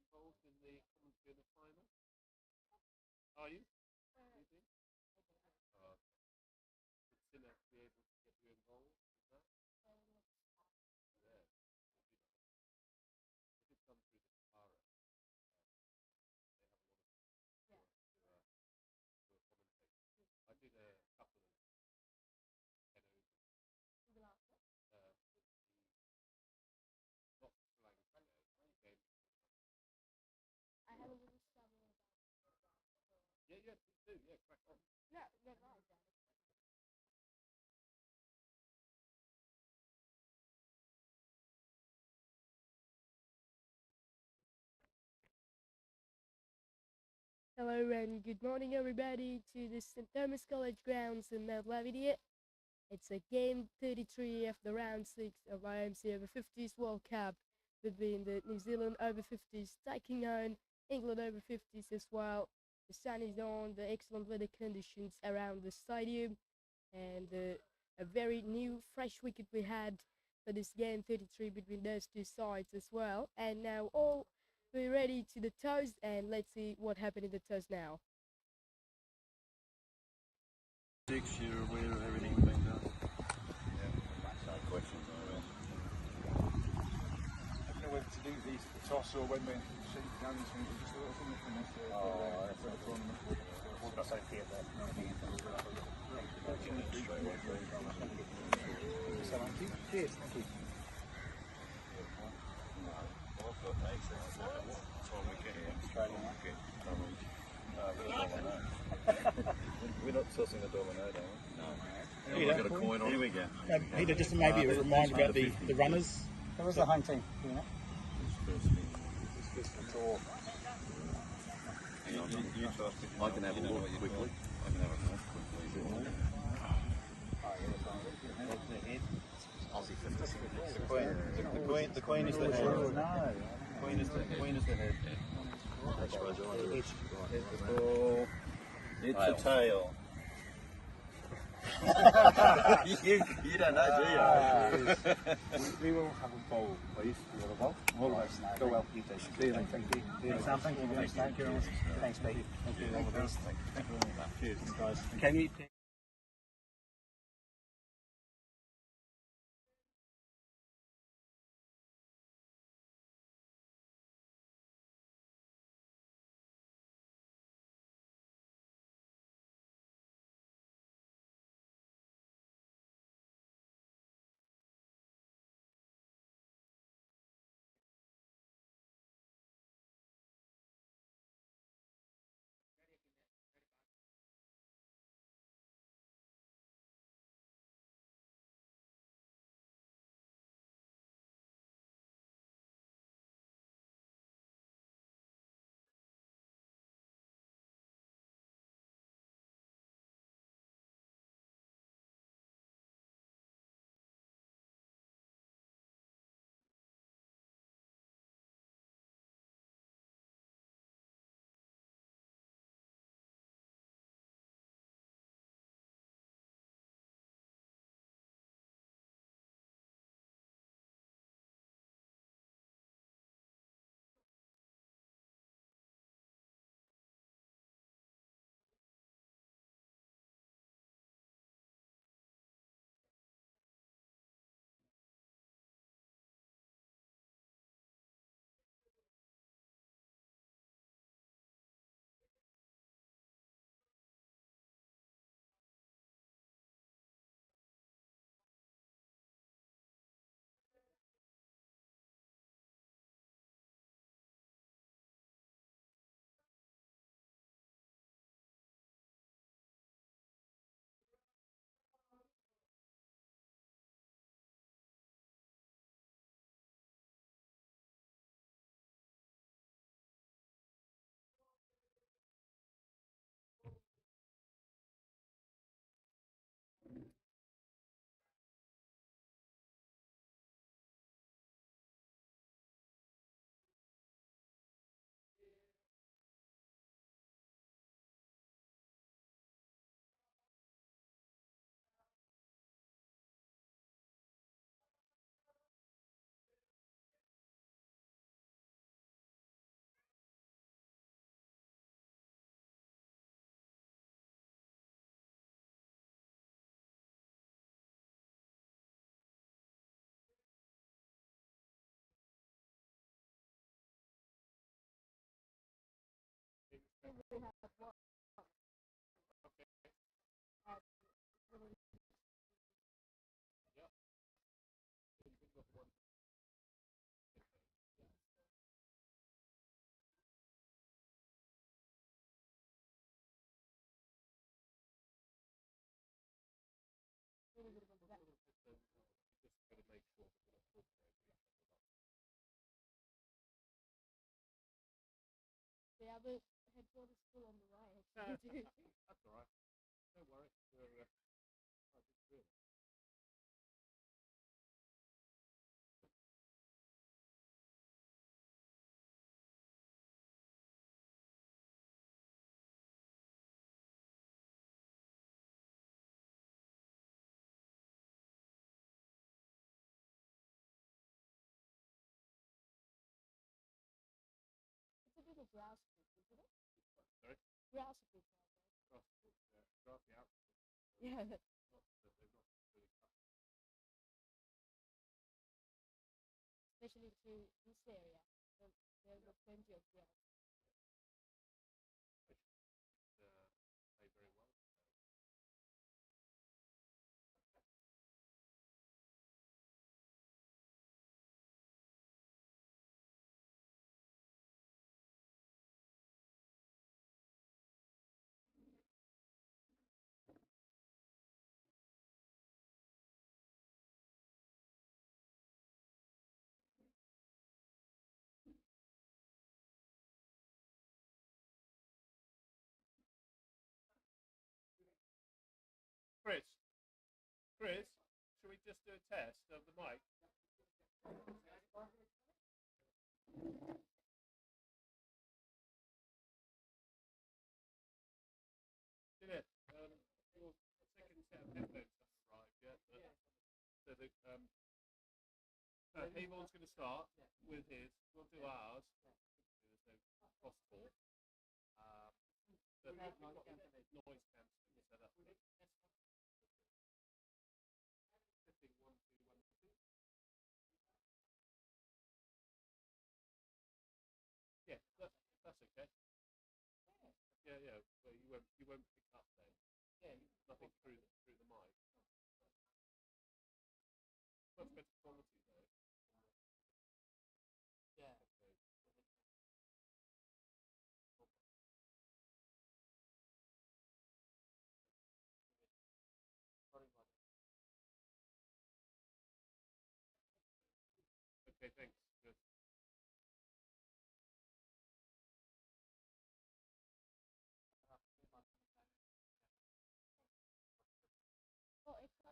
involved in the commentary in the final? Are you? Do you think? Would Sinner be able to get you involved with that? Yeah. If it comes through the Papare, they have a lot of to commentate. I did a couple of 10 overs. Not like game. Yeah, yeah, please do. Yeah, crack on. Hello and good morning everybody to the St. Thomas College grounds in Lavinia. It's a game 33 of the round 6 of IMC Over-50s World Cup between the New Zealand Over-50s taking on England Over-50s as well. The sun is on, the excellent weather conditions around the stadium, and a very new fresh wicket we had for this game 33 between those two sides as well. And now all we're ready to the toss, and let's see what happened in the toss now. 6, you're aware of everything being done? Yeah, no questions, I will. I don't know whether to do these for the toss or when we're shooting down this one, just a little thing from this for the tournament. What did I say here there? Cheers, thank you. I've got access to that. Time we get here. Australian wicket. We're not tossing a domino, are we? No. Here We've got a coin on. Here we go. Peter, just maybe a reminder about the runners. Who was the home team? Do you know? First thing. Hang on, you toss it. I can have a look quickly. I can have a look quickly. Aussie 50. The queen is the head. No. Queen is the head. That's right. Here's the ball. It's a tail. you don't know, do you? We will have a bowl, please. We will have a bowl. All of us. Go well. You too. Thank you. Thanks, Sam. Thank you. Thank you. Thanks, Pete. Thank you. All the best. Thank you very much. Cheers, guys. Can you? Yeah, but headboard is still on the right. Actually. That's all right. Don't worry. We're I think good. It's a bit of grass pitch, isn't it? Sorry? Grass pitch. Grassy out. Yeah. Not that they've not really cut. Especially to this area. There's plenty of grass. Play very well. Chris, should we just do a test of the mic? Jeanette, your second set of headphones haven't arrived yet. So the Hayborn's going to start with his. We'll do ours. There's no possible. But we've got noise cancelling set up. Setting 1, 2, 1, 2. Yeah, that's okay. Yeah. But you won't pick up then. Yeah, nothing through the mic. Much better quality though. Yeah. Okay. Okay, thanks. Good. Oh, extra.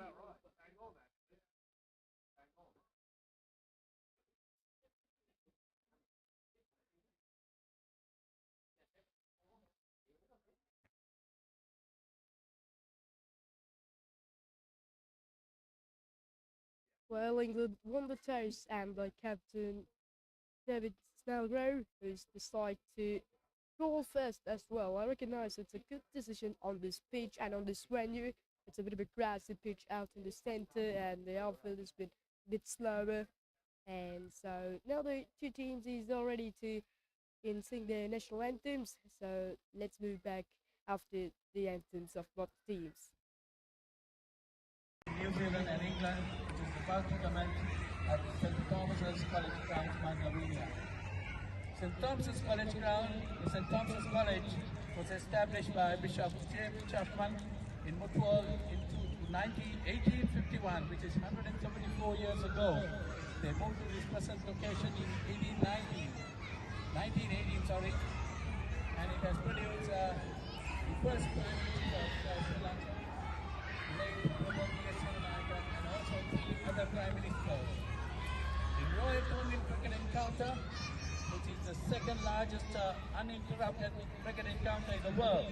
About right. Hang on, actually. Hang on. Well, England won the toss, and the captain David Snellgrove, who's decided to goal first as well. I recognize it's a good decision on this pitch and on this venue. It's a bit of a grassy pitch out in the center, and the outfield has been a bit slower. And so now the two teams is all ready to sing their national anthems. So let's move back after the anthems of both teams. New Zealand and England, which is about to commence at St. Thomas's College Ground, Lavinia. St. Thomas's College Ground, the St. Thomas's College was established by Bishop James Chapman in Mutwal in 1851, which is 174 years ago. They moved to this present location in 1918, and it has produced the first Prime Minister of Sri Lanka, late Lavinia, and also 3 other Prime Ministers. Lancers. The Royal Colonial Cricket Encounter, which is the second largest uninterrupted cricket encounter in the world,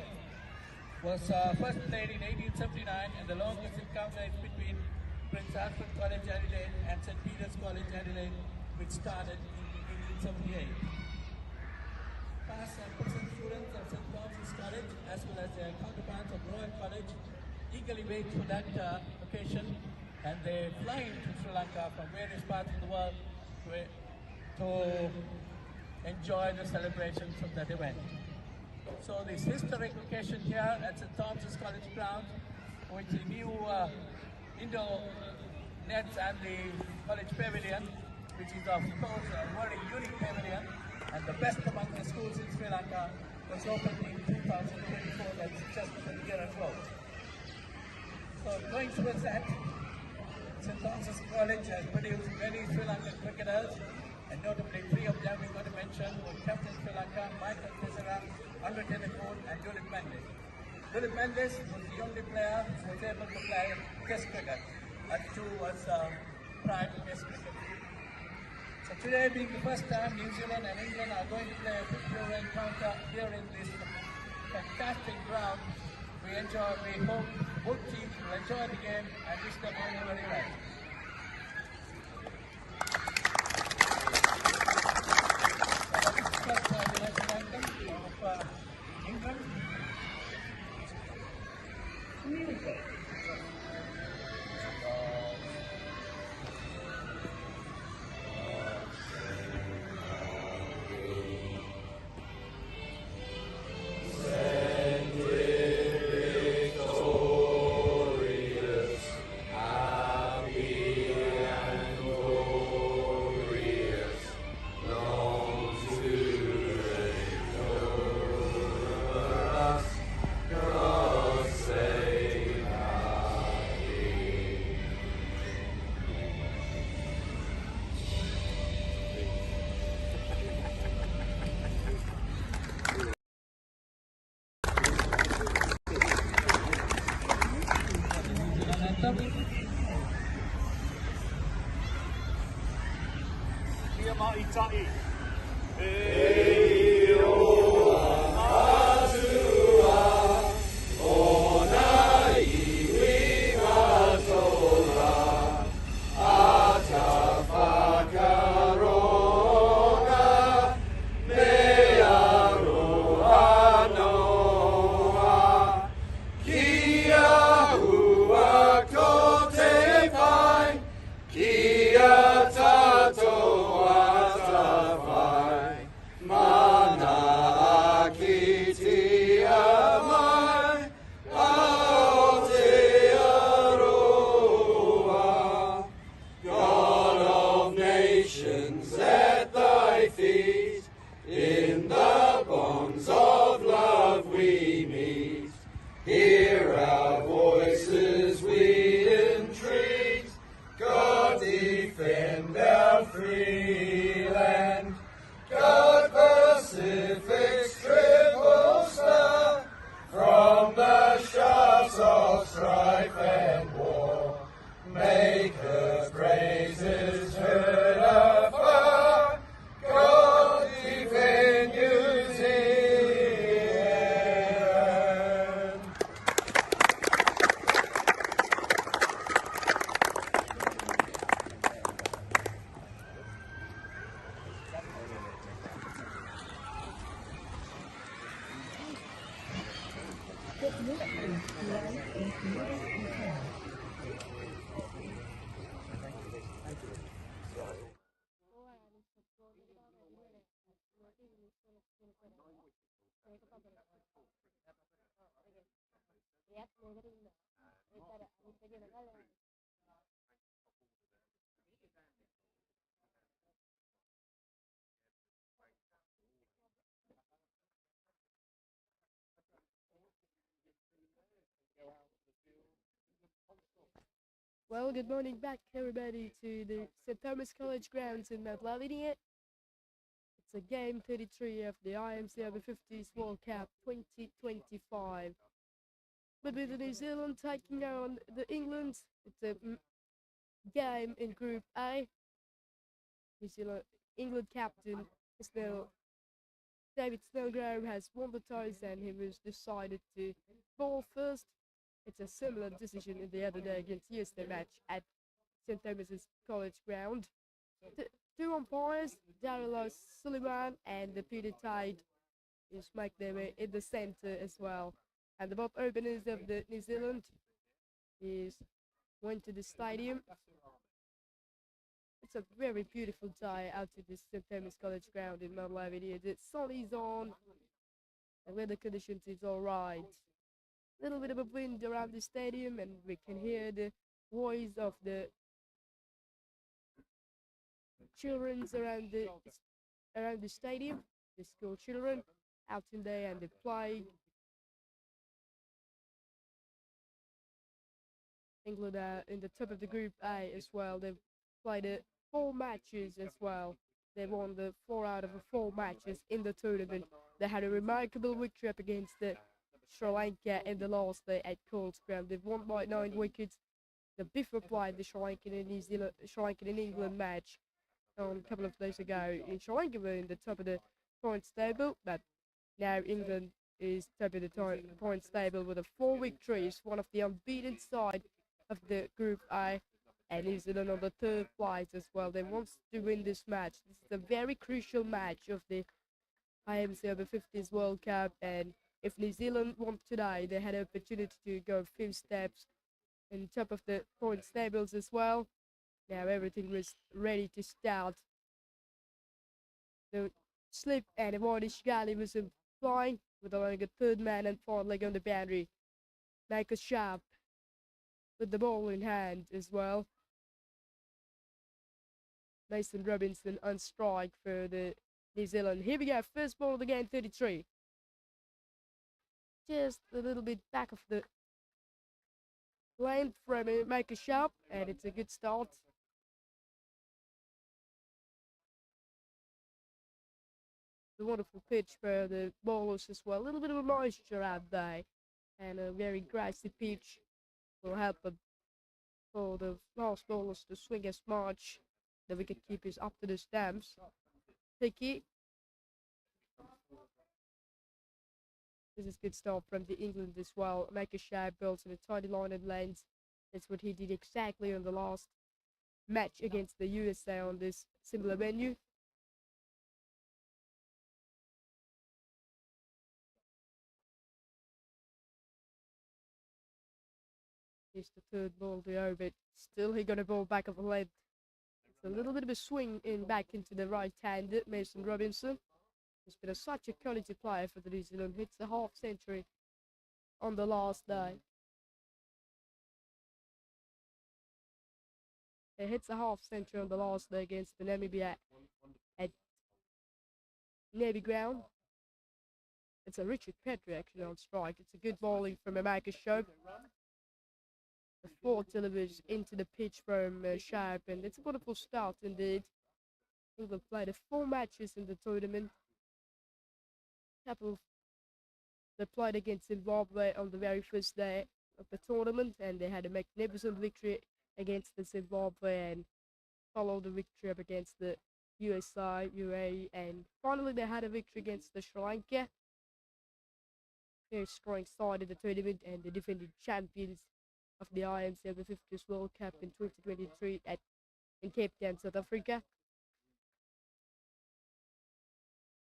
was first played in 1879, and the longest encounter is between Prince Alfred College, Adelaide, and St. Peter's College, Adelaide, which started in 1878. Past and present students of St. Thomas's College, as well as their counterparts of Royal College, eagerly wait for that occasion, and they fly into Sri Lanka from various parts of the world to enjoy the celebrations of that event. So this historic occasion here at St. Thomas's College ground, with the new indoor nets and the college pavilion, which is of course a very unique pavilion and the best among the schools in Sri Lanka, was opened in 2024, that's just a year ago. So going towards that, St. Thomas's College has produced many Sri Lankan cricketers, and notably three of them we're going to mention were Captain Sri Lanka, Michael Tissera, Andre Telephone, and Julip Mendes. Julip Mendes was the only player who was able to play Test cricket. Two was prior to Test cricket. So today, being the first time New Zealand and England are going to play a pure encounter here in this fantastic ground, we hope both teams will enjoy the game and wish them all the very best. First, the national anthem of England. Music. Well, good morning back, everybody, to the St. Thomas College grounds in Mount Lavinia. It's a game 33 of the IMC Over-50s World Cup 2025. But with the New Zealand taking on the England, it's a game in Group A. New Zealand, England captain David Snellgrove has won the toss and he was decided to bowl first. It's a similar decision in the other day against USA match at St. Thomas's College ground. Two umpires, Darryl Sullivan and the Peter Tide, is make their way in the centre as well. And the both openers of the New Zealand went to the stadium. It's a very beautiful day out to this St. Thomas College ground in Mount Lavinia. The sun is on, the weather conditions is alright. A little bit of a wind around the stadium and we can hear the voice of the children around the stadium, the school children out in there, and they play. England are in the top of the Group A as well. They've played 4 matches as well. They won the 4 out of the 4 matches in the tournament. They had a remarkable victory up against the Sri Lanka in the last day at Coles ground. They've won by 9 wickets. The before played the Sri Lankan and England match a couple of days ago. In Sri Lanka were in the top of the points table, but now England is top of the points table with 4 victories, one of the unbeaten side of the Group A, and New Zealand on the 3rd place as well. They want to win this match. This is a very crucial match of the IMC Over-50s World Cup, and if New Zealand won today, they had an opportunity to go a few steps in top of the points tables as well. Now everything was ready to start. The slip and Avoid Galley was flying with only a 3rd man and 4th leg on the boundary. Make a sharp with the ball in hand as well. Mason Robinson on strike for the New Zealand. Here we go, first ball of the game, 33. Just a little bit back of the lane from Make a Sharp, and it's a good start. The wonderful pitch for the bowlers as well. A little bit of a moisture out there, and a very grassy pitch will help for the fast bowlers to swing as much. The wicket keepers up to the stumps. Picky. This is good start from the England as well. Make a sharp builds in a tidy line and lanes. That's what he did exactly on the last match against the USA on this similar venue. Here's the 3rd ball to over. Still he got a ball back of the length. It's a little bit of a swing in back into the right-handed Mason Robinson. He's been such a quality player for the New Zealand. Hits a half century on the last day. He hits a half century on the last day against the Namibia at Navy ground. It's a Richard Petrie actually on strike. It's a good bowling from a Marcus Show. The 4 delivers into the pitch from Sharp, and it's a wonderful start indeed. England played 4 matches in the tournament. They played against Zimbabwe on the very first day of the tournament, and they had a magnificent victory against the Zimbabwe and followed the victory up against the USA, UAE, and finally they had a victory against the Sri Lanka. Very strong side in the tournament and the defending champions of the IMC Over-50s World Cup in 2023 in Cape Town, South Africa.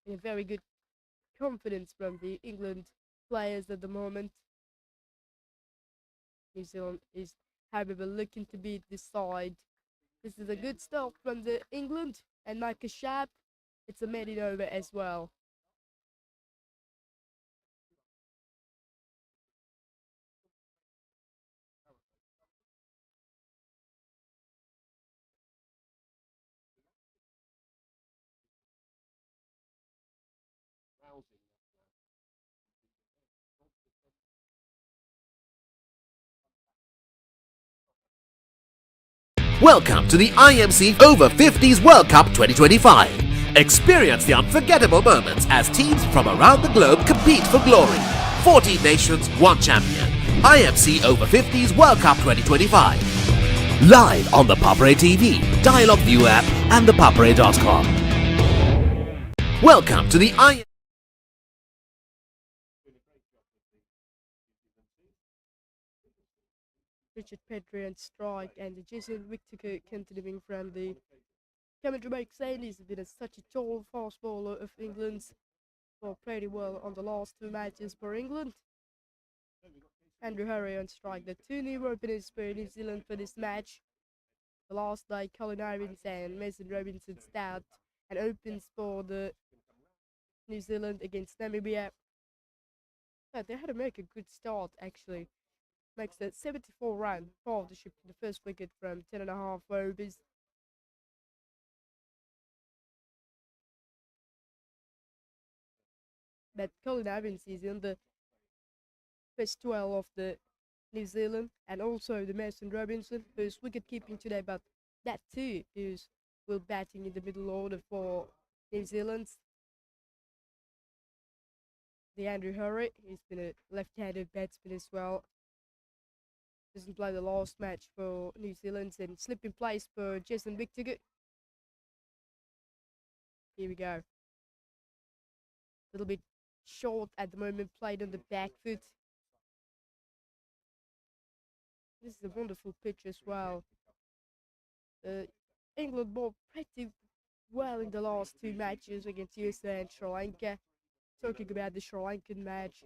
And a very good confidence from the England players at the moment. New Zealand is, however, looking to beat this side. This is a good start from the England, and like a Sharp, it's a made it over as well. Welcome to the IMC Over-50s World Cup 2025. Experience the unforgettable moments as teams from around the globe compete for glory. 14 nations, 1 champion. IMC Over-50s World Cup 2025. Live on the Papare TV, Dialogue View app and the Papare.com. Welcome to the Richard Petrie and strike, and the Jason Victor continuing from the commentary break saying he's been such a tall fast bowler of England's, well, pretty well on the last two matches for England. Andrew Hurry on strike. The two new openers for New Zealand for this match. The last night, Colin Irvins and Mason Robinson start and opens for the New Zealand against Namibia. But they had to make a good start actually. Makes a 74-run partnership to the first wicket from 10.5 overs. But Colin Irvins is in the first 12 of the New Zealand, and also the Mason Robinson, who's wicket keeping today, but that too is will batting in the middle order for New Zealand. The Andrew Hurry, he's been a left-handed batsman as well. Doesn't play the last match for New Zealand and slip in place for Jason Victor. Here we go. A little bit short at the moment, played on the back foot. This is a wonderful pitch as well. England bowled pretty well in the last two matches against USA and Sri Lanka. Talking about the Sri Lankan match,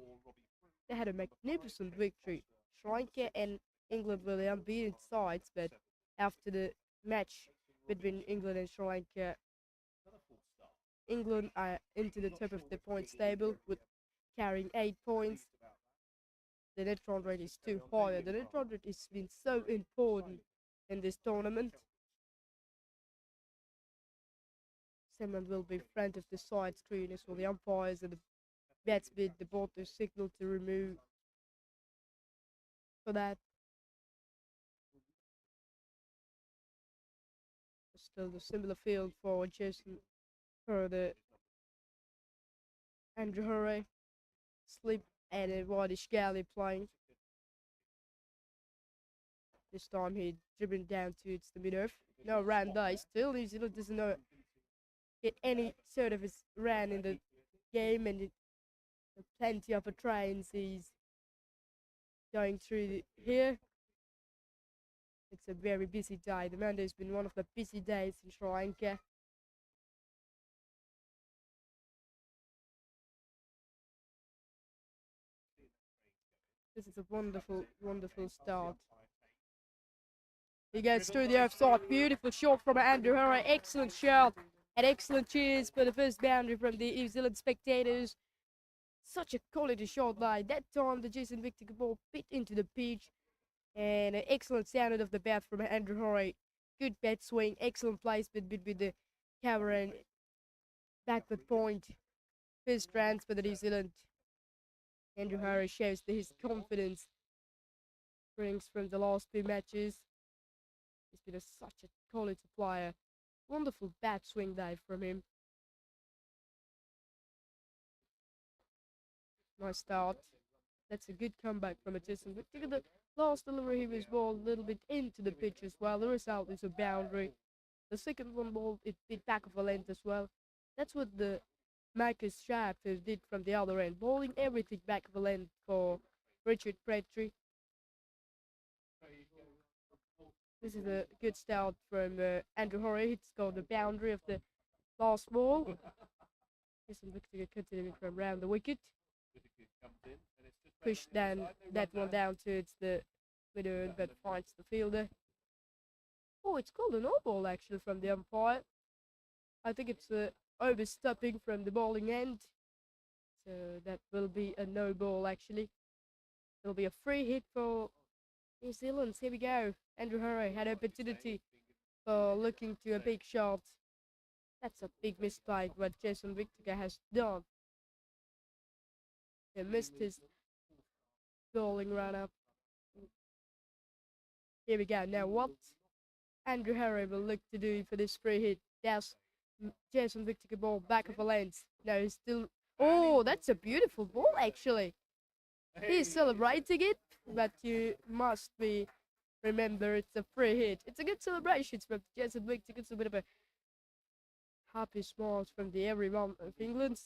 they had a magnificent victory. Sri Lanka and England were the unbeaten sides, but after the match between England and Sri Lanka, England are into the top of the points table with carrying 8 points. The net run rate is too high. The net run rate has been so important in this tournament. Someone will be in front of the side screen as well. The umpires and the batsmen, the board to signal to remove for that. Still the similar field for Jason, for the Andrew Hurry, Slip and a Whitish Galley playing. This time he driven down towards the mid-off. No run though. Still New Zealand doesn't know get any sort of his run in the game, and plenty of trains he's going through here. It's a very busy day. The Monday's been one of the busy days in Sri Lanka. This is a wonderful, wonderful start. He goes through the offside. Beautiful shot from Andrew Hurry. Excellent shot. And excellent cheers for the first boundary from the New Zealand spectators. Such a quality shot by that time. The Jason Victor ball bit into the pitch. And an excellent sound of the bat from Andrew Hurry. Good bat swing. Excellent placement between the cover and backward point. First runs for the New Zealand. Andrew Hurry shows that his confidence brings from the last two matches. He's been such a quality player. Wonderful bat swing dive from him. Nice start. That's a good comeback from a Jason Victor. The last delivery he was balled a little bit into the pitch as well. The result is a boundary. The second one ball, it bit back of a length as well. That's what the Marcus Sharp did from the other end, bowling everything back of a length for Richard Petrie. This is a good start from Andrew Hurry. He scored the boundary of the last ball. Jason Victor continuing from round the wicket. Push down that one down towards the middle, but finds the fielder. Oh, it's called a no ball actually from the umpire. I think it's overstepping from the bowling end. So that will be a no ball actually. It'll be a free hit for New Zealand. Here we go. Andrew Hurry had opportunity for looking to a big shot. That's a big mistake what Jason Victor has done. He missed his bowling run up. Here we go. Now what Andrew Hurry will look to do for this free hit. That's Jason Victor ball back of a lens. Now he's still. Oh, that's a beautiful ball actually. He's celebrating it, but you must be Remember, it's a free hit. It's a good celebration from Jason Victor. It's a bit of a happy smiles from the everyone of England.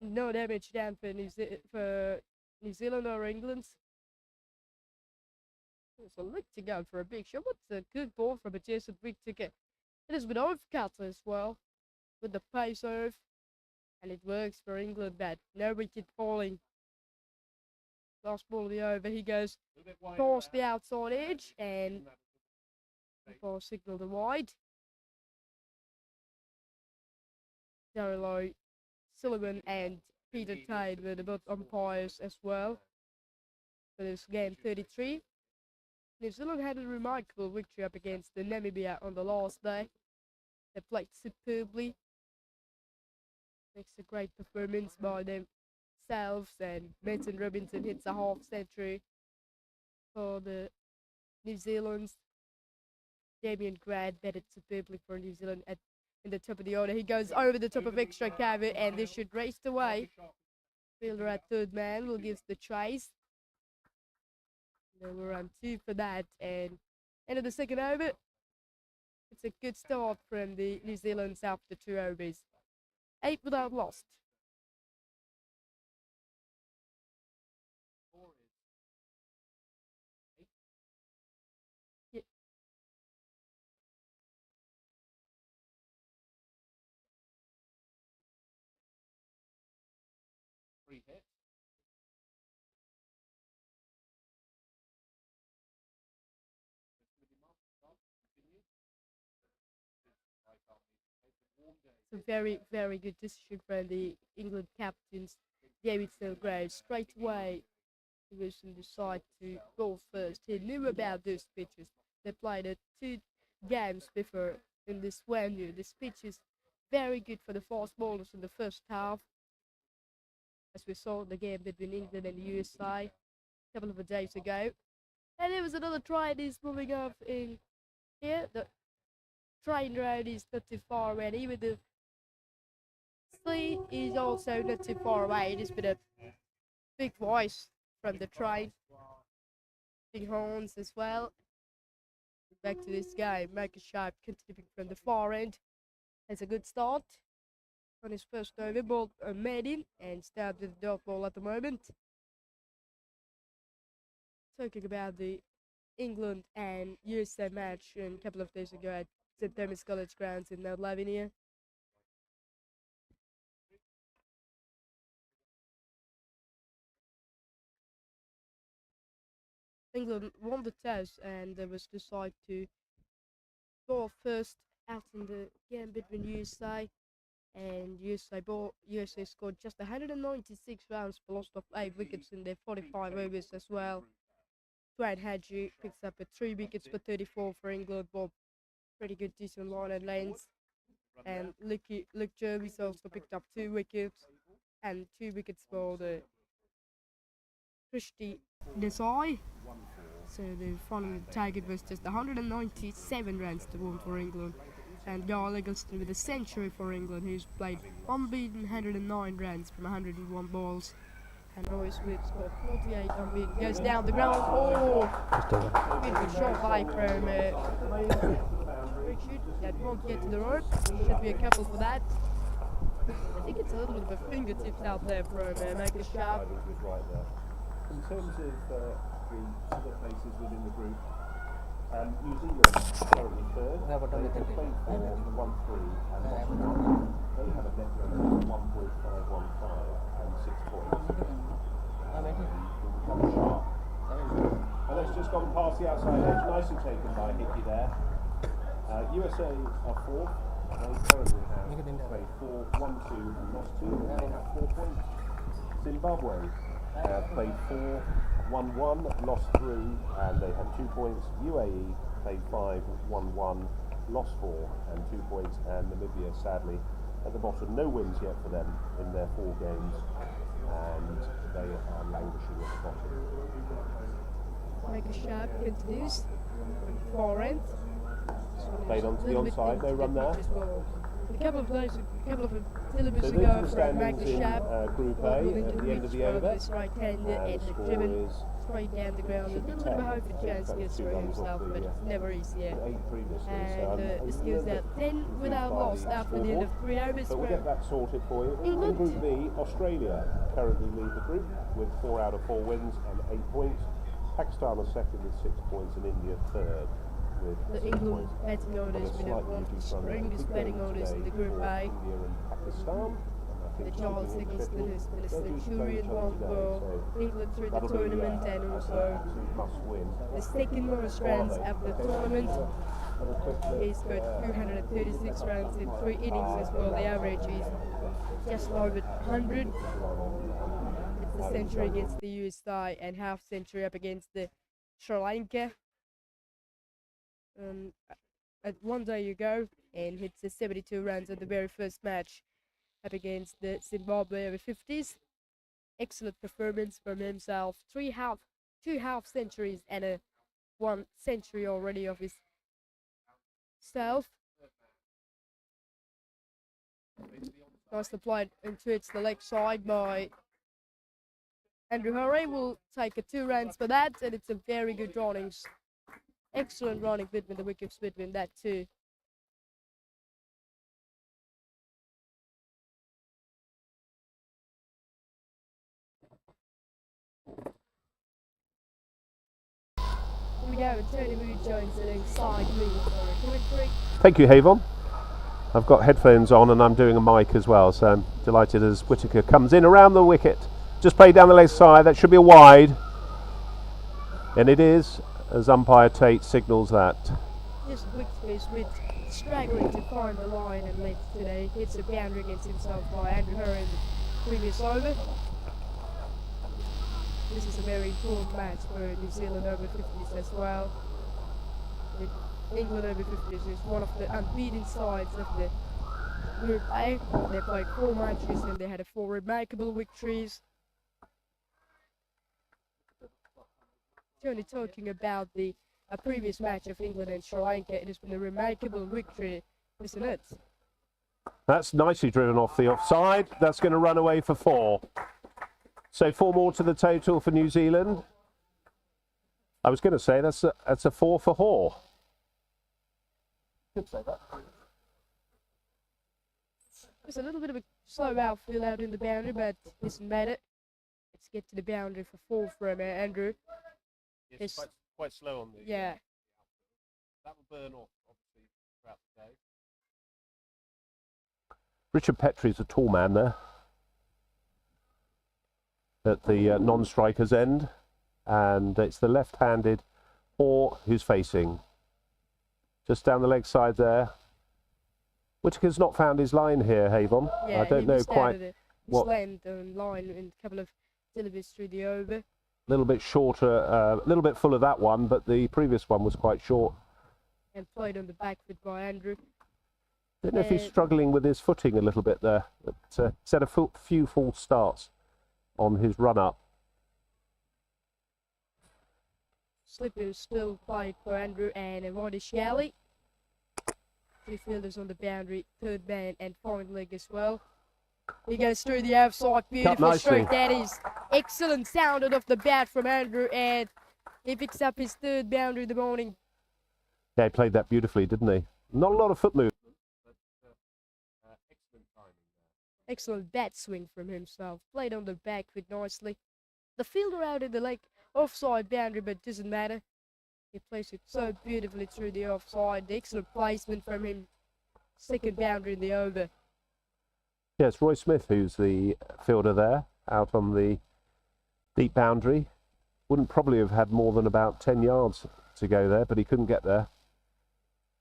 No damage down for New Zealand or England. So look to go for a big shot. What's a good ball from a Jason Victor? It has been overcut as well with the pace serve, and it works for England. That no wicket falling. Last ball of the over. He goes past the outside edge and ball signal the wide. Darryl Sullivan and Peter Tide were the both umpires as well for this game 33. New Zealand had a remarkable victory up against the Namibia on the last day. They played superbly. Makes a great performance by themselves, and Benson Robinson hits a half century for the New Zealand's. Damien Grant batted superbly for New Zealand in the top of the order. He goes over the top of extra cover, and this should race away. Fielder at third man will give the chase. They will run 2 for that, and end of the second over. It's a good start from the New Zealand's after 2 overs. 8 without lost. Yeah. Free hit. It's a very, very good decision from the England captains. David Silgrave straight away. He was in the side to go first. He knew about those pitches. They played it 2 games before in this venue. This pitch is very good for the fast bowlers in the first half. As we saw the game between England and the USA a couple of days ago. And there was another try. It is moving off in here. The train road is not too far away. And even the sea is also not too far away. It has been a big voice from the train. Big horns as well. Back to this game. Michael Sharp continuing from the far end. Has a good start on his first over. Ball made in and stabbed with the dot ball at the moment. Talking about the England and USA match a couple of days ago at St. Thomas College grounds in Lavinia. England won the toss, and there was decided to go first out in the game between USA, and USA scored just 196 runs for loss of 8 wickets in their 45 overs as well. Dwayne Hadji picks up at 3 wickets for 34 for England. Bob, pretty good decent line and lanes. And Luke Jervis also picked up 2 wickets, and 2 wickets for the Christie Desai. So the final target was just 197 runs to 1 for England. And Guy Eggleston with a century for England, who's played unbeaten 109 runs from 101 balls. And Royce Whips got 48 unbeaten. Goes down the ground. Oh! Beautiful shot by from Richard. That won't get to the rope. Should be a couple for that. I think it's a little bit of a fingertips out there from Michael Sharp. In terms of the other places within the group, New Zealand currently third. They played 4, 1-3 and lost 1. They have a net rating of 1.515 and 6 points. And that's just gone past the outside edge, nicely taken by Hickey there. USA are 4th. They currently have played 4, 1-2 and lost 2. They have 4 points. Zimbabwe played 4, 1-1, lost 3, and they have 2 points. UAE played 5, 1-1, lost 4 and 2 points. And Namibia, sadly, at the bottom, no wins yet for them in their 4 games, and they are languishing at the bottom. Michael Sharp continues. Forehand. Played onto the onside, no run there. A couple of syllables So ago those are the from Michael standings in Sharp. Group A at the end of the over. Right-hander And and the score driven is straight down the ground. A little bit of a hope for chance gets for himself, but it's never easy. Yeah. And the skills that 10 without loss after the end of 3 overs. But we'll get that sorted for you. England. In Group B, Australia currently lead the group with 4 out of 4 wins and 8 points. Pakistan are second with 6 points and India third with The 6 England points. batting orders But a with slight one of the injury front strongest end batting orders in the today Group for A. India and Pakistan. The Charles Nicholson has been a They're due to play centurion each other one today, for so England through the that'll be, tournament, and that's an also absolute must-win. the second most runs of the tournament. He's got 236 runs in 3 innings as well. The average is just over 100. It's a century against the USA and half century up against the Sri Lanka. At 1 day ago, and hits the 72 runs at the very first match up against the Zimbabwe Over-50s. Excellent performance from himself. 2 half centuries and 1 century already of his self. Nicely played into its the leg side by Andrew Hurray. Will take a 2 runs for that, and it's a very good runnings. Excellent running between the wickets between that too. Here we go, and Tony Mood joins alongside me for commentary. Thank you, Havon. I've got headphones on and I'm doing a mic as well, so I'm delighted as Whittaker comes in around the wicket. Just played down the leg side, that should be a wide. And it is, as umpire Tate signals that. Just with struggling to find the line and length today. Hits a boundary against himself by Andrew Hurray in the previous over. This is a very important match for New Zealand Over-50s as well. England Over-50s is one of the unbeaten sides of the Group A. They played 4 matches and they had 4 remarkable victories. Only talking about the previous match of England and Sri Lanka, it has been a remarkable victory, isn't it? That's nicely driven off the offside. That's going to run away for 4. So 4 more to the total for New Zealand. I was going to say that's a 4 for Hoare. Could say that. There's a little bit of a slow outfield out in the boundary, but doesn't matter. Let's get to the boundary for 4 from Andrew. It's quite slow on the. Yeah. That will burn off, obviously, throughout the day. Richard Petrie's a tall man there at the non-striker's end, and it's the left-handed Hoare who's facing. Just down the leg side there. Whittaker's not found his line here, Havon. Yeah, I don't know quite what. Land and line in a couple of deliveries through the over. A little bit shorter, a little bit full of that one, but the previous one was quite short. And played on the back foot by Andrew. Don't know if he's struggling with his footing a little bit there. But he's had a few false starts on his run-up. Slipper still played for Andrew and avoided Shelley. 2 fielders on the boundary, 3rd man and point leg as well. He goes through the outside, beautiful stroke. That is excellent sounded off the bat from Andrew, and he picks up his 3rd boundary in the morning. Yeah, he played that beautifully, didn't he? Not a lot of foot movement. Excellent timing there. Excellent bat swing from himself. Played on the back foot nicely. The fielder out in the leg offside boundary, but doesn't matter. He plays it so beautifully through the offside. The excellent placement from him. 2nd boundary in the over. Yeah, it's Roy Smith who's the fielder there, out on the deep boundary. Wouldn't probably have had more than about 10 yards to go there, but he couldn't get there.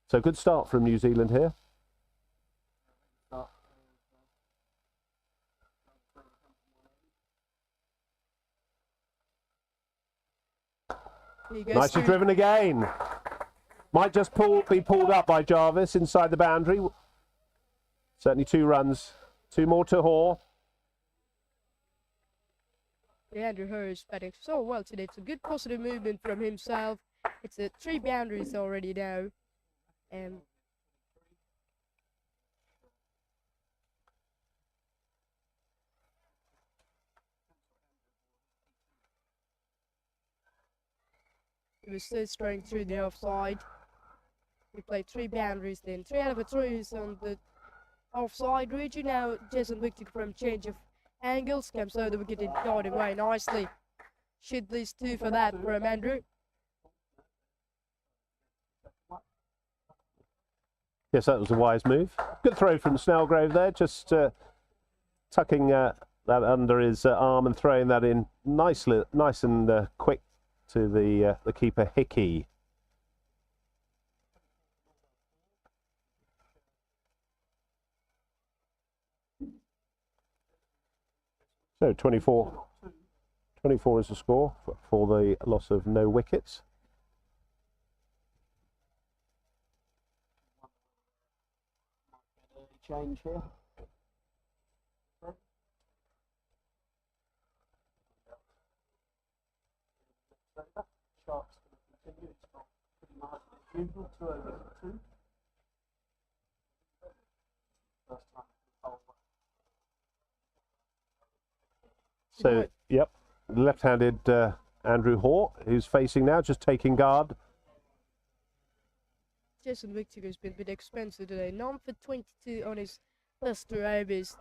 So good start from New Zealand here. Nicely driven again. Might just be pulled up by Jarvis inside the boundary. Certainly 2 runs. 2 more to Hoare. Andrew Hurray is batting so well today. It's a good positive movement from himself. It's 3 boundaries already now. He was so strong through the offside. We played 3 boundaries then. 3 out of the 3 is on the offside region. Now Jason Victor from change of angles comes over the wicket and got it away nicely. Should these 2 for that from Andrew. Yes, that was a wise move. Good throw from Snellgrove there, just tucking that under his arm and throwing that in nice and quick to the keeper Hickey. So 24 is the score for the loss of no wickets. Change here. Sharp's going to continue. It's not pretty much as usual. 2 over 2. First time. So, yep, left-handed Andrew Hoare, who's facing now, just taking guard. Jason Victor has been a bit expensive today. 9 for 22 on his first 2 overs.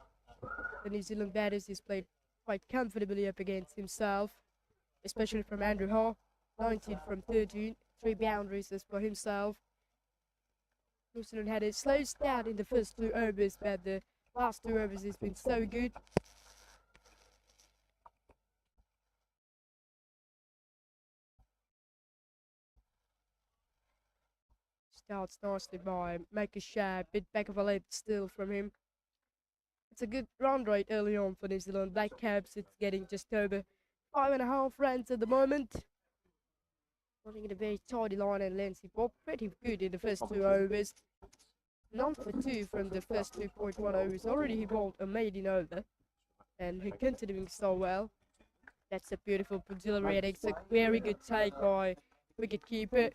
The New Zealand batters he's played quite comfortably up against himself, especially from Andrew Hoare. 19 from 13, 3 boundaries as for himself. New Zealand had a slow start in the first 2 overs, but the last 2 overs has been so good. Starts nicely by make a shot, bit back of a leg still from him. It's a good run rate early on for New Zealand Black Caps. It's getting just over 5.5 runs at the moment. Running in a very tidy line and length. He bowled pretty good in the first 2 overs. 9 for 2 from the first 2.1 overs. Already he bowled a maiden over. And he continuing so well. That's a beautiful auxiliary and it's a very good take by wicketkeeper.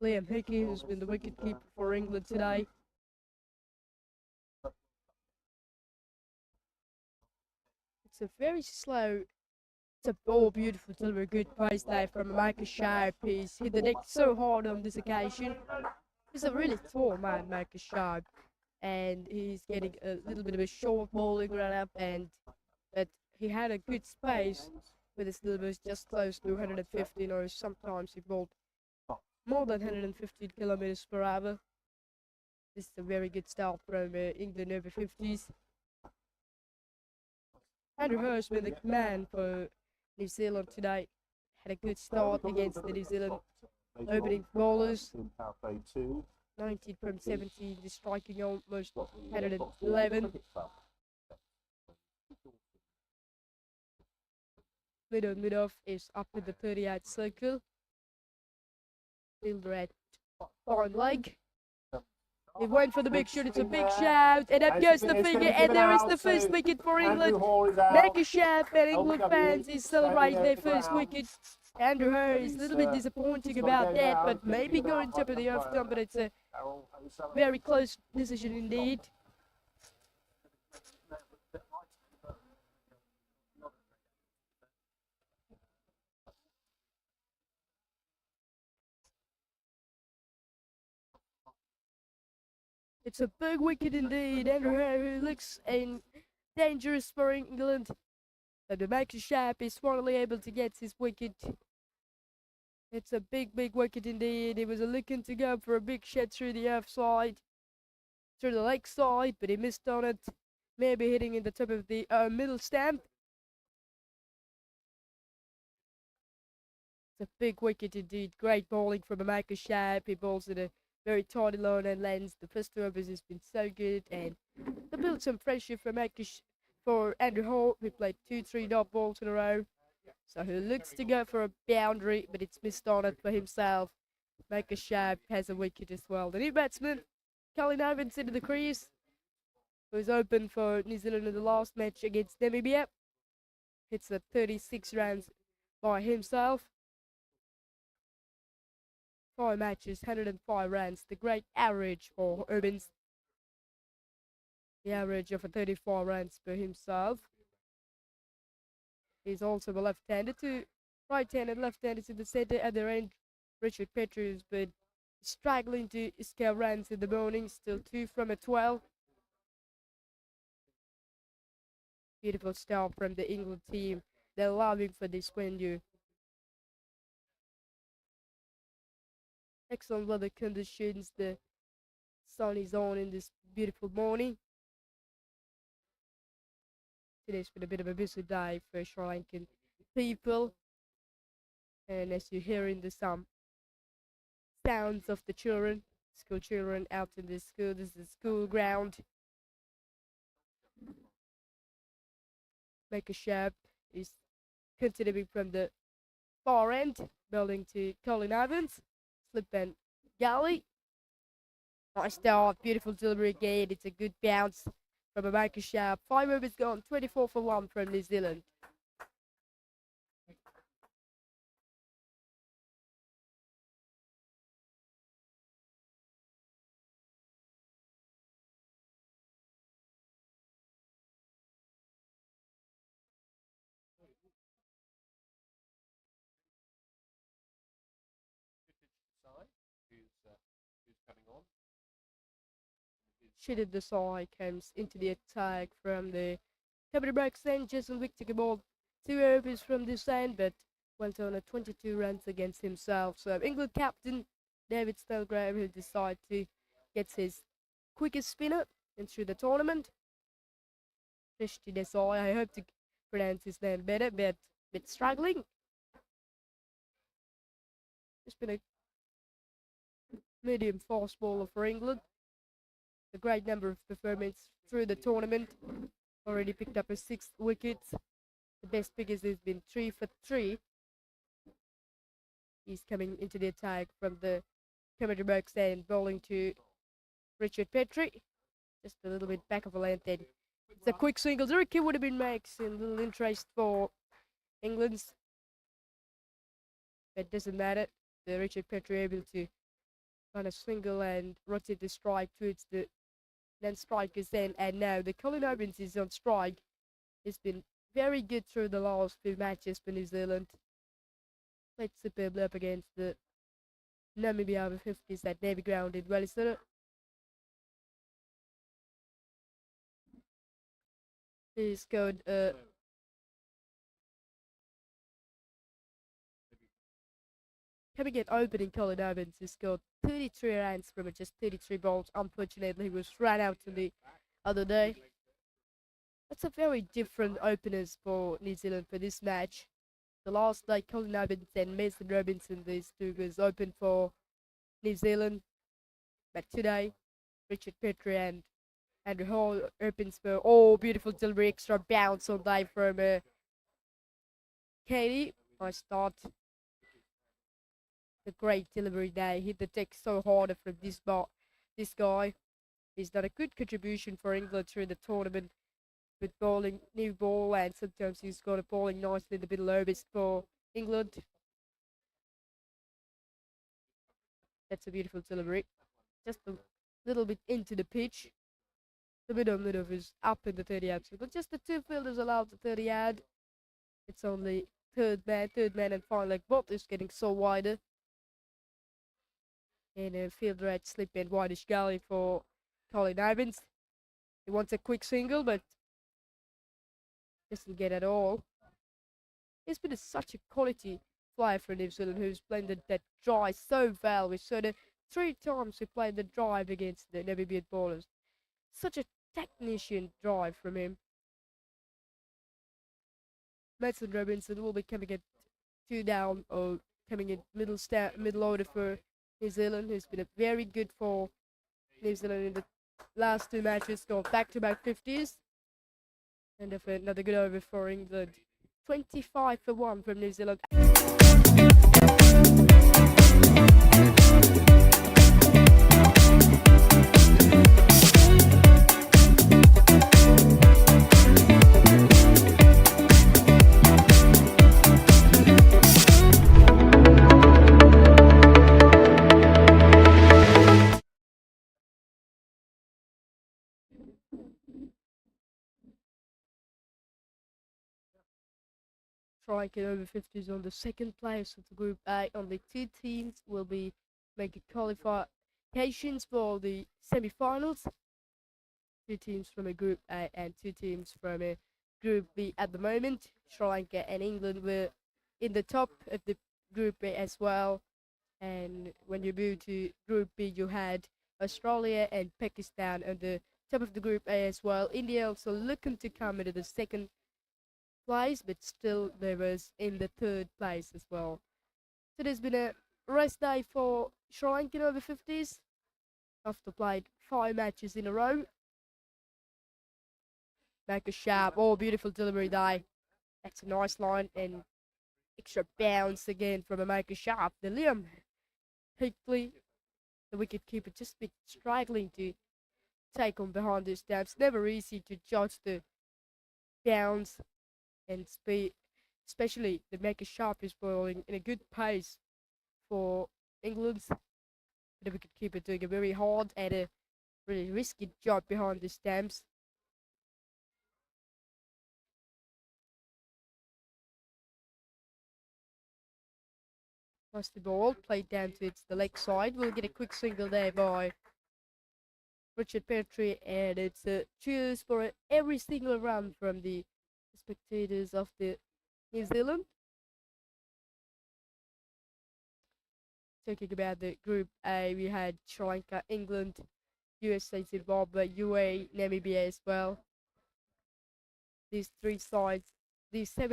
Liam Hickey, who's been the wicketkeeper for England today. It's a very slow, it's a ball, beautiful delivery, good pace there from Michael Sharp. He's hit the deck so hard on this occasion. He's a really tall man, Michael Sharp, and he's getting a little bit of a short bowling run up, and but he had a good space with his deliveries just close to 115, or sometimes he bowled more than 115 kilometers per hour. This is a very good start from England Over-50s. Andrew Hoare has been the man for New Zealand today. Had a good start against the New Zealand opening bowlers. 19 from 17, just striking almost 111. Mid-off is up in the 38 circle. Fielder at fine leg. He went for the big shot, it's a big shout, and up goes the finger, and there is the first wicket for England. Make a shout, and England fans is celebrating their first wicket. Andrew Hoare is a little bit disappointing about that, but maybe going top of the off stump, but it's a very close decision indeed. It's a big wicket indeed. Andrew Hoare, who looks dangerous for England. But the Michael Sharp is finally able to get his wicket. It's a big wicket indeed. He was looking to go for a big shot through the offside, through the leg side, but he missed on it. Maybe hitting in the top of the middle stamp. It's a big wicket indeed. Great bowling from Michael Sharp. He bowls at a very tidy line and lens. The first 2 overs has been so good, and they built some pressure for Andrew Hoare, who played 2-3 dot balls in a row. So he looks to go for a boundary, but it's missed on it for himself. Michael Sharp has a wicket as well. The new batsman, Colin Evans, into the crease, who's open for New Zealand in the last match against Namibia. Hits a 36 runs by himself. 5 matches, 105 runs, the great average for Evans. the average of 34 runs per himself. He's also a left-handed to right-handed, left-handed to the center at the range. Richard Petrie, but struggling to scale runs in the morning. Still 2 from a 12. Beautiful start from the England team. They're loving for this venue. Excellent weather conditions. The sun is on in this beautiful morning. Today's been a bit of a busy day for Sri Lankan people. And as you hear in the sounds of the children, school children out in the school, this is the school ground. Make a shot is continuing from the far end, building to Colin Evans. Slip and galley. Nice start, beautiful delivery again. It's a good bounce from a Michael Sharp. 5 overs gone, 24 for 1 from New Zealand. Who's coming on? Shitted the side, comes into the attack from the Papare box end. Jason Wick took a ball 2 overs from this end, but went on a 22 runs against himself. So England captain David Stelgrave will decide to get his quickest spinner into the tournament. Rishti Desai, I hope to pronounce his name better, but a bit struggling. It's been a medium fast bowler for England. A great number of performances through the tournament. Already picked up a 6th wicket. The best figures has been 3 for 3. He's coming into the attack from the commentary box and bowling to Richard Petrie. Just a little bit back of a length. And it's a quick single. The wicket would have been making a little interest for England's. But it doesn't matter. The Richard Petrie able to kind of single and rotate the strike towards the non-strikers then, and now the Colin Evans is on strike. He's been very good through the last 2 matches for New Zealand. Played superbly up against the Namibia Over-50s at Navy Ground in Wellington. He scored coming in opening, Colin Evans has scored 33 runs from just 33 balls. Unfortunately, he was run out on the other day. That's a very different openers for New Zealand for this match. The last day, Colin Evans and Mason Robinson, these two was open for New Zealand. But today, Richard Petrie and Andrew Hall opens for beautiful delivery, extra bounce on day from Katie. Nice start. A great delivery day. Hit the deck so hard from this guy. He's done a good contribution for England through the tournament with bowling new ball, and sometimes he's got a bowling nicely in the middle overs for England. That's a beautiful delivery. Just a little bit into the pitch. The middle is up in the 30-yard circle. Just the 2 fielders allowed to 30-yard. It's only third man and final leg. Both is getting so wider. And a fielder at slip and whitish gully for Colin Evans. He wants a quick single, but doesn't get at all. He's been such a quality player for New Zealand, who's played that drive so well. We saw the 3 times he played the drive against the Namibian bowlers. Such a technician drive from him. Mason Robinson will be coming at 2 down, or coming in middle order for New Zealand, who's been very good for New Zealand in the last 2 matches, gone back-to-back 50s. And another good over for England. 25 for 1 from New Zealand. Sri Lanka Over-50s on the second place of the Group A. Only 2 teams will be making qualifications for the semi-finals. 2 teams from a Group A and 2 teams from a Group B at the moment. Sri Lanka and England were in the top of the Group A as well. And when you move to Group B, you had Australia and Pakistan on the top of the Group A as well. India also looking to come into the second place, but still they was in the third place as well. So there's been a rest day for Sri Lankan Over-50s after played 5 matches in a row. Make a sharp, beautiful delivery there. That's a nice line and extra bounce again from a Maker Sharp. The Liam Hickley, the wicket-keeper, just been struggling to take on behind the stumps. Never easy to judge the bounce and speed, especially the Maker Sharp is bowling in a good pace for England. The wicket-keeper doing a very hard and a really risky job behind the stumps. Nice the ball, played down to the leg side. We'll get a quick single there by Richard Petrie, and it's a cheers for every single run from the spectators of the New Zealand. Talking about the Group A, we had Sri Lanka, England, USA, Zimbabwe, UAE, Namibia as well. These 7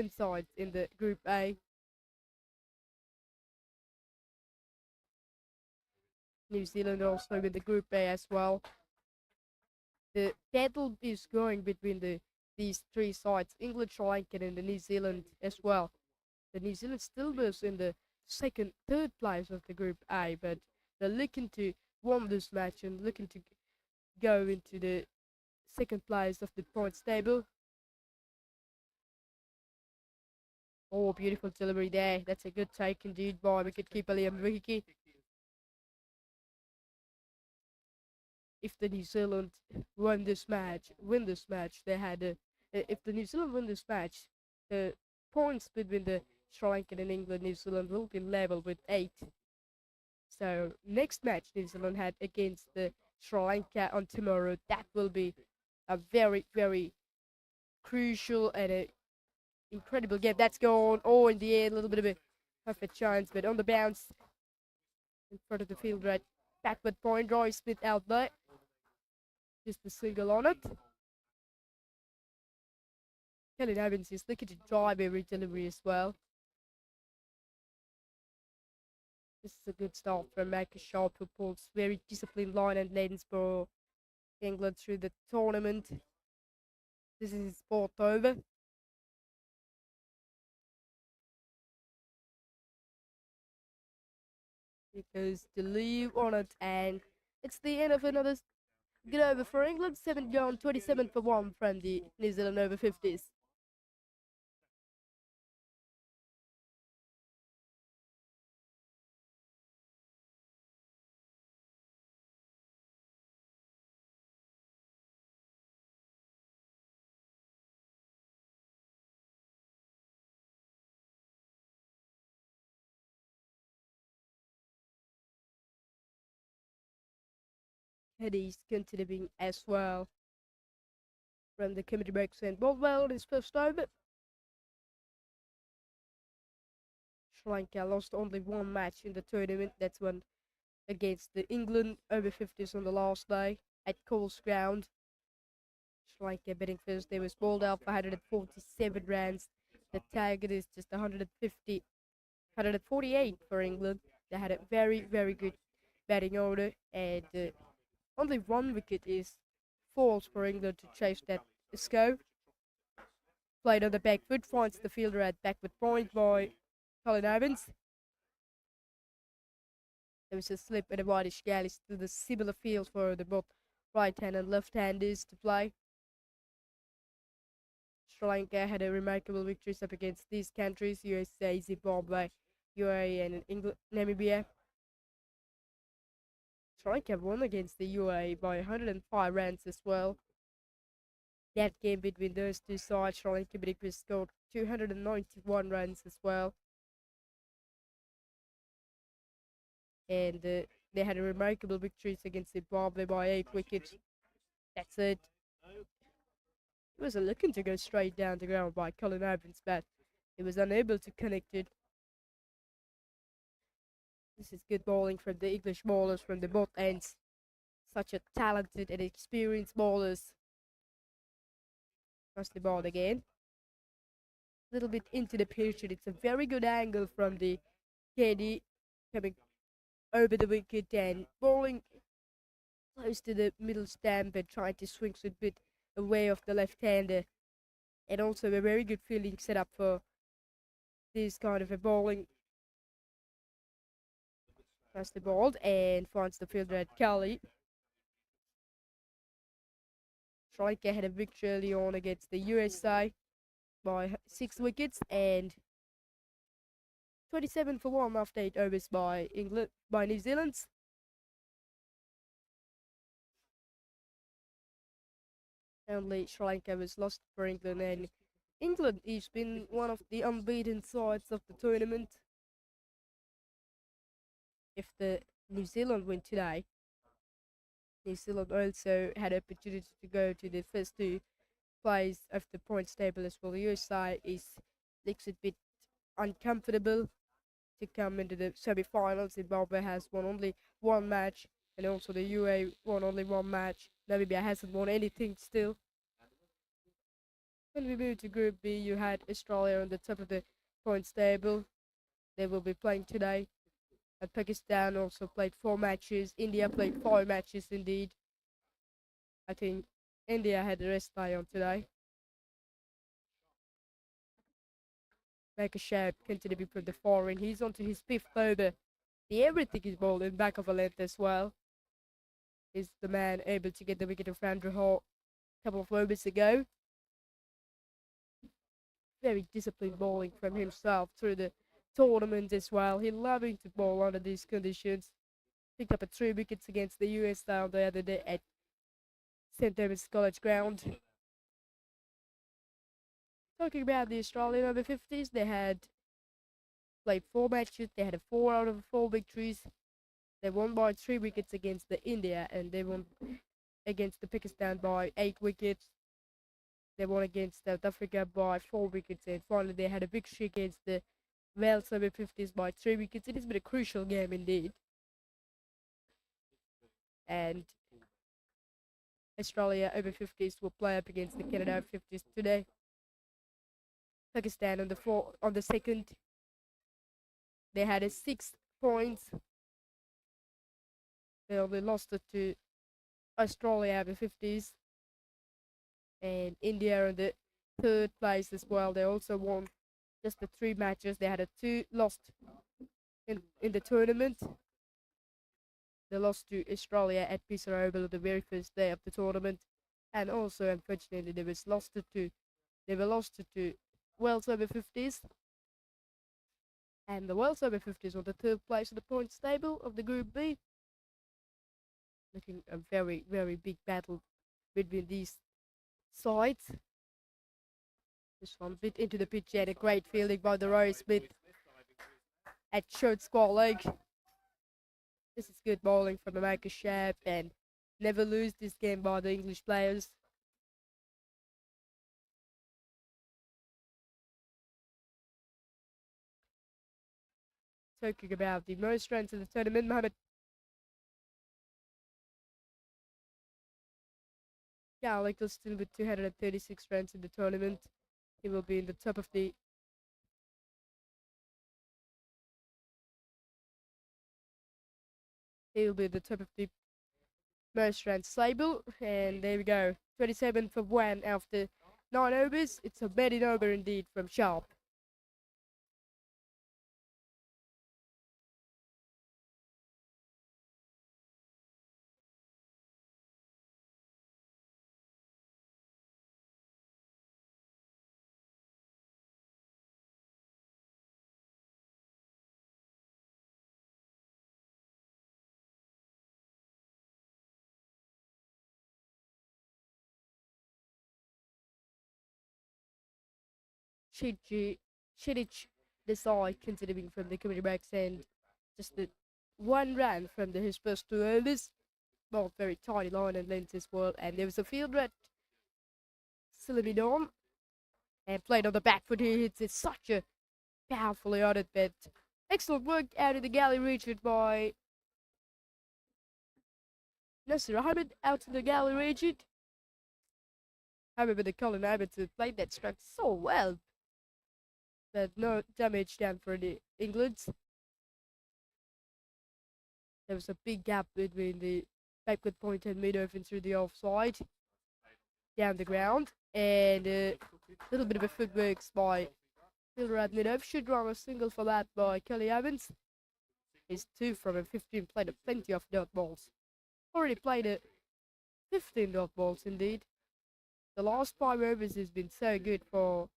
sides in the Group A. New Zealand also with the Group A as well. The battle is going between these 3 sides, England, Sri Lanka and the New Zealand as well. The New Zealand still was in the third place of the Group A, but they're looking to win this match and looking to go into the second place of the points table. Beautiful delivery there. That's a good take indeed by wicket-keeper Liam Hickley. If the New Zealand win this match, they had if the New Zealand win this match, the points between the Sri Lankan and England, New Zealand will be level with 8. So next match New Zealand had against the Sri Lanka on tomorrow, that will be a very, very crucial and a incredible game. That's gone in the air, a little bit of a perfect chance, but on the bounce in front of the field, right backward point. Roy Smith out there. Just a single on it. Kelly Evans is looking to drive every delivery as well. This is a good start from Maker Sharp, who pulls very disciplined line and lanes for England through the tournament. This is his 4th over. It goes to leave on it, and it's the end of another good over for England. 7 gone, 27 for 1 from the New Zealand Over-50s. He's continuing as well from the committee breaks and bowled well in his first over. Sri Lanka lost only 1 match in the tournament. That's one against the England Over-50s on the last day at Coles Ground. Sri Lanka batting first. They was bowled out for 147 runs. The target is just 148 for England. They had a very, very good batting order, and only 1 wicket is false for England to chase that score. Played on the back foot, finds the fielder at backward point by Colin Evans. There was a slip and a whitish galleys to the similar field for the both right-hand and left-handers to play. Sri Lanka had a remarkable victories up against these countries, USA, Zimbabwe, UAE and England, Namibia. Sri Lanka won against the UAE by 105 runs as well. that game between those two sides. Sri Lanka scored 291 runs as well. And they had a remarkable victories against Zimbabwe by 8 wickets. That's it. It was looking to go straight down the ground by Colin Evans, but he was unable to connect it. This is good bowling from the English bowlers from the both ends. Such a talented and experienced bowlers. Cross the ball again. A little bit into the pitch, and it's a very good angle from the KD coming over the wicket and bowling close to the middle stamp and trying to swing a bit away of the left-hander. And also a very good fielding setup for this kind of a bowling. Cross the ball and finds the fielder at Cali. Sri Lanka had a victory early on against the USA by 6 wickets and 27 for 1 after 8 overs by New Zealand. Only Sri Lanka was lost for England, and England has been one of the unbeaten sides of the tournament. If the New Zealand win today, New Zealand also had opportunity to go to the first 2 place of the points table as well. The USA looks a bit uncomfortable to come into the semi-finals. Zimbabwe has won only 1 match, and also the UAE won only 1 match. Namibia hasn't won anything still. When we move to Group B, you had Australia on the top of the points table. They will be playing today. And Pakistan also played 4 matches. India played 5 matches indeed. I think India had a rest day on today. Make a shape, continue to be from the foreign. He's on to his 5th over. Everything is bowled in back of a length as well. Is the man able to get the wicket of Andrew Hall a couple of overs ago? Very disciplined bowling from himself through the tournament as well. He's loving to bowl under these conditions. Picked up 3 wickets against the US the other day at St. Thomas College ground. Talking about the Australian Over-50s, they had played 4 matches. They had a 4 out of 4 victories. They won by 3 wickets against the India, and they won against the Pakistan by 8 wickets. They won against South Africa by 4 wickets, and finally they had a victory against the Wales Over-50s by 3 wickets. It has been a crucial game indeed. And Australia Over-50s will play up against the Canada Over-50s today. Pakistan on the second. They had a 6 points. They only lost it to Australia Over-50s. And India on the 3rd place as well. They also won just the 3 matches. They had a 2 lost in the tournament. They lost to Australia at Papare Oval the very first day of the tournament, and also unfortunately they were lost to Wales Over-50s. And the Wales Over-50s on the 3rd place of the points table of the Group B. Looking a very, very big battle between these sides. This one bit into the pitch and a great fielding by the Roy Smith at short square leg. This is good bowling from America Sharp, and never lose this game by the English players. Talking about the most runs in the tournament, Mohamed Gallagher still with 236 runs in the tournament. He will be in the top of the most runs table. And there we go. 27 for 1 after 9 overs. It's a betting over indeed from Sharp. Chidich Desai continuing from the committee box, and just the 1 run from his first 2 overs. Both very tiny line and length as well. And there was a fielder at Silimidon and played on the back foot. He hits it such a powerfully on it, but excellent work out of the galley region by Nasir Ahmed out in the galley region. However, the Colin Abbott played that strike so well, but no damage done for the England. There was a big gap between the backward point and mid-off and through the offside, down the ground, and a little bit of a footwork by fielder at mid-off. Should run a single for that by Kelly Evans. He's 2 from a 15, played a plenty of dot balls. Already played a 15 dot balls indeed. The last 5 overs has been so good for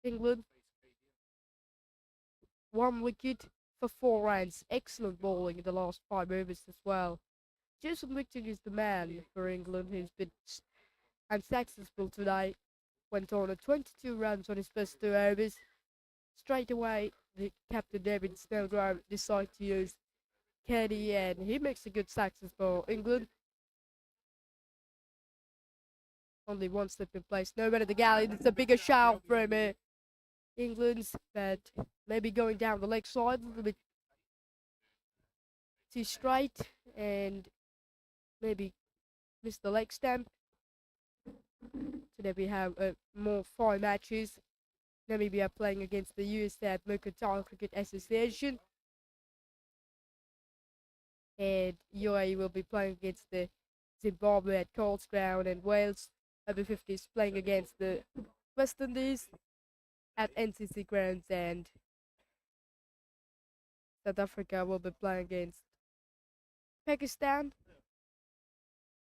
England. 1 wicket for 4 runs. Excellent bowling in the last 5 overs as well. Jason Victor is the man for England, who's been unsuccessful today. Went on 22 runs on his first 2 overs. Straight away, the captain David Snellgrove decided to use Caddy, and he makes a good success for England. Only 1 slip in place. Nobody at the galley. It's a bigger shout from England's, but maybe going down the leg side a little bit too straight, and maybe missed the leg stamp. Today we have more 5 matches. Namibia playing against the USA at Mercantile Cricket Association, and UAE will be playing against the Zimbabwe at Coles Ground, and Wales Over-50s playing against the West Indies at NCC grounds, and South Africa will be playing against Pakistan.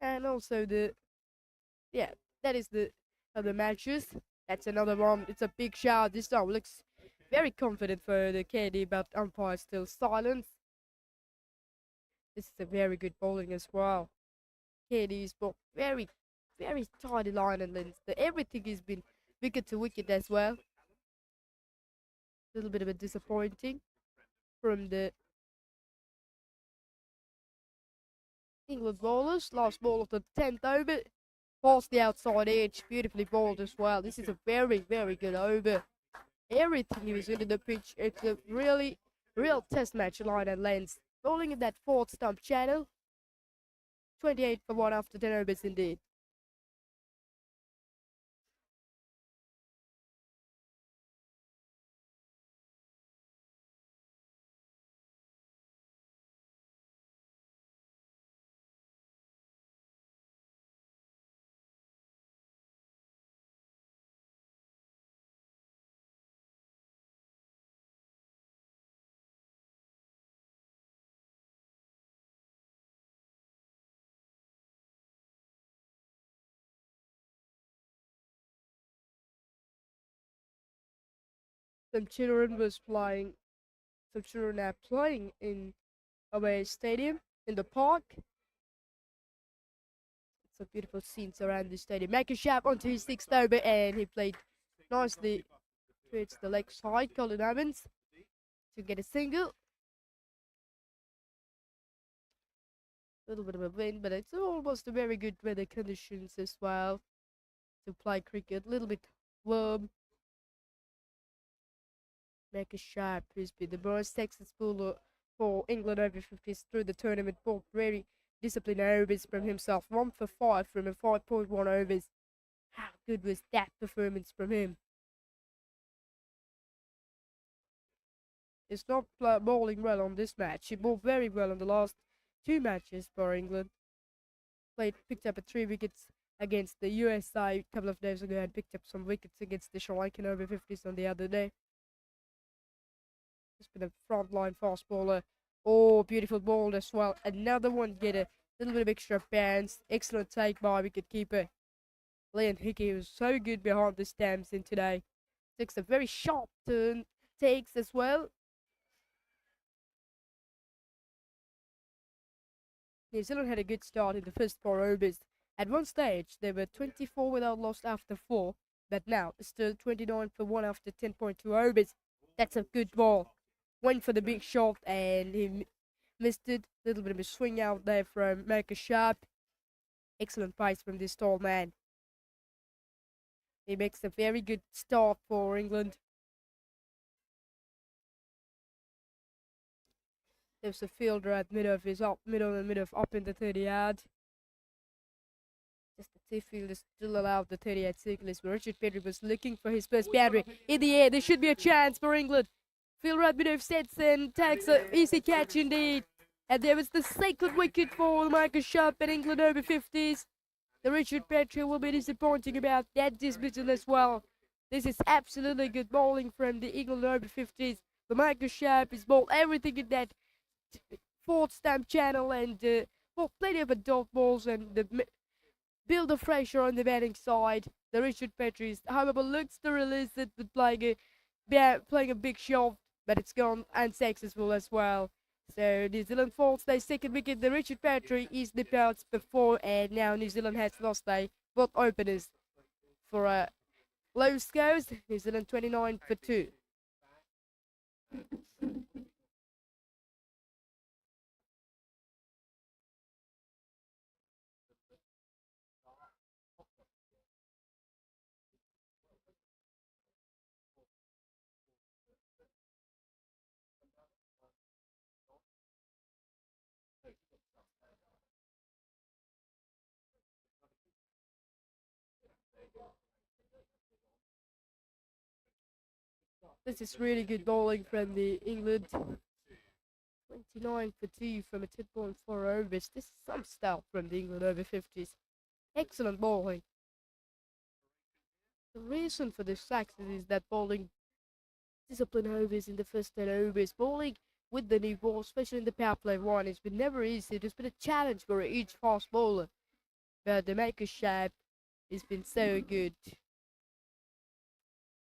And also that is the other matches. That's another one. It's a big shout. This time looks very confident for the KD, but umpire still silent. This is a very good bowling as well. KD's ball very, very tidy line and length. Everything has been wicket to wicket as well. A little bit of a disappointing from the England bowlers. Last ball of the 10th over. Past the outside edge. Beautifully bowled as well. This is a very, very good over. Everything was into the pitch. It's a really, real test match line and length. Bowling in that 4th stump channel. 28 for 1 after 10 overs indeed. Some children are playing in away stadium in the park. It's a beautiful scenes around the stadium. Making sharp onto his 6th over, and he played nicely towards the leg side. Colin Evans to get a single. A little bit of a wind, but it's almost a very good weather conditions as well to play cricket. A little bit warm. Make a sharp, who's been the most successful for England Over-50s through the tournament. Both very disciplined overs from himself. 1 for 5 from a 5.1 overs. How good was that performance from him? He's not bowling well on this match. He bowled very well on the last 2 matches for England. Picked up 3 wickets against the USA a couple of days ago, and picked up some wickets against the Sri Lankan Over-50s on the other day. He's been a frontline fast bowler. Oh, beautiful ball as well. Another one get a little bit of extra bounce. Excellent take by wicketkeeper Liam Hickey, was so good behind the stamps in today. Takes a very sharp turn, takes as well. New Zealand had a good start in the first 4 overs. At one stage, they were 24 without loss after 4. but now it's still 29 for 1 after 10.2 overs. That's a good ball. Went for the big shot and he missed it. Little bit of a swing out there from Marcus Sharp. Excellent pace from this tall man. He makes a very good start for England. There's a fielder at middle of up in the 30 yard. Just the two fielders still allowed the 38 circles, but Richard Petrie was looking for his first boundary. In the air, there should be a chance for England. Fielder at middle sets and takes an easy catch indeed. And there was the second wicket for Marcus Sharp at England Over-50s. The Richard Petrie will be disappointing about that dismissal as well. This is absolutely good bowling from the England Over-50s. The Marcus Sharp is bowled everything in that fourth stump channel and plenty of dot balls and the build of pressure on the batting side. The Richard Petrie, however, looks to release it with playing a big shot, but it's gone unsuccessful as well. So New Zealand falls their second wicket. The Richard Petrie is nipped out before, and now New Zealand has lost their both openers for a low scores. New Zealand 29 for 2. This is really good bowling from the England. 29 for 2 from a 10.4 overs. This is some style from the England Over-50s. Excellent bowling. The reason for this success is that bowling discipline overs in the first 10 overs. Bowling with the new ball, especially in the power play one, it's been never easy. It's been a challenge for each fast bowler. But the Marcus Sharp has been so good.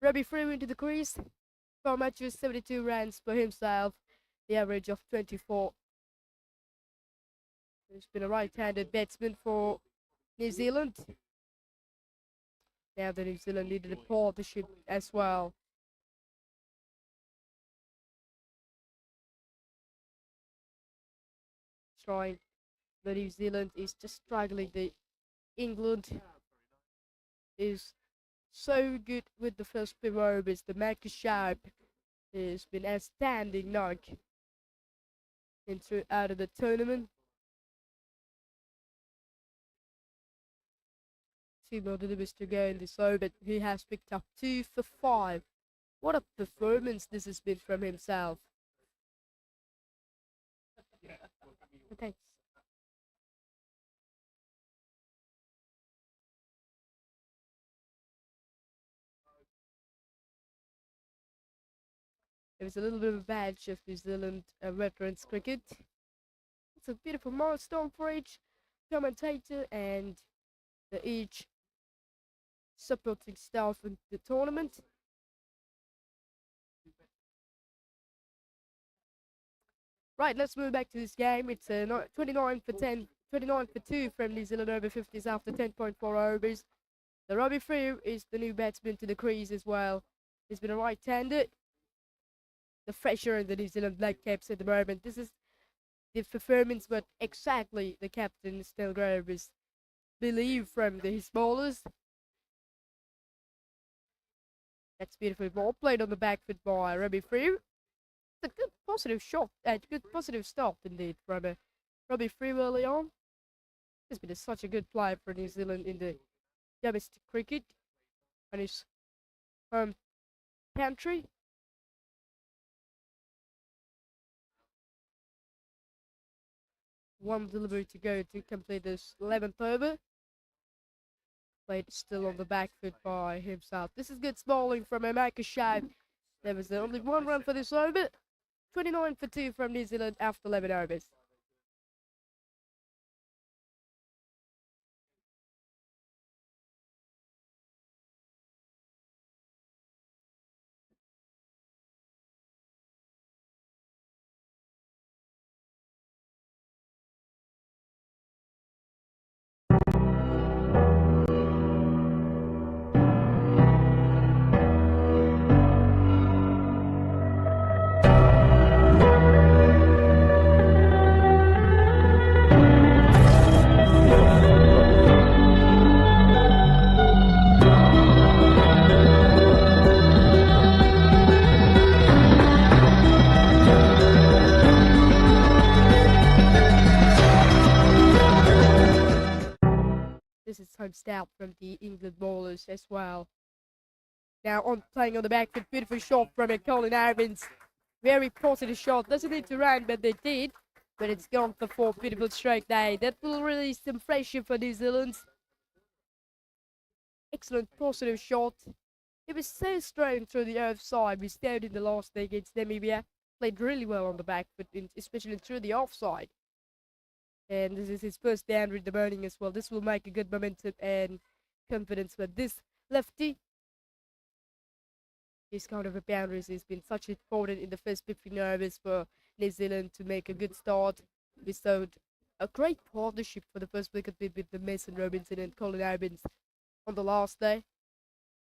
Robbie Frew into the crease. 4 matches, 72 runs for himself. The average of 24. He's been a right-handed batsman for New Zealand. Now the New Zealand needed a partnership as well. Trying. The New Zealand is just struggling. The England is so good with the first few overs. The Marcus Sharp has been outstanding knock out of the tournament. 2 more deliveries to go in this over. He has picked up 2 for 5. What a performance this has been from himself. Thanks. It was a little bit of a badge of New Zealand veterans cricket. It's a beautiful milestone for each commentator and each supporting staff in the tournament. Right, let's move back to this game. It's 29 for 10, 29 for 2 from New Zealand Over-50s after 10.4 overs. The Robbie Frew is the new batsman to the crease as well. He's been a right-hander. The pressure in the New Zealand black caps at the moment. This is the performance what exactly the captain Still Grovers believe from his bowlers. That's beautiful ball played on the back foot by Robbie Frew. It's a good positive shot, good positive start indeed from Robbie Frew early on. He's been such a good player for New Zealand in the domestic cricket on his home country. One delivery to go to complete this 11th over. Played still on the back foot by himself. This is good bowling from Marcus Sharp. There was only 1 run for this over. 29 for 2 from New Zealand after 11 overs. catched out from the England bowlers as well. Now playing on the back foot, beautiful shot from it, Colin Evans. Very positive shot, doesn't need to run, but they did. But it's gone for 4, beautiful strike day. That will release some pressure for New Zealand. Excellent positive shot. It was so strong through the offside. We stayed in the last day against Namibia. Played really well on the back foot, especially through the offside. And this is his first down with the bowling as well. This will make a good momentum and confidence for this lefty. This kind of a boundaries has been such important in the first 15 overs for New Zealand to make a good start. We saw a great partnership for the first wicket with the Mason Robinson and Colin Evans on the last day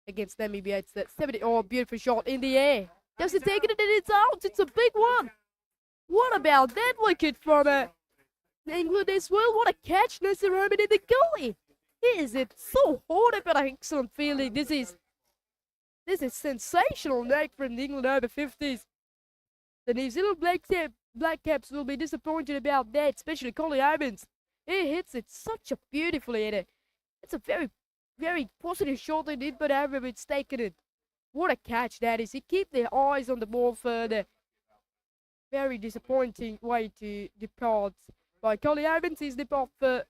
against Namibia. It's that 70. Oh, beautiful shot in the air. Just taking it and it's out. It's a big one. What about that wicket from England as well? What a catch, Nasser Roman in the gully. Is it so hard but excellent fielding? This is sensational night from the England Over-50s. The New Zealand Black Caps will be disappointed about that, especially Colin Evans. He hits it such a beautifully in it. It's a very, very positive shot indeed, but Evans taken it. What a catch that is. He keep their eyes on the ball further. Very disappointing way to depart by Colin Evans. He's depart for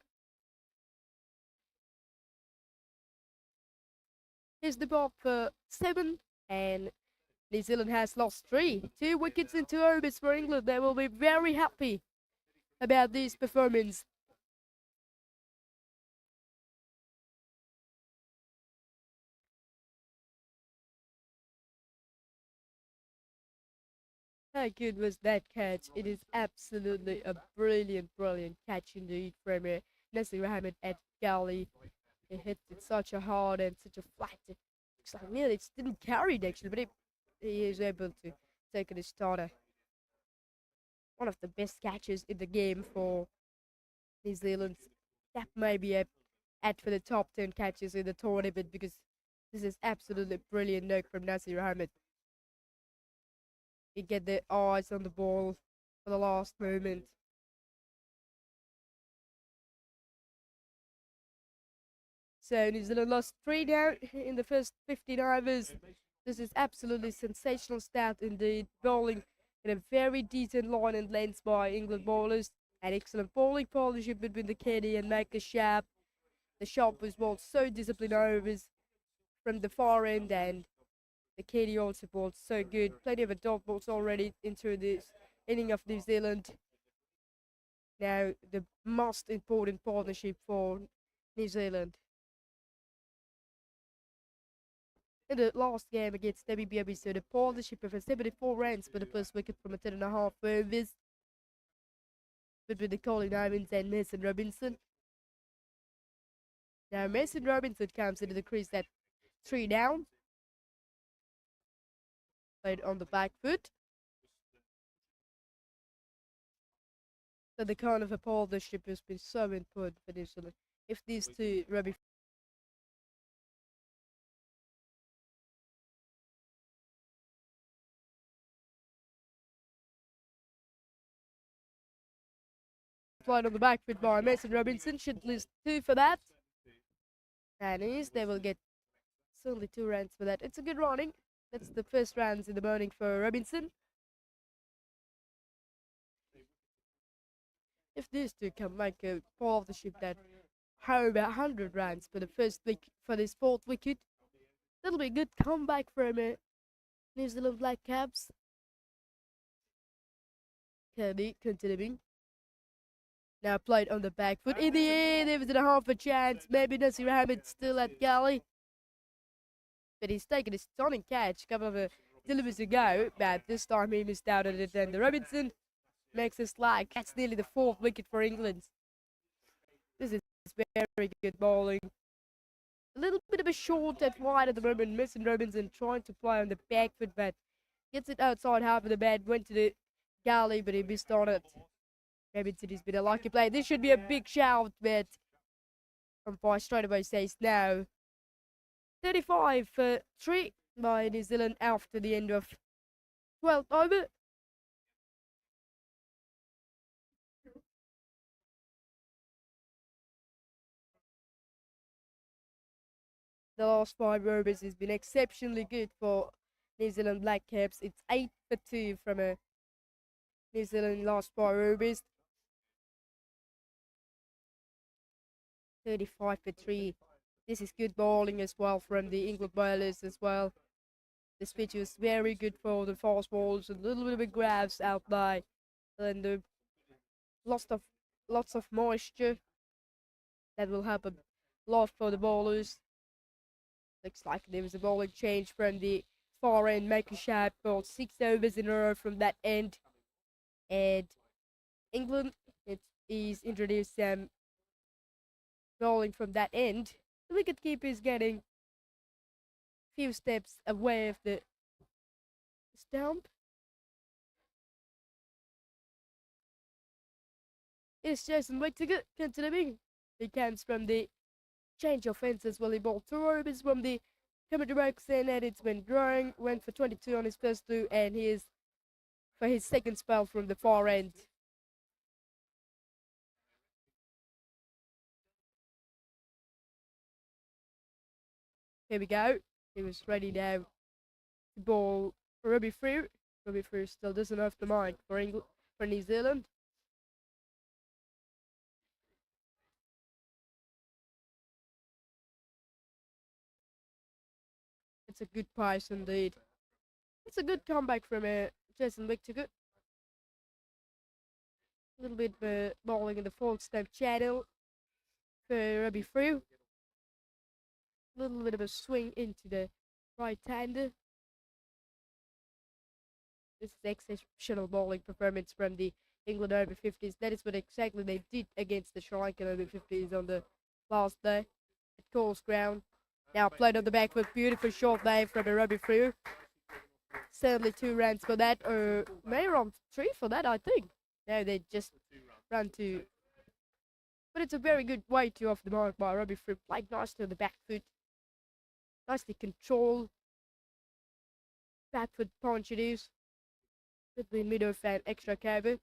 He's depart for 7, and New Zealand has lost 3. 2 wickets in 2 overs for England. They will be very happy about this performance. How good was that catch? It is absolutely a brilliant catch indeed from Nasir Ahmed at Galley. He hit it such a hard and such a flat. Looks like nearly it didn't carry it actually, but he is able to take it as starter. One of the best catches in the game for New Zealand. That may be a add for the top 10 catches in the tournament, because this is absolutely brilliant knock from Nasir Ahmed. You get their eyes on the ball for the last moment. So New Zealand lost 3 down in the first 15 overs. This is absolutely sensational start indeed. Bowling in a very decent line and length by England bowlers. An excellent bowling partnership between the Kenny and Michael Sharp. The Sharp was bowled so disciplined overs from the far end, and the Kenny also bowled so good. Plenty of a dot balls already into this inning of New Zealand. Now the most important partnership for New Zealand. In the last game against Namibia, we saw the partnership of 74 runs for the first wicket from a 10.5 overs between the Colin Evans and Mason Robinson. Now Mason Robinson comes into the crease at 3 down. Played on the back foot. So the kind of a partnership has been so important for New Zealand. If these two rugby played on the back foot by Mason Robinson, should lose 2 for that. And they will get certainly 2 runs for that. It's a good running. That's the first runs in the morning for Robinson. If these two can make a partnership that how about 100 runs for the first week for this 4th wicket, that'll be a good comeback from New Zealand Black Caps. Kirby continuing. Now played on the back foot. In the air, there was a half a chance. Maybe Nasir Ahmed still at galley. But he's taken a stunning catch a couple of deliveries ago. But this time he missed out on it. And the Robinson makes a slide. That's nearly the 4th wicket for England. This is very good bowling. A little bit of a short at wide at the moment. Mason Robinson trying to play on the back foot, but gets it outside half of the bat. Went to the galley, but he missed on it. Robinson has been a lucky play. This should be a big shout, but umpire straight away says no. 35 for 3 by New Zealand after the end of 12th over. the last 5 overs has been exceptionally good for New Zealand Black Caps. It's 8 for 2 from a New Zealand last 5 overs. 35 for 3. This is good bowling as well from the England bowlers as well. This pitch was very good for the fast balls, a little bit of grabs out there, and lots of moisture that will help a lot for the bowlers. Looks like there was a bowling change from the far end. Michael Sharp bowled 6 overs in a row from that end, and England is introduced some bowling from that end. The wicketkeeper is getting few steps away of the stump. It's Jason Whittaker continuing. He comes from the change of fences while he bowled 2 overs from the commentary box, and it's been drawing. Went for 22 on his first 2, and he is for his second spell from the far end. Here we go. He was ready now to bowl Robbie Frew. Robbie Frew still doesn't have the mic for New Zealand. It's a good price indeed. It's a good comeback from Jason Whittaker. A little bit bowling in the full stump channel for Robbie Frew. A little bit of a swing into the right-hander. This is exceptional bowling performance from the England Over-50s. That is what exactly they did against the Sri Lankan Over-50s on the last day at Coles Ground. Now played on the back foot, beautiful short there from Robbie Frew. Certainly 2 runs for that, or may run 3 for that, I think. No, they just run 2. But it's a very good way to off the mark by Robbie Frew. Played nicely on the back foot. Nicely controlled. Back foot punch it is. Between mid-off and extra cover.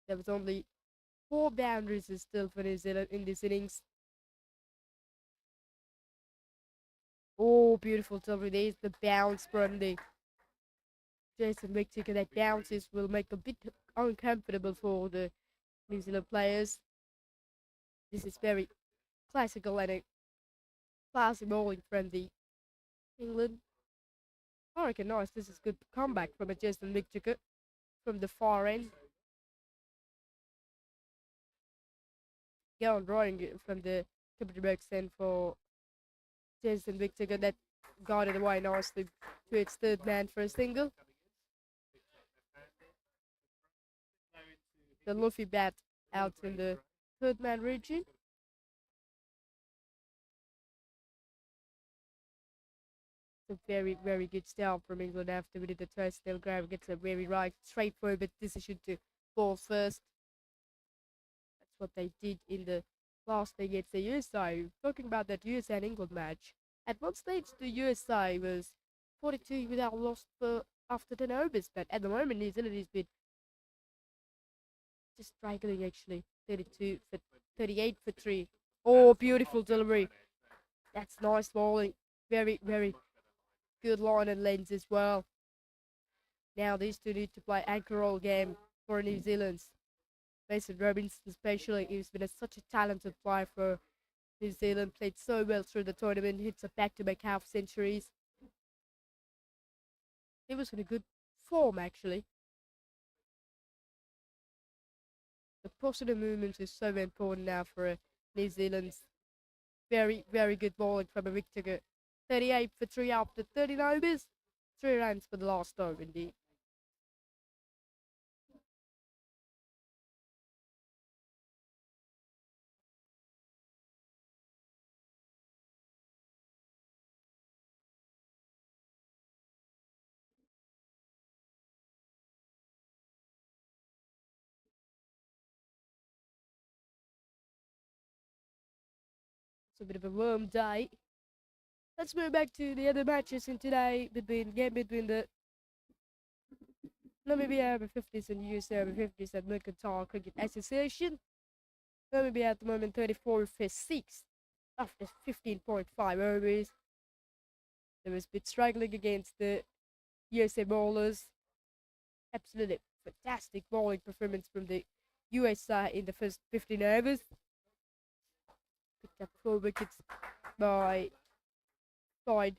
There was only 4 boundaries still for New Zealand in this innings. Oh, beautiful delivery. There's the bounce from the Jason Whittaker. That bounces will make a bit uncomfortable for the New Zealand players. This is very classical and a classy bowling from the England. I reckon nice. This is good comeback from a Jason Whittaker from the far end. Go on drawing from the commentary box end for Jason Whittaker. That got it away nicely to its 3rd man for a single. The Luffy bat out in the 3rd man region. It's a very, very good style from England after we did the toss. They'll grab, gets a very right, straightforward decision to ball first. That's what they did in the last day against the USA. Talking about that USA and England match, at one stage the USA was 42 without loss for after 10 overs, but at the moment New Zealand has been just struggling actually. 38 for 3. Oh, beautiful delivery. That's nice bowling. Very, very good line and lens as well. Now these two need to play anchor roll game for New Zealand. Mason Robinson especially, he's been such a talented player for New Zealand, played so well through the tournament, hits a back-to-back half centuries. He was in a good form actually. The positive movement is so important now for New Zealand's very, very good bowling from a Whittaker. 38 for 3 after 30 overs. 3 runs for the last over indeed. It's a bit of a warm day. Let's move back to the other matches in today between the Lavinia Over-50s and USA Over-50s at Mercantile Cricket Association. Namibia at the moment 34 for 6. after 15.5 overs. They was a bit struggling against the USA bowlers. Absolutely fantastic bowling performance from the US side in the first 15 overs. Picked up 4 wickets by Floyd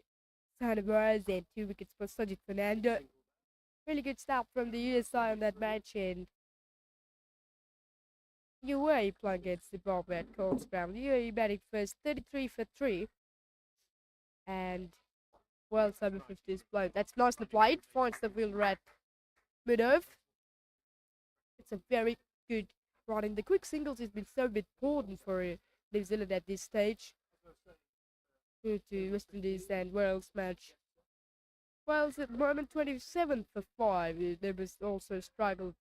Sanders and 2 wickets for Sajid Fernando. Really good start from the US side on that match, and UAE playing against Zimbabwe at Coles Ground. UAE batting first, 33 for 3, and Wales Over-50s blown. That's nicely played. Finds the fielder at mid-off. It's a very good running. The quick singles has been so important for New Zealand at this stage due to West Indies and Wales match. Wales at the moment 27 for 5. They was also struggled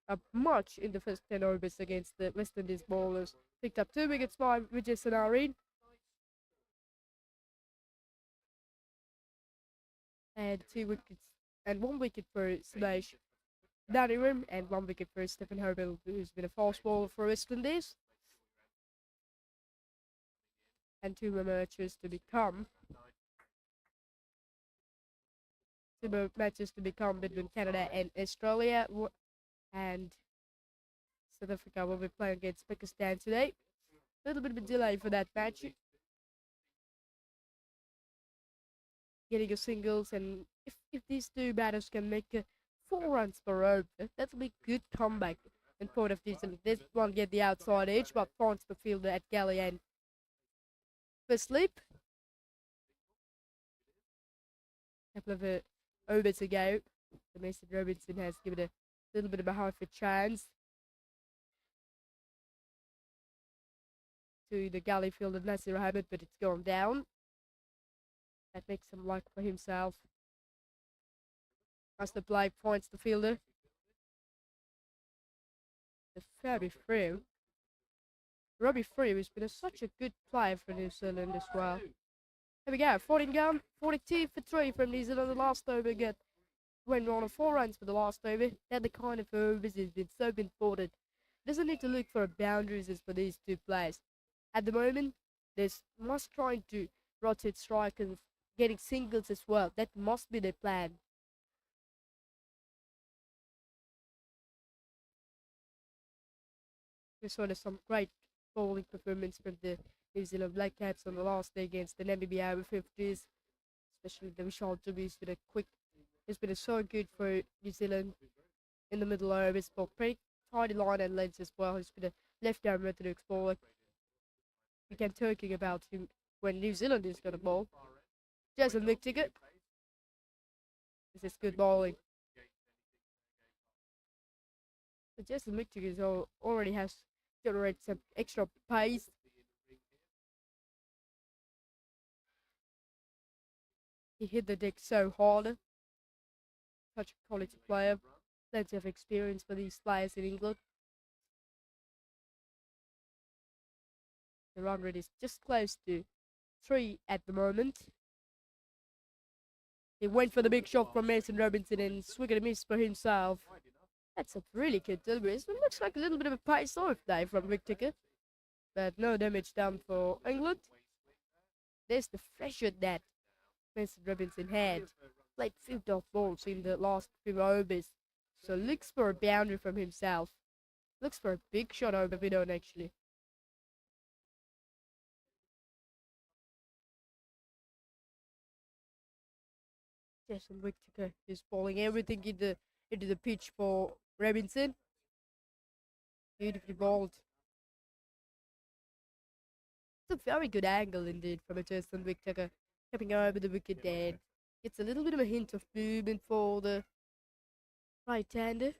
up much in the first 10 overs against the West Indies bowlers. Picked up 2 wickets by Vijay Sanarine. And 2 wickets and 1 wicket for Smash Danirum and 1 wicket for Stephen Herbel, who's been a fast bowler for West Indies. And 2 more matches to become. 2 more matches to become between Canada and Australia. And South Africa will be playing against Pakistan today. A little bit of a delay for that match. Getting a singles, and if these 2 batters can make 4 runs per over, that'll be good comeback in point of New Zealand. This one get the outside edge, but finds the fielder at galley and for sleep. Couple of overs ago, the Mason Robinson has given a little bit of a half a chance to the galley fielder Nasir Ahmed, but it's gone down. That makes some luck for himself. As the play points the fielder. The Fabi Frew. Robbie Frew has been such a good player for New Zealand as well. Here we go, 14 gone, 42 for 3 from New Zealand. The last over went on 4 runs for the last over. They're the kind of overs has been so important. Doesn't need to look for boundaries as for these 2 players. At the moment, they're must trying to rotate strikers, getting singles as well. That must be their plan. We saw some great bowling performance from the New Zealand Black Caps on the last day against the Namibia Over-50s, especially the Vishal Dubey. It's been so good for New Zealand in the middle overs, but pretty tidy line and length as well. He's been a left-arm orthodox bowler. We can talking about him when New Zealand is going to bowl. Jason McTicket. This is good bowling. But Jason McTicket already has generated some extra pace. He hit the deck so hard. Such a quality player. Plenty of experience for these players in England. The run rate is just close to 3 at the moment. He went for the big shot from Mason Robinson and swing and a miss for himself. That's a really good delivery. It looks like a little bit of a pace off there from McTicket, but no damage done for England. There's the pressure that Mason Robinson had. Played 5 off balls in the last few overs, so looks for a boundary from himself. Looks for a big shot over Vidon actually. Jason McTicket is bowling everything into the pitch for Robinson. Beautifully bowled. It's a very good angle indeed from a Jason McTicket. Coming over the wicket there. Gets a little bit of a hint of movement for the right-hander.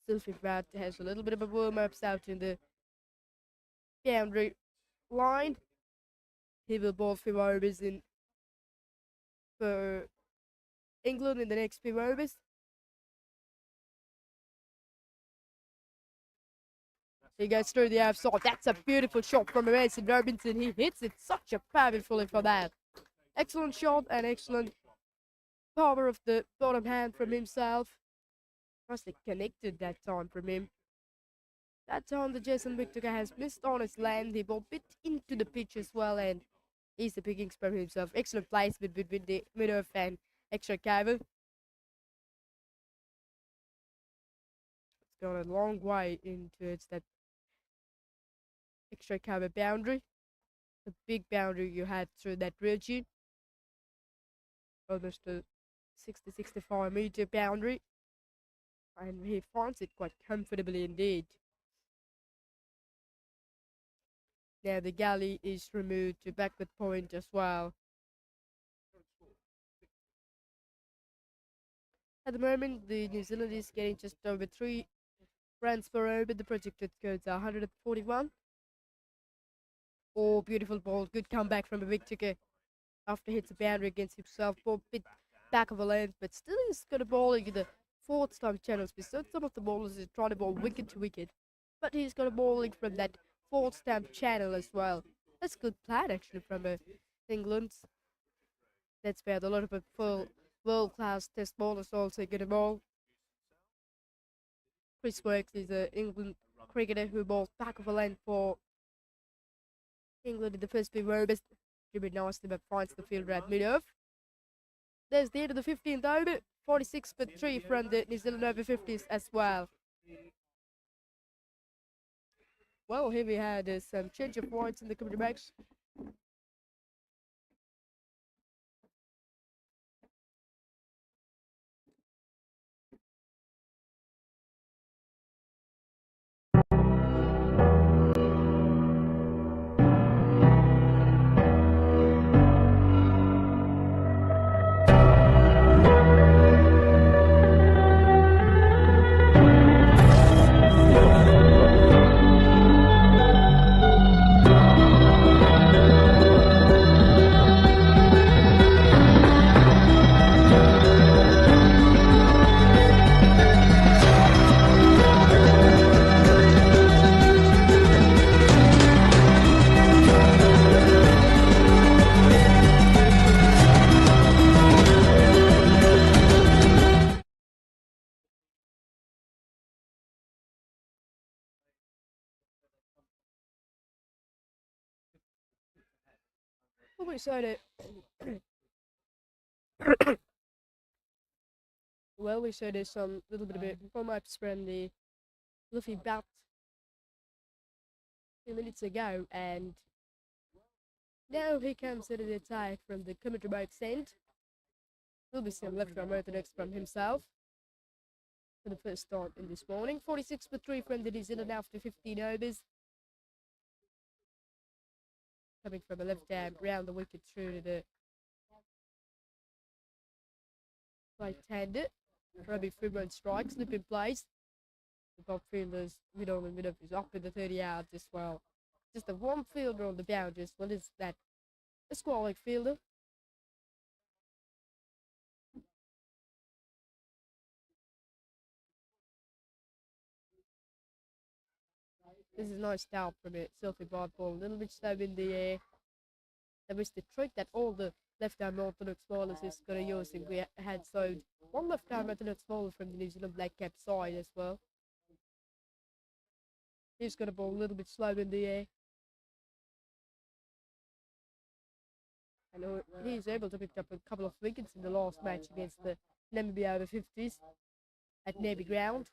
Sylvie Brad has a little bit of a warm-up out in the boundary line. He will bowl 5 overs in for England in the next 5 overs. He goes through the outside. That's a beautiful shot from Mason Robinson. He hits it such a powerfully for that. Excellent shot and excellent power of the bottom hand from himself. Nicely connected that time from him. That time the Jason Victor has missed on his land. He ball bit into the pitch as well, and he's the pickings from himself. Excellent placement between the mid-off and extra cover. It's gone a long way into that extra cover boundary. The big boundary you had through that region. Almost a 60-65 meter boundary. And he finds it quite comfortably indeed. Now the galley is removed to backward point as well. At the moment, the New Zealand is getting just over 3 runs per over. The projected codes are 141. Oh, beautiful ball. Good comeback from a Victor after hits a boundary against himself. Ball bit back of a length, but still he's got a ball in the fourth stump channels. Besides, some of the bowlers are trying to bowl wicket to wicket, but he's got a bowling from that fourth stump channel as well. That's a good plan actually from England. That's where a lot of full world-class test bowlers also get a ball. Chris Works is an England cricketer who bowls back of a length for England in the first few overs. Jimmy nicely but finds the fielder at mid-off. There's the end of the 15th over. 46 for 3 from the New Zealand Over-50s as well. Well, here we had some change of points in the committee breaks. We saw it. Well, we saw there's some little bit of a warm-ups from the Luffy bat 2 minutes ago, and now he comes into the attack from the commentary box end. Will be some left-arm orthodox from himself for the first start in this morning. 46 for 3 from the New Zealand after 15 overs. Coming from a left hand round the wicket through to the right-hander. Robbie Freeman strikes, slip in place. The top fielders, middle and mid-off is up in the 30 yards as well. Just the one fielder on the boundary as well as that a squalid fielder. This is a nice start from it. Selfie ball, a little bit slow in the air. That was the trick that all the left-arm orthodox bowlers is going to use. And we had so one left-arm orthodox bowler from the New Zealand black cap side as well. He's going to bowl a little bit slow in the air. And he's able to pick up a couple of wickets in the last match against the Namibia Over-50s at Navy ground.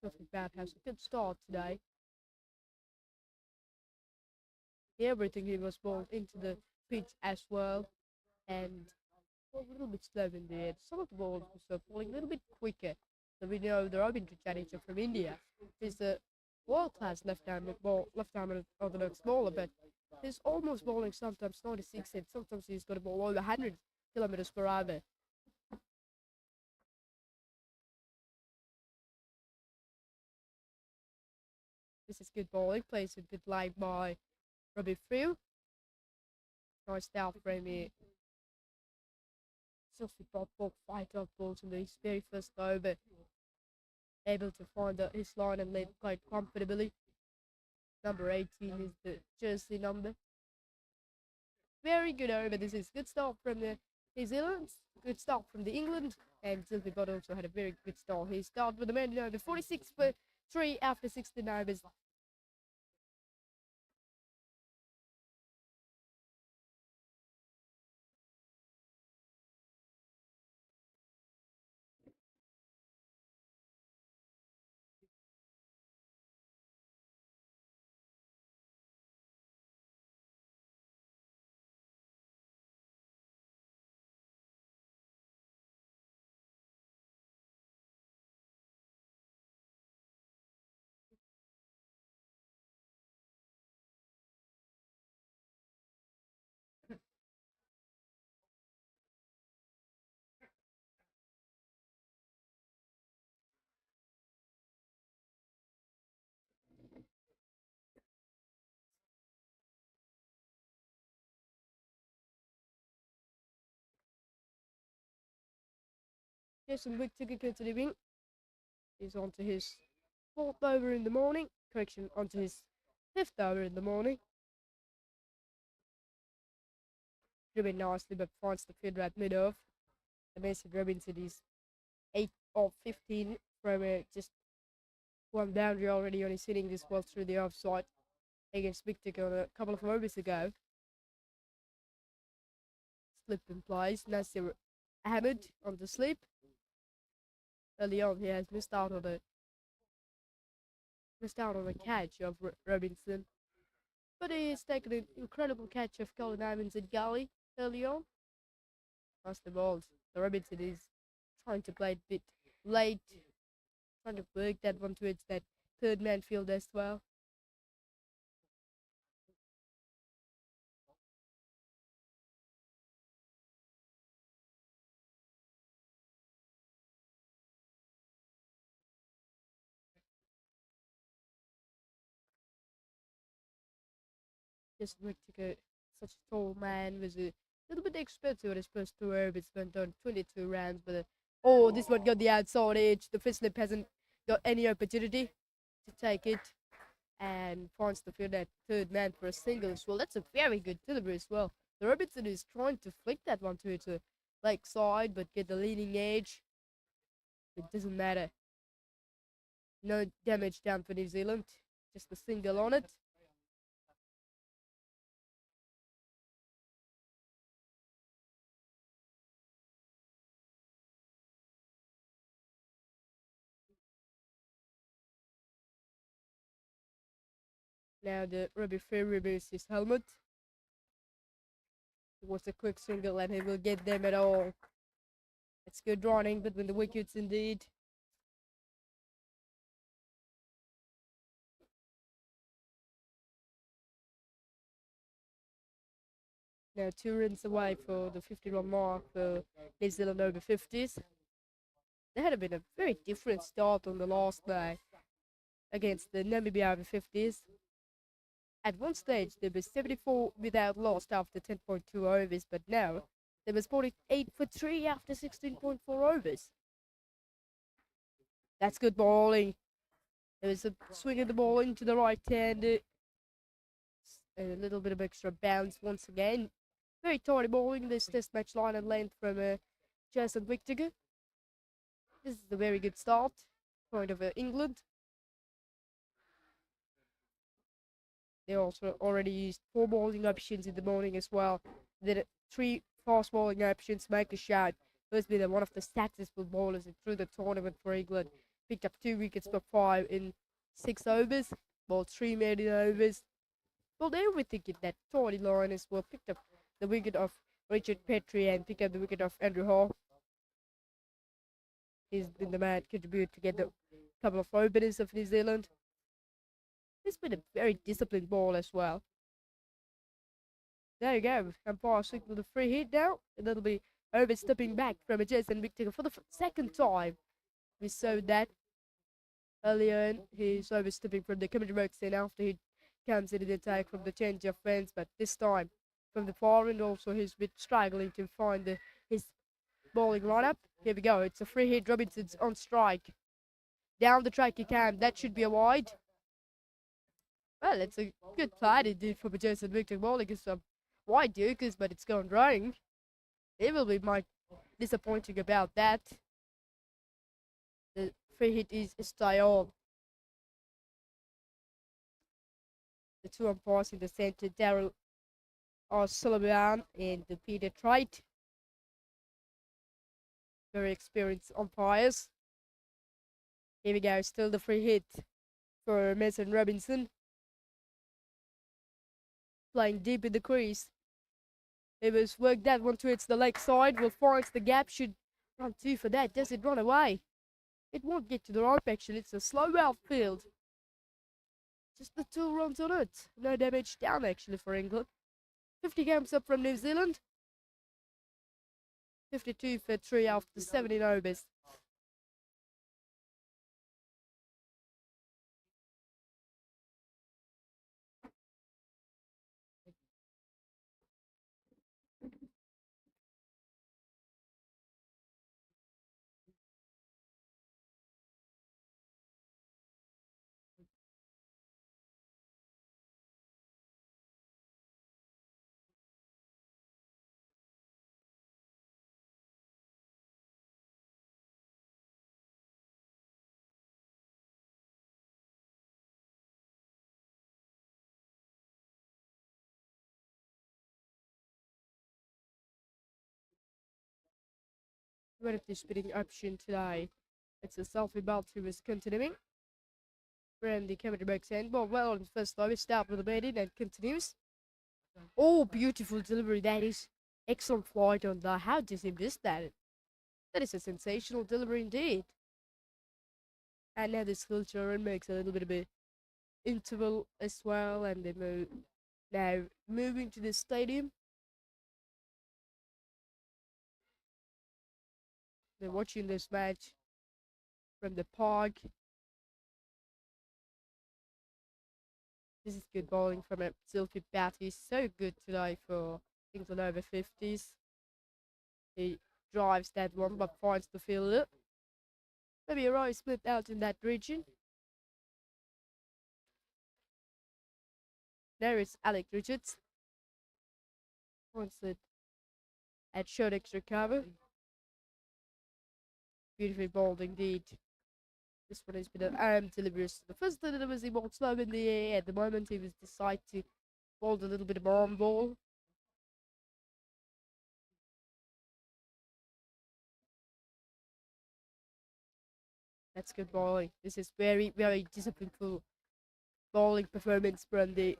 Nothing bad, has a good start today. Everything he was bowled into the pitch as well, and a little bit slow in the air. Some of the balls were falling a little bit quicker. So we know the Robin Tricharito from India is a world-class left-arm orthodox bowler, but he's almost bowling sometimes 96 and sometimes he's got to bowl over 100 kilometers per hour. This is good bowling, plays a good line by Robbie Frew. Nice start from here. Sophie ball 5 dot balls in his very first over. Able to find his line and lead quite comfortably. Number 18 is the jersey number. Very good over. This is good start from the New Zealand. Good start from the England. And Sylvie Bott also had a very good start. He started with the man over 46 for 3 after 16 overs. Jason Victor continuing. He's on to his 4th over in the morning. Correction, on to his 5th over in the morning. Driven nicely, but finds the fielder at mid-off. The Mason Robinson is 8 of 15 from just one boundary already on his hitting this ball through the offside against Victor a couple of overs ago. Slip in place. Nasir Ahmed on the slip. Early on, he has missed out on a catch of Robinson, but he has taken an incredible catch of Colin Evans and Gully early on. That's the balls. The Robinson is trying to play a bit late, trying to work that one towards that third man field as well. Just Whittaker, such a tall man, was a little bit expensive on his first 2 overs, went on 22 rounds, but oh, this one got the outside edge. The fist slip hasn't got any opportunity to take it, and finds the field at third man for a single as well. That's a very good delivery as well. The Robinson is trying to flick that one to its leg side, but get the leading edge. It doesn't matter. No damage done for New Zealand, just a single on it. Now the referee removes his helmet. It was a quick single and he will get them at all. It's good running between the wickets indeed. Now 2 runs away for the 50-run mark for New Zealand Over-50s. They had been a very different start on the last day against the Namibia Over-50s. At one stage, there was 74 without loss after 10.2 overs, but now there was 48 for 3 after 16.4 overs. That's good bowling. There was a swing of the ball into the right hand. A little bit of extra bounce once again. Very tidy bowling. This test match line and length from Jason Victor. This is a very good start. Point of England. They also already used 4 bowling options in the morning as well. Then 3 fast bowling options. Make a shot. Has been one of the successful bowlers through the tournament for England. Picked up 2 wickets for 5 in 6 overs. Bowled 3 maiden overs. Bowled everything in that tidy line as well. Picked up the wicket of Richard Petrie and picked up the wicket of Andrew Hall. He's been the man contributed to get the couple of openers of New Zealand. He's been a very disciplined ball as well. There you go. Umpire signal the free hit now. And that'll be overstepping back from a Jason Victor for the second time. We saw that earlier in. He's overstepping from the commentary box and after he comes in the attack from the change of fence, but this time from the far end also he's been struggling to find his bowling lineup. Here we go. It's a free hit. Robinson's on strike. Down the track he can. That should be a wide. Well, it's a good play indeed for Jason Victor bowling some wide dukers, but it's gone wrong. It will be disappointing about that. free hit is stay on. The two umpires in the centre, Daryl O'Sullivan and Peter Trite. Very experienced umpires. Here we go, still the free hit for Mason Robinson. Playing deep in the crease. He was worked that one towards the leg side. Will finds the gap, should run two for that. Does it run away? It won't get to the rope actually. It's a slow outfield. Just the 2 runs on it. No damage down actually for England. 50 comes up from New Zealand. 52 for 3 after 17 overs. One of the spinning option today. It's a selfie belt who is continuing. Brandy coming to back handball. Well on the first over. Start with the maiden and continues. Oh, beautiful delivery. That is excellent flight on that. How does he miss that? That is a sensational delivery indeed. And now the school children makes a little bit of a interval as well, and they move now moving to the stadium. They're watching this match from the park. This is good bowling from a Silky Batty. So good today for England Over-50s. He drives that one but finds the fielder. Maybe a right split out in that region. There is Alec Richards. Points it at short extra cover. Beautifully bowled indeed. This one has been an arm delivery. The first delivery was he bowled slow in the air. At the moment he was decided to bowl a little bit of arm ball. That's good bowling. This is very, very disciplined bowling performance from the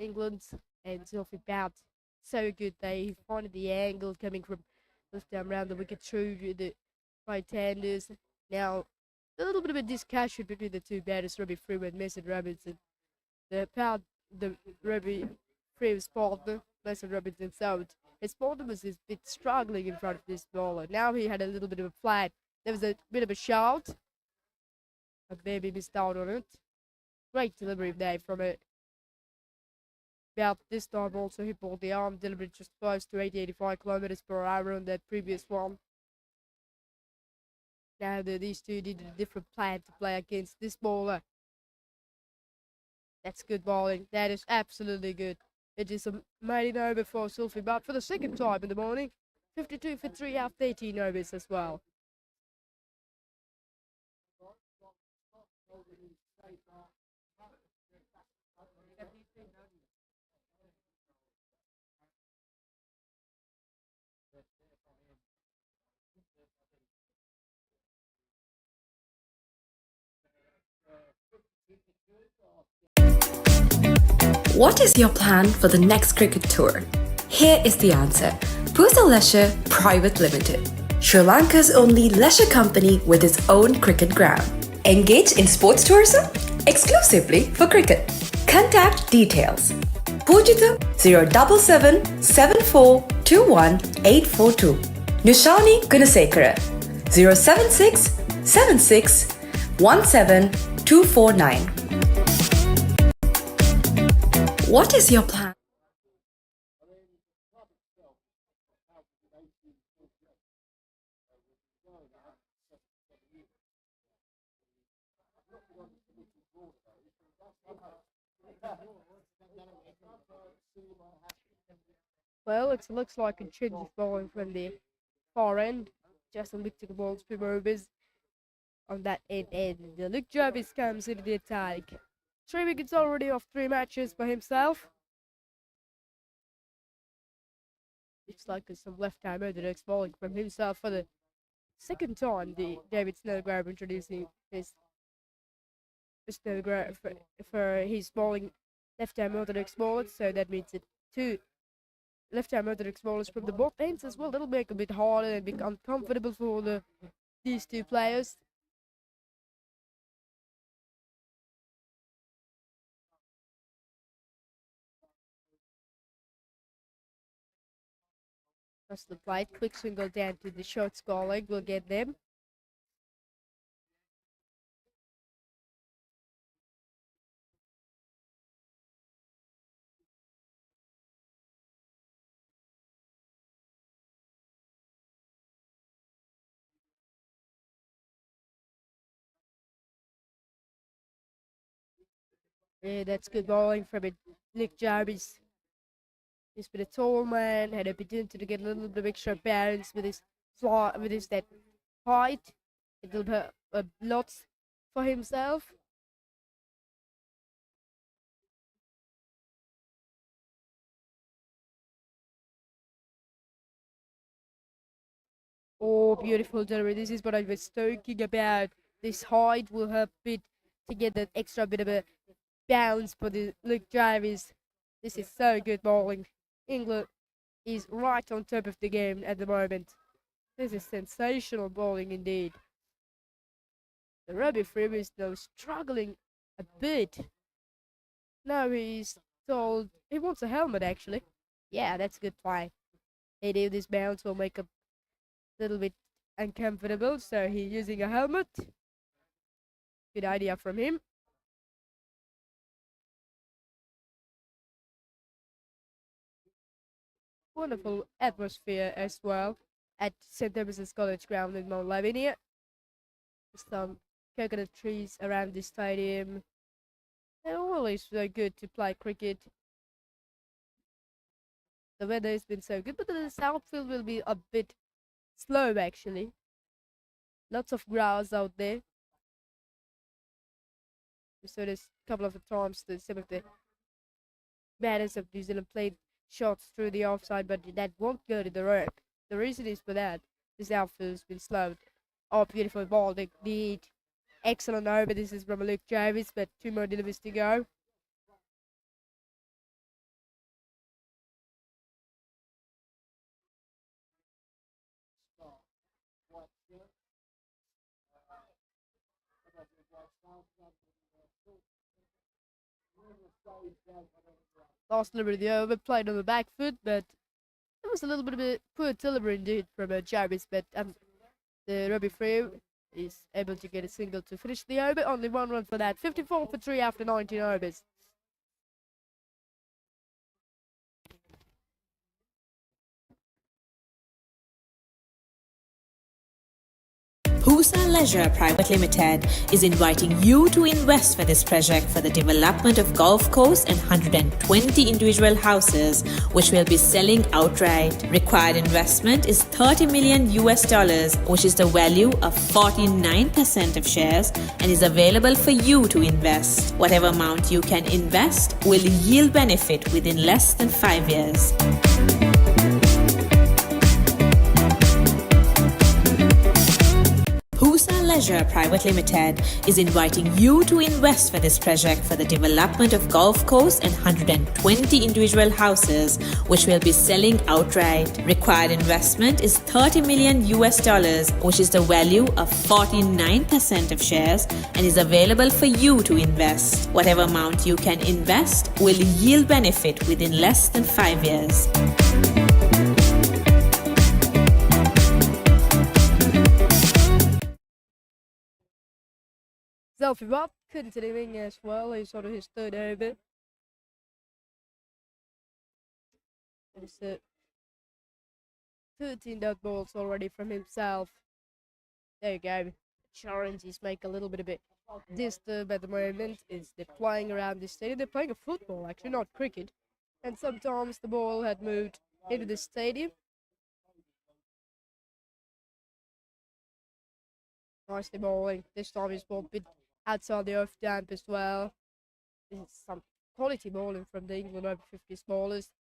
England and Sophie Bout. So good. They found the angle coming from left arm round the wicket through the right-handers. Now, a little bit of a discussion between the two batters, Robbie Freeman and Mason Robinson. The Robbie Freeman's partner, Mason Robinson, out. His partner was a bit struggling in front of this bowler. Now he had a little bit of a flat. There was a bit of a shout. But maybe missed out on it. Great delivery there from it. About this time also he bowled the arm, delivered just close to 80-85 kilometers per hour on that previous one. Now these two did a different plan to play against this bowler. That's good bowling. That is absolutely good. It is a maiden over for Sylvie Butt for the second time in the morning. 52 for 3 after 18 overs as well. What is your plan for the next cricket tour? Here is the answer. Pusa Leisure Private Limited, Sri Lanka's only leisure company with its own cricket ground. Engage in sports tourism exclusively for cricket. Contact details. Pujita 077 7421 842. Nushani Gunasekara 076 76 17 249. What is your plan? Well, it looks like a change of bowling from the far end. just a look to the ball's overs on that end. And Luke Jarvis comes into the attack. 3 wickets already off 3 matches for himself. It's like some left-hand orthodox bowling from himself for the second time. The David Snowgrove introducing his Snowgrove for his bowling left-hand orthodox bowlers. So that means that 2 left-hand orthodox bowlers from the both ends as well. That'll make it a bit harder and be uncomfortable for these 2 players. That's the flight. Quick swing goes down to the short score leg. We'll get them. Yeah, that's good bowling from it. Nick Jarvis. He's been a tall man, had opportunity to get a little bit of extra balance with his fly, with his that height. It'll be a lot for himself. Oh, beautiful delivery. This is what I was talking about. This height will help it to get that extra bit of a bounce for the Luke Jarvis. This is so good bowling. England is right on top of the game at the moment. This is sensational bowling indeed. The Robbie Freeman is though struggling a bit. Now he's told he wants a helmet actually. Yeah, that's a good play. He knew this bounce will make a little bit uncomfortable, so he's using a helmet. Good idea from him. Wonderful atmosphere as well at St. Thomas's College Ground in Mount Lavinia. Some coconut trees around the stadium. They're always so good to play cricket. The weather has been so good, but the outfield will be a bit slow actually. Lots of grass out there. So there's a couple of the times that some of the batters of New Zealand played shots through the offside, but that won't go to the rope. The reason is for that, this outfield has been slowed. Oh, beautiful ball. The excellent over. This is from Luke Jarvis, but 2 more deliveries to go. Last delivery of the over, played on the back foot, but it was a little bit of a poor delivery indeed from Jarvis, but the Robbie Free is able to get a single to finish the over. Only 1 run for that. 54 for 3 after 19 overs. Pusa Leisure Private Limited is inviting you to invest for this project for the development of golf course and 120 individual houses, which will be selling outright. Required investment is $30 million, which is the value of 49% of shares, and is available for you to invest. Whatever amount you can invest will yield benefit within less than 5 years. Pusa Leisure Private Limited is inviting you to invest for this project for the development of golf course and 120 individual houses, which will be selling outright. Required investment is $30 million, which is the value of 49% of shares, and is available for you to invest. Whatever amount you can invest will yield benefit within less than 5 years. Zelfie Rob continuing as well. He's sort of his 3rd over. There's 13 dot balls already from himself. There you go. Challenges make a little bit of a disturb at the moment. They're playing around the stadium. They're playing a football, actually, not cricket. And sometimes the ball had moved into the stadium. Nicely bowling. This time he's bowled a bit outside the off damp as well. This is some quality bowling from the England Over-50s bowlers.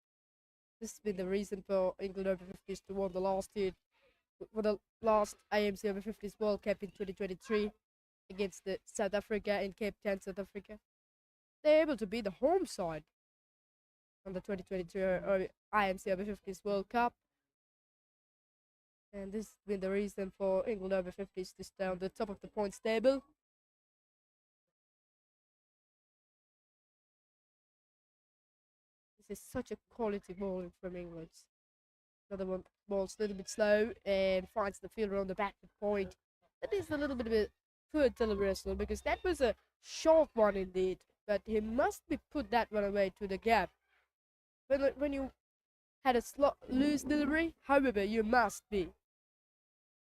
This has been the reason for England Over-50s to win the last year, for the last IMC Over-50s World Cup in 2023 against the South Africa in Cape Town, South Africa. They're able to beat the home side on the 2022 IMC Over-50s World Cup. And this has been the reason for England Over-50s to stay on the top of the points table. This is such a quality bowling from England. Another one bowls a little bit slow and finds the fielder on the back foot point. That is a little bit of a poor delivery as well, because that was a short one indeed. But he must be put that one away to the gap. When you had a loose delivery, however, you must be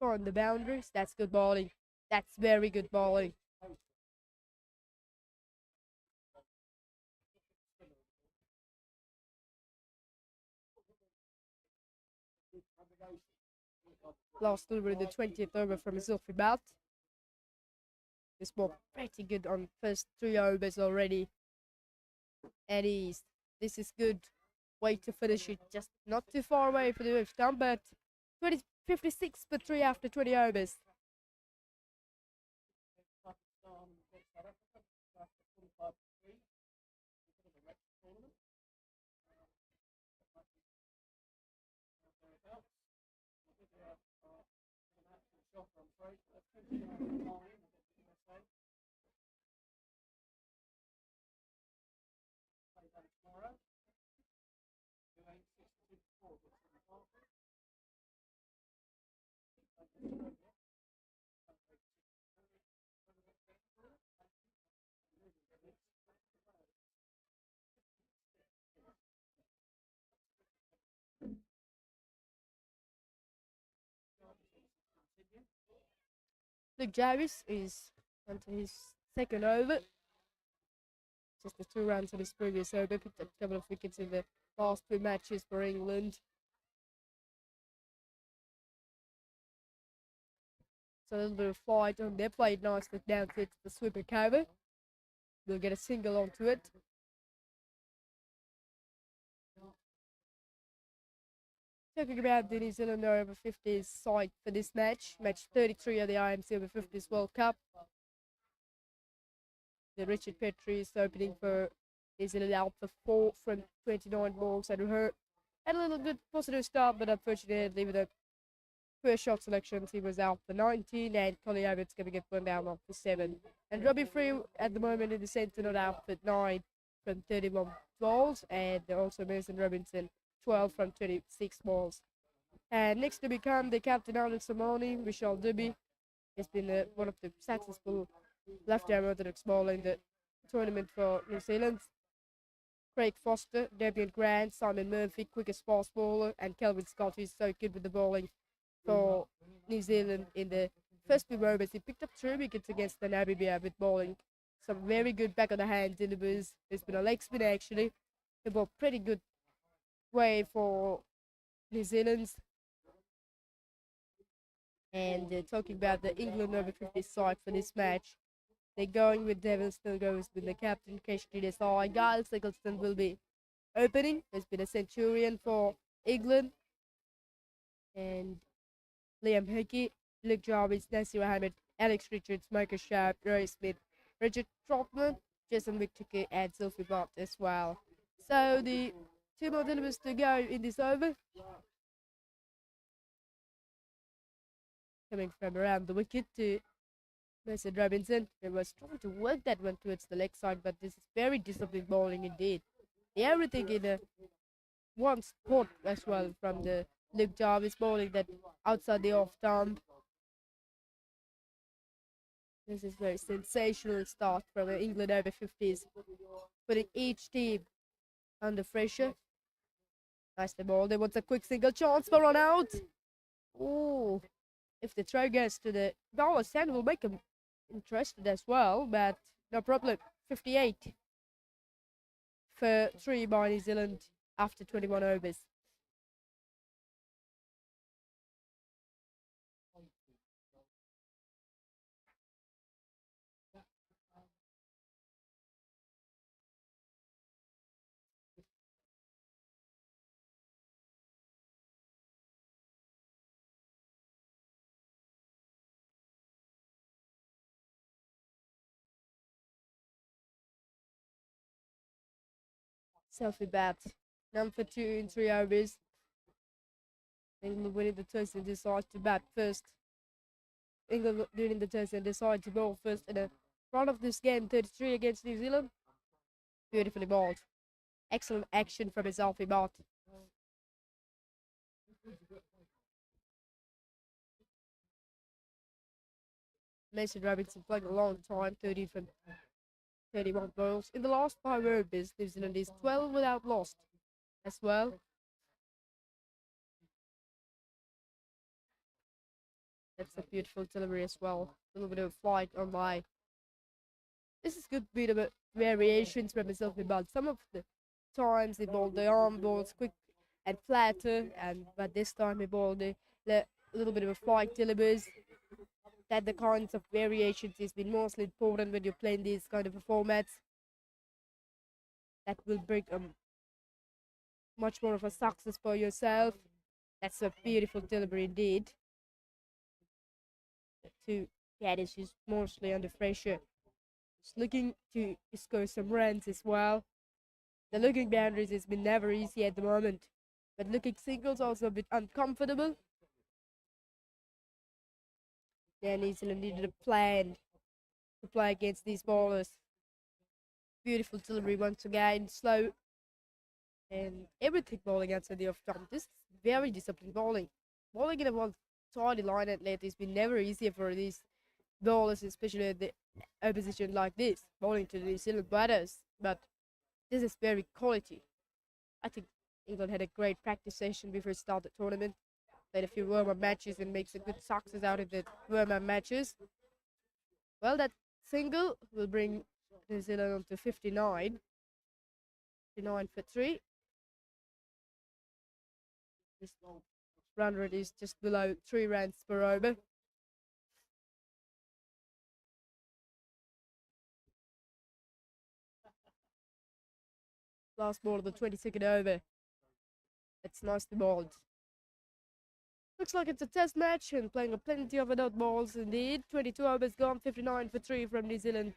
on the boundaries. That's good bowling. That's very good bowling. Last delivery, the 20th over from Zulfi Belt. This ball pretty good on first 3 overs already. And this is good way to finish it. Just not too far away for the fifth down, but 56 for 3 after 20 overs. Luke Jarvis is onto his second over. Just the 2 runs on his previous over. Picked up a couple of wickets in the last 2 matches for England. So a little bit of flight on there. Played nicely down to the sweeper cover. We'll get a single onto it. Talking about the New Zealand Over-50s side for this match, match 33 of the IMC Over-50s World Cup. The Richard Petrie is opening for New Zealand out for 4 from 29 balls, and hurt. Had a little good positive start, but unfortunately with the first shot selections he was out for 19, and Collie Abbott's going to get one down off for 7. And Robbie Free at the moment in the centre not out for 9 from 31 balls, and also Mason Robinson 12 from 26 balls. And next to become the captain out of Somali, Michelle Dubby, has been one of the successful left-arm orthodox bowler in the tournament for New Zealand. Craig Foster, Debian Grant, Simon Murphy, quickest fast bowler, and Kelvin Scott, who's so good with the bowling for New Zealand in the first 2 overs. He picked up 3 wickets against the Namibia with bowling some very good back of the hand delivers. There's been a leg spin actually. They bowled pretty good way for New Zealand. And talking about the England Over-50s side for this match, they're going with Devon Stilgo has been the captain, Kesh Desai. Giles Eggleston will be opening. There's been a centurion for England. And Liam Hickey, Luke Jarvis, Nasir Ahmed, Alex Richards, Michael Sharp, Roy Smith, Richard Trotman, Jason Victor, and Sylvie Bott as well. So the 2 more delivers to go in this over. Coming from around the wicket to Mason Robinson, who was trying to work that one towards the leg side, but this is very disciplined bowling indeed. Everything in a one spot as well from the Luke Jarvis bowling that outside the off stump. This is very sensational start from the England Over-50s, putting each team under pressure. Nicely bowled. They want a quick single chance for run out. Oh, if the throw goes to the bowler stand, will make him interested as well, but no problem. 58 for 3 by New Zealand after 21 overs. Selfie bat. Number 2 in 3 overs. England winning the toss and decide to bat first. England winning the toss and decide to bowl first in the front of this game, 33 against New Zealand. Beautifully bowled. Excellent action from his selfie bat. Mason Robinson playing a long time, 30 from 31 balls. In the last 5 overs, New Zealand is 12 without lost as well. That's a beautiful delivery as well. A little bit of flight on my. This is good bit of variations from his selfie bat. Some of the times he bowled the arm balls quick and flatter, but this time he bowled a little bit of a flight deliveries. That the kinds of variations is been mostly important when you're playing these kind of formats. That will bring much more of a success for yourself. That's a beautiful delivery indeed. To Gaddis is mostly under pressure. Just looking to score some runs as well. The looking boundaries has been never easy at the moment, but looking singles also a bit uncomfortable. Yeah, New Zealand needed a plan to play against these bowlers. Beautiful delivery once again, slow and everything bowling outside the off jump. This is very disciplined bowling. Bowling in a one tidy line at length has been never easier for these bowlers, especially at the opposition like this, bowling to the New Zealand batters. But this is very quality. I think England had a great practice session before it started the tournament. Played a few warm-up matches and makes a good success out of the warm-up matches. Well, that single will bring New Zealand on to 59. 59 for 3. This run rate is just below 3 runs per over. Last ball of the 22nd over. It's nicely bowled. Looks like it's a test match and playing a plenty of adult balls indeed. 22 overs gone, 59 for 3 from New Zealand.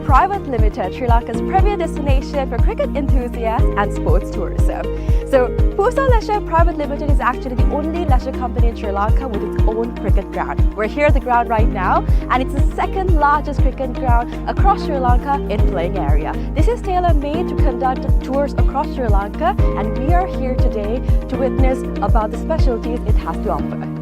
Private Limited, Sri Lanka's premier destination for cricket enthusiasts and sports tourism. So, Pusa Leisure Private Limited is actually the only leisure company in Sri Lanka with its own cricket ground. We're here at the ground right now, and it's the second largest cricket ground across Sri Lanka in playing area. This is tailor-made to conduct tours across Sri Lanka, and we are here today to witness about the specialties it has to offer.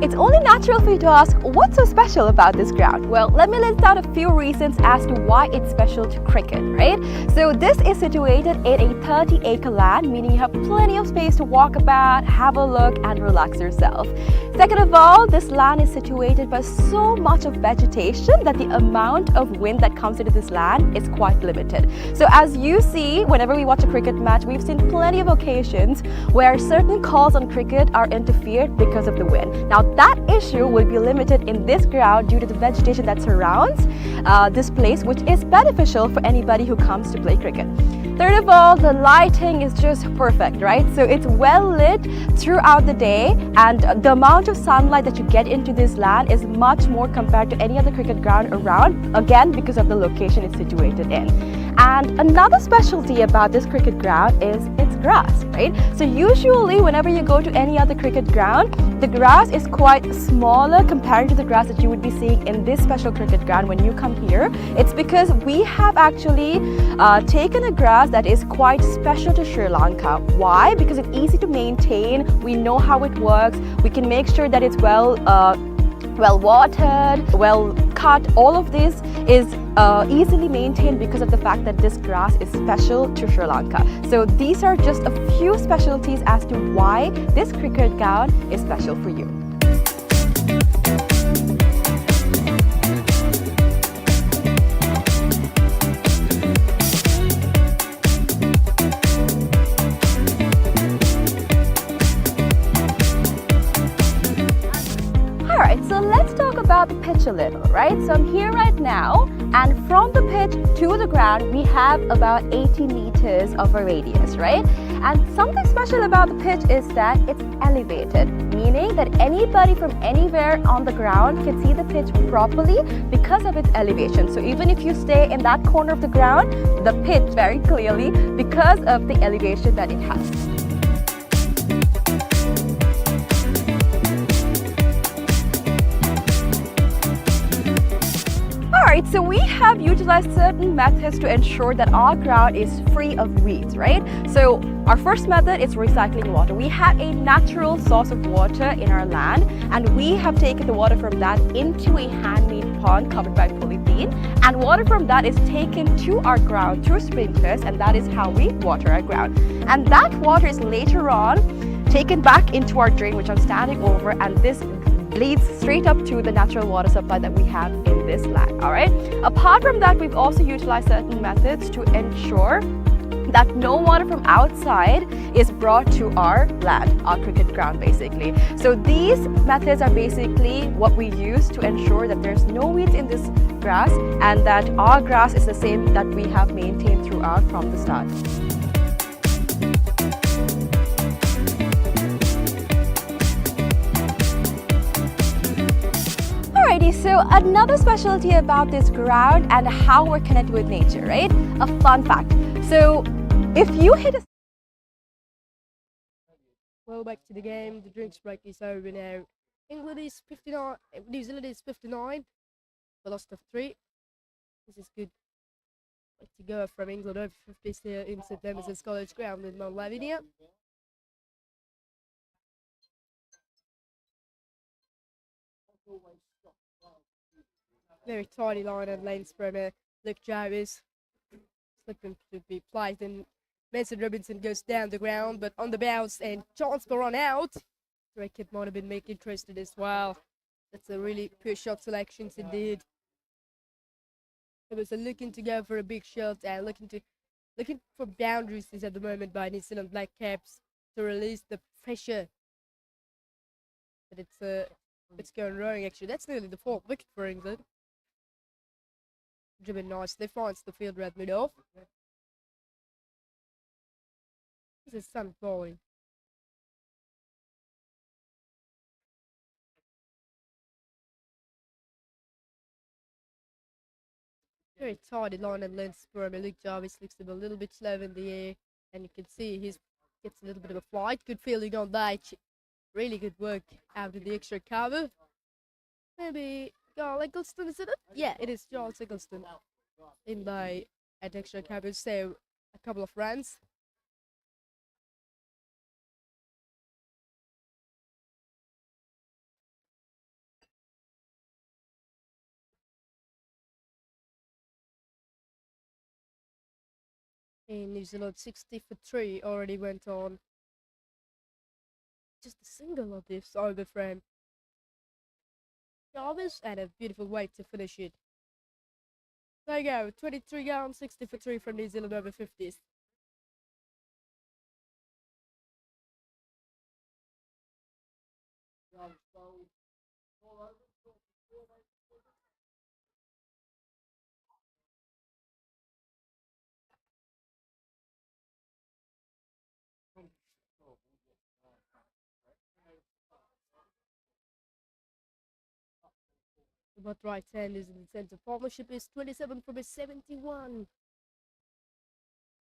It's only natural for you to ask, what's so special about this ground? Well, let me list out a few reasons as to why it's special to cricket, right? So this is situated in a 30-acre land, meaning you have plenty of space to walk about, have a look and relax yourself. Second of all, this land is situated by so much of vegetation that the amount of wind that comes into this land is quite limited. So as you see, whenever we watch a cricket match, we've seen plenty of occasions where certain calls on cricket are interfered because of the wind. Now that issue will be limited in this ground due to the vegetation that surrounds this place, which is beneficial for anybody who comes to play cricket. Third of all, the lighting is just perfect, right? So it's well lit throughout the day, and the amount of sunlight that you get into this land is much more compared to any other cricket ground around, again because of the location it's situated in. And another specialty about this cricket ground is its grass, right? So usually whenever you go to any other cricket ground, the grass is quite smaller compared to the grass that you would be seeing in this special cricket ground when you come here. It's because we have actually taken a grass that is quite special to Sri Lanka. Why? Because it's easy to maintain, we know how it works, we can make sure that it's well watered, well cut. All of this is easily maintained because of the fact that this grass is special to Sri Lanka. So these are just a few specialties as to why this cricket ground is special for you. Alright, so let's talk about the pitch a little, right? So I'm here right now, and from the pitch to the ground, we have about 80 meters of a radius, right? And something special about the pitch is that it's elevated, meaning that anybody from anywhere on the ground can see the pitch properly because of its elevation. So even if you stay in that corner of the ground, the pitch very clearly because of the elevation that it has. Alright, so we have utilized certain methods to ensure that our ground is free of weeds, right? So our first method is recycling water. We have a natural source of water in our land, and we have taken the water from that into a handmade pond covered by polythene, and water from that is taken to our ground through sprinklers, and that is how we water our ground. And that water is later on taken back into our drain, which I'm standing over, and this leads straight up to the natural water supply that we have in this land. All right. Apart from that, we've also utilized certain methods to ensure that no water from outside is brought to our land, our cricket ground basically. So these methods are basically what we use to ensure that there's no weeds in this grass and that our grass is the same that we have maintained throughout from the start. Alrighty, so another specialty about this ground and how we're connected with nature, right? A fun fact. So if you hit a... Well, back to the game. The drinks break is over now. England is 59, New Zealand is 59. We lost of 3. This is good. Like to go from England Over-50s here in St. Thomas's College Ground in Mount Lavinia. Very tidy line and lanes from Luke Jarvis. Slipping to be placed, and Mason Robinson goes down the ground, but on the bounce and chance for run out. Cricket might have been making interested as well. That's a really poor shot selections indeed. It was looking to go for a big shot and looking for boundaries at the moment by New Zealand Black Caps to release the pressure. But it's going wrong actually. That's nearly the 4th wicket for England. Driven nicely, finds the fielder at mid-off. This is some bowling. Very tidy line and length for Luke Jarvis. Looks a little bit slow in the air, and you can see he gets a little bit of a flight. Good fielding on that. Really good work out of the extra cover. Maybe Jarl Eggleston, is it? Yeah, it is Jarl Eggleston in by at extra cover, so a couple of runs. In New Zealand, 60 for 3 already went on. Just a single of this over frame. Jarvis and a beautiful way to finish it. There you go, 23 gone, 60 for 3 from New Zealand Over-50s. But right hand is in the center. Partnership is 27 from a 71.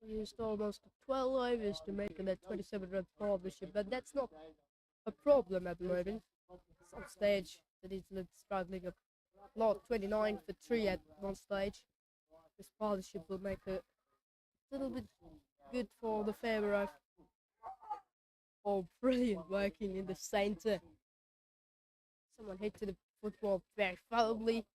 Used almost 12 overs to make that 27-run partnership, but that's not a problem at the moment. Some stage that is struggling a lot, 29 for 3 at one stage. This partnership will make a little bit good for the favour of. Oh, brilliant working in the centre. Someone hit to the football very firmly.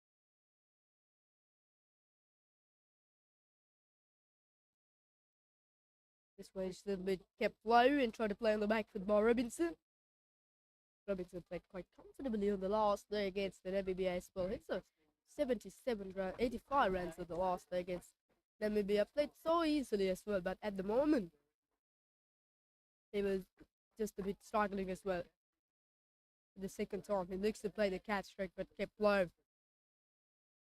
This way it's a little bit kept low and try to play on the back foot by Robinson. Robinson played quite comfortably on the last day against the Namibia as well. It's a 85 runs on the last day against Namibia. Played so easily as well, but at the moment, he was just a bit struggling as well. The second time, he looks to play the catch track, but kept low.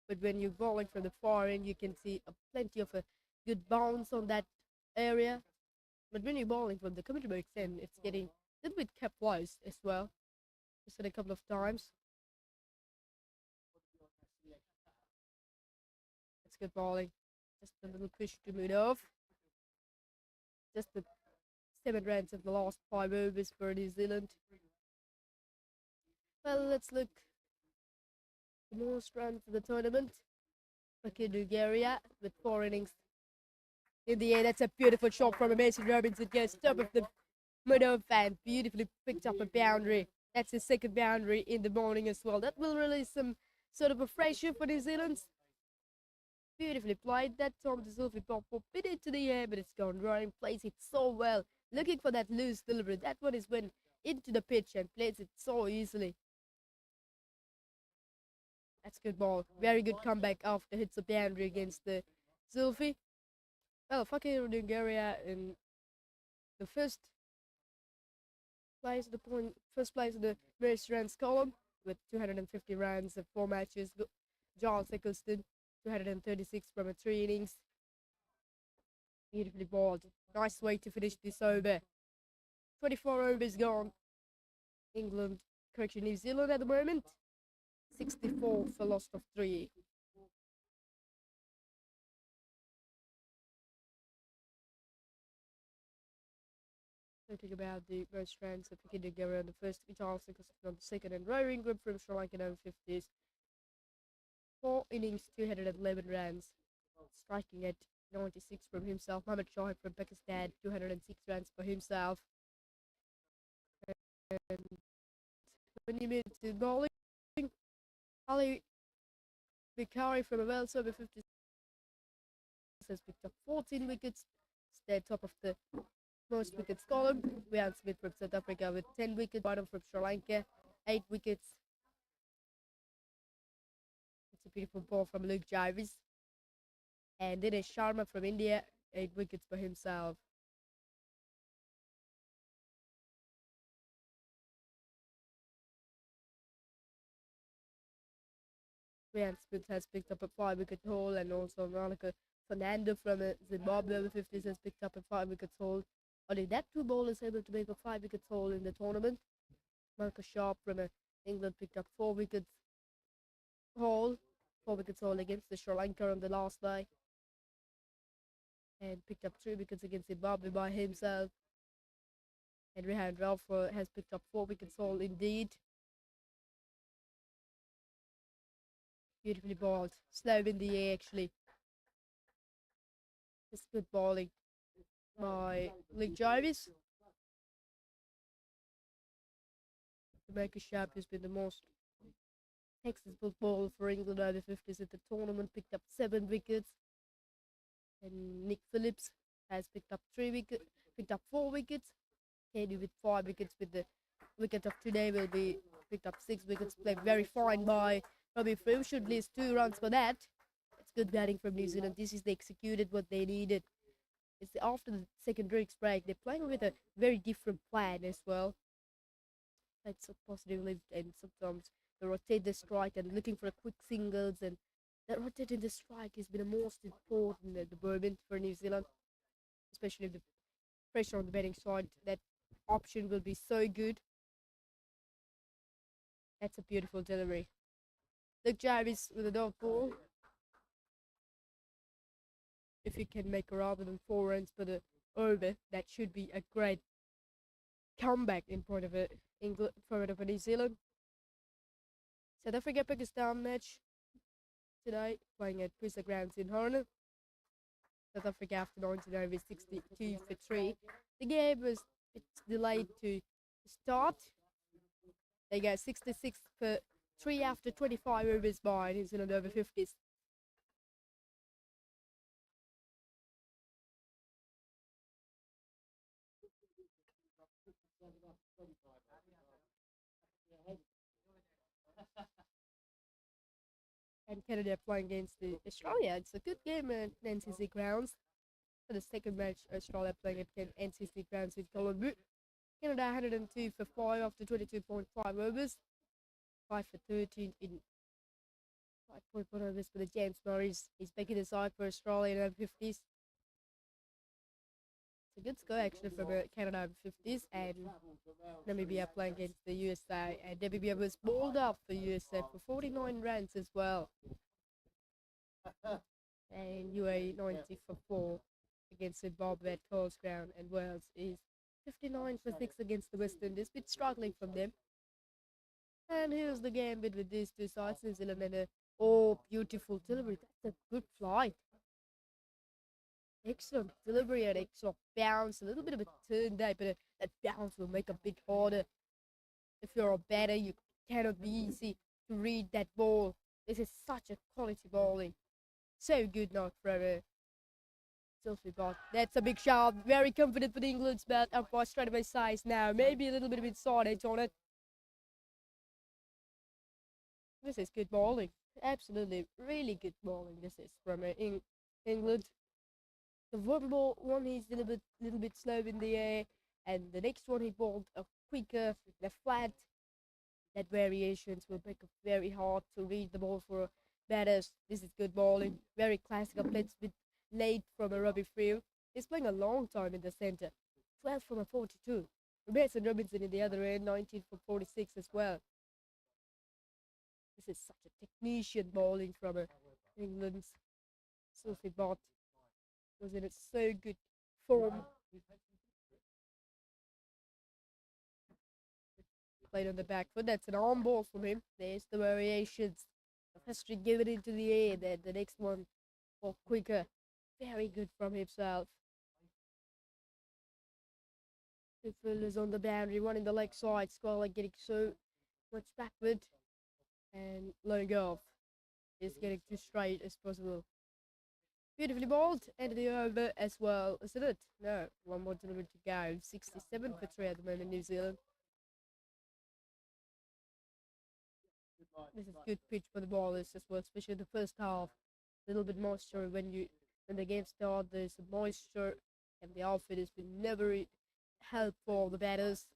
But when you're bowling from the far end, you can see plenty of a good bounce on that area. But when you're bowling from the committee box end, it's getting a little bit kept close as well. Just said a couple of times. That's good bowling. Just a little push to move off. Just the 7 runs of the last 5 overs for New Zealand. Well, let's look. The most runs of the tournament. Okay, Bulgaria with 4 innings. In the air, that's a beautiful shot from Mason Robinson. Goes top of the middle fan. Beautifully picked up a boundary. That's his second boundary in the morning as well. That will release some sort of a pressure for New Zealand. Beautifully played. That time the Zulfi pop bit into the air, but it's gone right. Plays it so well. Looking for that loose delivery. That one is went into the pitch and plays it so easily. That's good ball. Very good comeback after hits a boundary against the Zulfi. Well, Fakir Bulgaria in the first place of the most runs column with 250 runs of 4 matches. Giles Eccleston, 236 from 3 innings. Beautifully bowled. Nice way to finish this over. 24 overs gone. New Zealand at the moment. 64 for loss of 3. Talking about the most runs of Fakir Bulgaria on the first, Giles Eccleston on the second, and rowing group from Sri Lanka Over-50s. 4 innings, 211 runs. Striking at 96 from himself. Mohammad Shahid from Pakistan, 206 runs for himself. And when you move to bowling, Ali Papare from Wales Over-50s has picked up 14 wickets. Stayed top of the most wickets column. Ryan Smith from South Africa with 10 wickets. Bottom from Sri Lanka, 8 wickets. It's a beautiful ball from Luke Jarvis. And Dinesh Sharma from India, 8 wickets for himself. Ryan Smith has picked up a 5-wicket haul, and also Monica Fernando from Zimbabwe Over-50s has picked up a 5-wicket haul. Only that 2 bowlers able to make a 5-wicket haul in the tournament. Marcus Sharp from England picked up 4 wickets haul. 4 wickets haul against the Sri Lanka on the last day. And picked up 3 wickets against Zimbabwe by himself. And Rehan Ralph has picked up 4 wickets haul indeed. Beautifully bowled. Slow in the air actually. Just good bowling by Luke Jarvis. Jamaica Sharp has been the most successful bowler for England Over-50s at the tournament. Picked up 7 wickets. And Nick Phillips has picked up 4 wickets. Katie with 5 wickets. With the wicket of today will be picked up 6 wickets. Played very fine by Robbie Frew. Should lose 2 runs for that. It's good batting from New Zealand. This is they executed what they needed. It's after the second drinks break. They're playing with a very different plan as well. That's so positively, and sometimes they rotate the strike and looking for a quick singles, and that rotating the strike has been the most important at the moment for New Zealand, especially if the pressure on the batting side. That option will be so good. That's a beautiful delivery. Luke Jarvis with a dog ball. if you can make rather than 4 runs per the over, that should be a great comeback in front of England, front of New Zealand. South Africa Pakistan match today, playing at Pusa Grounds in Horner. South Africa after 19 overs, 62 for 3. The game was delayed to start. They got 66 for 3 after 25 overs by New Zealand Over-50s. And Canada playing against Australia. It's a good game at NCC grounds. For the second match, Australia playing at NCC grounds with Colombo. Canada 102 for 5 after 22.5 overs. 5 for 13 in 5.1 overs for the James Murray's. He's back in the side for Australia Over-50s. It's a good score actually from Canada Over-50s, and Namibia playing against the USA, and Namibia was balled up for USA for 49 runs as well. And UAE 90 for 4 against Zimbabwe at Coles Ground, and Wales is 59 for 6 against the West Indies, bit struggling from them. And here's the game with these two sides, New Zealand and beautiful delivery. That's a good flight. Excellent delivery and excellent bounce. A little bit of a turn there, but that bounce will make a bit harder. If you're a batter, you cannot be easy to read that ball. This is such a quality bowling. So good now from Sophie Bott. That's a big shot. Very confident for the England's bat. Umpire straight away size now. Maybe a little bit of inside edge on it. This is good bowling. Absolutely, really good bowling. This is from England. The one he's a little bit slow in the air, and the next one he bowled a quicker, the flat. That variations will make it very hard to read the ball for batters. This is good bowling. Very classical. Plays a bit late from a Robbie Frew. He's playing a long time in the centre. 12 from a 42. Mason Robinson in the other end, 19 for 46 as well. This is such a technician bowling from England's Sophie Bott. Was in its so good form. Played on the back foot. That's an arm ball from him. There's the variations. The first to give it into the air. Then the next one for quicker. Very good from himself. Two fielders on the boundary. One in the leg side. Squall getting so much backward. And letting go off. Is getting too straight as possible. Beautifully bowled, and the over as well, isn't it? No, one more delivery to go. 67 for 3 at the moment, New Zealand. This is good pitch for the bowlers as well, especially the first half. A little bit moisture when the game starts. There's moisture, and the outfit has been never helpful for the batters.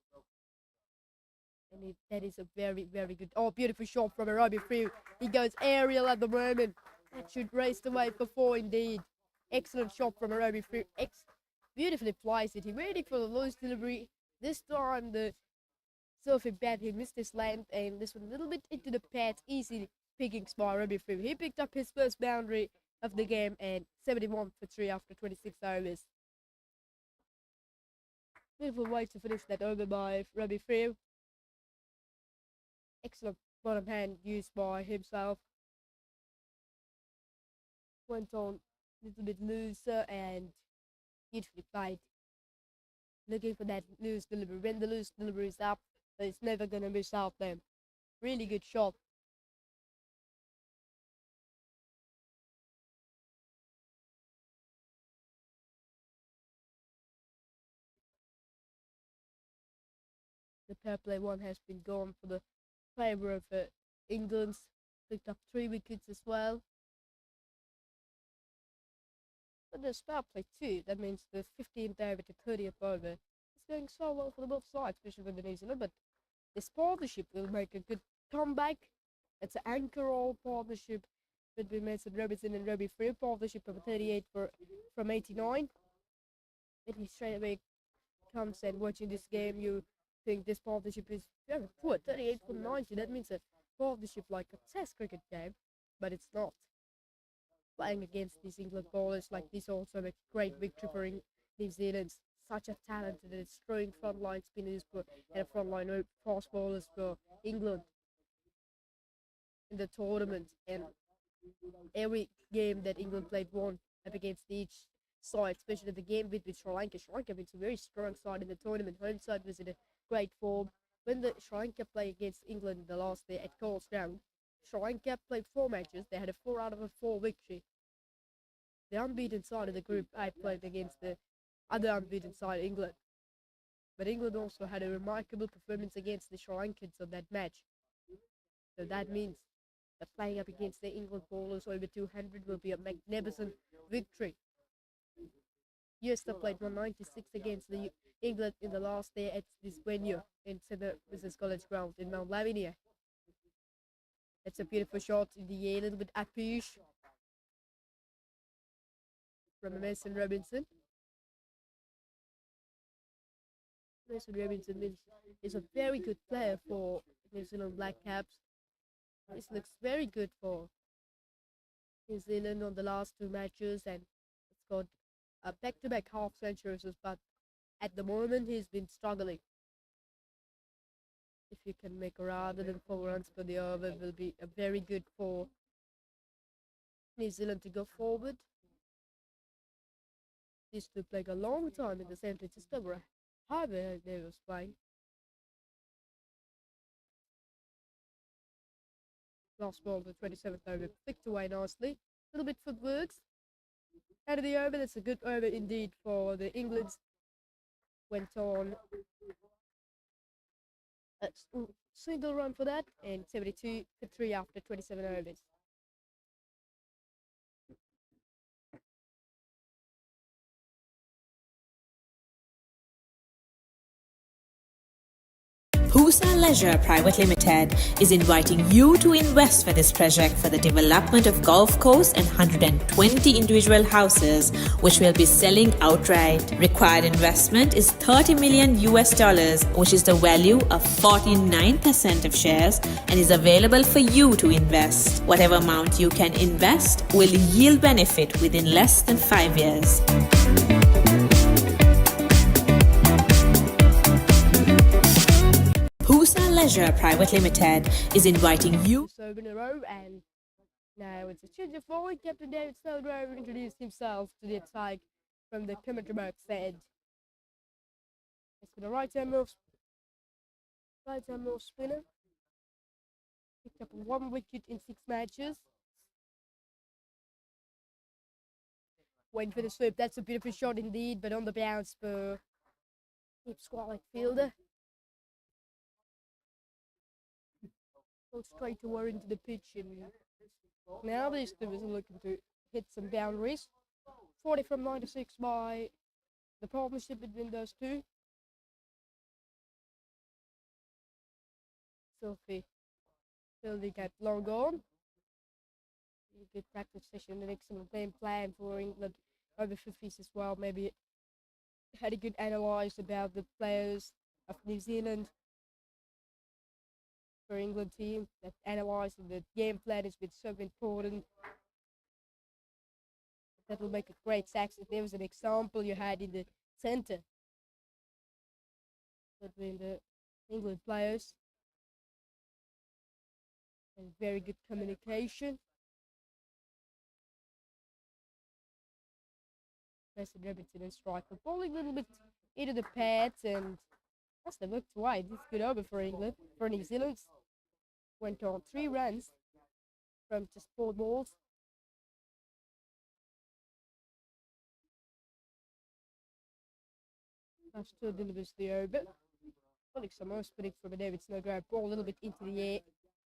And that is a very, very good. Oh, beautiful shot from a Robbie Frew. He goes aerial at the moment. That should race the way for 4 indeed. Excellent shot from a Robbie Frew. Beautifully placed it. He waiting for the loose delivery. This time the Sophie bat, he missed his length, and this one a little bit into the pads. Easy pickings by Robbie Frew. He picked up his first boundary of the game, and 71 for 3 after 26 overs. Beautiful way to finish that over by Robbie Frew. Excellent bottom hand used by himself. Went on a little bit looser and beautifully played. Looking for that loose delivery. When the loose delivery is up, it's never going to miss out them. Really good shot. The power play one has been gone for the favour of England's. Picked up 3 wickets as well. But there's power play 2. That means the 15th over to 30th over. It's going so well for the both sides, especially for New Zealand. But this partnership will make a good comeback. It's an anchor-all partnership between Mason Robinson and Robbie Frew. Partnership of 38 from 89. When he straight away comes and watching this game, you think this partnership is very poor. 38 from 90. That means a partnership like a test cricket game, but it's not. playing against these England bowlers like this also a great victory for New Zealand. Such a talented and strong frontline spinners and a frontline fast bowlers for England in the tournament, and every game that England played won up against each side, especially the game with Sri Lanka. Sri Lanka was a very strong side in the tournament. Home side was in a great form. When the Sri Lanka played against England the last day at Coles Ground, Sri Lanka played 4 matches. They had a 4 out of a 4 victory. The unbeaten side of the group I played against the other unbeaten side, England. But England also had a remarkable performance against the Sri Lankans on that match. So that means that playing up against the England bowlers over 200 will be a magnificent victory. US played 196 against the England in the last day at this venue in St. Mrs. College Ground in Mount Lavinia. That's a beautiful shot in the air, a little bit uppish from Mason Robinson. Mason Robinson is a very good player for New Zealand Black Caps. This looks very good for New Zealand on the last 2 matches, and it's got back-to-back half centuries, but at the moment he's been struggling. If you can make rather than 4 runs per the over, will be a very good for New Zealand to go forward. These two played a long time in the centre, just over half they was playing. Last ball, the 27th over, flicked away nicely. A little bit footworks. Out of the over, that's a good over indeed for the England. Went on a single run for that, and 72 for 3 after 27 overs. Pusa Leisure Private Limited is inviting you to invest for this project for the development of golf course and 120 individual houses, which will be selling outright. Required investment is $30 million, which is the value of 49% of shares, and is available for you to invest. Whatever amount you can invest will yield benefit within less than 5 years. Pusa Leisure Private Limited is inviting you. So in a row, and now it's a change of ball. Captain David Stelgrove introduced himself to the attack from the commentary box said. It's been a right-hand move spinner. Picked up 1 wicket in 6 matches. Went for the sweep. That's a beautiful shot indeed, but on the bounce for deep squat fielder. Go straight into the pitch, and now these two is looking to hit some boundaries. 40 from 96 by the partnership between those two. Sophie fielding at long on. A good practice session, an excellent game plan for England Over-50s as well. Maybe had a good analyse about the players of New Zealand. For England team, that analysing the game plan has been so important. That will make a great success. There was an example you had in the centre between the England players, and very good communication. Mason Robinson and striker bowling a little bit into the pads, and that's the looked wide. This is good over for England. For New Zealand, went on 3 runs from just 4 balls. That's 2 delivers the over. Felix Samos putting from a David Snowgrove ball a little bit into the air,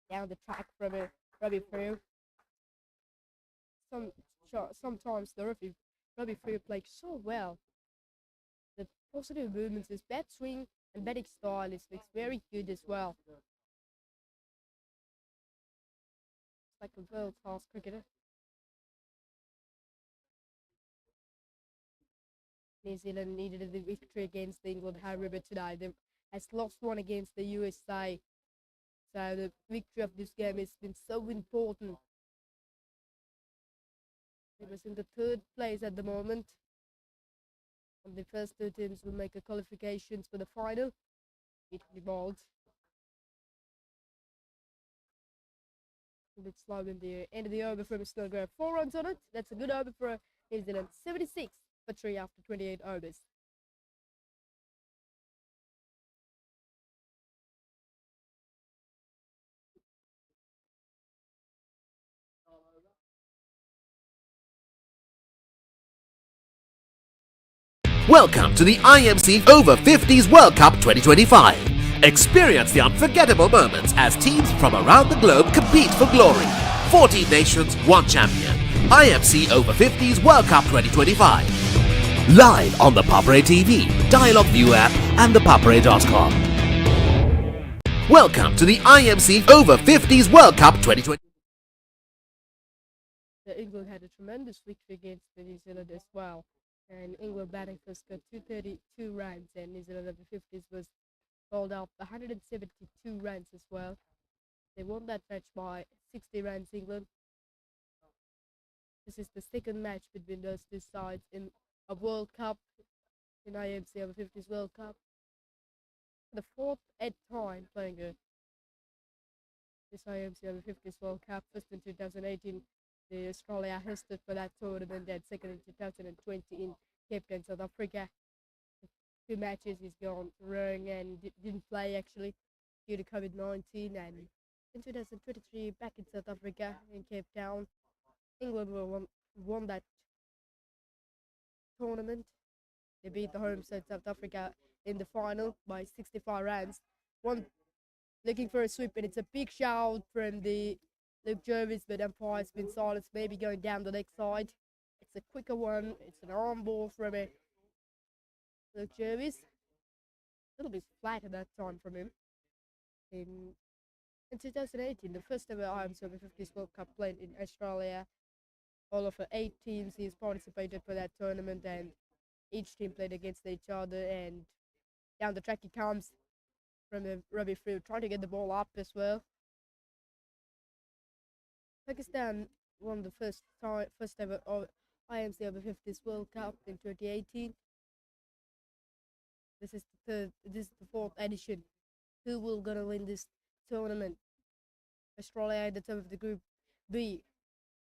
down the track from a Robbie Frew. Sometimes the Robbie Frew played so well. The positive movements, his bat swing and batting style looks very good as well. Like a world-class cricketer. New Zealand needed the victory against England, however, today. They has lost 1 against the USA. So the victory of this game has been so important It was in the third place at the moment. And the first two teams will make a qualifications for the final. It will be balled. A bit slow in the end of the over from Snowgrove. 4 runs on it. That's a good over for New Zealand. 76 for 3 after 28 overs. Welcome to the IMC Over-50s World Cup 2025. Experience the unforgettable moments as teams from around the globe compete for glory. 14 nations, 1 champion. IMC Over-50s World Cup 2025. Live on the Papare TV, Dialog View app and the Papare.com. Welcome to the IMC Over-50s World Cup 2025. England had a tremendous victory against New Zealand as well. And England batting first got 232 runs, and New Zealand Over-50s was bowled up 172 runs as well. They won that match by 60 runs, England. This is the second match between those two sides in a World Cup, in IMC Over-50s World Cup. The fourth at time playing this IMC Over-50s World Cup, first in 2018. The Australia hosted for that tournament, and second in 2020 in Cape Town, South Africa. 2 matches he's gone wrong and didn't play actually due to COVID-19. And in 2023, back in South Africa in Cape Town, England won that tournament. They beat the home side South Africa in the final by 65 runs. One looking for a sweep, and it's a big shout from the Luke Jervis, but umpire's been silenced, maybe going down the leg side. It's a quicker one. It's an arm ball from Luke Jervis. A little bit flat at that time from him. In 2018, the first ever IMC Over-50s World Cup played in Australia. All of the 8 teams he's participated for that tournament, and each team played against each other. And down the track he comes from the rugby field, trying to get the ball up as well. Pakistan won the first ever IMC Over-50s World Cup in 2018. This is the 4th edition. Who will gonna win this tournament? Australia at the top of the group B,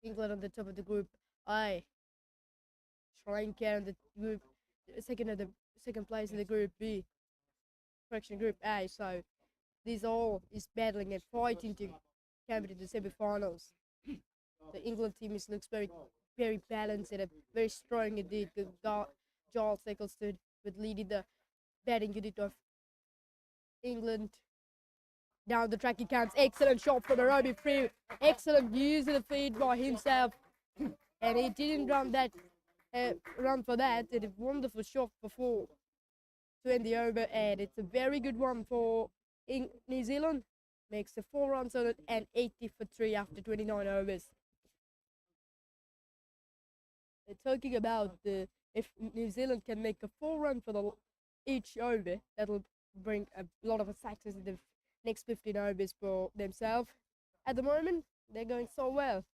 England on the top of the group I, Sri Lanka on the group second place in the group B, group A. So these all is battling and fighting to come to the semi-finals. The England team looks very balanced and very strong indeed. Giles Eccleston with leading the batting unit of England. Down the track he comes. Excellent shot from Arobi Free. Excellent use of the feed by himself. And he didn't run for that. It's a wonderful shot before to end the over. And it's a very good one for New Zealand. Makes the 4 runs on it and 80 for 3 after 29 overs. They're talking about if New Zealand can make a 4 run for each over, that'll bring a lot of success in the next 15 overs for themselves. At the moment, they're going so well.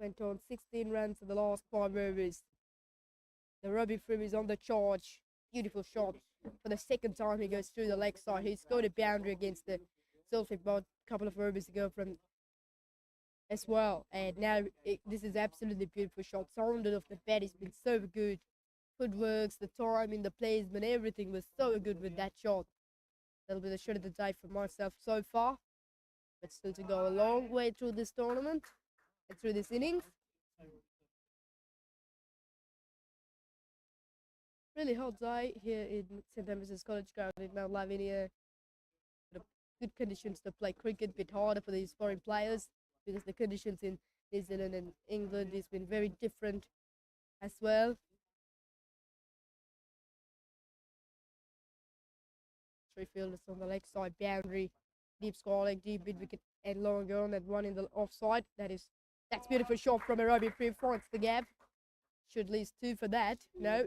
Went on 16 runs in the last 5 overs. The Robbie Free is on the charge. Beautiful shot. For the second time he goes through the leg side. He scored a boundary against the Celtic a couple of overs ago from as well. And now this is absolutely beautiful shot. Sounded off the bat has been so good. Footworks, the timing, the placement, everything was so good with that shot. That'll be the shot of the day for myself so far. But still to go a long way through this tournament and through this innings. Really hot day here in St. Thomas's College Ground in Mount Lavinia. Good conditions to play cricket, a bit harder for these foreign players because the conditions in New Zealand and England has been very different as well. 3 fielders on the leg side, boundary, deep scoring, deep mid wicket and long on, and 1 in the offside. That's beautiful shot from Arobi Free, finds the gap. Should at least 2 for that. No.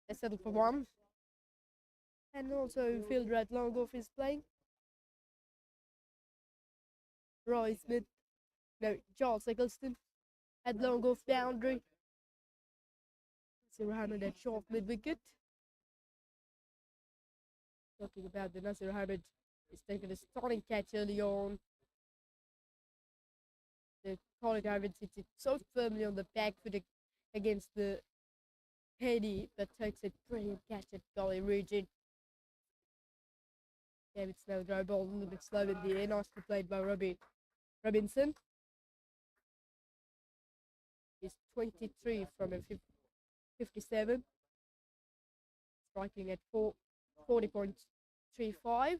They settled for 1. And also fielder at long off is playing. Giles Eccleston at long off boundary. Nasir Ahmed at short mid wicket. Talking about the Nasir Ahmed is taking a stunning catch early on. The Colin David hits it so firmly on the back foot against the heady, but takes a brilliant catch at gully region. David Snowdrive ball a little bit slow in the air, nicely played by Robinson. He's 23 from a 57, striking at 40.35.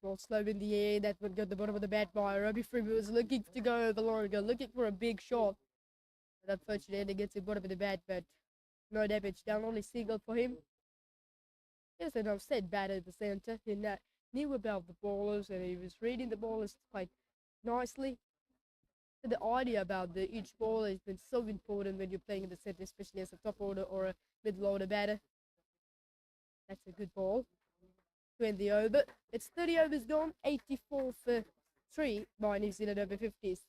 Ball slow in the air, that would go to the bottom of the bat by Robbie Freeman. Was looking to go over longer, looking for a big shot. But unfortunately, it gets the bottom of the bat, but no damage down, only single for him. There's an offset batter at the centre. He knew about the ballers and he was reading the ballers quite nicely. So the idea about each baller has been so important when you're playing in the centre, especially as a top order or a middle order batter. That's a good ball. To end the over. It's 30 overs gone, 84 for 3 by New Zealand Over-50s.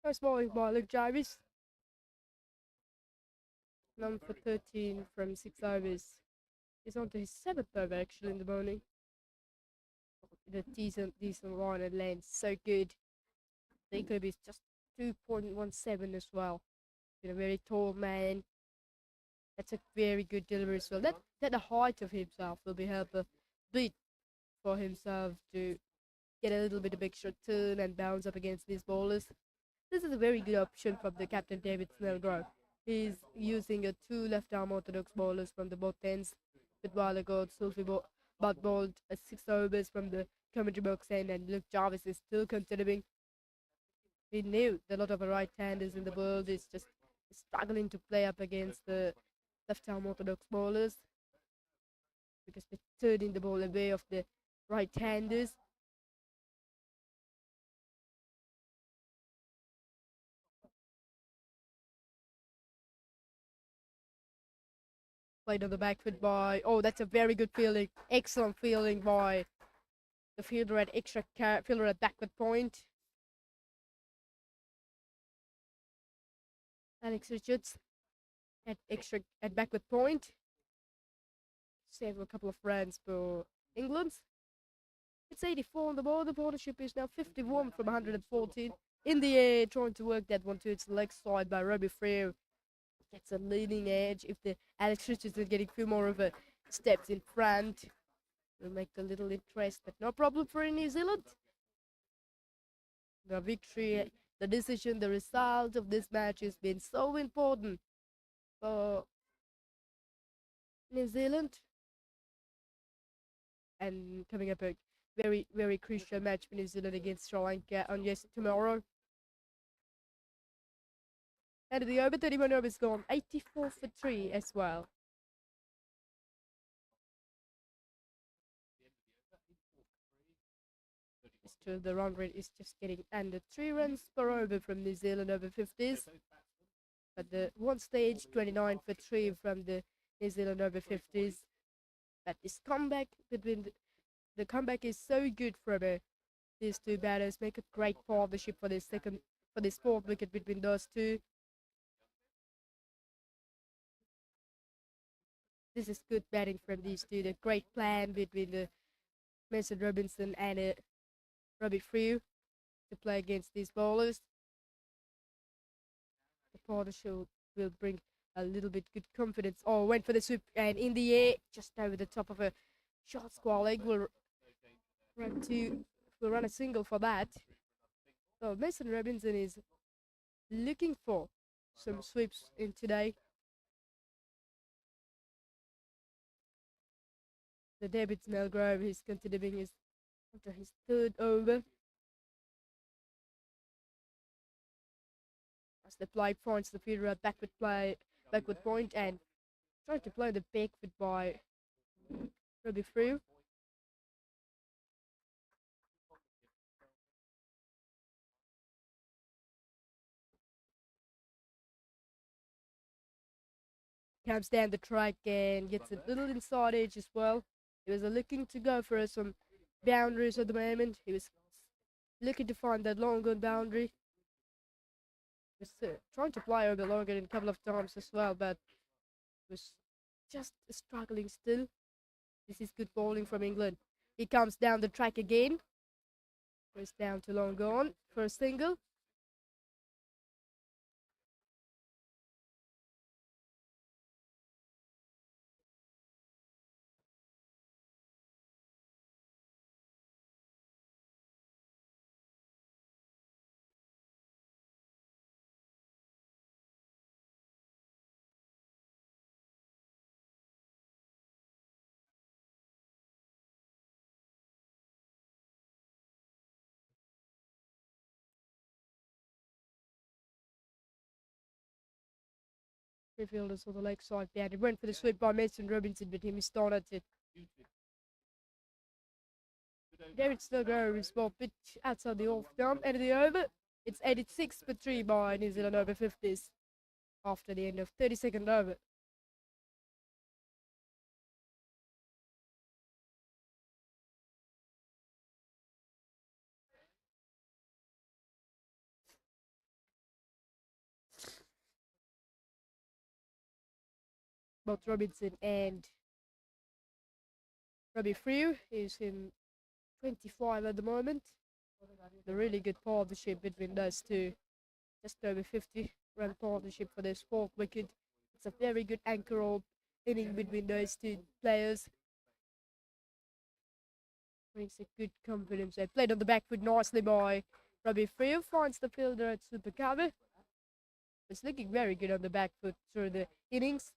First bowling by Luke Jarvis. None for 13 from 6 overs. He's on to his 7th over actually in the morning. The decent line and length, so good. The equilibrium is just 2.17 as well. Been a very tall man. That's a very good delivery as well. That the height of himself will be help a bit for himself to get a little bit of extra turn and bounce up against these bowlers. This is a very good option from the captain David Snellgrove. He's using a 2 left-arm orthodox bowlers from the both ends. With while ago, Sulfi but bowled a 6 overs from the commentary box end, and Luke Jarvis is still considering. We knew that a lot of right-handers in the world is just struggling to play up against the left-arm orthodox bowlers because they're turning the ball away of the right-handers. Played on the back foot by, oh, that's a very good fielding, excellent fielding by the fielder at fielder at backward point. Alex Richards at backward point. Save a couple of runs for England. It's 84 on the ball. The partnership is now 51 from 114. In the air, trying to work that one to its leg side by Robbie Freer. Gets a leading edge. If the Alex Richards is getting a few more of a steps in front, will make a little interest, but no problem for New Zealand. The victory, the decision, the result of this match has been so important for New Zealand. And coming up a very, very crucial match for New Zealand against Sri Lanka on tomorrow. And the over 31 overs gone, 84 for 3 as well. The run rate is just getting under 3 runs per over from New Zealand Over-50s. But the one stage 29 for 3 from the New Zealand Over-50s. But this comeback between the comeback is so good from these two batters. Make a great partnership for this fourth wicket between those two. This is good batting from these two. The great plan between the Mason Robinson and Robbie Frew to play against these bowlers. The partnership will bring a little bit good confidence. Oh, went for the sweep and in the air, just over the top of a short square leg. Will run a single for that. So Mason Robinson is looking for some sweeps in today. The David Snellgrove is continuing after his third over. As the play points the fielder at backward point and trying to play the backward by Robbie Frew. Comes down the track and gets a little inside edge as well. He was looking to go for some boundaries at the moment. He was looking to find that long on boundary. He was trying to fly over longer a couple of times as well, but was just struggling still. This is good bowling from England. He comes down the track again. Goes down to long on for a single. Three fielders on the leg side boundary. Went for the sweep by Mason Robinson, but he missed on it. David Snellgrove is ball pitch outside the off stump. End of the over. It's 86 for 3 by New Zealand Over-50s after the end of 32nd over. Both Robinson and Robbie Frew is in 25 at the moment. The really good partnership between those two. Just over 50-run partnership for this fourth wicket. It's a very good anchor inning between those two players. Brings a good confidence. They played on the back foot nicely by Robbie Frew. Finds the fielder at super cover. It's looking very good on the back foot through the innings.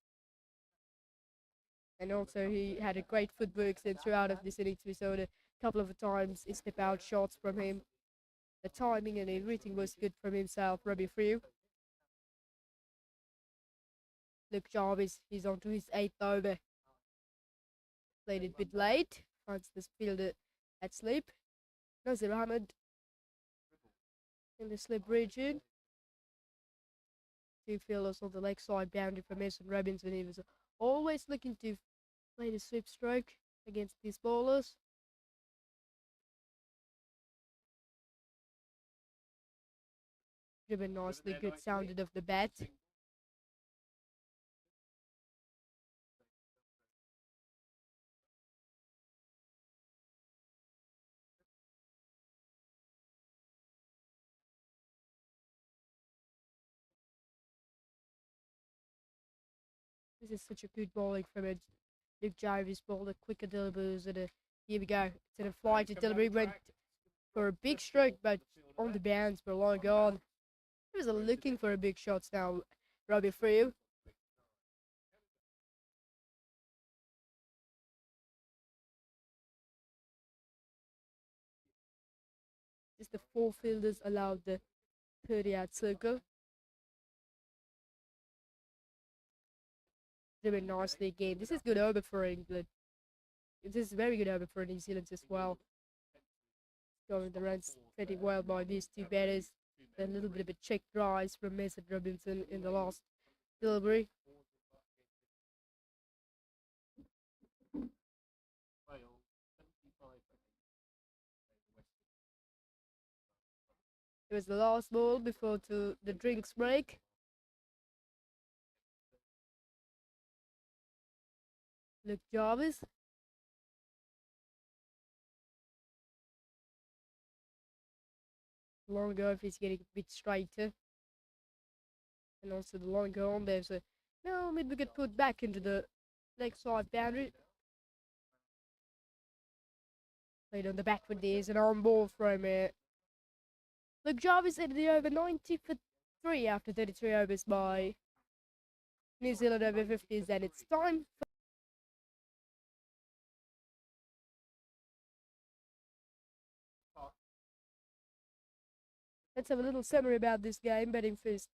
And also he had a great footwork throughout of this innings. We saw a couple of times step out shots from him. The timing and everything was good from himself, Robbie Frew. Luke Jarvis, he's on to his 8th over. Played it a bit late. Finds this fielder at slip. Nazir Ahmed in the slip region. Two fielders on the leg side boundary for Mason Robinson. He was always looking to play the sweep stroke against these bowlers. Driven nicely, good sounded of the bat. This is such a good bowling from it. Luke Jarvis bowled a quicker delivery. Here we go. It's in a fly to delivery. Went for a big stroke, but on the bounce, but long gone. He was looking for a big shots now, Robbie Frew. Just the 4 fielders allowed the 30-yard circle. Doing nicely again. This is good over for England. This is very good over for New Zealand as well. Going the runs pretty well by these two batters. a little bit of a checked rise from Mason Robinson in the last delivery. It was the last ball before the drinks break. Luke Jarvis. Longer if he's getting a bit straighter. And also the longer on there, so now mid wicket put back into the leg side boundary. Played on the back foot. There's an on ball from Luke Jarvis ended the over 90 for 3 after 33 overs by New Zealand Over-50s, and it's time for let's have a little summary about this game. Batting first,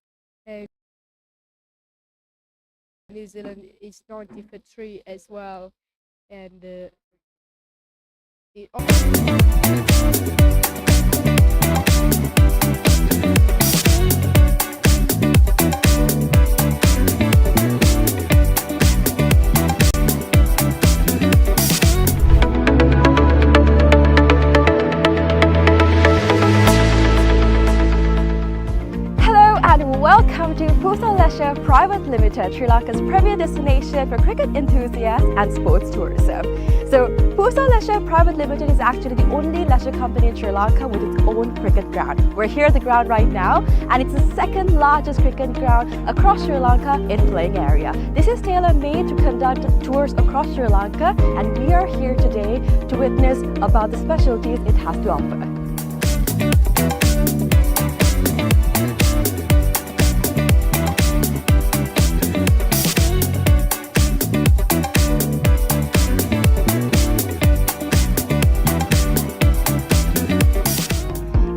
New Zealand is 90 for 3 as well, and welcome to Pusa Leisure Private Limited, Sri Lanka's premier destination for cricket enthusiasts and sports tourism. So, Pusa Leisure Private Limited is actually the only leisure company in Sri Lanka with its own cricket ground. We're here at the ground right now, and it's the second largest cricket ground across Sri Lanka in playing area. This is tailor-made to conduct tours across Sri Lanka, and we are here today to witness about the specialties it has to offer.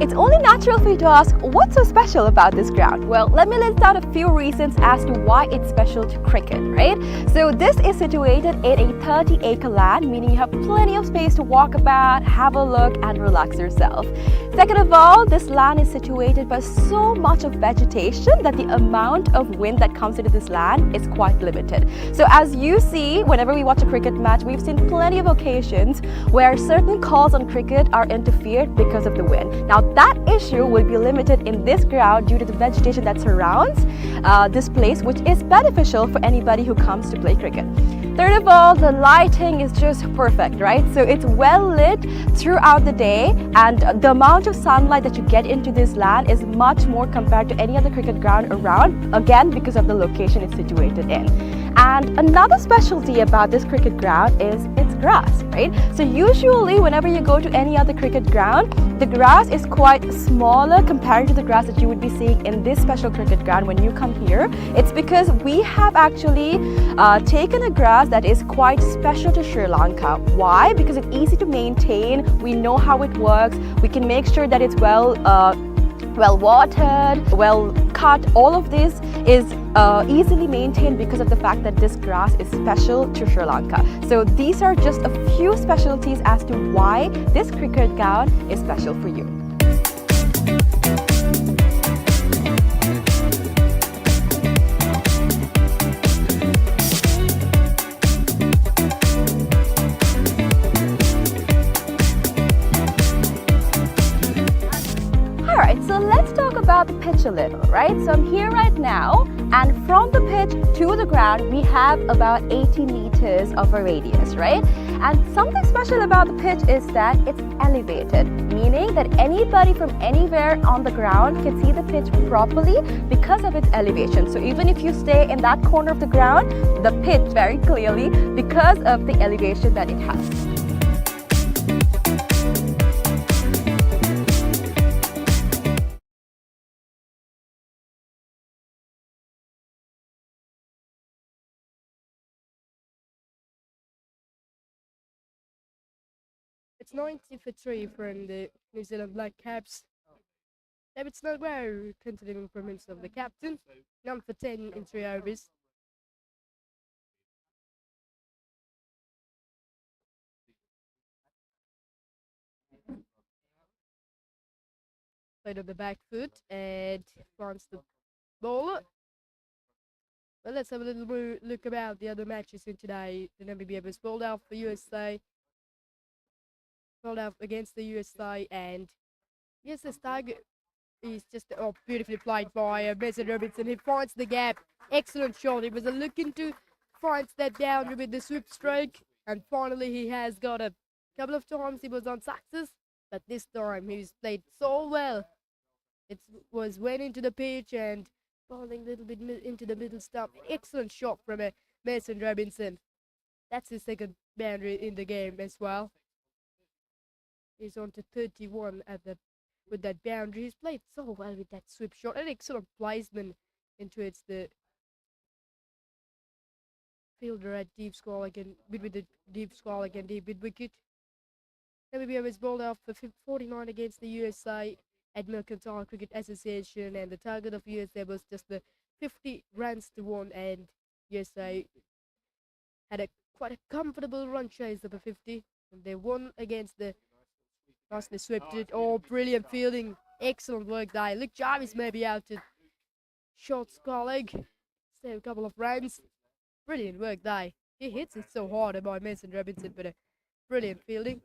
It's only natural for you to ask, what's so special about this ground? Well, let me list out a few reasons as to why it's special to cricket, right? So this is situated in a 30-acre land, meaning you have plenty of space to walk about, have a look, and relax yourself. Second of all, this land is situated by so much of vegetation that the amount of wind that comes into this land is quite limited. So as you see, whenever we watch a cricket match, we've seen plenty of occasions where certain calls on cricket are interfered because of the wind. Now that issue will be limited in this ground due to the vegetation that surrounds this place, which is beneficial for anybody who comes to play cricket. Third of all, the lighting is just perfect, right? So it's well lit throughout the day, and the amount of sunlight that you get into this land is much more compared to any other cricket ground around, again because of the location it's situated in. And another specialty about this cricket ground is its grass, right? So usually whenever you go to any other cricket ground, the grass is quite smaller compared to the grass that you would be seeing in this special cricket ground when you come here. It's because we have actually taken a grass that is quite special to Sri Lanka. Why? Because it's easy to maintain, we know how it works, we can make sure that it's well watered, well cut. All of this is easily maintained because of the fact that this grass is special to Sri Lanka. So these are just a few specialties as to why this cricket ground is special for you. So let's talk about the pitch a little, right? So I'm here right now, and from the pitch to the ground, we have about 80 meters of a radius, right? And something special about the pitch is that it's elevated, meaning that anybody from anywhere on the ground can see the pitch properly because of its elevation. So even if you stay in that corner of the ground, the pitch very clearly because of the elevation that it has. It's 90 for 3 from the New Zealand Black Caps. David Snowgrow continuing improvements of the captain. 9 for 10 in 3 overs. played on the back foot, and France the bowler. Well, let's have a little look about the other matches in today. The Namibia was bowled out for USA, bowled out against the USA, and yes, this target is just beautifully played by Mason Robinson. He finds the gap. Excellent shot. He was looking to find that boundary with the sweep stroke, and finally he has got a couple of times he was on success, but this time he's played so well. It went into the pitch and bowling a little bit into the middle stump. Excellent shot from Mason Robinson. That's his second boundary in the game as well. He's on to 31 with that boundary. He's played so well with that sweep shot. An excellent placement into it. The fielder at deep squall again, with the deep squall again, deep mid wicket. Namibia was bowled out for 49 against the USA at Mercantile Cricket Association, and the target of USA was just the 50 runs to 1, and USA had quite a comfortable run chase of a 50, and they won against the nicely swept it. Oh, brilliant fielding. Excellent work there. Luke Jarvis may be out to Short's colleague. Save a couple of runs. Brilliant work there. He hits it so hard by Mason Robinson, but a brilliant fielding.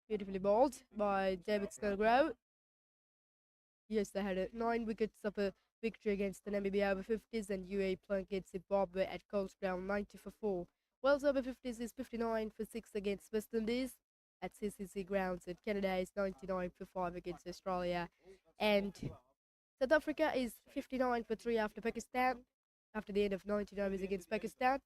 Beautifully bowled by David Snellgrove. Yes, they had 9 wickets of a victory against the Namibia Over-50s, and UAE plunket Zimbabwe at Coast Ground 90 for 4. Wales Over-50s is 59 for 6 against West Indies at CCC grounds, and Canada is 99 for 5 against Australia. And South Africa is 59 for 3 after Pakistan, after the end of 19 overs against Pakistan.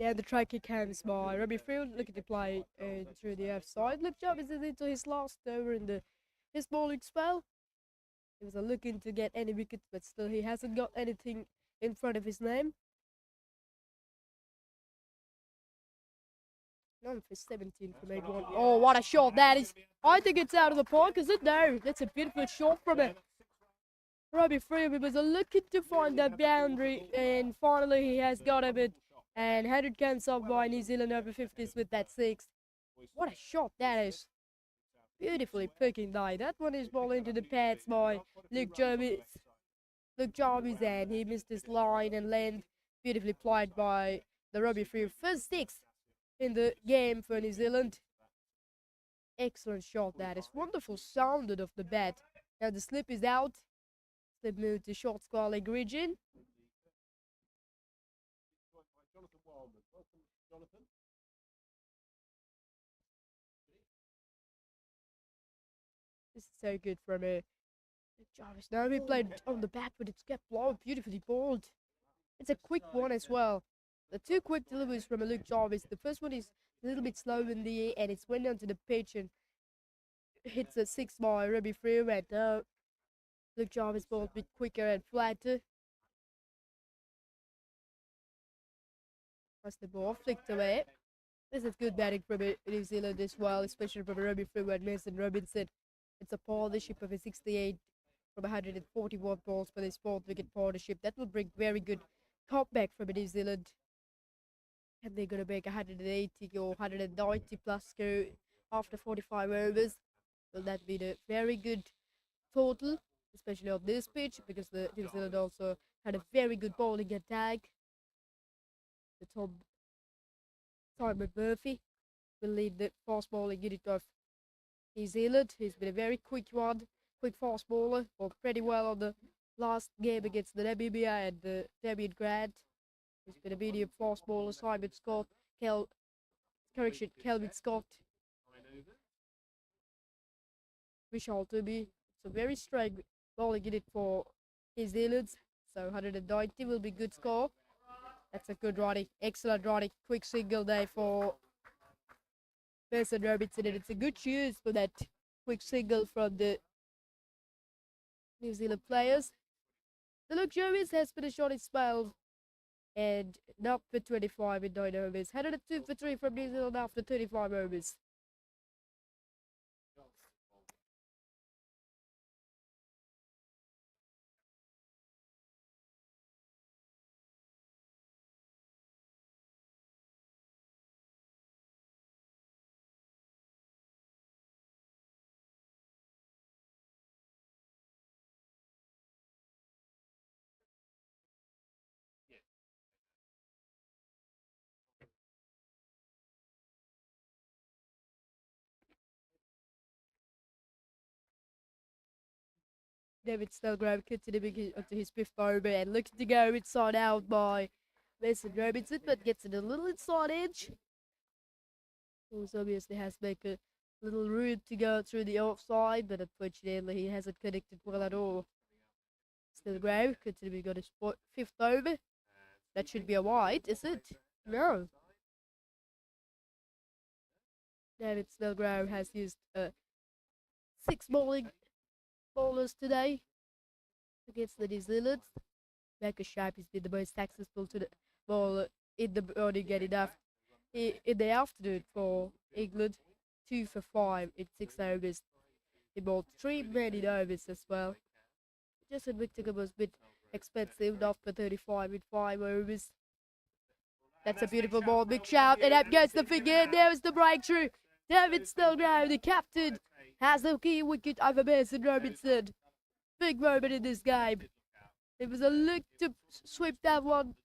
Now the try kick comes by Robbie Field, looking to play through the offside. Luke Jarvis is into his last over in his bowling spell. He was looking to get any wickets, but still he hasn't got anything in front of his name. 9 for 17 from 8-1. Oh, what a shot that is. I think it's out of the park, is it? No, that's a beautiful shot from it. Robbie Field was looking to find that boundary, and finally he has got a bit. And 100 comes up by New Zealand Over-50s with that 6. What a shot that is. Beautifully picking die. That one is ball into the pads by Luke Jarvis. And he missed his line and length. Beautifully played by the Robbie Field. First 6 in the game for New Zealand. Excellent shot that is. Wonderful sounded off the bat. Now the slip is out. Slip moved to short square leg region. This is so good from Jarvis. Now he played on the back, but it's kept low, beautifully bowled. It's a quick one as well. The 2 quick deliveries from Luke Jarvis. The first one is a little bit slow in the air, and it's went onto the pitch and hits a 6 by Robbie Field, and Luke Jarvis bowled a bit quicker and flatter. That's the ball flicked away. This is good batting from New Zealand as well, especially from Robbie Field and Mason Robinson. It's a partnership of a 68 from 141 balls for this 4th wicket partnership. That will bring very good comeback from New Zealand. And they're going to make 180 or 190 plus score after 45 overs. Will that be the very good total, especially on this pitch, because the New Zealand also had a very good bowling attack. The top Simon Murphy will lead the fast bowling unit of New Zealand. He's been a very quick fast bowler, bowled pretty well on the last game against the Namibia and the Damien Grant. He's been a medium fast bowler. Simon Scott, Kelvin Scott, Vishal Tumi. It's a very strong bowling unit for New Zealand. So 190 will be good score. That's a good running, excellent running, quick single day for Mason Robinson, and it's a good choose for that quick single from the New Zealand players. The Luke Jones has been a shot in spells and not for 25 in 9 overs. 102 for 3 from New Zealand after 35 overs. David Snellgrove continuing onto his 5th over and looking to go inside out by Mason Robinson, but gets it a little inside edge. Also obviously has to make a little room to go through the offside, but unfortunately he hasn't connected well at all. Snellgrove continuing on his 5th over. That should be a wide, is it? No. David Snellgrove has used 6 bowlers today against the New Zealand. Becca Sharp has been the most successful to the bowler in the morning and in the afternoon for England. 2 for 5 in 6 overs. He bowled 3 many overs as well. Justin Whittaker was a bit expensive, not for 35 in 5 overs. That's a beautiful ball, big shout, and up goes the finger. There's the breakthrough. David Snellgrove, the captain, has the key wicket over Mason Robinson. Big moment in this game. It was a look to sweep that one.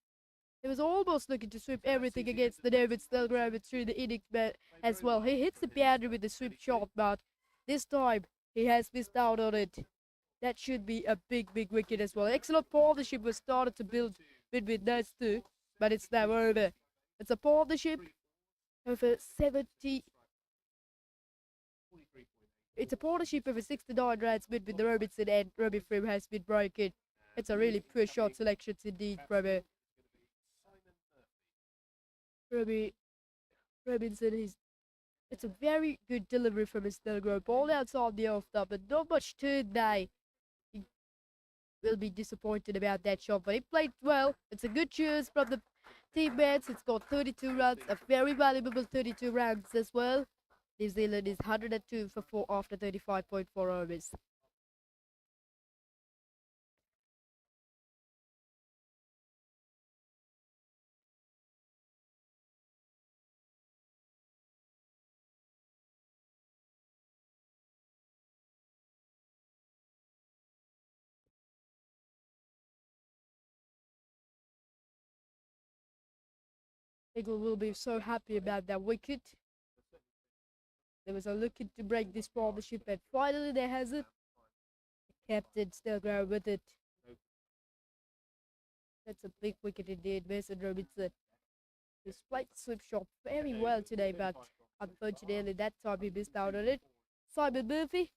It was almost looking to sweep everything against the David Snellgrove through the innings as well. He hits the boundary with the sweep shot, but this time he has missed out on it. That should be a big wicket as well. Excellent partnership was started to build between those two, but it's now over. It's a partnership over 70. It's a partnership over 69 runs between the Robinson and Robbie Frim has been broken. It's a really poor shot selection indeed from Robbie Robinson. It's a very good delivery from his Snellgrove. Ball outside the off-stump, but not much turn there. He will be disappointed about that shot, but he played well. It's a good choice from the teammates. It's got 32 runs, a very valuable 32 runs as well. New Zealand is 102 for 4 after 35.4 overs. England will be so happy about that wicket. There was a looking to break this partnership, and finally there has it. Captain Snellgrove with it. That's a big wicket indeed. Mason Robinson has played the slip shot very well today, but unfortunately that time he missed out on it. Simon Murphy,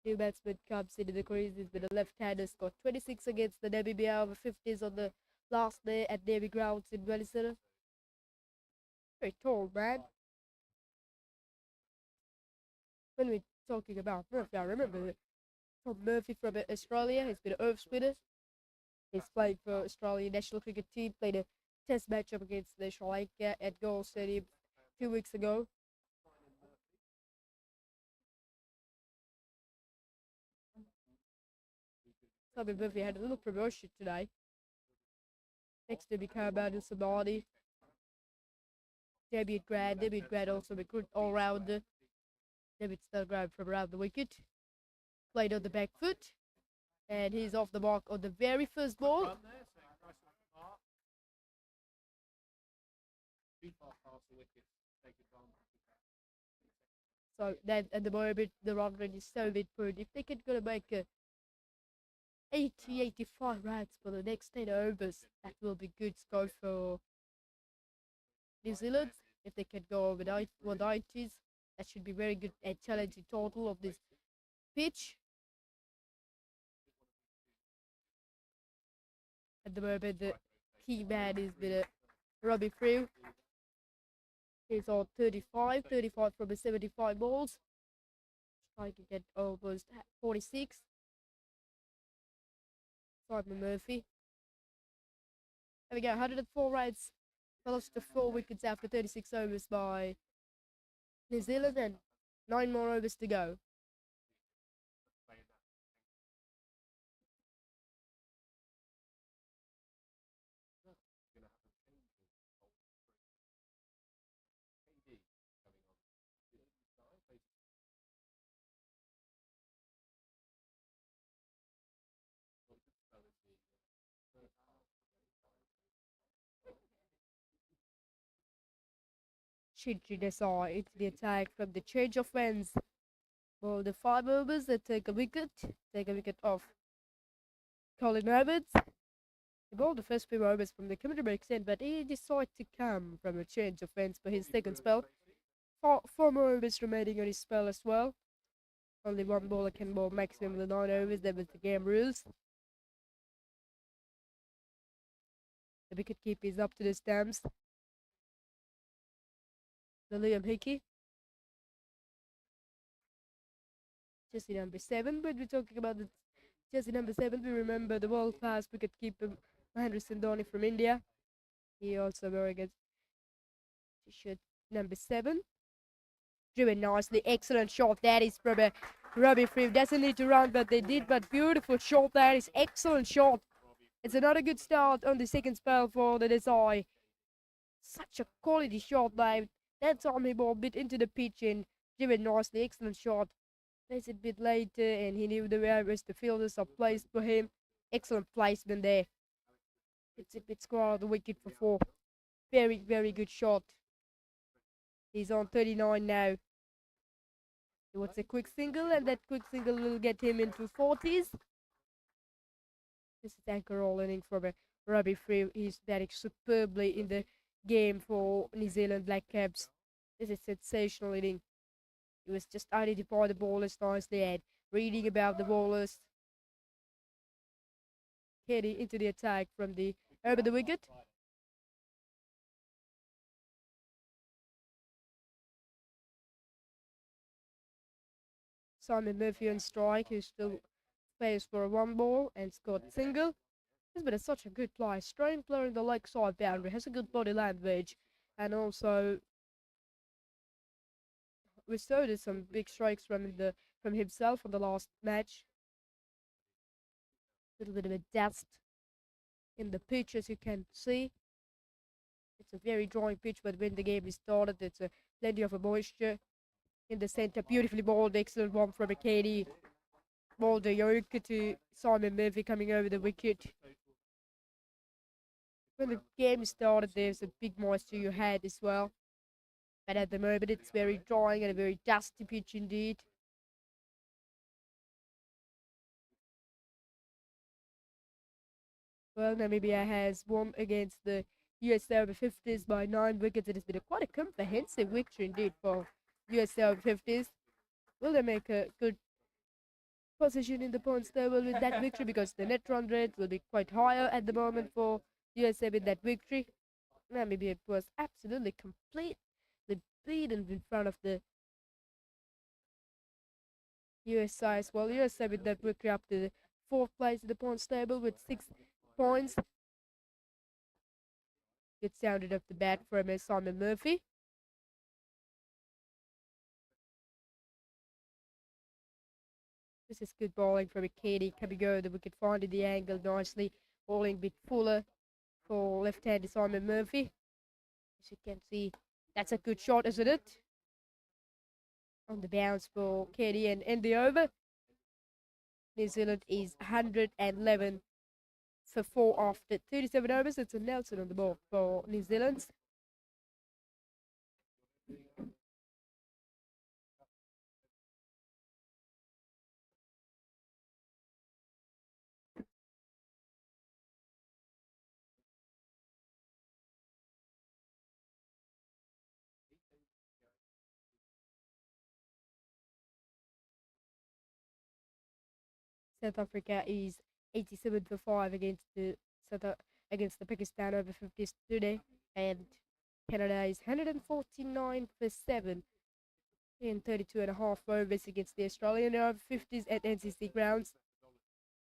new batsman, comes into the crease. He's been a left-hander, scored 26 against the Namibia Over-50s on the last day at Navy Grounds in Wellington. Very tall man. When we're talking about Murphy, I remember Tom Murphy from Australia. He's been an off spinner. He's played for Australian national cricket team. Played a test matchup against the Sri Lanka at Galle Stadium 2 weeks ago. Simon Murphy had a little promotion today. Next to become Manu Samani. Damien Grant also a good all-rounder. David Snellgrove from around the wicket. Played on the back foot. And he's off the mark on the very first ball. too far past the wicket to take advantage of that. So then at the moment the run rate is so poor. If they can gonna make 85 runs for the next 10 overs, that will be good score for New Zealand. If they can go over 190s, that should be very good and challenging total of this pitch. At the moment, the key man is with Robbie Frew. He's on 35 from his 75 balls. Trying to get almost 46. Simon Murphy. There we go, 104 runs. Lost to 4 wickets after 36 overs by New Zealand, and 9 more overs to go. Shinji Desai into the attack from the change of ends. For the 5 overs, they take a wicket off Colin Roberts. He bowled the first 5 overs from the commentary breaks in, but he decided to come from a change of ends for his second spell. 4 more overs remaining on his spell as well. Only one bowler can bowl maximum of 9 overs, that was the game rules. The wicketkeeper is up to the stumps. The Liam Hickey. Jersey number 7, but we're talking about the jersey number 7. We remember the world-class wicketkeeper Mahendra Singh Dhoni from India. He also wore against t-shirt number 7. Driven nicely, excellent shot. That is from Robbie Frew. Doesn't need to run, but they did. But beautiful shot. That is excellent shot. It's another good start on the second spell for the Desai. Such a quality shot by that time he ball bit into the pitch and driven nicely. Excellent shot. Plays it a bit later, and he knew the way the fielders are placed for him. Excellent placement there. It's a bit square the wicket for 4. Very, very good shot. He's on 39 now. He wants a quick single, and that quick single will get him into 40s. This is anchor roll inning from Robbie Frew. He's batting superbly in the game for New Zealand Black Caps. This is sensational inning. He was just identifying the bowlers nicely and reading about the bowlers. Heading into the attack from the over the wicket. Simon Murphy on strike, who still plays for a 1 ball and scored single. This has been such a good play. Strong player in the leg side boundary, has a good body language, and also restored some big strikes from himself on the last match. A little bit of a dust in the pitch, as you can see. It's a very dry pitch, but when the game is started, it's plenty of a moisture in the center. Beautifully bowled, excellent one from McKenny. Bowled a yoke to Simon Murphy coming over the wicket. When the game started, there's a big moisture you had as well. But at the moment, it's very dry and a very dusty pitch indeed. Well, Namibia has won against the USA Over-50s by 9 wickets. It has been quite a comprehensive victory indeed for USA Over-50s. Will they make a good position in the points table with that victory? Because the net run rate will be quite higher at the moment for USA with that victory. Namibia was absolutely completely beaten in front of the USA as well. USA with that victory up to the 4th place in the points table with 6 points. It sounded off the bat from Simon Murphy. This is good bowling from Katie coming over the wicket, finding the angle nicely, bowling a bit fuller for left-handed Simon Murphy. As you can see, that's a good shot, isn't it? On the bounce for Katie and end the over. New Zealand is 111 for 4 after 37 overs. It's a Nelson on the ball for New Zealand. South Africa is 87 for 5 against the against the Pakistan over-50s today, and Canada is 149 for 7 in 32.5 overs against the Australian over-50s at NCC grounds.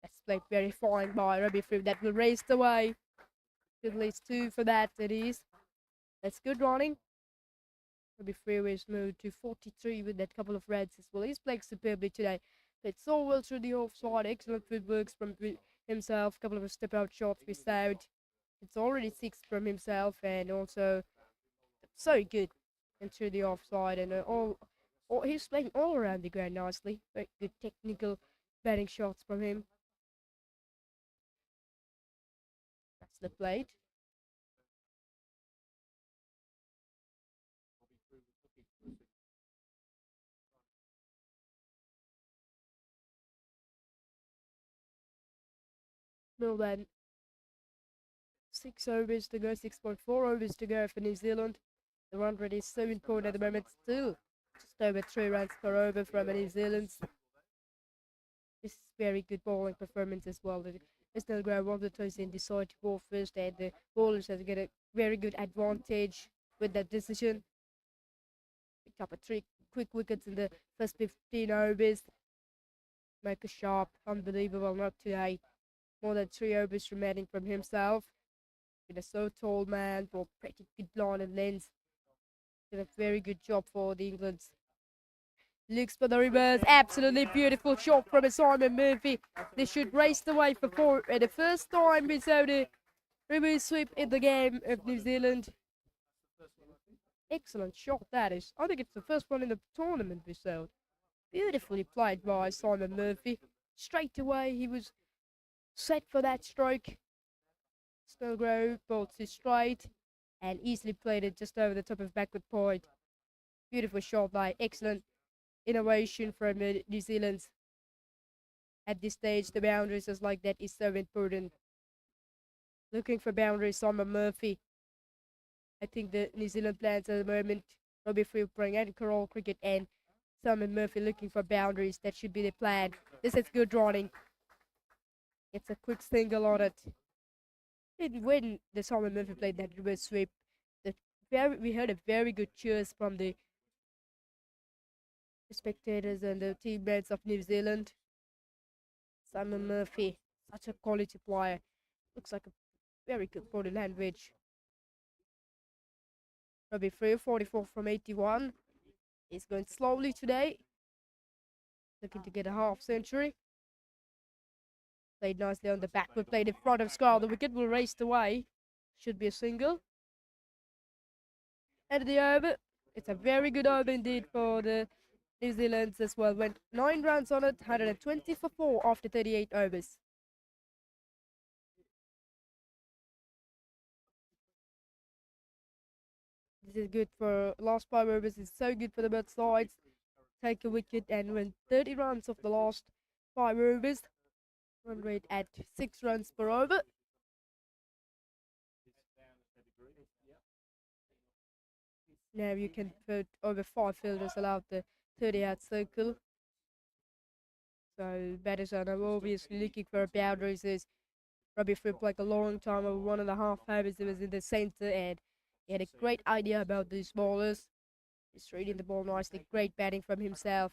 That's played very fine by Robbie Frew. That will race the way. At least 2 for that, it is. That's good running. Robbie Frew is moved to 43 with that couple of reds as well. He's played superbly today. Played so well through the offside. Excellent footworks from himself. A couple of step out shots we saved. It's already 6 from himself, and also so good and through the offside, and he's playing all around the ground nicely. Very good technical batting shots from him. That's the plate. Well then, 6 overs to go, 6.4 overs to go for New Zealand. The run rate is so important at the moment. Still just over 3 runs per over from New Zealand. This is very good bowling performance as well. The still grab one of the toes and decide to bowl first, and the bowlers have to get a very good advantage with that decision. Picked up 3 quick wickets in the first 15 overs. Make a sharp, unbelievable, not today. More than 3 overs remaining from himself. With a so tall man for pretty good line and length. Did a very good job for the England. Looks for the reverse. Absolutely beautiful shot from Simon Murphy. They should race the way for 4 at the first time we saw the reverse sweep in the game of New Zealand. Excellent shot that is. I think it's the first one in the tournament we saw. Beautifully played by Simon Murphy. Straight away he was set for that stroke. Snellgrove bolts it straight and easily played it just over the top of backward point. Beautiful shot by excellent innovation from New Zealand. At this stage, the boundaries is like that is so important. Looking for boundaries, Simon Murphy. I think the New Zealand plans at the moment, Robbie Frew playing anchor cricket and Simon Murphy looking for boundaries. That should be the plan. This is good running. It's a quick single on it. When the Simon Murphy played that reverse sweep, we heard a very good cheers from the spectators and the teammates of New Zealand. Simon Murphy, such a quality player. Looks like a very good body language. Robbie Frew, 44 from 81. He's going slowly today. Looking to get a half century. Played nicely on the backward, played in front of score. The wicket will race away. Should be a single. And the over. It's a very good over indeed for the New Zealanders as well. Went 9 runs on it, 120 for 4 after 38 overs. This is good for last 5 overs. It's so good for the both sides. Take a wicket and win 30 runs of the last 5 overs. Run rate at 6 runs per over. Now you can put over 5 fielders allowed the 30-yard circle. So batters are now obviously looking for boundaries. As Robbie Frew played a long time, over 1.5 overs. He was in the centre and he had a great idea about these bowlers. He's reading the ball nicely. Great batting from himself.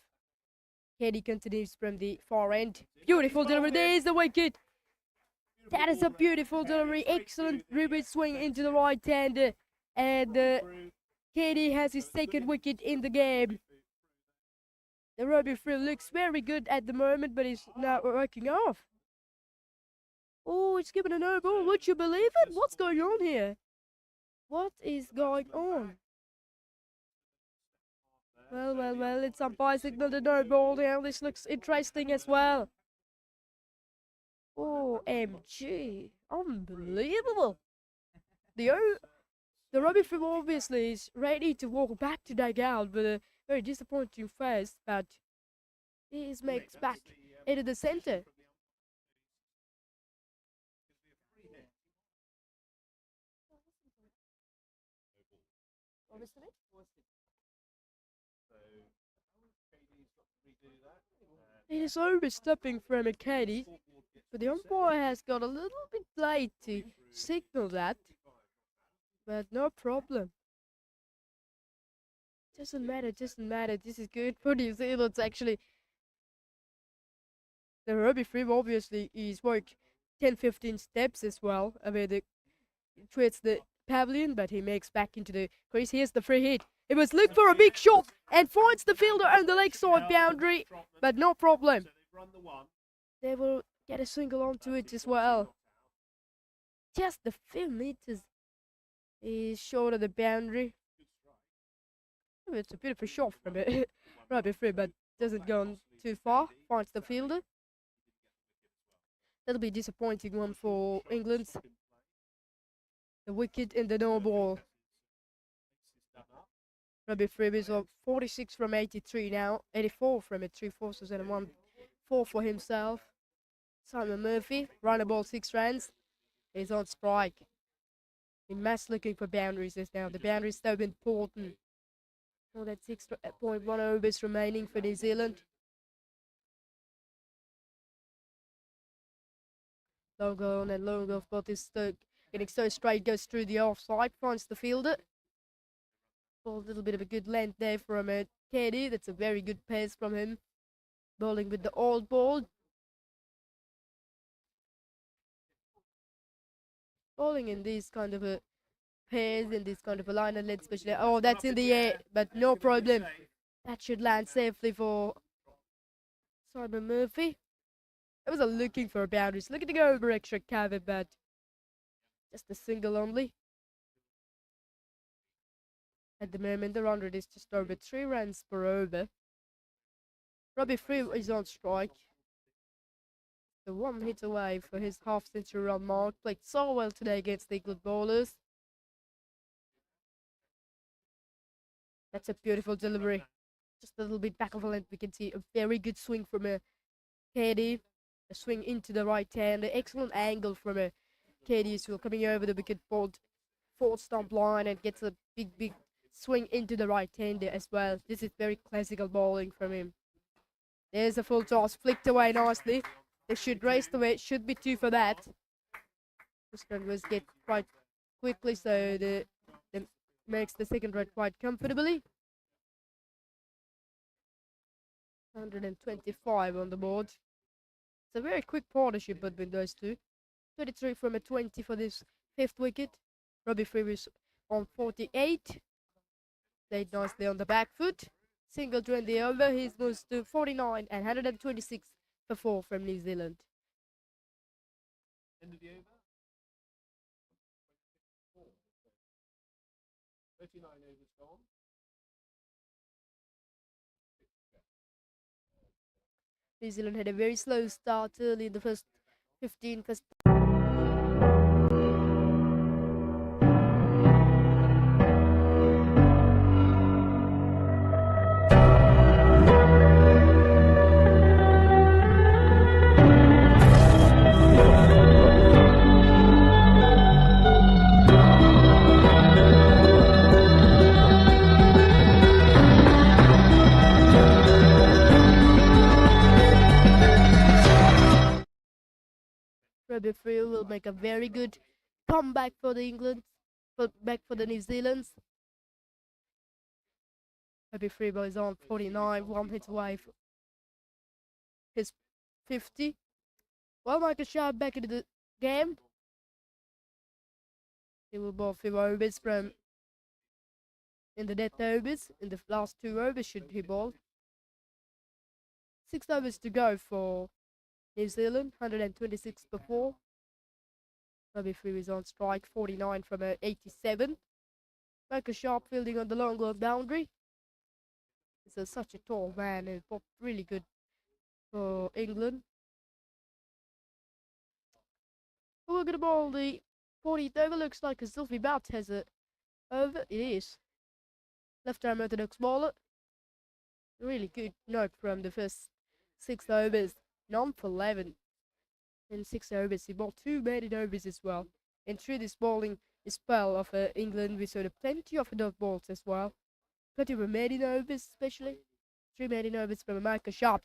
Kenny continues from the far end. Beautiful delivery. There's the wicket. That is a beautiful delivery. Excellent reverse swing into the right hander. And Kenny has his 2nd wicket in the game. The Robbie Frew looks very good at the moment, but he's not working off. Oh, it's given a no ball. Would you believe it? What's going on here? What is going on? Well, it's umpire signal to no ball now. This looks interesting as well. OMG. Unbelievable. The Robbie Frew obviously is ready to walk back to dugout with a very disappointing first, but he makes back into the centre. It is overstepping from a caddy, but the umpire has got a little bit late to signal that. But no problem. Doesn't matter, doesn't matter. This is good for New Zealand, actually. The rugby free obviously is work 10-15 steps as well. I mean, towards the pavilion, but he makes back into the crease. Here's the free hit. It was looked for a big shot and finds the fielder on the leg side boundary, but no problem. They will get a single onto it as well. Just a few meters is short of the boundary. It's a beautiful shot from it. Rugby free, but doesn't go on too far. Finds the fielder. That'll be a disappointing one for England. The wicket and the no ball. Rugby free is of 46 from 83 now. 84 from it. 3 forces and 1 4 for himself. Simon Murphy, run a ball 6 runs. He's on strike. In mass looking for boundaries is now. The boundary is so important. Oh, that's 6.1 overs remaining for New Zealand. Long on and long off, but this getting so straight, goes through the offside, finds the fielder. Ball, a little bit of a good length there from Caddy. That's a very good pace from him. Bowling with the old ball. Bowling in these kind of a pairs, in this kind of a line and especially. Oh, that's in the air, but no problem. That should land safely for Simon Murphy. It was looking for boundaries, looking to go over extra cover, but just a single only. At the moment, the run rate is just over 3 runs per over. Rugby free is on strike. The 1 hit away for his half-century run mark. Played so well today against the England bowlers. That's a beautiful delivery. Just a little bit back of a length. We can see a very good swing from a Caddy. A swing into the right hand. An excellent angle from a Caddy as well. Coming over the wicket, bowled 4 stump line and gets a big swing into the right hander as well. This is very classical bowling from him. There's a full toss, flicked away nicely. They should race the way. Should be 2 for that. This one was get quite quickly, so the makes the second run quite comfortably. 125 on the board. It's a very quick partnership between those two. 33 from a 20 for this 5th wicket. Rugby free was on 48. Played nicely on the back foot. Single 20 over. He moves to 49 and 126 for 4 from New Zealand. End of the over. 39 overs gone. New Zealand had a very slow start early in the first 15. Rugby free will make a very good comeback for the England, back for the New Zealand's. Rugby free ball is on 49, 1 hit away for his 50. Well, Michael Sharp back into the game. He will bowl 5 overs from in the death overs. In the last 2 overs should he bowl. 6 overs to go for New Zealand, 126 before. Rugby free is on strike, 49 from 87. Michael Sharp fielding on the long boundary. He's such a tall man and popped really good for England. We're going to bowl the 40th over. Looks like a Zulfi Bat has a over. It is. Left-arm orthodox bowler. Really good note from the first 6 overs. 9 for 11 in 6 overs. He bowled 2 maiden overs as well. And through this bowling spell of England, we saw plenty of dot balls as well. Plenty of maiden overs, especially. 3 maiden overs from Michael Sharp.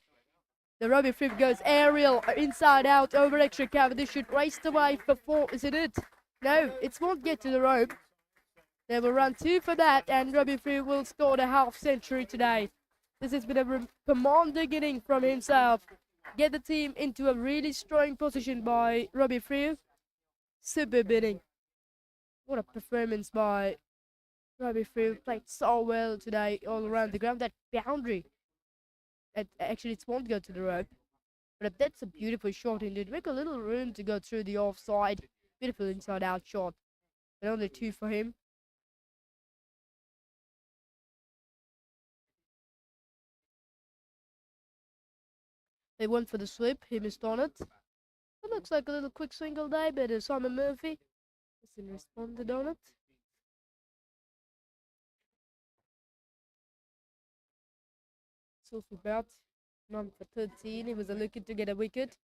The Robbie Fripp goes aerial, inside out, over extra cover. This should race away for 4, isn't it? No, it won't get to the rope. They will run 2 for that, and Robbie Fripp will score the half century today. This has been a commanding inning from himself. Get the team into a really strong position by Robbie Fripp. Superb inning. What a performance by Robbie Fripp. Played so well today all around the ground. That boundary, actually it won't go to the rope, but that's a beautiful shot indeed. Make a little room to go through the offside. Beautiful inside out shot, but only 2 for him. They went for the sweep. He missed on it. It looks like a little quick single day, but Simon Murphy hasn't responded on it. Sophie Belt, none for 13. He was looking to get a wicket.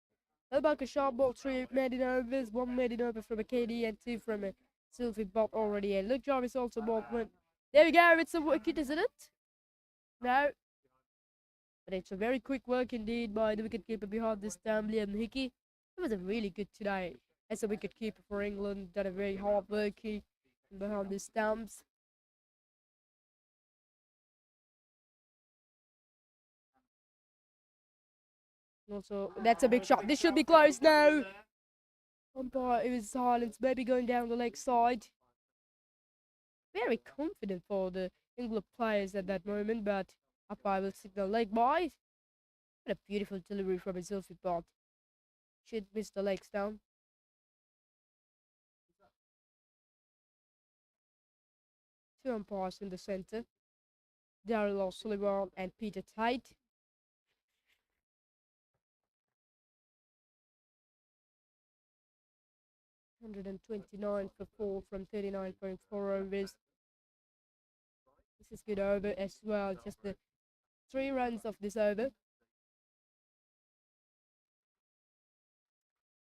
Elbaka Sharp ball 3 maiden overs, 1 maiden over from a KD and 2 from a Sylvie Bot already. And Luke Jarvis also bought 1. There we go. It's a wicket, isn't it? No. But it's a very quick work indeed by the wicketkeeper behind this time, Liam Hickey. It was a really good today as a wicketkeeper for England. Done a very hard working behind the stumps. Also, that's a big shot. This should be close now. Umpire, it was silence, maybe going down the leg side. Very confident for the England players at that moment, but umpire will signal leg by. What a beautiful delivery from a Sylvie Bot. Should miss the legs down. Two umpires in the centre. Daryl O'Sullivan and Peter Tate. $129 for 4 from 39.4 overs. This is good over as well. Just the 3 runs of this over.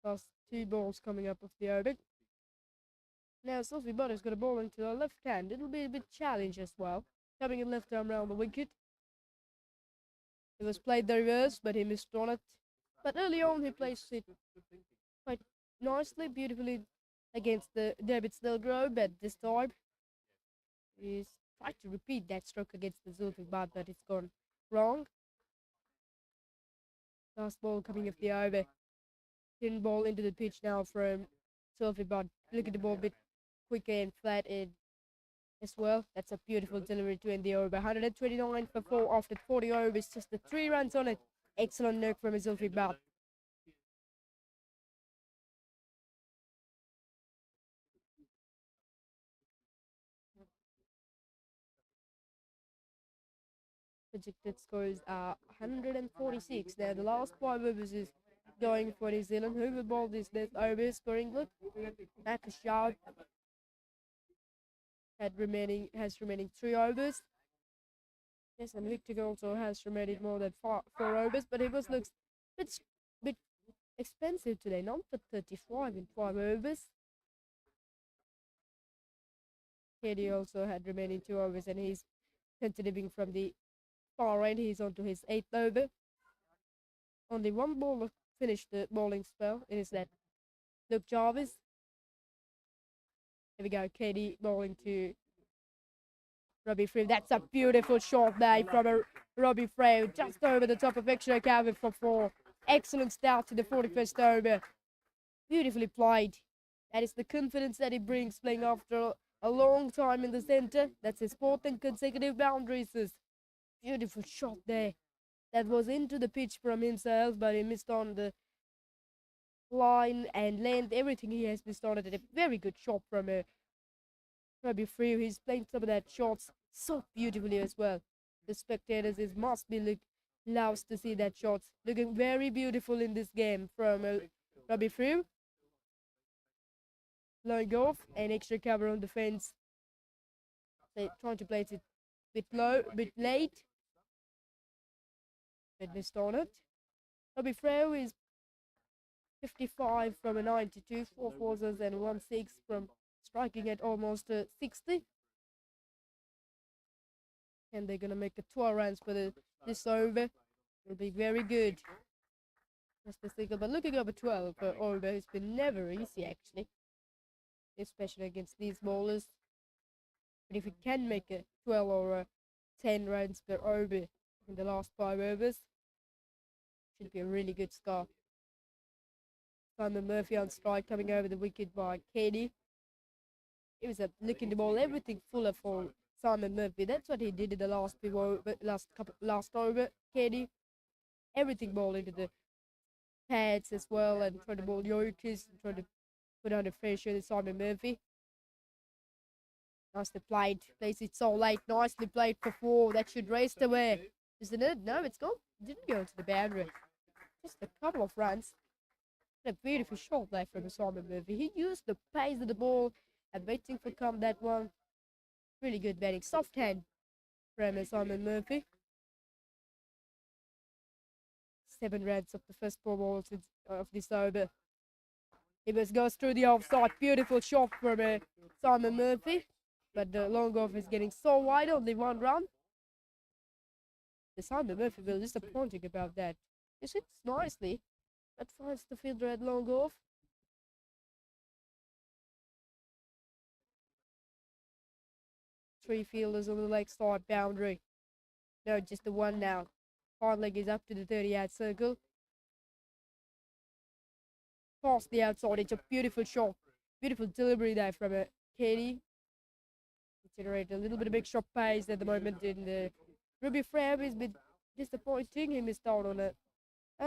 Plus 2 balls coming up of the over. Now Sylvie Butter's got a ball into the left hand. It'll be a bit challenge as well. Coming in left arm round the wicket. It was played the reverse, but he missed on it. But early on he placed it quite nicely, beautifully against the David Snellgrove, but this time he's tried to repeat that stroke against the Sylvie Butt, but it's gone wrong. Last ball coming off the over. Thin ball into the pitch now from Sylvie Butt. Look at the ball a bit quicker and flat in as well. That's a beautiful delivery to end the over. 129 for 4 after 40 overs. Just the 3 runs on it. Excellent knock from Sylvie Butt. Projected scores are 146. Now the last 5 overs is going for New Zealand. Who will bowl this next overs for England? Michael Sharp has remaining 3 overs. Yes, and Victor also has remaining more than 4 overs, but it looks a bit expensive today. Not for 35 in 5 overs. Katie also had remaining 2 overs, and he's continuing from the far end. He's on to his 8th over. Only 1 bowler finished the bowling spell. It is that Luke Jarvis. Here we go, Katie bowling to Robbie Fripp. That's a beautiful shot there from Robbie Fripp, just over the top of extra cover for 4. Excellent start to the 41st over. Beautifully played. That is the confidence that he brings playing after a long time in the centre. That's his 4th and consecutive boundaries. Beautiful shot there. That was into the pitch from himself, but he missed on the line and length. Everything he has missed on it. A very good shot from Robbie Fripp. He's playing some of that shots so beautifully as well. The spectators must be loves to see that shots. Looking very beautiful in this game from Robbie Fripp. Blowing off and extra cover on the fence. They're trying to place it a bit low, a bit late. But missed on it. Robbie Fripp is 55 from a 92, 4 fours and 1 6 from striking at almost 60. And they're going to make a 12 runs for this over. It'll be very good. That's the thing. But looking over 12 for over has been never easy, actually. Especially against these bowlers. But if you can make a 12 or a 10 runs per over in the last 5 overs, should be a really good score. Simon Murphy on strike, coming over the wicket by Katie. It was a looking the ball, everything fuller for Simon Murphy. That's what he did in the last over. Katie, everything ball into the pads as well, and trying to ball Yorkers, and trying to put on the pressure to Simon Murphy. Nicely played. Plays it so late. Nicely played for 4. That should race away, isn't it? No, it's gone. Didn't go to the boundary. Just a couple of runs. A beautiful shot there from Simon Murphy. He used the pace of the ball and waiting for come that one. Really good batting. Soft hand from Simon Murphy. 7 runs of the first 4 balls of this over. He goes through the offside. Beautiful shot from Simon Murphy. But the long off is getting so wide, only 1 run. The Simon Murphy was disappointing about that. He hits nicely, but finds the fielder at long off. Three fielders on the leg side boundary. No, just the one now. Hard leg is up to the 30-yard circle. Past the outside. It's a beautiful shot. Beautiful delivery there from Katie. Generate a little bit of extra pace at the moment in the Ruby Frame. Has been disappointing. He missed out on a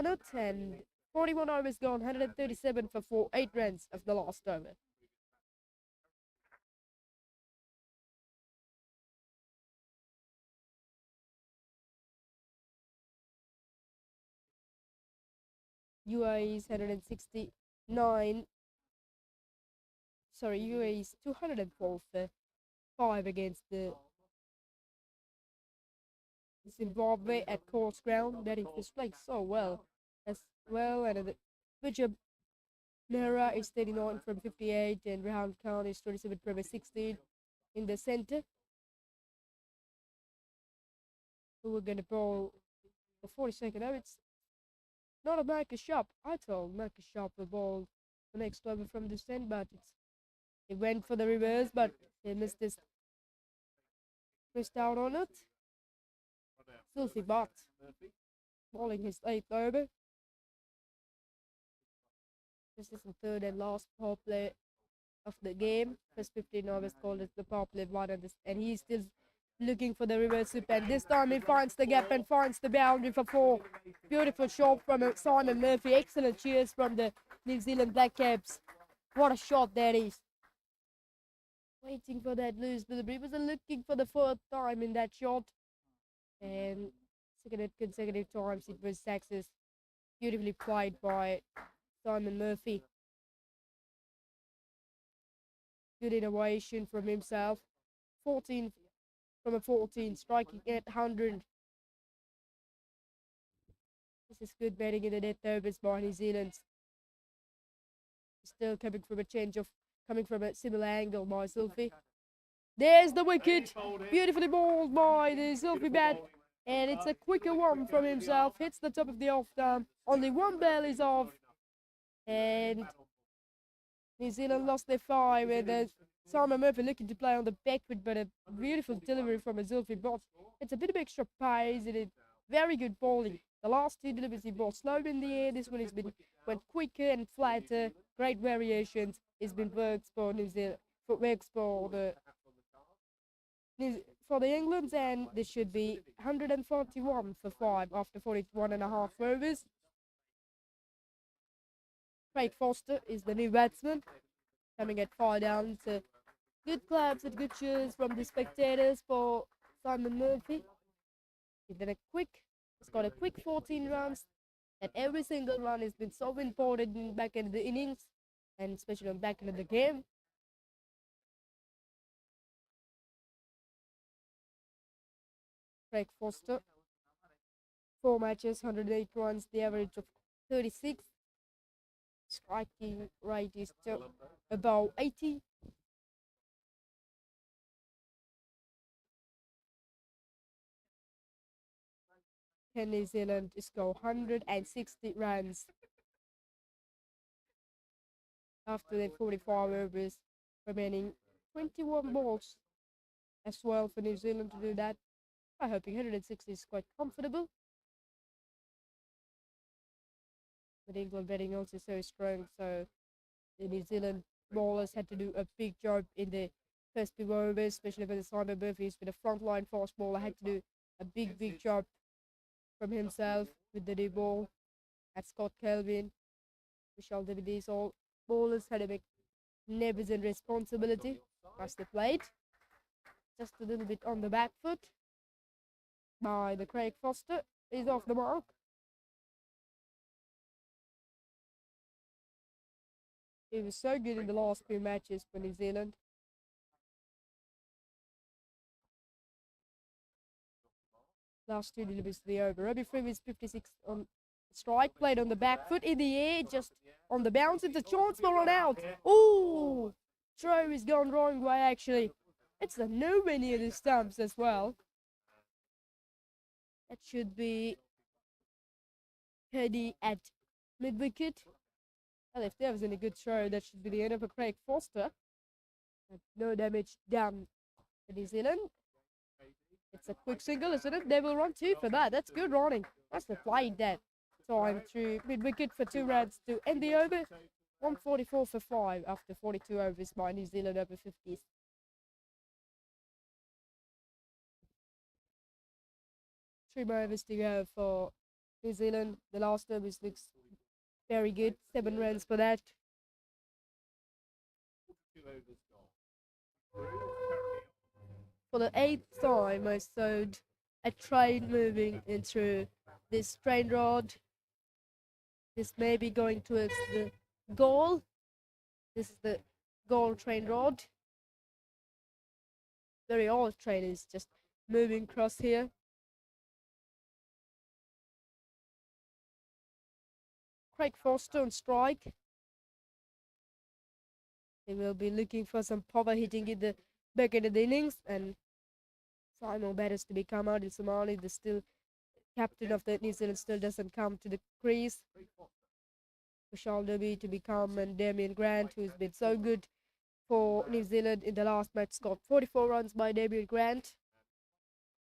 not 10. 41 overs gone. 137 for 4. 8 runs of the last over. UAE is 169. Sorry, UAE is 204 for 5 against the Zimbabwe at course ground. Batting is playing so well as well. And the Vijay Mehra is 39 from 58, and Rehan Khan is 27 from 16 in the center. Who we're going to bowl the 42nd. Now it's not a Marcus Sharp. I told Marcus Sharp will bowl the next over from this end, but it went for the reverse, but he missed out on it. Zulfi Bhatt bowling his 8th over. This is the 3rd and last power play of the game. First 15 overs called as the power play 1, and he's still looking for the reverse sweep, and this time he finds the gap and finds the boundary for 4. Beautiful shot from Simon Murphy. Excellent cheers from the New Zealand Black Caps. What a shot that is. Waiting for that loose delivery. He was looking for the 4th time in that shot, and second consecutive times it was success. Beautifully played by Simon Murphy. Good innovation from himself. 14 from a 14, striking at 100. This is good batting in the death overs by New Zealand. Still coming from a similar angle by Zulfi. There's the wicket. Beautifully bowled by the Zulfi bat. And it's a quicker one from himself. Hits the top of the off stump. Only 1 ball is off. And New Zealand lost their 5. And Simon Murphy looking to play on the back foot, but a beautiful delivery from a Zulfi bot. It's a bit of extra pace and very good bowling. The last 2 deliveries he bowled slow in the air. This one has went quicker and flatter. Great variations. It's been works for New Zealand, for the England, and this should be 141 for 5 after 41.5 overs. Craig Foster is the new batsman, coming at 5 down. So good claps and good cheers from the spectators for Simon Murphy. He did it's got a quick 14 runs, and every single run has been so important back in the innings, and especially on back into the game. Craig Foster, 4 matches, 108 runs, the average of 36. Striking rate is still about 80. Can New Zealand score 160 runs after their 45 overs, remaining 21 balls as well for New Zealand to do that? I hope 160 is quite comfortable. But England batting also so strong, so the New Zealand bowlers had to do a big job in the first few overs, especially for the Zealand Over-50s. With the frontline fast bowler had to do a big job from himself with the new ball at Scott Kelvin. Vishal Devidee's all bowlers had a magnificent responsibility as they played. Just a little bit on the back foot by the Craig Foster. He's off the mark. He was so good in the last few matches for New Zealand. Last two deliveries to the over. Robbie Free was 56 on strike, played on the back foot in the air, just on the bounce. It's a chance for run out. Ooh, throw is gone wrong way actually. It's a nowhere near the stumps as well. That should be Cody at mid wicket. Well, if there was any good throw, that should be the end of a Craig Foster. No damage done for New Zealand. It's a quick single, isn't it? They will run two for that. That's good running. That's the playing that time through mid wicket for 2 runs to end the over. 144 for 5 after 42 overs by New Zealand Over-50s. Three more overs to go for New Zealand. The last overs looks very good. 7 runs for that. For the 8th time, I saw a train moving into this train rod. This may be going towards the goal. This is the goal train rod. Very old train is just moving across here. Craig Foster on strike. They will be looking for some power hitting in the back end of the innings, and 5 more batters to be come out in Somali. The still captain of the New Zealand still doesn't come to the crease. Vishal Devi to become, and Damien Grant, who's been so good for New Zealand in the last match, scored 44 runs by Damien Grant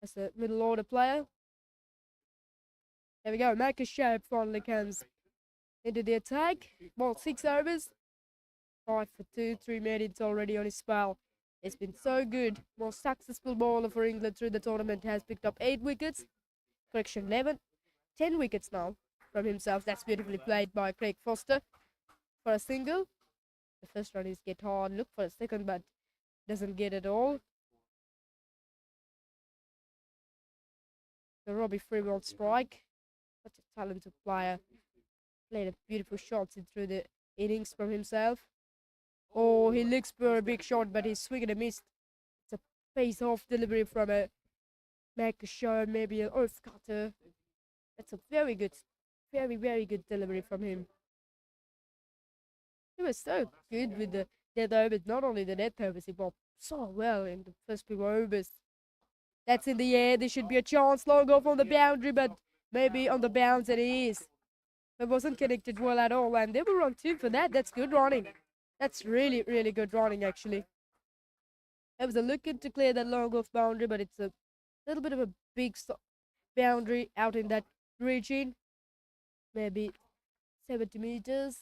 as a middle order player. There we go. Marcus Sharp finally comes into the attack. Ball 6 overs. 5 for 2. 3 made already on his spell. It's been so good. Most successful bowler for England through the tournament, has picked up 8 wickets. Correction, 11. 10 wickets now from himself. That's beautifully played by Craig Foster for a single. The first run is get hard. Look for a second, but doesn't get it all. The Robbie Freeman strike. Such a talented player. Played a beautiful shots in through the innings from himself. Oh, he looks for a big shot, but he's swinging a miss. It's a face-off delivery from a Mackishaw, maybe an off cutter. That's a very good, very good delivery from him. He was so good with the death overs. Not only the death overs, he bowled so well in the first few overs. That's in the air. There should be a chance. Long off on the boundary, but maybe on the bounce it is. It wasn't connected well at all, and they will run 2 for that. That's good running. That's really good running, actually. There was a looking to clear that long off boundary, but it's a little bit of a big boundary out in that region. Maybe 70 meters.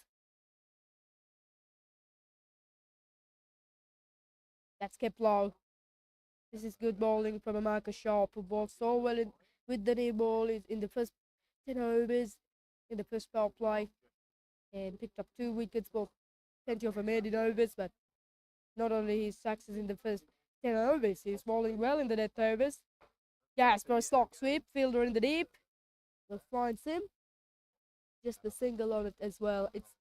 That's kept low. This is good bowling from a Marcus Sharp, who bowled so well with the new ball in the first 10 overs, in the first power play, and picked up 2 wickets, both plenty of maiden overs. But not only his success in the first 10 overs, he's bowling well in the death overs. Gas for a slog sweep, fielder in the deep. Will find him. Just the single on it as well. It's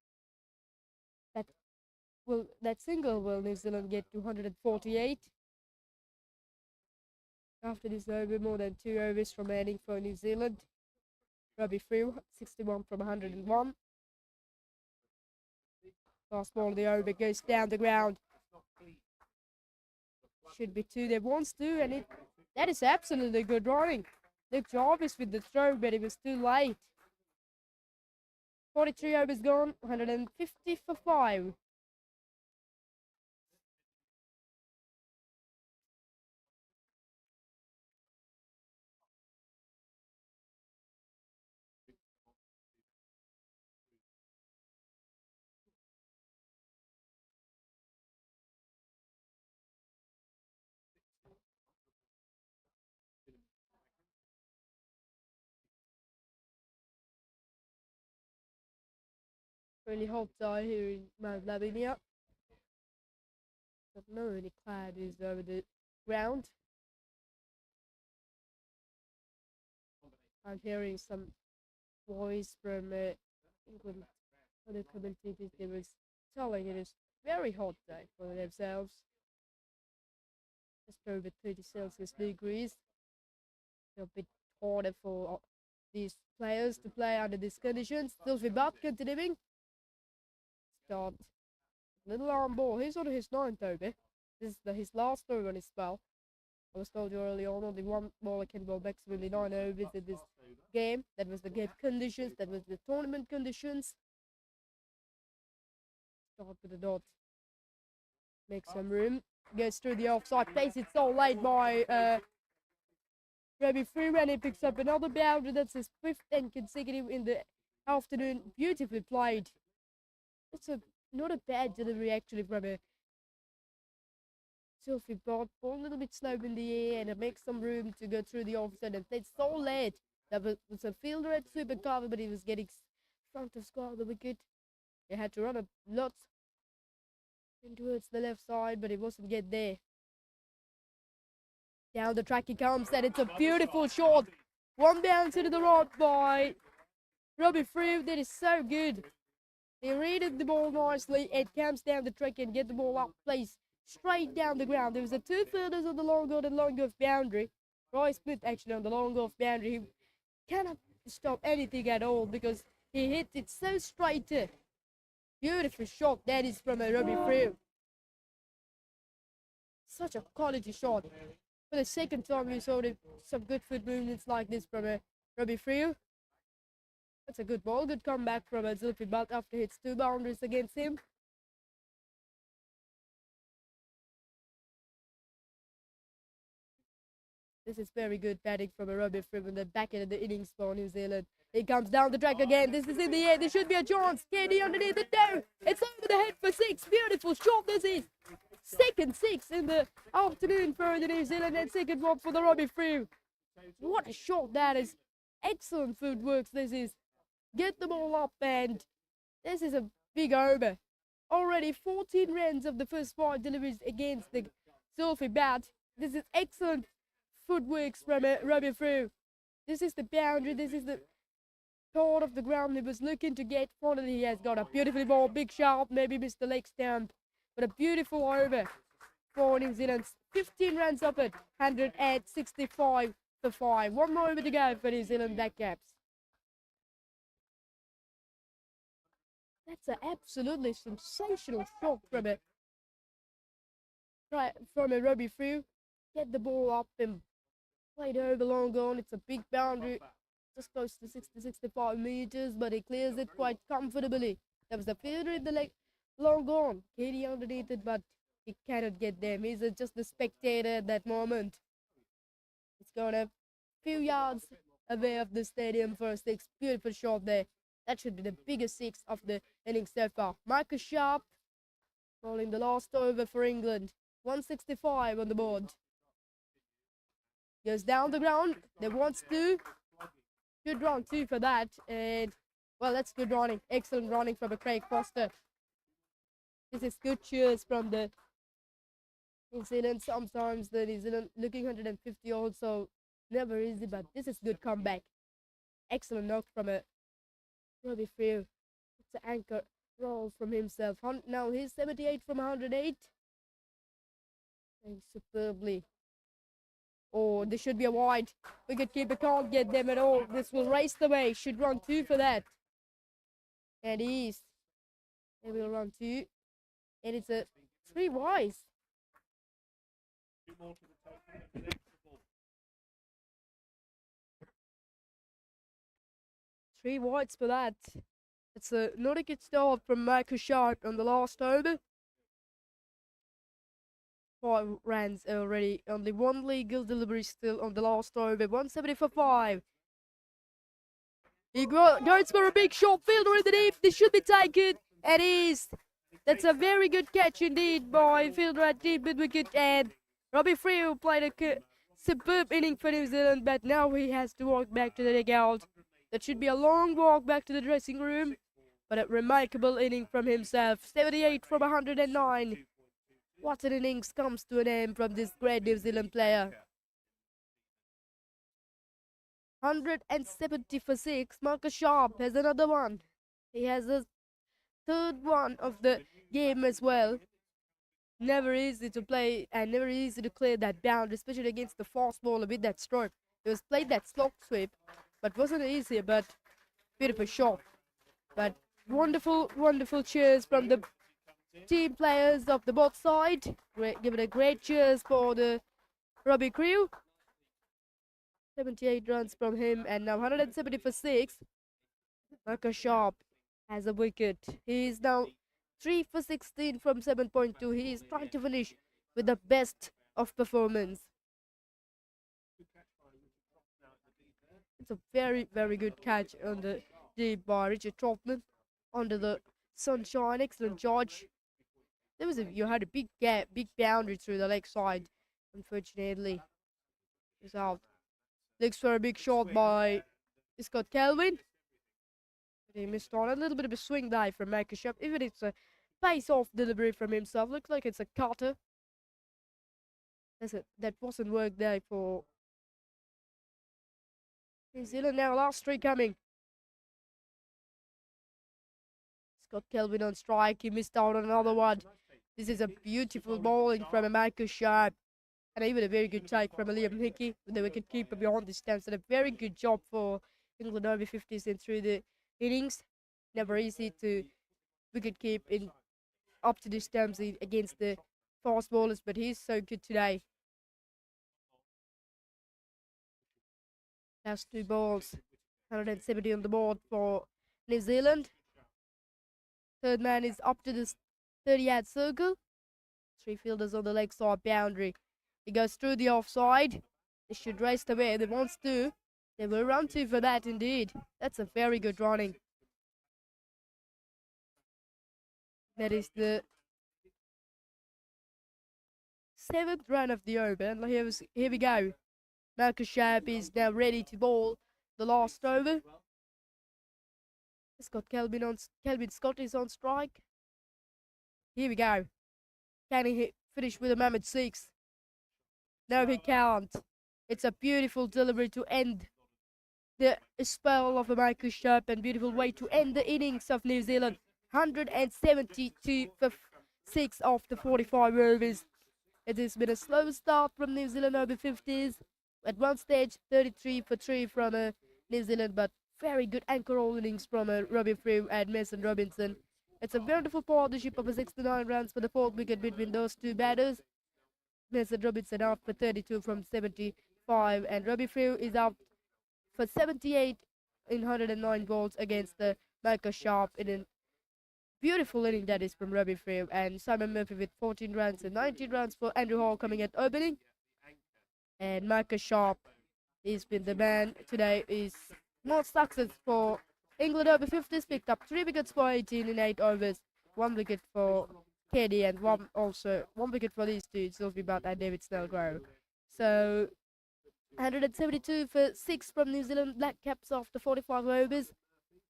that single will New Zealand get to 148. After this over, more than 2 overs remaining for New Zealand. Robbie Free, 61 from 101. Last ball of the over goes down the ground. Should be 2. There wants to, and that is absolutely good running. Looked obvious with the throw, but it was too late. 43 overs gone, 150 for 5. Really hot day here in Mount Lavinia. But no any cloud is over the ground. I'm hearing some voice from England. Other commentators, they was telling it is very hot day for themselves. Just over 30 Celsius degrees. So a bit harder for these players to play under these conditions. Zulfi Butt continuing. Start. Little arm ball. He's on his 9th over. This is his last over on his spell. I was told you early on, only one ball can bowl maximally 9 overs in this game. That was the game conditions. That was the tournament conditions. Start with the dot. Make some room. Goes through the offside. Plays it so late by Robbie Freeman. He picks up another boundary. That's his 5th and consecutive in the afternoon. Beautifully played. It's not a bad delivery actually from a Zulfi Butt. Ball a little bit slow in the air and it makes some room to go through the offside and played so late. That was a fielder at super cover, but he was getting front of square the wicket. He had to run a lot in towards the left side, but he wasn't get there. Down the track he comes, and it's a beautiful shot. One bounce into the right by Robbie Freeman. That is so good. He readed the ball nicely. It comes down the track and get the ball up, plays straight down the ground. There was a 2 fielders on the long on and long off boundary. Roy Smith actually on the long off boundary. He cannot stop anything at all because he hit it so straight. Beautiful shot that is from a Robbie Freeman. Such a quality shot. For the second time we saw some good foot movements like this from a Robbie Freeman. That's a good ball, good comeback from a Zulfi Butt after he hits 2 boundaries against him. This is very good batting from a Robbie Freeman, the back end of the innings for New Zealand. He comes down the track again. This is in the air. There should be a chance. KD underneath it. No, it's over the head for 6. Beautiful shot. This is second 6 in the afternoon for the New Zealand and second one for the Robbie Freeman. What a shot that is. Excellent footwork. This is. Get the ball up and this is a big over. Already 14 runs of the first 5 deliveries against the Zulfi Butt. This is excellent footwork from Robbie Freeman. This is the boundary. This is the part of the ground he was looking to get. Finally, he has got a beautiful ball. Big sharp. Maybe missed the leg stump. But a beautiful over for New Zealand. 15 runs up at 165 for 5. One more over to go for New Zealand Black Caps. That's an absolutely sensational shot from a Robbie Freeman. Get the ball up and played over long on. It's a big boundary, just close to 60-65 meters, but he clears it quite comfortably. There was a fielder in the leg, long gone. Katie underneath it, but he cannot get them. He's just the spectator at that moment. It's got a few yards away of the stadium for a 6. Beautiful shot there. That should be the biggest 6 of the innings so far. Marcus Sharp bowling the last over for England. 165 on the board. Goes down the ground. They wants to. Good run too for that. And well, that's good running. Excellent running from a Craig Foster. This is good cheers from the New Zealand. Sometimes the New Zealand looking 150 also never easy, but this is good comeback. Excellent knock from a Robbie Freeman. It's an anchor roll from himself. Now he's 78 from 108. And superbly. Oh, this should be a wide. Wicketkeeper can't get them at all. This will race the way. Should run 2 for that. And he is. They will run 2. And it's a 3 wise. 3 wides for that. It's not a good start from Michael Sharp on the last over. 5 runs already. Only 1 legal delivery still on the last over. 170 for 5. He goes for a big shot. Fielder in the deep. This should be taken. It is. That's a very good catch indeed by fielder at deep mid wicket. And Robbie Frew played a superb inning for New Zealand, but now he has to walk back to the dugout. That should be a long walk back to the dressing room, but a remarkable inning from himself. 78 from 109. What an innings comes to an end from this great New Zealand player. 170 for 6. Marcus Sharp has another one. He has the 3rd one of the game as well. Never easy to play and never easy to clear that boundary, especially against the fast bowler with that stroke. He was played that slog sweep, but wasn't easy, but beautiful shot. But wonderful, wonderful cheers from the team players of the both side. Give it a great cheers for the Robbie Crew. 78 runs from him, and now 170 for 6. Marcus Sharp has a wicket. He is now 3 for 16 from 7.2. He is trying to finish with the best of performance. It's a very, very good catch on the deep by Richard Trotman under the sunshine. Excellent charge. You had a big gap, big boundary through the leg side. Unfortunately, it's out. Looks for a big shot by Scott Kelvin. He missed on a little bit of a swing dive from Marcus Sharp. Even it's a face-off delivery from himself. Looks like it's a cutter. That wasn't work there for New Zealand. Now last 3 coming. Scott Kelvin on strike. He missed out on another one. This is a beautiful bowling from a Marcus Sharp. And even a very good take from a Liam Hickey, the wicket keeper beyond the stumps. And a very good job for England Over-50s in through the innings. Never easy to wicket keep in up to the stumps against the fast bowlers, but he's so good today. Last 2 balls, 170 on the board for New Zealand. 3rd man is up to this 30-yard circle. 3 fielders on the leg side boundary. He goes through the offside. They should race the way they wants to. They will run 2 for that indeed. That's a very good running. That is the 7th run of the over. And here we go. Marcus Sharp is now ready to bowl the last over. Scott Kelvin Scott is on strike. Here we go. Can he finish with a mammoth 6? No, he can't. It's a beautiful delivery to end the spell of a Marcus Sharp and beautiful way to end the innings of New Zealand. 172 for 6 after 45 overs. It has been a slow start from New Zealand Over-50s. At one stage, 33 for 3 from New Zealand, but very good anchor roll innings from Robbie Frew and Mason Robinson. It's a wonderful partnership of 69 runs for the 4th wicket between those 2 batters. Mason Robinson out for 32 from 75, and Robbie Frew is out for 78 in 109 balls against the Marcus Sharp in a beautiful inning that is from Robbie Frew. And Simon Murphy with 14 runs and 19 runs for Andrew Hall coming at opening. And Marcus Sharp has been the man today. Is more success for England Over-50s. Picked up 3 wickets for 18 in 8 overs. 1 wicket for Keddy and one wicket for these 2, Sylvie Butt and David Snellgrove. So 172 for 6 from New Zealand Black Caps after 45 overs.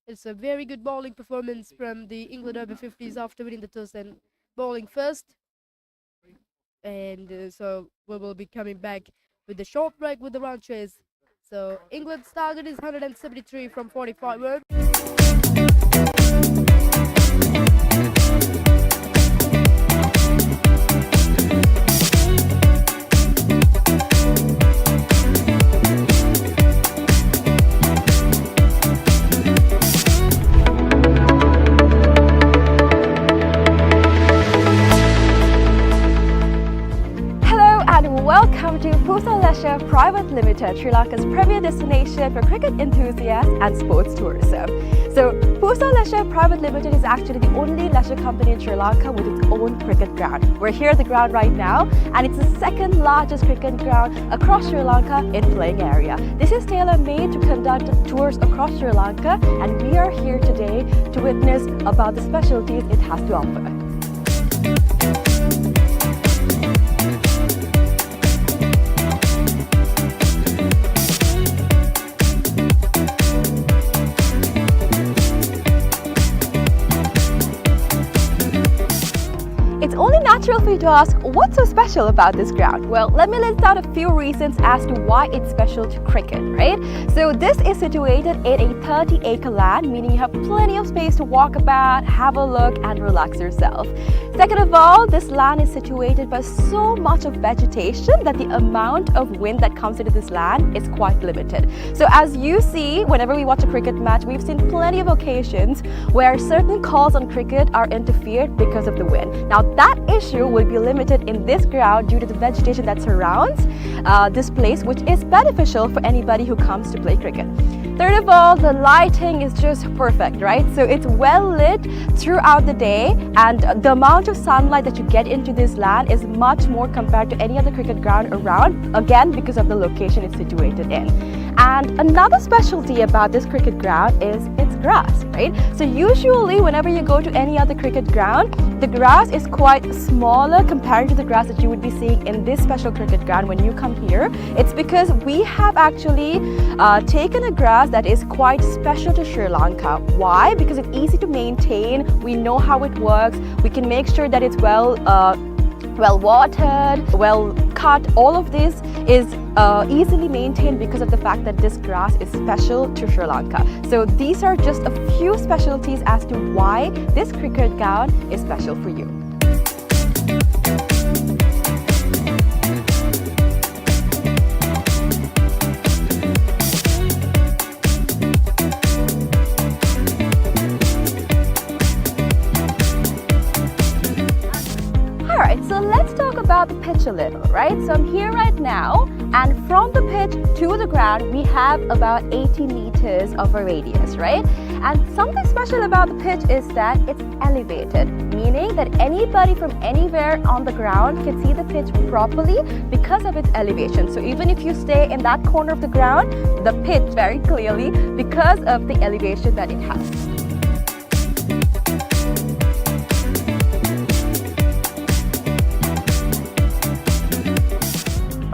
It's a very good bowling performance from the England Over-50s after winning the toss and bowling first. And so we will be coming back with the short break with the run chase. So England's target is 173 from 45 overs. Welcome to Pusa Leisure Private Private Limited, Sri Lanka's premier destination for cricket enthusiasts and sports tourism. So, Pusa Leisure Private Limited is actually the only leisure company in Sri Lanka with its own cricket ground. We're here at the ground right now, and it's the second largest cricket ground across Sri Lanka in playing area. This is tailor-made to conduct tours across Sri Lanka, and we are here today to witness about the specialties it has to offer. It's only natural for you to ask, what's so special about this ground? Well, let me list out a few reasons as to why it's special to cricket, right? So this is situated in a 30-acre land, meaning you have plenty of space to walk about, have a look and relax yourself. Second of all, this land is situated by so much of vegetation that the amount of wind that comes into this land is quite limited. So as you see, whenever we watch a cricket match, we've seen plenty of occasions where certain calls on cricket are interfered because of the wind. Now that issue will be limited in this ground due to the vegetation that surrounds this place, which is beneficial for anybody who comes to play cricket. Third of all, the lighting is just perfect, right? So it's well lit throughout the day, and the amount of sunlight that you get into this land is much more compared to any other cricket ground around, again because of the location it's situated in. And another specialty about this cricket ground is its grass, right? So usually whenever you go to any other cricket ground, the grass is quite smaller compared to the grass that you would be seeing in this special cricket ground when you come here. It's because we have actually taken a grass that is quite special to Sri Lanka. Why? Because it's easy to maintain, we know how it works, we can make sure that it's well watered, well cut. All of this is easily maintained because of the fact that this grass is special to Sri Lanka. So these are just a few specialties as to why this cricket ground is special for you. So let's talk about the pitch a little, right? So I'm here right now, and from the pitch to the ground, we have about 80 meters of a radius, right? And something special about the pitch is that it's elevated, meaning that anybody from anywhere on the ground can see the pitch properly because of its elevation. So even if you stay in that corner of the ground, the pitch very clearly because of the elevation that it has.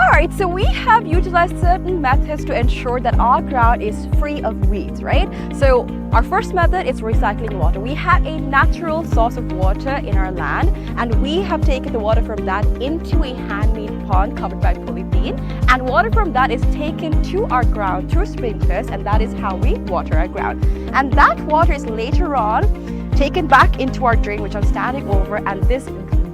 Alright, so we have utilized certain methods to ensure that our ground is free of weeds, right? So our first method is recycling water. We have a natural source of water in our land, and we have taken the water from that into a handmade pond covered by polythene, and water from that is taken to our ground through sprinklers, and that is how we water our ground. And that water is later on taken back into our drain, which I'm standing over, and this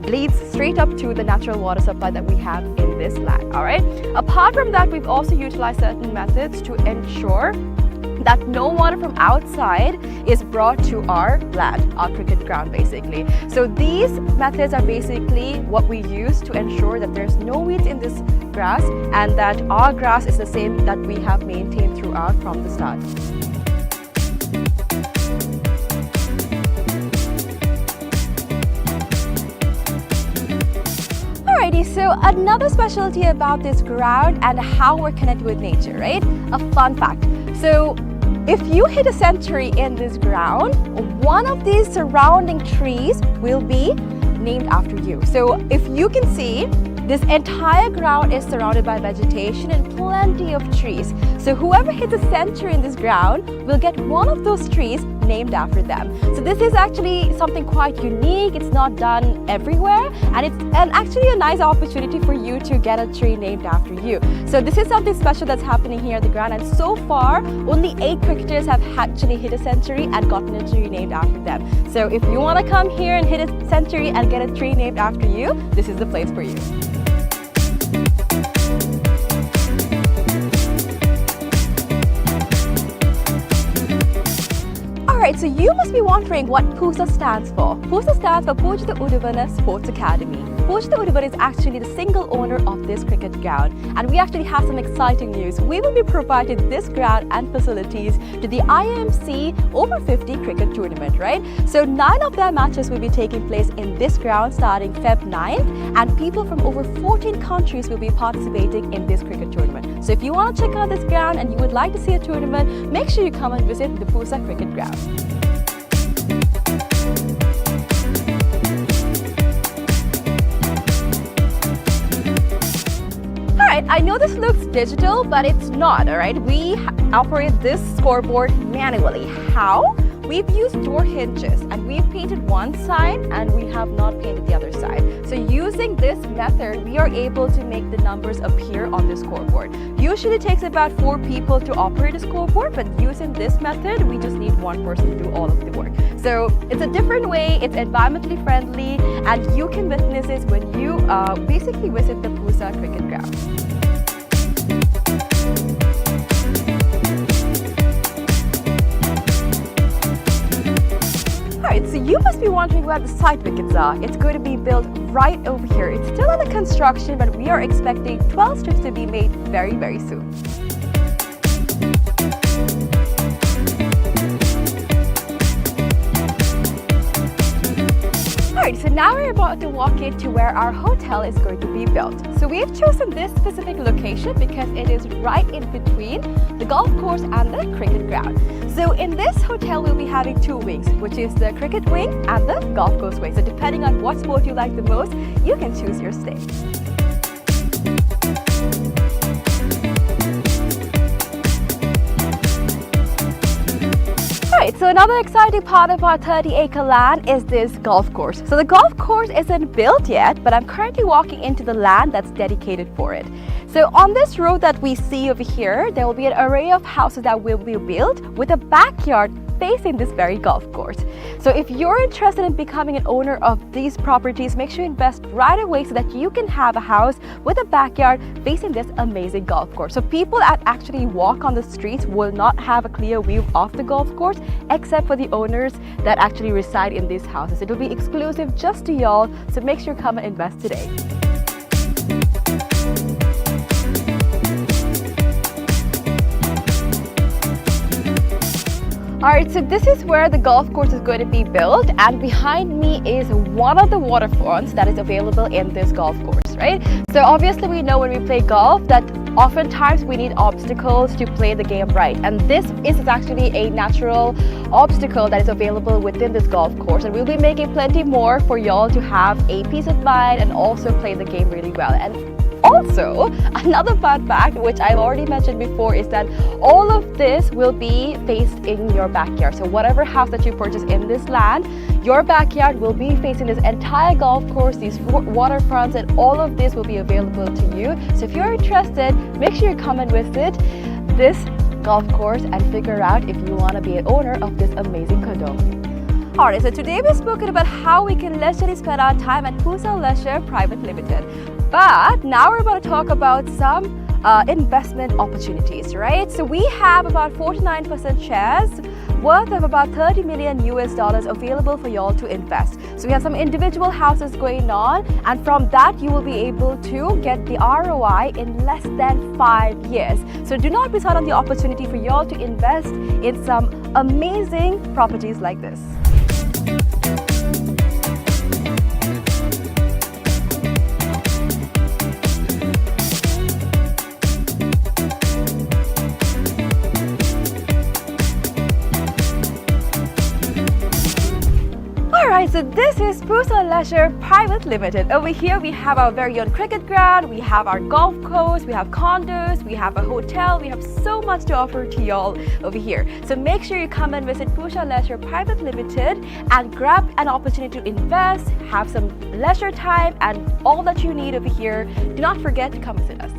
leads straight up to the natural water supply that we have in this land. All right. Apart from that, we've also utilized certain methods to ensure that no water from outside is brought to our land, our cricket ground basically. So these methods are basically what we use to ensure that there's no weeds in this grass and that our grass is the same that we have maintained throughout from the start. Alrighty, so another specialty about this ground and how we're connected with nature, right? A fun fact. So if you hit a century in this ground, one of these surrounding trees will be named after you. So if you can see, this entire ground is surrounded by vegetation and plenty of trees. So whoever hits a century in this ground will get one of those trees named after them. So this is actually something quite unique. It's not done everywhere, and it's actually a nice opportunity for you to get a tree named after you. So this is something special that's happening here at the ground, and so far only 8 cricketers have actually hit a century and gotten a tree named after them. So if you want to come here and hit a century and get a tree named after you, this is the place for you. Alright, so you must be wondering what PUSA stands for. PUSA stands for Pujita Udavana Sports Academy. Pooja Urban is actually the single owner of this cricket ground, and we actually have some exciting news. We will be providing this ground and facilities to the IMC Over-50 cricket tournament, right? So 9 of their matches will be taking place in this ground starting Feb 9th, and people from over 14 countries will be participating in this cricket tournament. So if you want to check out this ground and you would like to see a tournament, make sure you come and visit the Pooja cricket ground. I know this looks digital, but it's not, alright? We operate this scoreboard manually. How? We've used door hinges and we've painted one side and we have not painted the other side. So using this method, we are able to make the numbers appear on the scoreboard. Usually it takes about 4 people to operate a scoreboard, but using this method, we just need 1 person to do all of the work. So it's a different way, it's environmentally friendly, and you can witness this when you basically visit the Pooja cricket ground. Alright, so you must be wondering where the side wickets are. It's going to be built right over here. It's still under construction, but we are expecting 12 strips to be made very, very soon. Alright, so now we're about to walk into where our hotel is going to be built. So we've chosen this specific location because it is right in between the golf course and the cricket ground. So in this hotel, we'll be having 2 wings, which is the cricket wing and the golf course wing. So depending on what sport you like the most, you can choose your stay. Alright, so another exciting part of our 30-acre land is this golf course. So the golf course isn't built yet, but I'm currently walking into the land that's dedicated for it. So on this road that we see over here, there will be an array of houses that will be built with a backyard facing this very golf course. So if you're interested in becoming an owner of these properties, make sure you invest right away so that you can have a house with a backyard facing this amazing golf course. So people that actually walk on the streets will not have a clear view of the golf course, except for the owners that actually reside in these houses. It'll be exclusive just to y'all, so make sure you come and invest today. Alright, so this is where the golf course is going to be built, and behind me is one of the waterfronts that is available in this golf course, right? So obviously we know when we play golf that oftentimes we need obstacles to play the game right, and this is actually a natural obstacle that is available within this golf course, and we'll be making plenty more for y'all to have a peace of mind and also play the game really well. And also, another fun fact, which I've already mentioned before, is that all of this will be faced in your backyard. So whatever house that you purchase in this land, your backyard will be facing this entire golf course, these waterfronts, and all of this will be available to you. So if you're interested, make sure you come and visit this golf course and figure out if you want to be an owner of this amazing condo. Alright, so today we've spoken about how we can leisurely spend our time at Pooja Leisure Private Limited. But now we're about to talk about some investment opportunities, right? So we have about 49% shares worth of about $30 million available for y'all to invest. So we have some individual houses going on, and from that you will be able to get the ROI in less than 5 years. So do not miss out on the opportunity for y'all to invest in some amazing properties like this. Alright, so this is Pooja Leisure Private Limited. Over here we have our very own cricket ground, we have our golf course, we have condos, we have a hotel, we have so much to offer to y'all over here. So make sure you come and visit Pooja Leisure Private Limited and grab an opportunity to invest, have some leisure time, and all that you need over here. Do not forget to come visit us.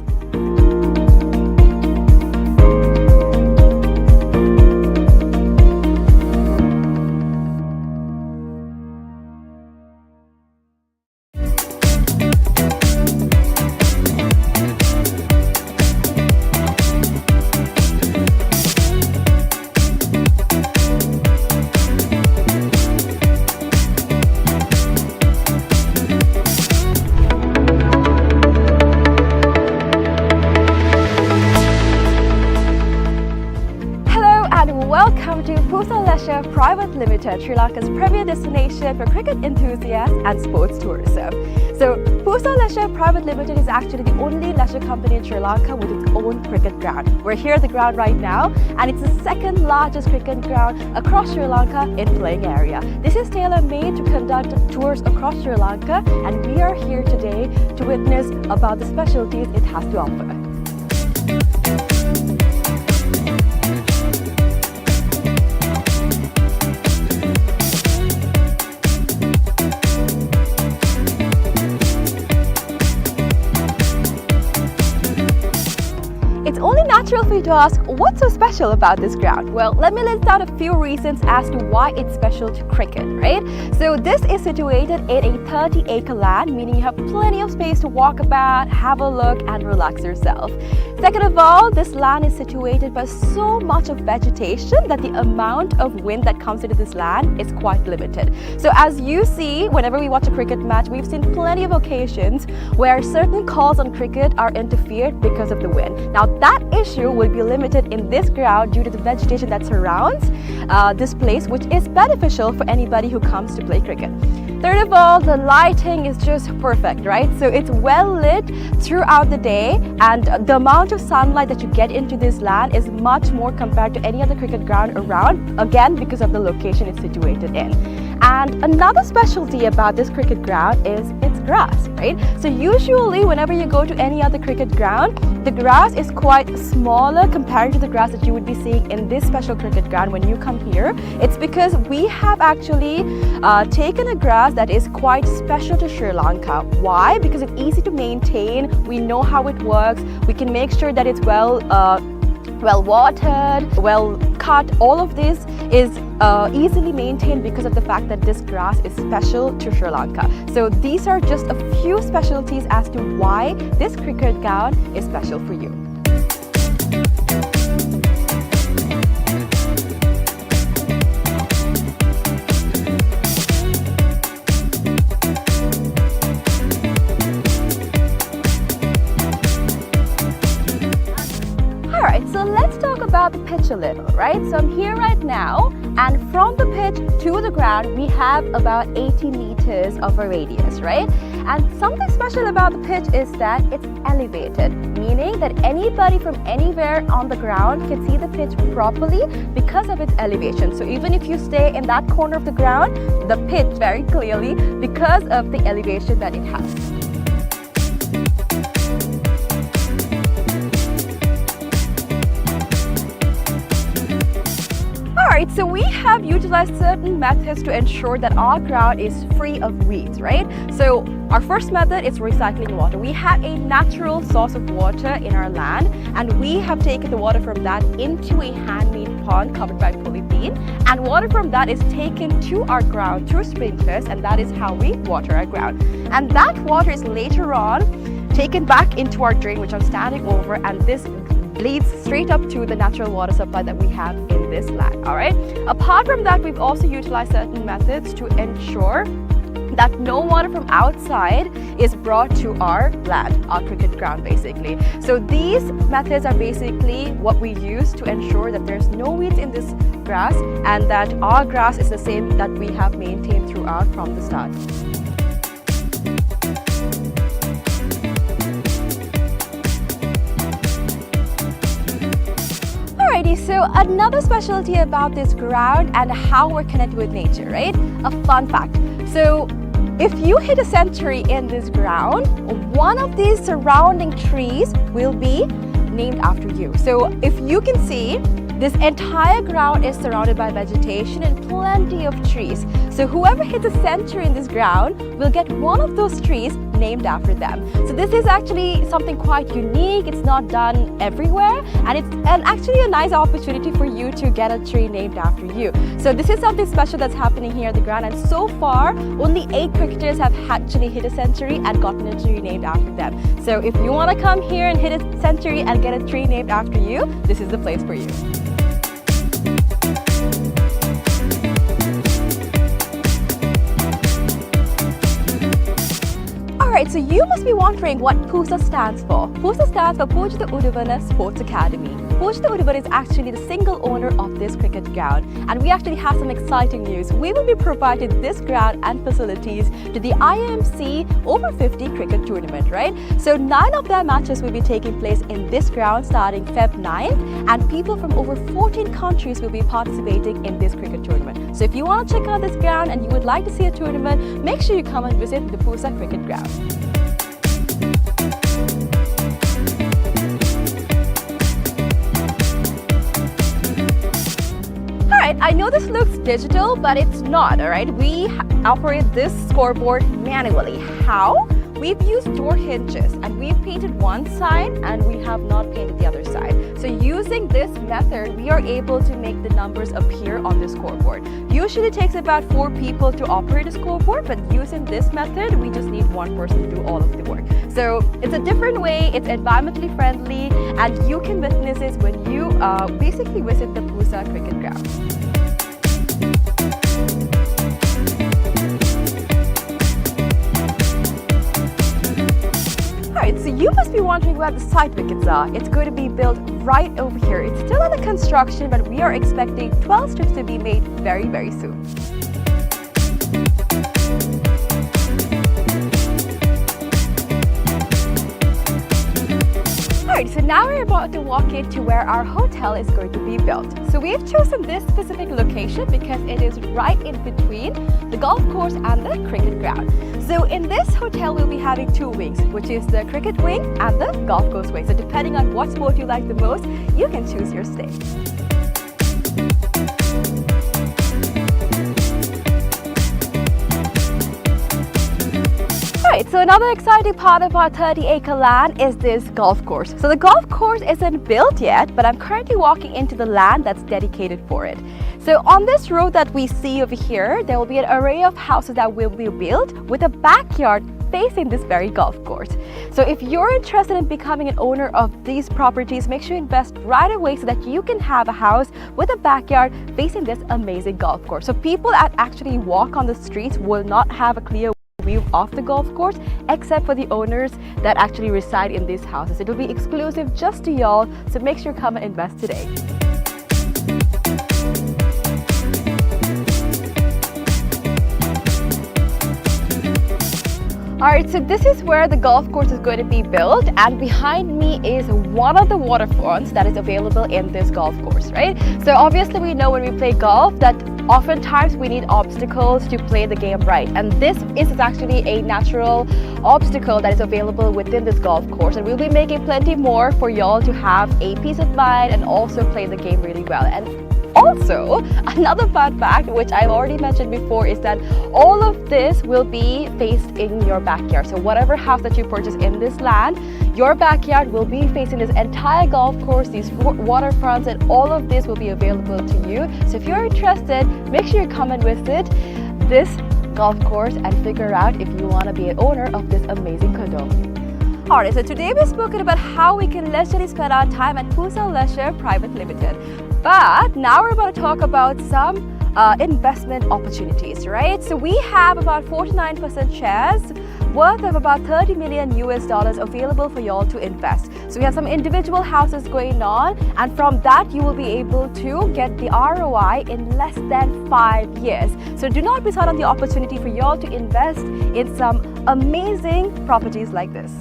Pusa Leisure Private Limited, Sri Lanka's premier destination for cricket enthusiasts and sports tourism. So, Pusa Leisure Private Limited is actually the only leisure company in Sri Lanka with its own cricket ground. We're here at the ground right now, and it's the second largest cricket ground across Sri Lanka in playing area. This is tailor-made to conduct tours across Sri Lanka, and we are here today to witness about the specialties it has to offer. It's only natural for you to ask, what's so special about this ground? Well, let me list out a few reasons as to why it's special to cricket, right? So this is situated in a 30-acre land, meaning you have plenty of space to walk about, have a look and relax yourself. Second of all, this land is situated by so much of vegetation that the amount of wind that comes into this land is quite limited. So as you see, whenever we watch a cricket match, we've seen plenty of occasions where certain calls on cricket are interfered because of the wind. Now that issue will be limited in this ground due to the vegetation that surrounds this place, which is beneficial for anybody who comes to play cricket. Third of all, the lighting is just perfect, right? So it's well lit throughout the day, and the amount of sunlight that you get into this land is much more compared to any other cricket ground around, again because of the location it's situated in. And another specialty about this cricket ground is its grass, right? So usually whenever you go to any other cricket ground, the grass is quite smaller compared to the grass that you would be seeing in this special cricket ground when you come here. It's because we have actually taken a grass that is quite special to Sri Lanka. Why? Because it's easy to maintain, we know how it works, we can make sure that it's well watered, well cut. All of this is easily maintained because of the fact that this grass is special to Sri Lanka. So these are just a few specialties as to why this cricket ground is special for you. So let's talk about the pitch a little, right? So I'm here right now, and from the pitch to the ground, we have about 80 meters of a radius, right? And something special about the pitch is that it's elevated, meaning that anybody from anywhere on the ground can see the pitch properly because of its elevation. So even if you stay in that corner of the ground, the pitch very clearly because of the elevation that it has. Alright, so we have utilized certain methods to ensure that our ground is free of weeds, right? So our first method is recycling water. We have a natural source of water in our land, and we have taken the water from that into a handmade pond covered by polythene, and water from that is taken to our ground through sprinklers, and that is how we water our ground. And that water is later on taken back into our drain, which I'm standing over, and this leads straight up to the natural water supply that we have in this land. All right. Apart from that, we've also utilized certain methods to ensure that no water from outside is brought to our land, our cricket ground basically. So these methods are basically what we use to ensure that there's no weeds in this grass and that our grass is the same that we have maintained throughout from the start. Alrighty, so another specialty about this ground and how we're connected with nature, right? A fun fact. So if you hit a century in this ground, one of these surrounding trees will be named after you. So if you can see, this entire ground is surrounded by vegetation and plenty of trees. So whoever hits a century in this ground will get one of those trees named after them. So this is actually something quite unique. It's not done everywhere, and it's actually a nice opportunity for you to get a tree named after you. So this is something special that's happening here at the ground, and so far only 8 cricketers have actually hit a century and gotten a tree named after them. So if you want to come here and hit a century and get a tree named after you, this is the place for you. Alright, so you must be wondering what PUSA stands for. PUSA stands for Pujita Uduvana Sports Academy. Pujita Uduvana is actually the single owner of this cricket ground, and we actually have some exciting news. We will be providing this ground and facilities to the IMC Over-50 cricket tournament, right? So 9 of their matches will be taking place in this ground starting Feb 9th, and people from over 14 countries will be participating in this cricket tournament. So if you want to check out this ground and you would like to see a tournament, make sure you come and visit the PUSA cricket ground. Alright, I know this looks digital, but it's not, alright? We operate this scoreboard manually. How? We've used door hinges and we've painted one side and we have not painted the other side. So using this method, we are able to make the numbers appear on the scoreboard. Usually it takes about 4 people to operate a scoreboard, but using this method, we just need one person to do all of the work. So it's a different way, it's environmentally friendly, and you can witness this when you basically visit the PUSA cricket ground. Alright, so you must be wondering where the side wickets are. It's going to be built right over here. It's still under construction, but we are expecting 12 strips to be made very, very soon. Alright, so now we're about to walk into where our hotel is going to be built. So we've chosen this specific location because it is right in between the golf course and the cricket ground. So in this hotel, we'll be having 2 wings, which is the cricket wing and the golf course wing. So depending on what sport you like the most, you can choose your stay. Alright, so another exciting part of our 30-acre land is this golf course. So the golf course isn't built yet, but I'm currently walking into the land that's dedicated for it. So on this road that we see over here, there will be an array of houses that will be built with a backyard facing this very golf course. So if you're interested in becoming an owner of these properties, make sure you invest right away so that you can have a house with a backyard facing this amazing golf course. So people that actually walk on the streets will not have a clear view of the golf course except for the owners that actually reside in these houses. It will be exclusive just to y'all, so make sure you come and invest today. Alright, so this is where the golf course is going to be built, and behind me is one of the waterfronts that is available in this golf course, right? So obviously we know when we play golf that oftentimes we need obstacles to play the game right, and this is actually a natural obstacle that is available within this golf course, and we'll be making plenty more for y'all to have a peace of mind and also play the game really well. And also, another fun fact, which I've already mentioned before, is that all of this will be faced in your backyard. So whatever house that you purchase in this land, your backyard will be facing this entire golf course, these waterfronts, and all of this will be available to you. So if you're interested, make sure you come and visit this golf course and figure out if you want to be an owner of this amazing condo. Alright, so today we've spoken about how we can leisurely spend our time at PUSA Leisure Private Limited. But now we're about to talk about some investment opportunities, right? So we have about 49% shares worth of about $30 million available for y'all to invest. So we have some individual houses going on, and from that you will be able to get the ROI in less than 5 years. So do not miss out on the opportunity for y'all to invest in some amazing properties like this.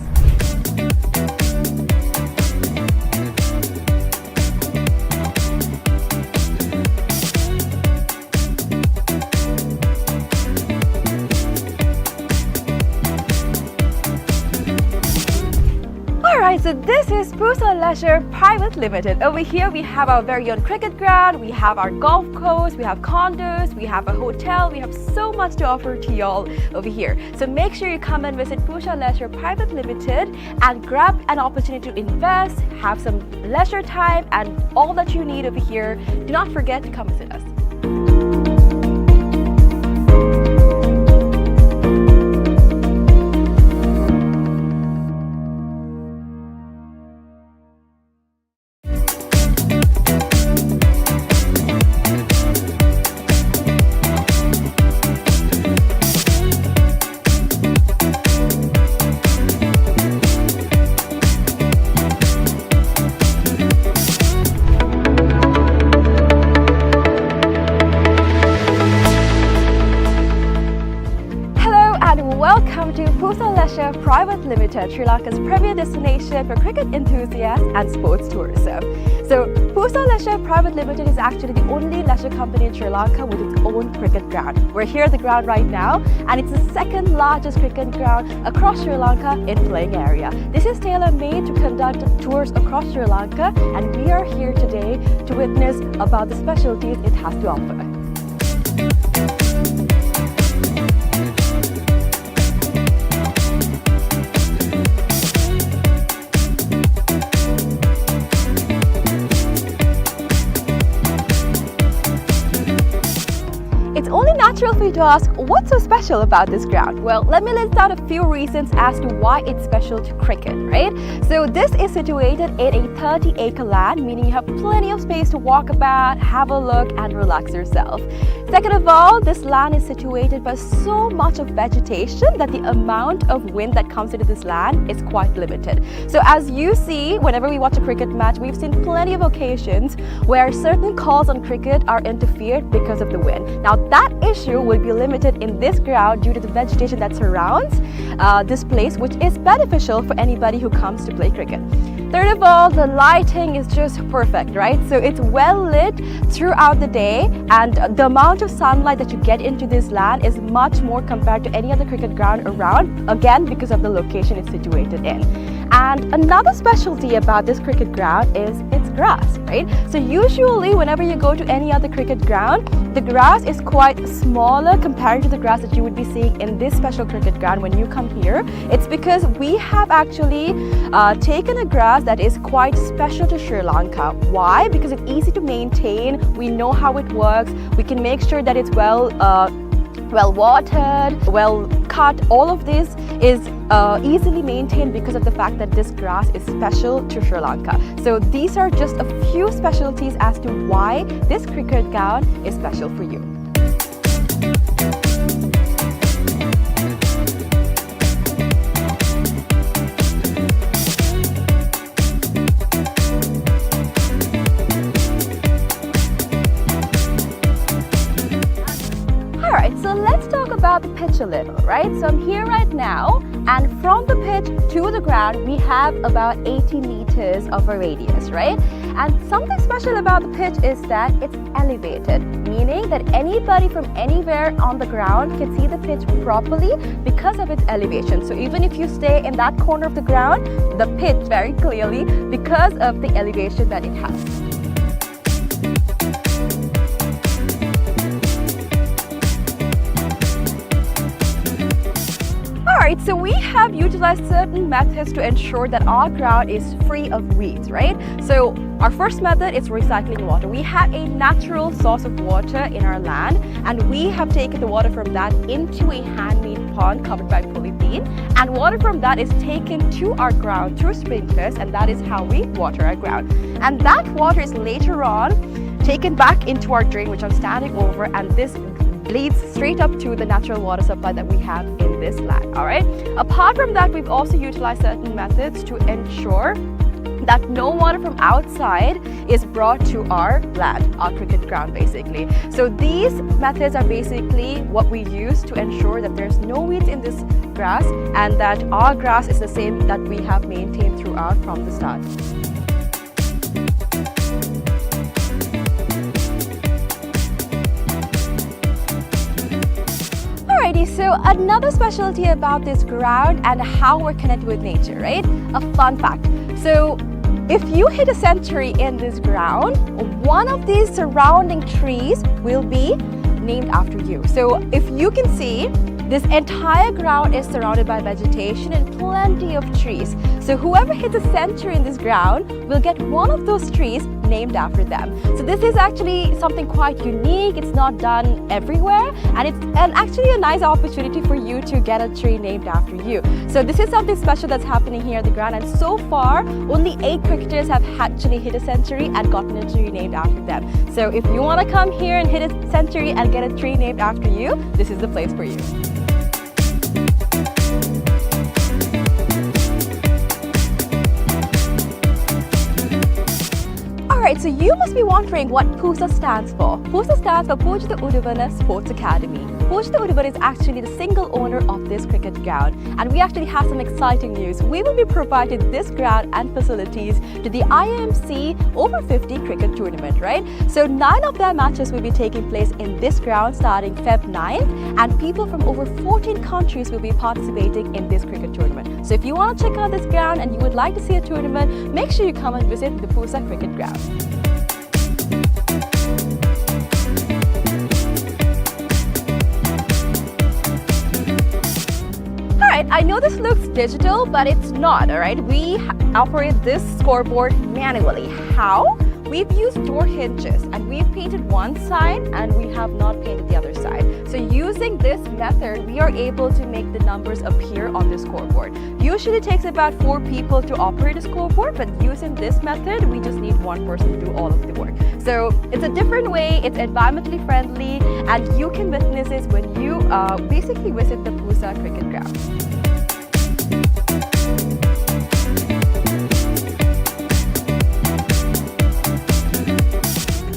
Alright, so this is PUSA Leisure Private Limited. Over here we have our very own cricket ground, we have our golf course, we have condos, we have a hotel, we have so much to offer to y'all over here. So make sure you come and visit PUSA Leisure Private Limited and grab an opportunity to invest, have some leisure time, and all that you need over here. Do not forget to come visit us. Leisure Private Limited, Sri Lanka's premier destination for cricket enthusiasts and sports tourism. So, Pusa Leisure Private Limited is actually the only leisure company in Sri Lanka with its own cricket ground. We're here at the ground right now, and it's the second largest cricket ground across Sri Lanka in playing area. This is tailor-made to conduct tours across Sri Lanka, and we are here today to witness about the specialties it has to offer. It's only natural for you to ask, what's so special about this ground? Well, let me list out a few reasons as to why it's special to cricket, right? So this is situated in a 30-acre land, meaning you have plenty of space to walk about, have a look and relax yourself. Second of all, this land is situated by so much of vegetation that the amount of wind that comes into this land is quite limited. So as you see, whenever we watch a cricket match, we've seen plenty of occasions where certain calls on cricket are interfered because of the wind. Now that issue will be limited in this ground due to the vegetation that surrounds this place, which is beneficial for anybody who comes to play cricket. Third of all, the lighting is just perfect, right? So it's well lit throughout the day, and the amount of sunlight that you get into this land is much more compared to any other cricket ground around, again because of the location it's situated in. And another specialty about this cricket ground is its grass, right? So usually whenever you go to any other cricket ground, the grass is quite smaller compared to the grass that you would be seeing in this special cricket ground when you come here. It's because we have actually taken a grass that is quite special to Sri Lanka. Why? Because it's easy to maintain, we know how it works, we can make sure that it's well watered, well cut. All of this is easily maintained because of the fact that this grass is special to Sri Lanka. So these are just a few specialties as to why this cricket ground is special for you. So let's talk about the pitch a little, right? So I'm here right now, and from the pitch to the ground we have about 80 meters of a radius, right? And something special about the pitch is that it's elevated, meaning that anybody from anywhere on the ground can see the pitch properly because of its elevation. So even if you stay in that corner of the ground, the pitch very clearly because of the elevation that it has. Alright, so we have utilized certain methods to ensure that our ground is free of weeds, right? So our first method is recycling water. We have a natural source of water in our land, and we have taken the water from that into a handmade pond covered by polythene, and water from that is taken to our ground through sprinklers, and that is how we water our ground. And that water is later on taken back into our drain, which I'm standing over, and this leads straight up to the natural water supply that we have in this land. All right. Apart from that, we've also utilized certain methods to ensure that no water from outside is brought to our land, our cricket ground basically. So these methods are basically what we use to ensure that there's no weeds in this grass and that our grass is the same that we have maintained throughout from the start. Alrighty, so another specialty about this ground and how we're connected with nature, right? A fun fact. So if you hit a century in this ground, one of these surrounding trees will be named after you. So if you can see, this entire ground is surrounded by vegetation and plenty of trees. So whoever hits a century in this ground will get one of those trees named after them. So this is actually something quite unique. It's not done everywhere, and it's actually a nice opportunity for you to get a tree named after you. So this is something special that's happening here at the ground, and so far only 8 cricketers have actually hit a century and gotten a tree named after them. So if you want to come here and hit a century and get a tree named after you, this is the place for you. Alright, so you must be wondering what PUSA stands for. PUSA stands for Pujita Uduvana Sports Academy. Pujita Uduvana is actually the single owner of this cricket ground, and we actually have some exciting news. We will be providing this ground and facilities to the IMC Over-50 cricket tournament, right? So 9 of their matches will be taking place in this ground starting Feb 9th, and people from over 14 countries will be participating in this cricket tournament. So if you want to check out this ground and you would like to see a tournament, make sure you come and visit the PUSA cricket ground. Alright, I know this looks digital, but it's not, alright? We operate this scoreboard manually. How? We've used door hinges and we've painted one side and we have not painted the other side. So using this method, we are able to make the numbers appear on the scoreboard. Usually it takes about 4 people to operate a scoreboard, but using this method, we just need one person to do all of the work. So it's a different way, it's environmentally friendly, and you can witness this when you basically visit the PUSA cricket ground.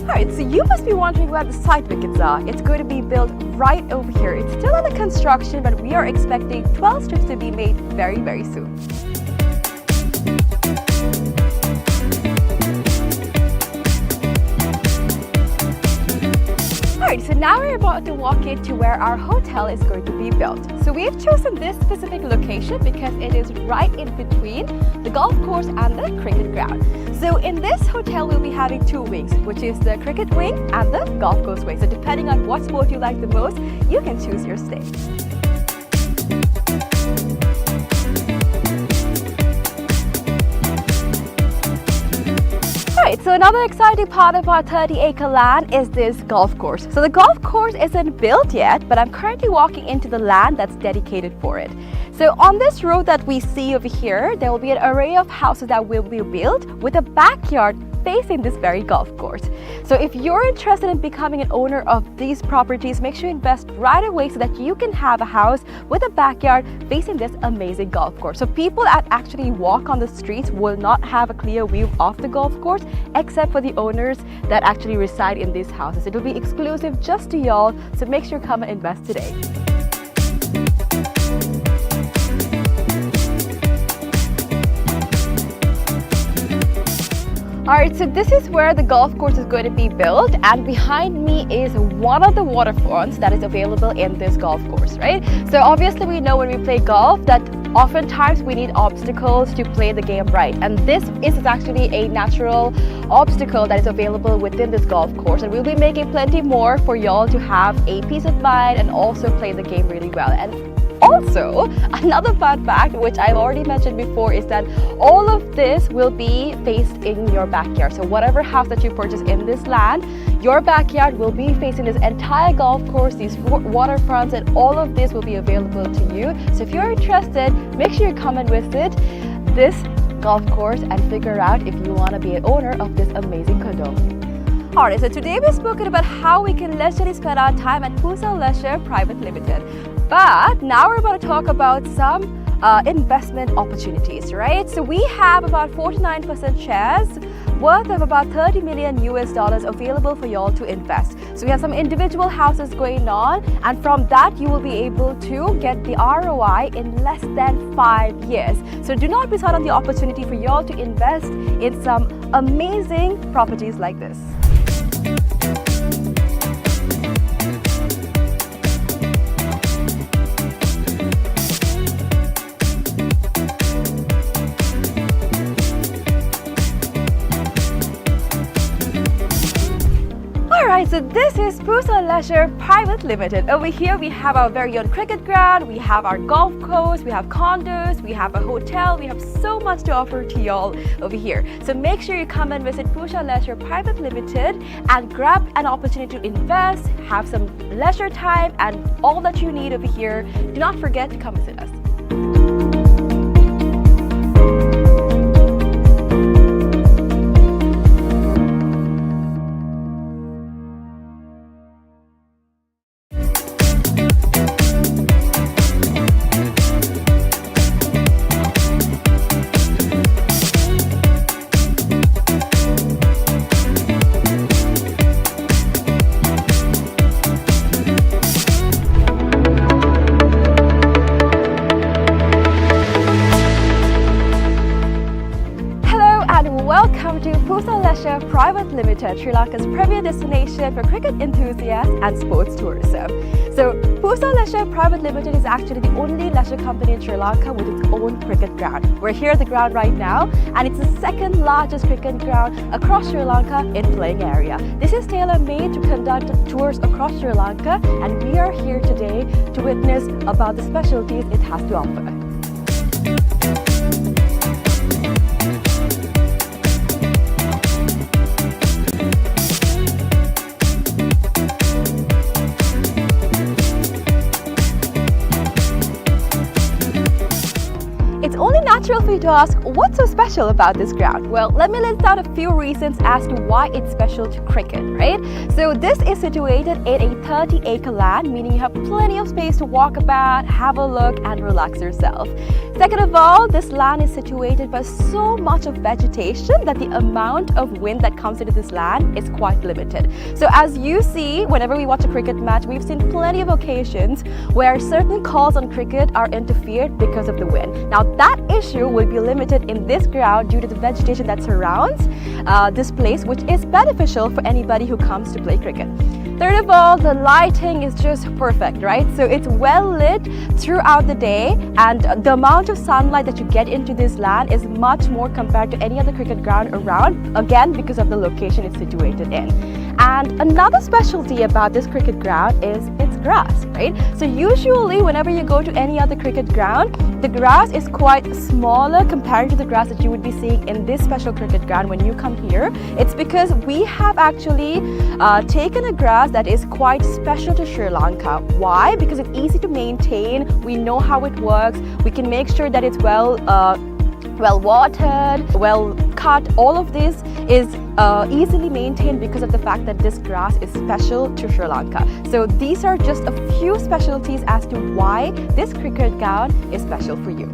Alright, so you must be wondering where the side wickets are. It's going to be built right over here. It's still under construction, but we are expecting 12 strips to be made very, very soon. Alright, so now we're about to walk into where our hotel is going to be built. So we've chosen this specific location because it is right in between the golf course and the cricket ground. So in this hotel, we'll be having 2 wings, which is the cricket wing and the golf course wing. So depending on what sport you like the most, you can choose your stay. Alright, so another exciting part of our 30-acre land is this golf course. So the golf course isn't built yet, but I'm currently walking into the land that's dedicated for it. So on this road that we see over here, there will be an array of houses that will be built with a backyard facing this very golf course. So if you're interested in becoming an owner of these properties, make sure you invest right away so that you can have a house with a backyard facing this amazing golf course. So people that actually walk on the streets will not have a clear view of the golf course, except for the owners that actually reside in these houses. It will be exclusive just to y'all, so make sure you come and invest today. Alright, so this is where the golf course is going to be built, and behind me is one of the waterfronts that is available in this golf course, right? So obviously we know when we play golf that oftentimes we need obstacles to play the game right, and this is actually a natural obstacle that is available within this golf course, and we'll be making plenty more for y'all to have a peace of mind and also play the game really well. And also, another fun fact, which I've already mentioned before, is that all of this will be faced in your backyard. So whatever house that you purchase in this land, your backyard will be facing this entire golf course, these waterfronts, and all of this will be available to you. So if you're interested, make sure you come and visit this golf course and figure out if you want to be an owner of this amazing condo. Alright, so today we've spoken about how we can leisurely spend our time at PUSA Leisure Private Limited. But now we're about to talk about some investment opportunities, right? So we have about 49% shares worth of about $30 million available for y'all to invest. So we have some individual houses going on, and from that you will be able to get the ROI in less than 5 years. So do not miss out on the opportunity for y'all to invest in some amazing properties like this. Alright, so this is PUSA Leisure Private Limited. Over here we have our very own cricket ground, we have our golf course, we have condos, we have a hotel, we have so much to offer to y'all over here. So make sure you come and visit PUSA Leisure Private Limited and grab an opportunity to invest, have some leisure time, and all that you need over here. Do not forget to come visit us. Private Limited, Sri Lanka's premier destination for cricket enthusiasts and sports tourism. So, Pusa Leisure Private Limited is actually the only leisure company in Sri Lanka with its own cricket ground. We're here at the ground right now, and it's the second largest cricket ground across Sri Lanka in playing area. This is tailor-made to conduct tours across Sri Lanka, and we are here today to witness about the specialties it has to offer. It's only natural for you to ask, what's so special about this ground? Well, let me list out a few reasons as to why it's special to cricket, right? So this is situated in a 30-acre land, meaning you have plenty of space to walk about, have a look and relax yourself. Second of all, this land is situated by so much of vegetation that the amount of wind that comes into this land is quite limited. So as you see, whenever we watch a cricket match, we've seen plenty of occasions where certain calls on cricket are interfered because of the wind. Now that issue will be limited in this ground due to the vegetation that surrounds this place, which is beneficial for anybody who comes to play cricket. Third of all, the lighting is just perfect, right? So it's well lit throughout the day, and the amount of sunlight that you get into this land is much more compared to any other cricket ground around, again because of the location it's situated in. And another specialty about this cricket ground is its grass, right? So usually whenever you go to any other cricket ground, the grass is quite smaller compared to the grass that you would be seeing in this special cricket ground when you come here. It's because we have actually taken a grass that is quite special to Sri Lanka. Why? Because it's easy to maintain, we know how it works, we can make sure that it's well watered, well cut. All of this is easily maintained because of the fact that this grass is special to Sri Lanka. So these are just a few specialties as to why this cricket ground is special for you.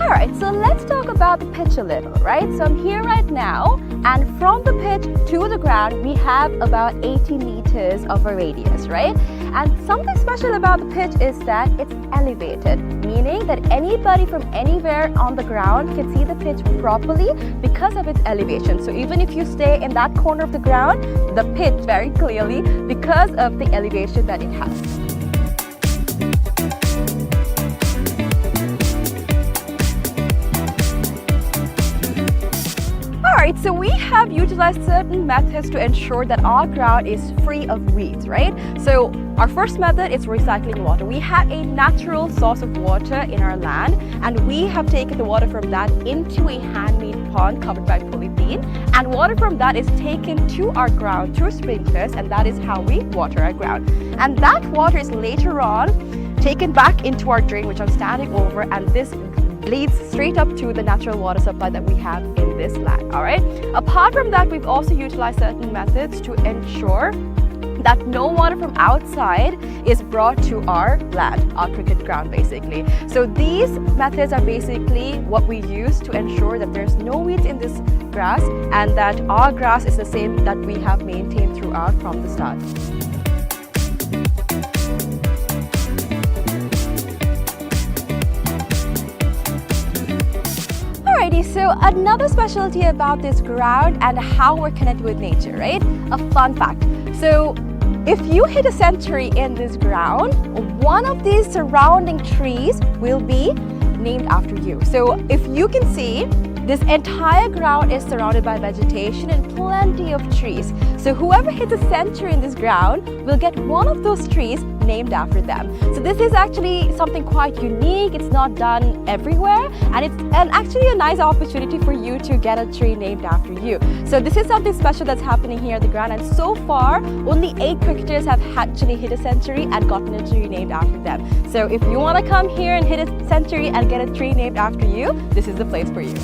Alright, so let's talk about the pitch a little, right? So I'm here right now, and from the pitch to the ground we have about 80 meters of a radius, right? And something special about the pitch is that it's elevated, meaning that anybody from anywhere on the ground can see the pitch properly because of its elevation. So even if you stay in that corner of the ground, the pitch very clearly because of the elevation that it has. Alright, so we have utilized certain methods to ensure that our ground is free of weeds, right? So our first method is recycling water. We have a natural source of water in our land, and we have taken the water from that into a handmade pond covered by polythene, and water from that is taken to our ground through sprinklers, and that is how we water our ground. And that water is later on taken back into our drain, which I'm standing over, and this leads straight up to the natural water supply that we have in this land. Alright. Apart from that, we've also utilized certain methods to ensure that no water from outside is brought to our land, our cricket ground basically. So these methods are basically what we use to ensure that there's no weeds in this grass and that our grass is the same that we have maintained throughout from the start. Alrighty, so another specialty about this ground and how we're connected with nature, right? A fun fact. So if you hit a century in this ground, one of these surrounding trees will be named after you. So if you can see, this entire ground is surrounded by vegetation and plenty of trees. So whoever hits a century in this ground will get one of those trees named after them. So this is actually something quite unique. It's not done everywhere, and it's actually a nice opportunity for you to get a tree named after you. So this is something special that's happening here at the ground, and so far only 8 cricketers have actually hit a century and gotten a tree named after them. So if you want to come here and hit a century and get a tree named after you, this is the place for you.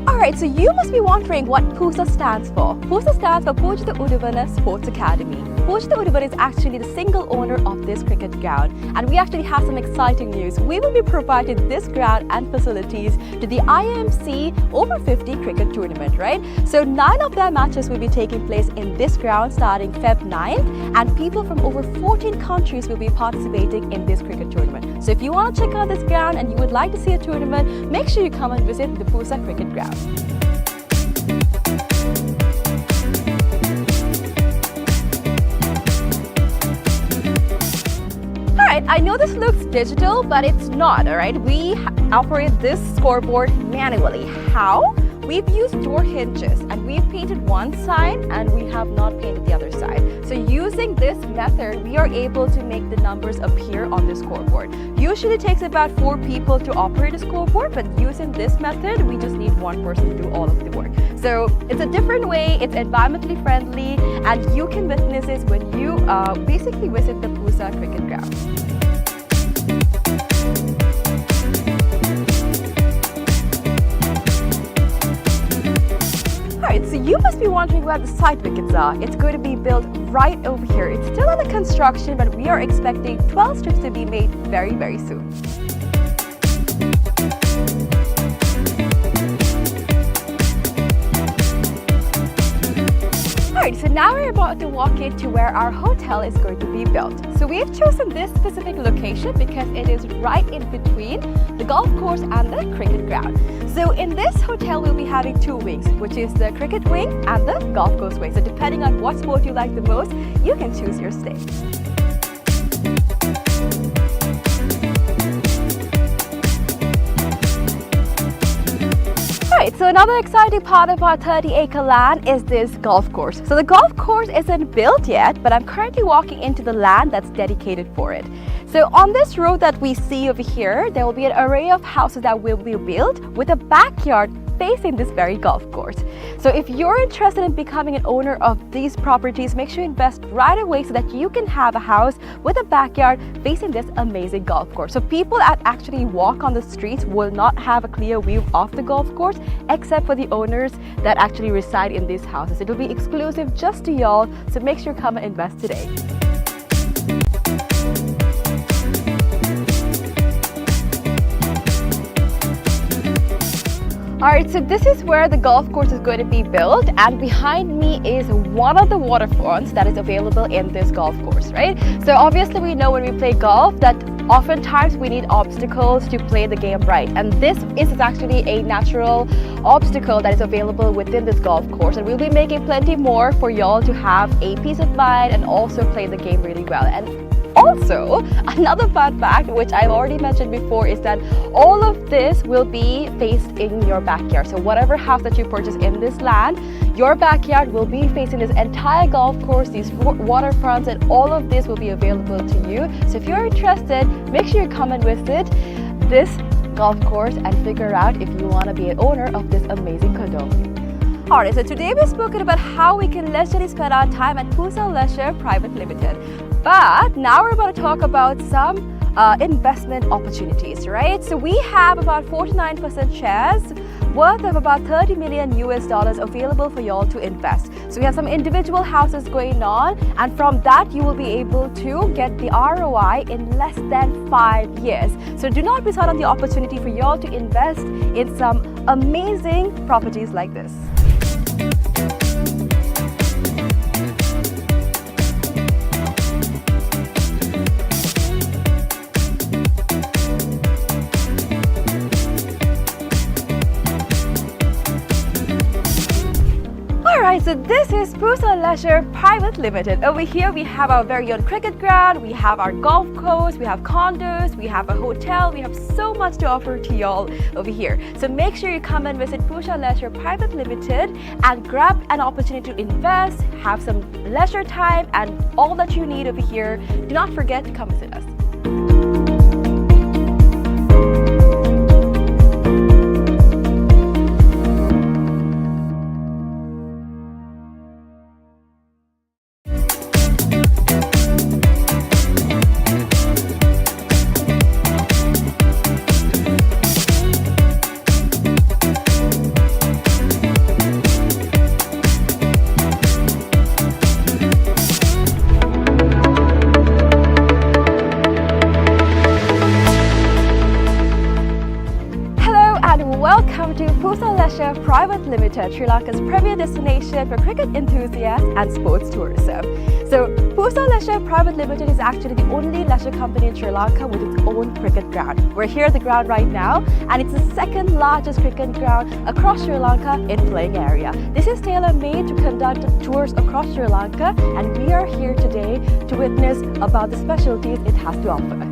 Alright, so you must be wondering what PUSA stands for. PUSA stands for Pujita Udavana Sports Academy. Pooja Urban is actually the single owner of this cricket ground, and we actually have some exciting news. We will be providing this ground and facilities to the IMC Over-50 cricket tournament, right? So 9 of their matches will be taking place in this ground starting Feb 9th, and people from over 14 countries will be participating in this cricket tournament. So if you want to check out this ground and you would like to see a tournament, make sure you come and visit the Pooja cricket ground. Alright, I know this looks digital, but it's not, alright? We operate this scoreboard manually. How? We've used door hinges and we've painted one side and we have not painted the other side. So using this method, we are able to make the numbers appear on the scoreboard. Usually it takes about 4 people to operate a scoreboard, but using this method, we just need one person to do all of the work. So it's a different way, it's environmentally friendly, and you can witness this when you basically visit the Pooja cricket ground. Alright, so you must be wondering where the side wickets are. It's going to be built right over here. It's still under construction, but we are expecting 12 strips to be made very, very soon. Alright, so now we're about to walk into where our hotel is going to be built. So we've chosen this specific location because it is right in between the golf course and the cricket ground. So in this hotel, we'll be having 2 wings, which is the cricket wing and the golf course wing. So depending on what sport you like the most, you can choose your stay. Alright, so another exciting part of our 30-acre land is this golf course. So the golf course isn't built yet, but I'm currently walking into the land that's dedicated for it. So on this road that we see over here, there will be an array of houses that will be built with a backyard facing this very golf course. So if you're interested in becoming an owner of these properties, make sure you invest right away so that you can have a house with a backyard facing this amazing golf course. So people that actually walk on the streets will not have a clear view of the golf course except for the owners that actually reside in these houses. It'll be exclusive just to y'all, so make sure you come and invest today. Alright, so this is where the golf course is going to be built, and behind me is one of the waterfronts that is available in this golf course, right? So obviously we know when we play golf that oftentimes we need obstacles to play the game right, and this is actually a natural obstacle that is available within this golf course, and we'll be making plenty more for y'all to have a peace of mind and also play the game really well. And also, another fun fact, which I've already mentioned before, is that all of this will be faced in your backyard. So whatever house that you purchase in this land, your backyard will be facing this entire golf course, these waterfronts, and all of this will be available to you. So if you're interested, make sure you come and visit this golf course and figure out if you want to be an owner of this amazing condo. Alright, so today we've spoken about how we can leisurely spend our time at Pooja Leisure Private Limited. But now we're about to talk about some investment opportunities, right? So we have about 49% shares worth of about $30 million available for y'all to invest. So we have some individual houses going on, and from that you will be able to get the ROI in less than 5 years. So do not miss out on the opportunity for y'all to invest in some amazing properties like this. Alright, so this is Pooja Leisure Private Limited. Over here we have our very own cricket ground, we have our golf course, we have condos, we have a hotel, we have so much to offer to y'all over here. So make sure you come and visit Pooja Leisure Private Limited and grab an opportunity to invest, have some leisure time, and all that you need over here. Do not forget to come visit us. Pusa Leisure Private Limited, Sri Lanka's premier destination for cricket enthusiasts and sports tourism. So, Pusa Leisure Private Limited is actually the only leisure company in Sri Lanka with its own cricket ground. We're here at the ground right now, and it's the second largest cricket ground across Sri Lanka in playing area. This is tailor-made to conduct tours across Sri Lanka, and we are here today to witness about the specialties it has to offer.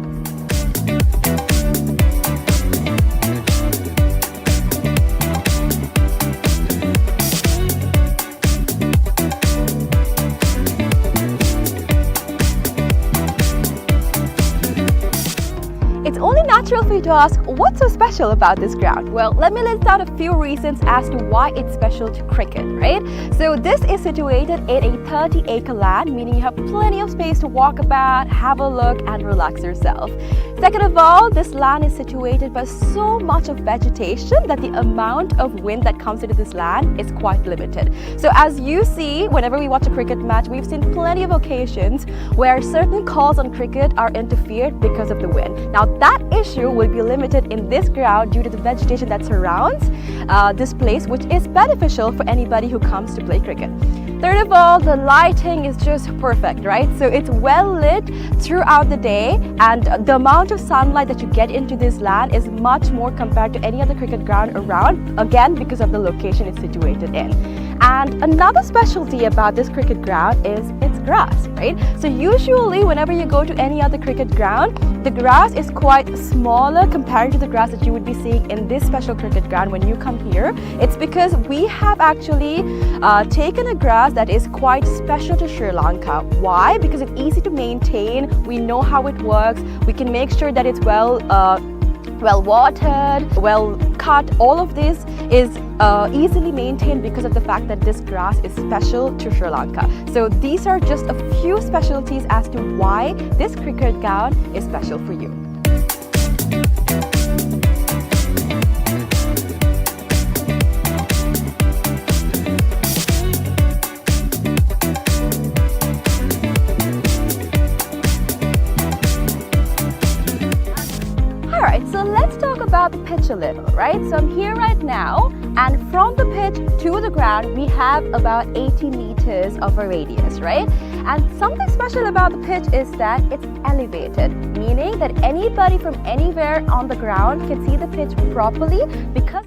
It's only natural for you to ask, what's so special about this ground? Well, let me list out a few reasons as to why it's special to cricket, right? So this is situated in a 30-acre land, meaning you have plenty of space to walk about, have a look and relax yourself. Second of all, this land is situated by so much of vegetation that the amount of wind that comes into this land is quite limited. So as you see, whenever we watch a cricket match, we've seen plenty of occasions where certain calls on cricket are interfered because of the wind. Now that issue will be limited in this ground due to the vegetation that surrounds this place, which is beneficial for anybody who comes to play cricket. Third of all, the lighting is just perfect, right? So it's well lit throughout the day, and the amount of sunlight that you get into this land is much more compared to any other cricket ground around, again because of the location it's situated in. And another specialty about this cricket ground is its grass, right? So usually whenever you go to any other cricket ground, the grass is quite smaller compared to the grass that you would be seeing in this special cricket ground when you come here. It's because we have actually taken a grass that is quite special to Sri Lanka. Why? Because it's easy to maintain, we know how it works, we can make sure that it's well watered, well cut. All of this is easily maintained because of the fact that this grass is special to Sri Lanka. So these are just a few specialties as to why this cricket ground is special for you. Alright, so let's talk about the pitch a little, right? So I'm here right now, and from the pitch to the ground we have about 80 meters of a radius, right? And something special about the pitch is that it's elevated, meaning that anybody from anywhere on the ground can see the pitch properly because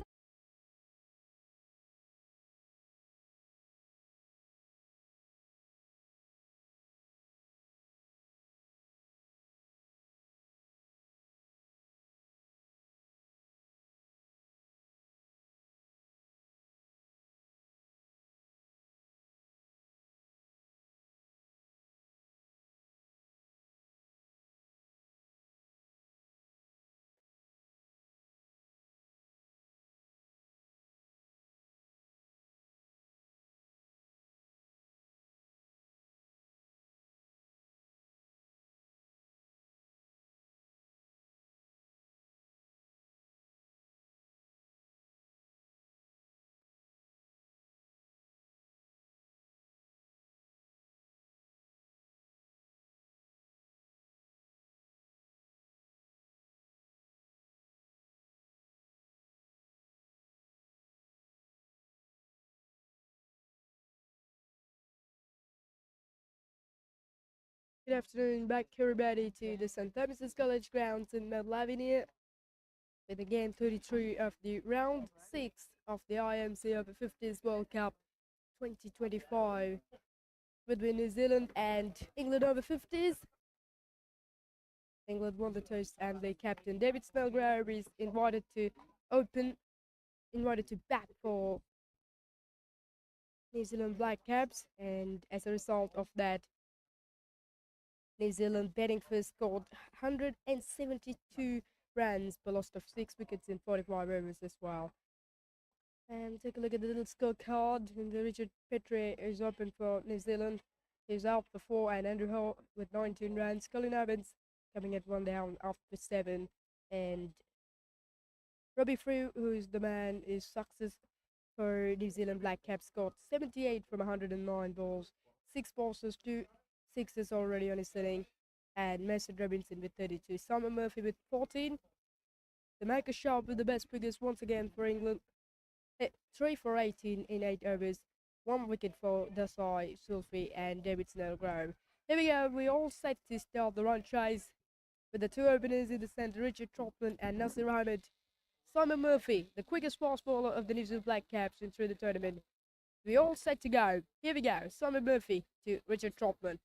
Good afternoon, back everybody to the St. Thomas's College grounds in Lavinia with the game 33 of the round 6 of the IMC Over-50s World Cup 2025 between New Zealand and England Over-50s. England won the toss and their captain David Snellgrove is invited to bat for New Zealand Black Caps, and as a result of that, New Zealand batting first scored 172 runs but lost of 6 wickets in 45 overs as well. And take a look at the little scorecard. Richard Papare is open for New Zealand. He's out for 4, and Andrew Hall with 19 runs. Colin Evans coming at 1 down after 7, and Robbie Frew, who's the man, is success for New Zealand Black Caps, scored 78 from 109 balls, 6 bosses, 2 sixes already on his inning, and Mason Robinson with 32. Simon Murphy with 14. The Maker Sharp with the best figures once again for England. 3 for 18 in 8 overs, 1 wicket for Dasai, Sulfi, and David Snellgrove. Here we go, we all set to start the run chase with the 2 openers in the centre, Richard Trotman and Nasir Ahmed. Simon Murphy, the quickest fast bowler of the New Zealand Black Caps in through the tournament. We all set to go. Here we go, Simon Murphy to Richard Trotman.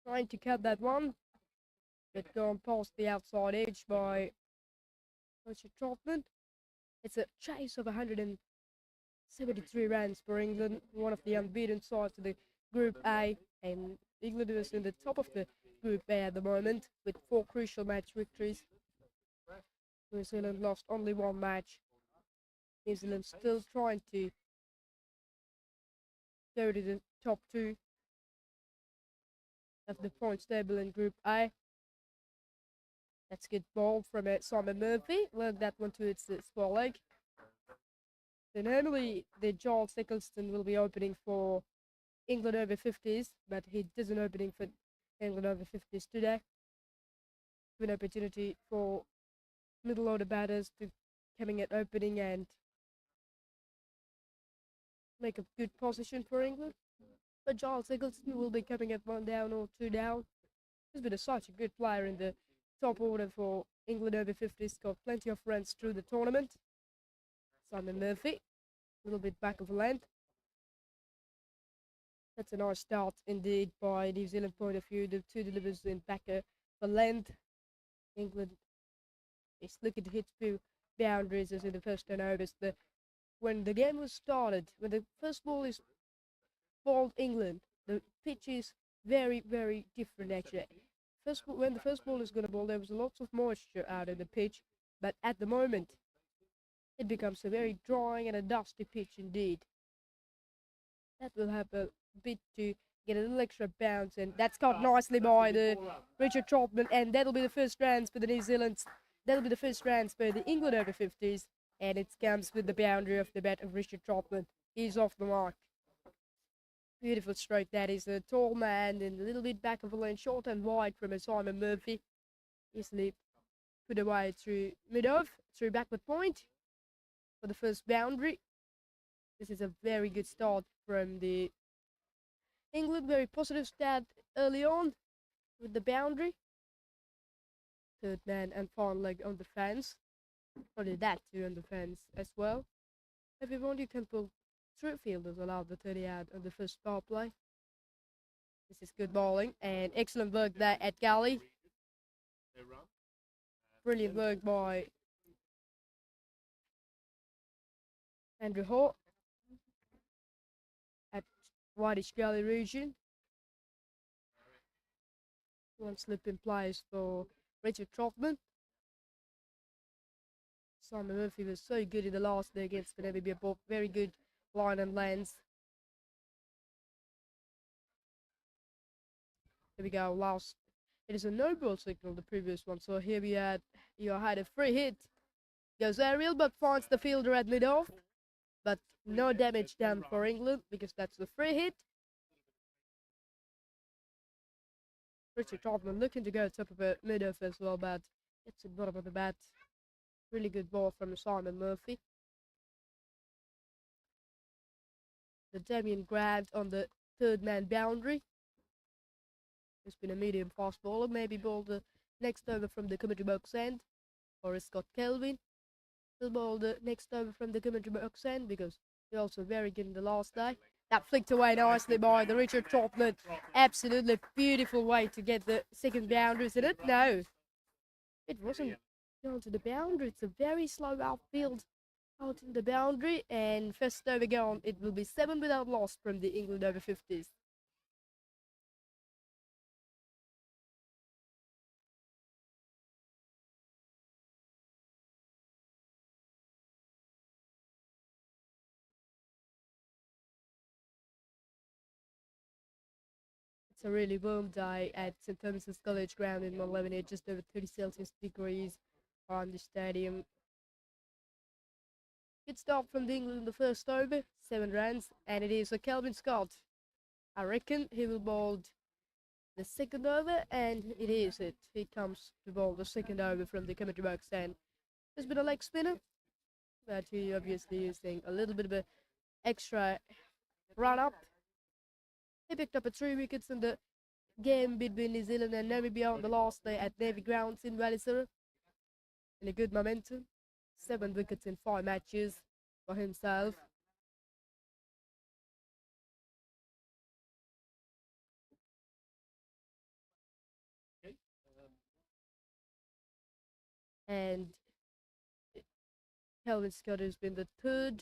Trying to cut that one, but gone past the outside edge by Richard Trotman. It's a chase of 173 runs for England, one of the unbeaten sides of the Group A, and England is in the top of the Group A at the moment with 4 crucial match victories. New Zealand lost only 1 match. New Zealand still trying to go to the top 2 of the points table in Group A. That's a good ball from Simon Murphy. Work that one to its small leg. So normally the Giles Eccleston will be opening for England Over-50s, but he doesn't opening for England Over-50s today. An opportunity for middle order batters to coming at opening and make a good position for England. But Giles Eccleston will be coming at 1 down or 2 down. He's been such a good player in the top order for England Over-50s, got plenty of runs through the tournament. Simon Murphy, a little bit back of length. That's a nice start indeed by New Zealand point of view. The 2 delivers in back for length. England is looking to hit few boundaries as in the first 10 overs. When the game was started, when the first ball is bowled England, the pitch is very, very different actually. When the first ball is going to bowl, there was lots of moisture out of the pitch, but at the moment, it becomes a very dry and a dusty pitch indeed. That will help a bit to get a little extra bounce, and that's caught nicely by the Richard Trotman, and that'll be the first runs for the New Zealand. That'll be the first runs for the England Over-50s, and it comes with the boundary of the bat of Richard Trotman. He's off the mark. Beautiful stroke that is. A tall man and a little bit back of the lane, short and wide from a Simon Murphy. Easily put away through mid-off, through backward point for the first boundary. This is a very good start from the England. Very positive start early on with the boundary. Third man and final leg on the fence. Only that too on the fence as well. If you want, you can pull through fielders allowed the 30 out on the first power play. This is good bowling and excellent work there at Galley. Brilliant work by Andrew Hall at Whitish Galley region. 1 slip in place for Richard Trotman. Simon Murphy was so good in the last day against Namibia, both very good line and lens. Here we go, last. It is a no ball signal, the previous one. So here we had, you had a free hit. Goes aerial, but finds the fielder at mid-off. But no damage done for England because that's the free hit. Richard Trotman looking to go top of a mid-off as well, but it's a bottom of the bat. Really good ball from Simon Murphy. The Damien grabbed on the 3rd man boundary. It's been a medium fast bowler, maybe bowled the next over from the commentary box end. Or Scott Kelvin will bowl the next over from the commentary box end because he's also very good in the last day. That flicked away nicely by the Richard Trotman. Absolutely beautiful way to get the second boundary, isn't it? No, it wasn't going to the boundary. It's a very slow outfield out in the boundary, and first over gone. It will be 7 without loss from the England Over-50s. It's a really warm day at St Thomas's College Ground in Lavinia, just over 30 Celsius degrees on the stadium. Good start from the England in the first over, 7 runs, and it is a Kelvin Scott. I reckon he will bowl the second over, and it is it. He comes to bowl the second over from the commentary box end. It's been a leg spinner, but he obviously using a little bit of an extra run up. He picked up 3 wickets in the game between New Zealand and Namibia on the last day at Navy Grounds in Wellisera. In a good momentum. 7 wickets in 5 matches for himself. And Kelvin Scott has been the 3rd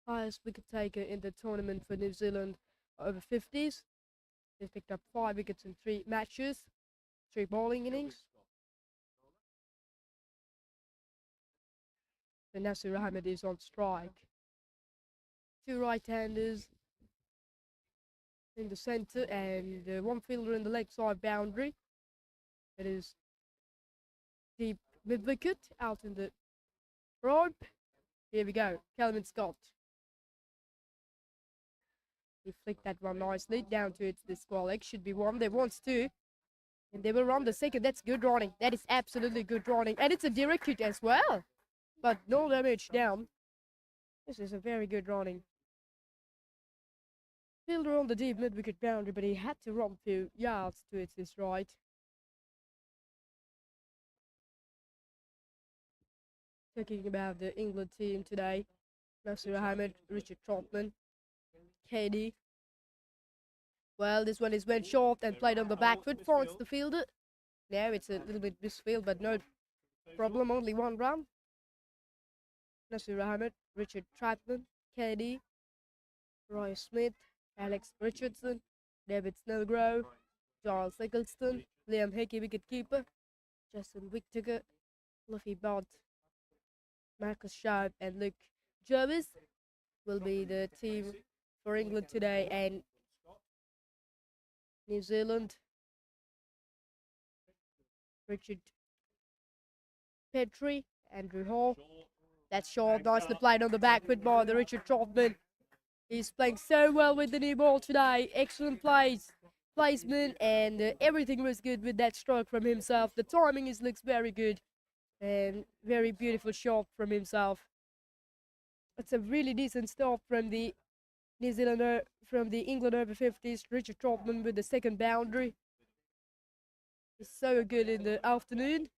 highest wicket taker in the tournament for New Zealand Over-50s. He's picked up 5 wickets in 3 matches, 3 bowling innings. So Nasir Ahmed is on strike. 2 right-handers in the centre and 1 fielder in the leg side boundary. It is deep mid-wicket out in the rope. Here we go, Kelvin Scott. He flicked that one nicely down to the square leg. Should be 1. They wants 2. And they will run the second. That's good running. That is absolutely good running. And it's a direct hit as well. But no damage down. This is a very good running. Fielder on the deep mid-wicket boundary, but he had to run a few yards to his right. Talking about the England team today. Nasir Ahmed, Richard Trotman, KD. Well, this one is went short and played on the back foot, finds the fielder. Now it's a little bit misfield, but no problem, only 1 run. Nasir Ahmed, Richard Trotman, KD, Roy Smith, Alex Richardson, David Snellgrove, Charles Eggleston, Liam Hickey, wicketkeeper, Justin Whittaker, Luffy Bott, Marcus Sharp, and Luke Jervis will be the team for England today, and New Zealand, Richard Petrie, Andrew Hall. That's short, nicely played on the back foot by the Richard Trotman. He's playing so well with the new ball today. Excellent placement, and everything was good with that stroke from himself. The timing looks very good, and very beautiful shot from himself. It's a really decent start from the New Zealand, from the England Over-50s, Richard Trotman with the 2nd boundary. He's so good in the afternoon.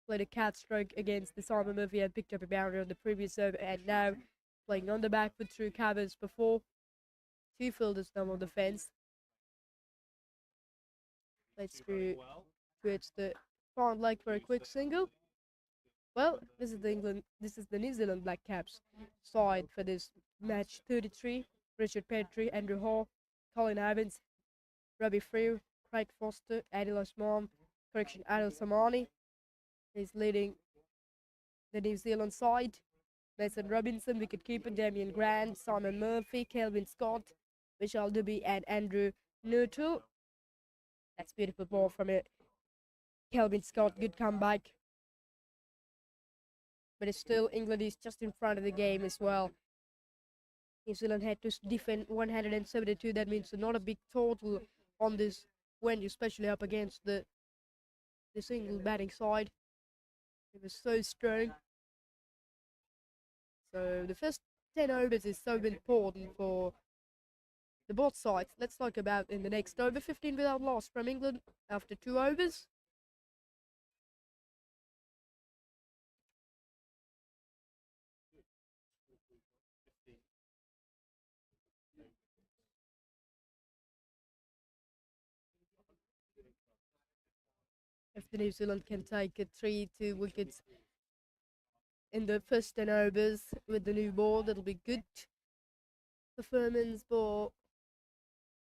Played a cat stroke against the Simon Murphy and picked up a boundary on the previous over, and now playing on the back foot through covers before. 2 fielders now on the fence. Let's through towards the front leg for a quick single. Well, this is the New Zealand Black Caps side for this match. 33, Richard Petrie, Andrew Hall, Colin Evans, Robbie Frew, Craig Foster, Adil Osman, Adil Samani is leading the New Zealand side. Mason Robinson, wicketkeeper, Damien Grant, Simon Murphy, Kelvin Scott, Vishal Dubey, and Andrew Nuttall. That's beautiful ball from it. Kelvin Scott, good comeback. But it's still, England is just in front of the game as well. New Zealand had to defend 172. That means not a big total on this when you're especially up against the single batting side. It was so strong. So the first 10 overs is so important for the both sides. Let's talk about in the next over. 15 without loss from England after 2 overs. If the New Zealand can take 3-2 wickets in the first 10 overs with the new ball, that'll be good performance for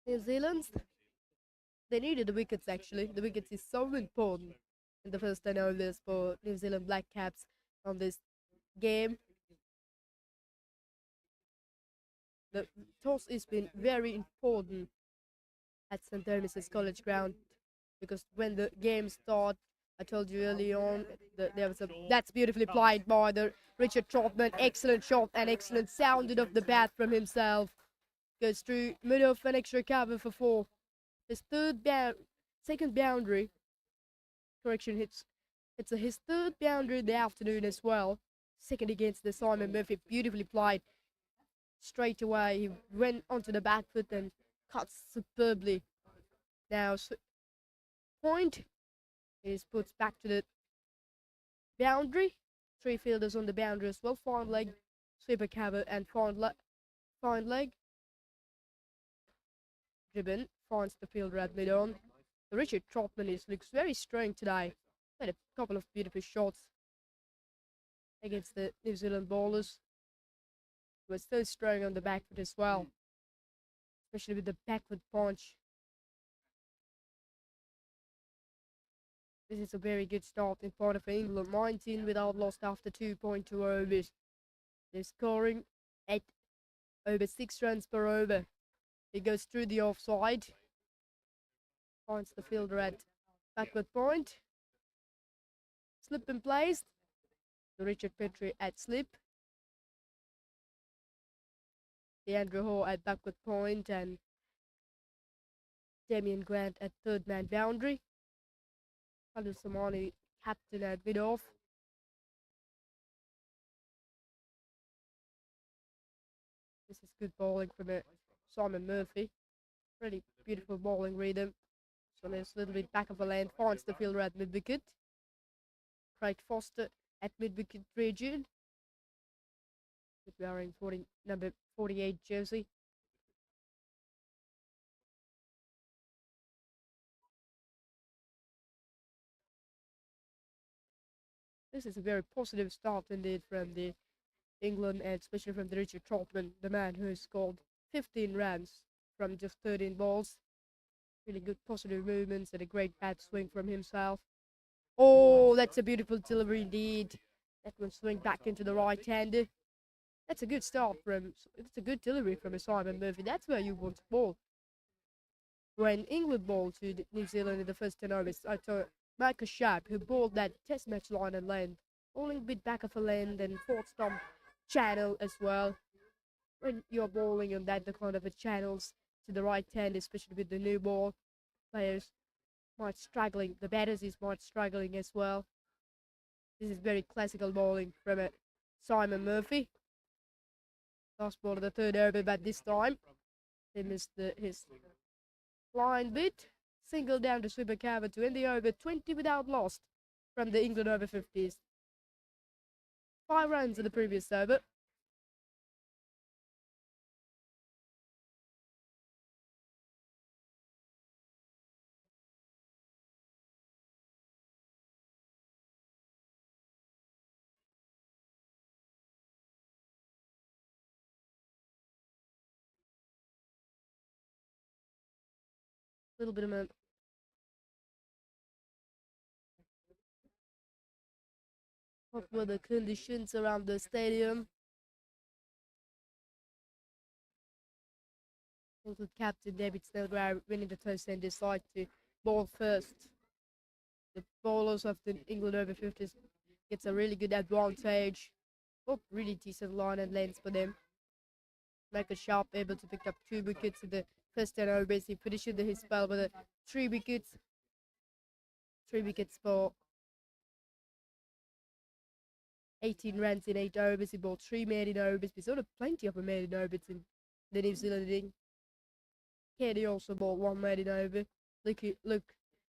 New Zealand. They needed the wickets actually. The wickets is so important in the first 10 overs for New Zealand Black Caps on this game. The toss has been very important at St. Thomas's College Ground, because when the game started, I told you early on that there was that's beautifully played by the Richard Trotman. Excellent shot and excellent sounded off the bat from himself. Goes through middle of an extra cover for 4. His second boundary. Correction, hits It's his third boundary in the afternoon as well. Second against the Simon Murphy, beautifully played. Straight away, he went onto the back foot and cut superbly. Now, point is put back to the boundary. 3 fielders on the boundary as well. Fine leg, sweeper cover, and fine leg. Dribbin finds the fielder at mid-on. Richard Trotman looks very strong today. Had a couple of beautiful shots against the New Zealand bowlers. He was so strong on the back foot as well, especially with the backward punch. This is a very good start in part of England. 19 without loss after 2.2 overs. They're scoring at over 6 runs per over. He goes through the offside. Finds the fielder at backward point. Slip in place. Richard Petrie at slip. The Andrew Hall at backward point and Damien Grant at third man boundary. Khalil Samani captain at mid-off. This is good bowling from Simon Murphy. Really beautiful bowling rhythm. So there's a little bit back of the lane. Finds the fielder at mid-wicket. Craig Foster at mid-wicket region. Wearing number 48 jersey. This is a very positive start indeed from the England and especially from the Richard Trotman, the man who has scored 15 runs from just 13 balls. Really good positive movements and a great bat swing from himself. Oh, that's a beautiful delivery indeed. That one swing back into the right-hander. That's a good start it's a good delivery from Simon Murphy. That's where you want to bowl. When England bowled to New Zealand in the first 10 overs, I thought Michael Sharp, who bowled that test match line and length, bowling a bit back of a length and fourth stump channel as well. When you're bowling on that, the kind of channels to the right hand, especially with the new ball, players might struggling. The batters might struggling as well. This is very classical bowling from Simon Murphy. Last ball of the third over, but this time he missed his line bit. Single down to sweeper cover to end the over. 20 without loss from the England Over-50s. 5 runs in the previous over. Little bit of a hot weather conditions around the stadium. Also, captain David Snellgrove winning the toss and decide to bowl first. The bowlers of the England Over-50s gets a really good advantage. Oh, really decent line and length for them. Michael Sharp able to pick up 2 wickets in the first 10 overs. He finished his spell with 3 wickets. 3 wickets for 18 runs in 8 overs. He bowled 3 maiden overs. We saw plenty of maiden overs in the New Zealand inning. Kenny also bowled 1 maiden over. Look,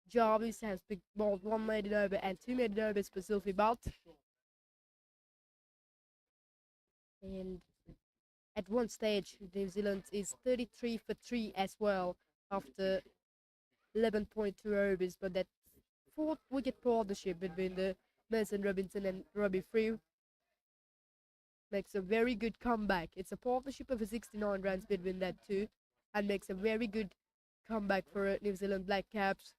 Jarvis has bowled 1 maiden over and 2 maiden overs for Sylvie Butt. And at one stage, New Zealand is 33 for 3 as well after 11.2 overs, but that 4th wicket partnership between the Mason Robinson and Robbie Frew makes a very good comeback. It's a partnership of 69 runs between that two and makes a very good comeback for New Zealand Black Caps.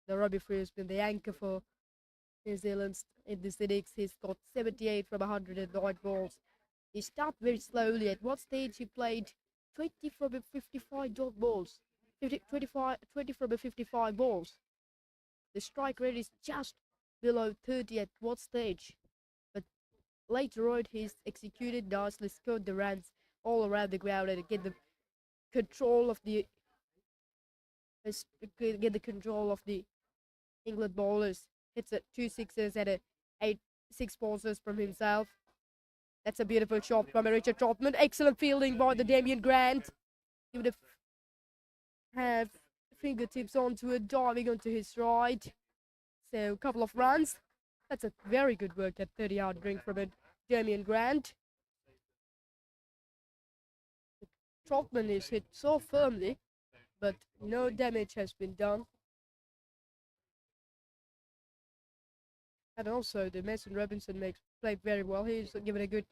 The Robbie Frew has been the anchor for New Zealand in this innings. He's got 78 from 109 balls. He started very slowly. At what stage he played 20 from 55 dot balls. 20 from 55 balls. The strike rate is just below 30 at what stage. But later on he's executed nicely, scored the runs all around the ground and get the control of the England bowlers. Hits at 2 sixes and a 6 pauses from himself. That's a beautiful shot from Richard Trotman. Excellent fielding by the Damien Grant. He would have fingertips onto it, diving onto his right. So a couple of runs. That's a very good work at 30-yard drink from it, Damien Grant. Trotman is hit so firmly, but no damage has been done. And also the Mason Robinson played very well. He's given a good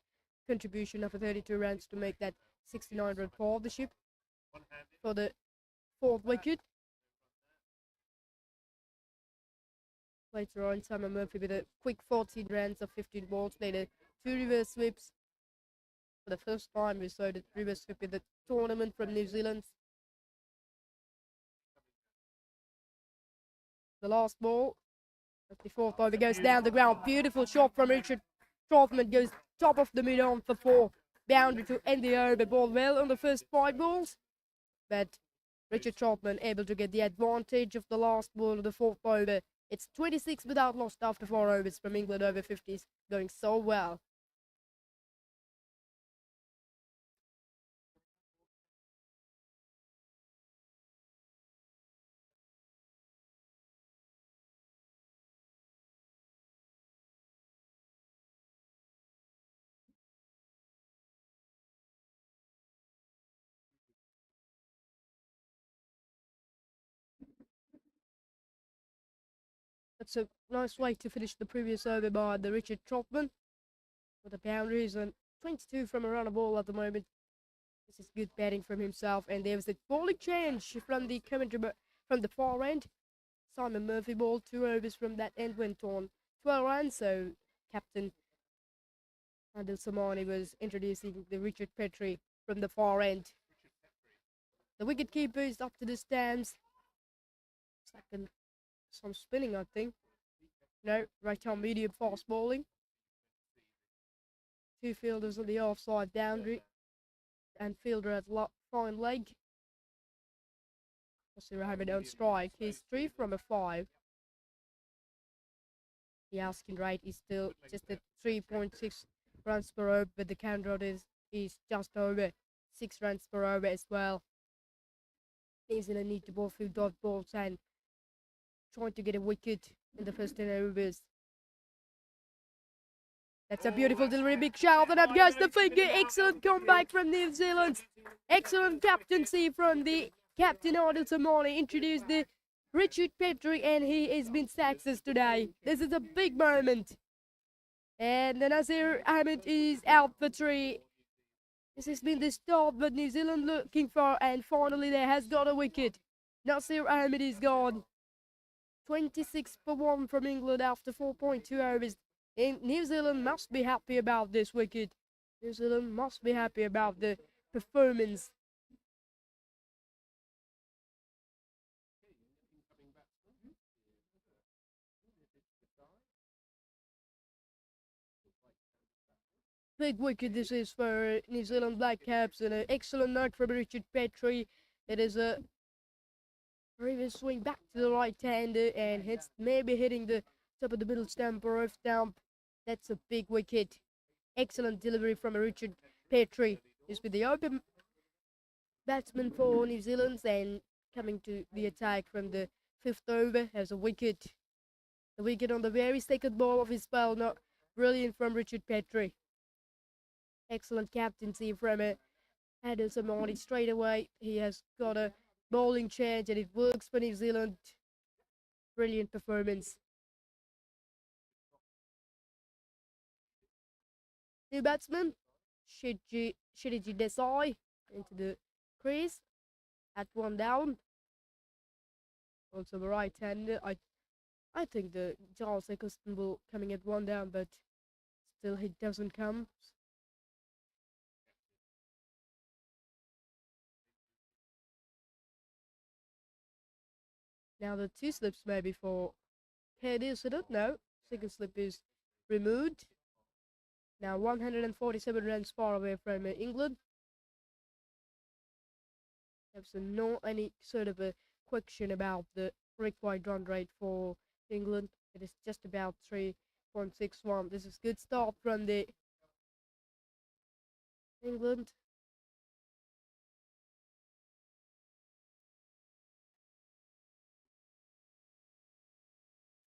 contribution of 32 runs to make that 69-run partnership for the 4th wicket. Later on, Simon Murphy with a quick 14 runs of 15 balls, played 2 reverse sweeps. For the first time, we saw the reverse sweep in the tournament from New Zealand. The last ball, at the 4th over, goes down the ground. Beautiful shot from Richard Trotman, goes top of the mid-on for 4. Boundary to end the over, ball well on the first 5 balls. But Richard Trotman able to get the advantage of the last ball of the 4th over. It's 26 without loss after 4 overs from England Over-50s, going so well. That's a nice way to finish the previous over by the Richard Trotman. With the boundaries and 22 from a run of ball at the moment. This is good batting from himself. And there was a bowling change from the commentary from the far end. Simon Murphy bowled 2 overs from that end, went on 12 runs. So Captain Adil Samani was introducing the Richard Petrie from the far end. The wicket keeper is up to the stands. Second. Some spinning, I think. No, right arm medium fast bowling. 2 fielders on the offside boundary. And fielder at fine leg. Nasir Ahmed on strike. He's 3 from a 5. The asking rate is still just at 3.6 runs per over, but the count is just over 6 runs per over as well. New Zealand need to bowl few dot balls and trying to get a wicket in the first 10 overs. That's a beautiful delivery, big shout, and up goes the finger. Excellent comeback from New Zealand. Excellent captaincy from the captain Adil Samani. Introduced the Richard Petrie, and he has been success today. This is a big moment. And Nasir Ahmed is out for 3. This has been the start that New Zealand looking for, and finally they has got a wicket. Nasir Ahmed is gone. 26 for 1 from England after 4.2 overs. And New Zealand must be happy about this wicket. New Zealand must be happy about the performance. Big wicket this is for New Zealand Black Caps, and an excellent note from Richard Petrie. It is a previous swing back to the right-hander and hits, maybe hitting the top of the middle stump or off stump. That's a big wicket. Excellent delivery from Richard Petrie. He's with the open batsman for New Zealand, and coming to the attack from the 5th over has a wicket. The wicket on the very second ball of his spell, not brilliant from Richard Petrie. Excellent captaincy from Adil Samani straight away. He has got a bowling change and it works for New Zealand. Brilliant performance. New batsman, Shiriji Desai into the crease at 1 down. Also the right-hander. I think the Charles Eccleston will coming at 1 down, but still he doesn't come. Now the 2 slips maybe for head, is it? No, second slip is removed. Now 147 runs far away from England. There's no any sort of a question about the required run rate for England. It is just about 3.61. This is good start from the England.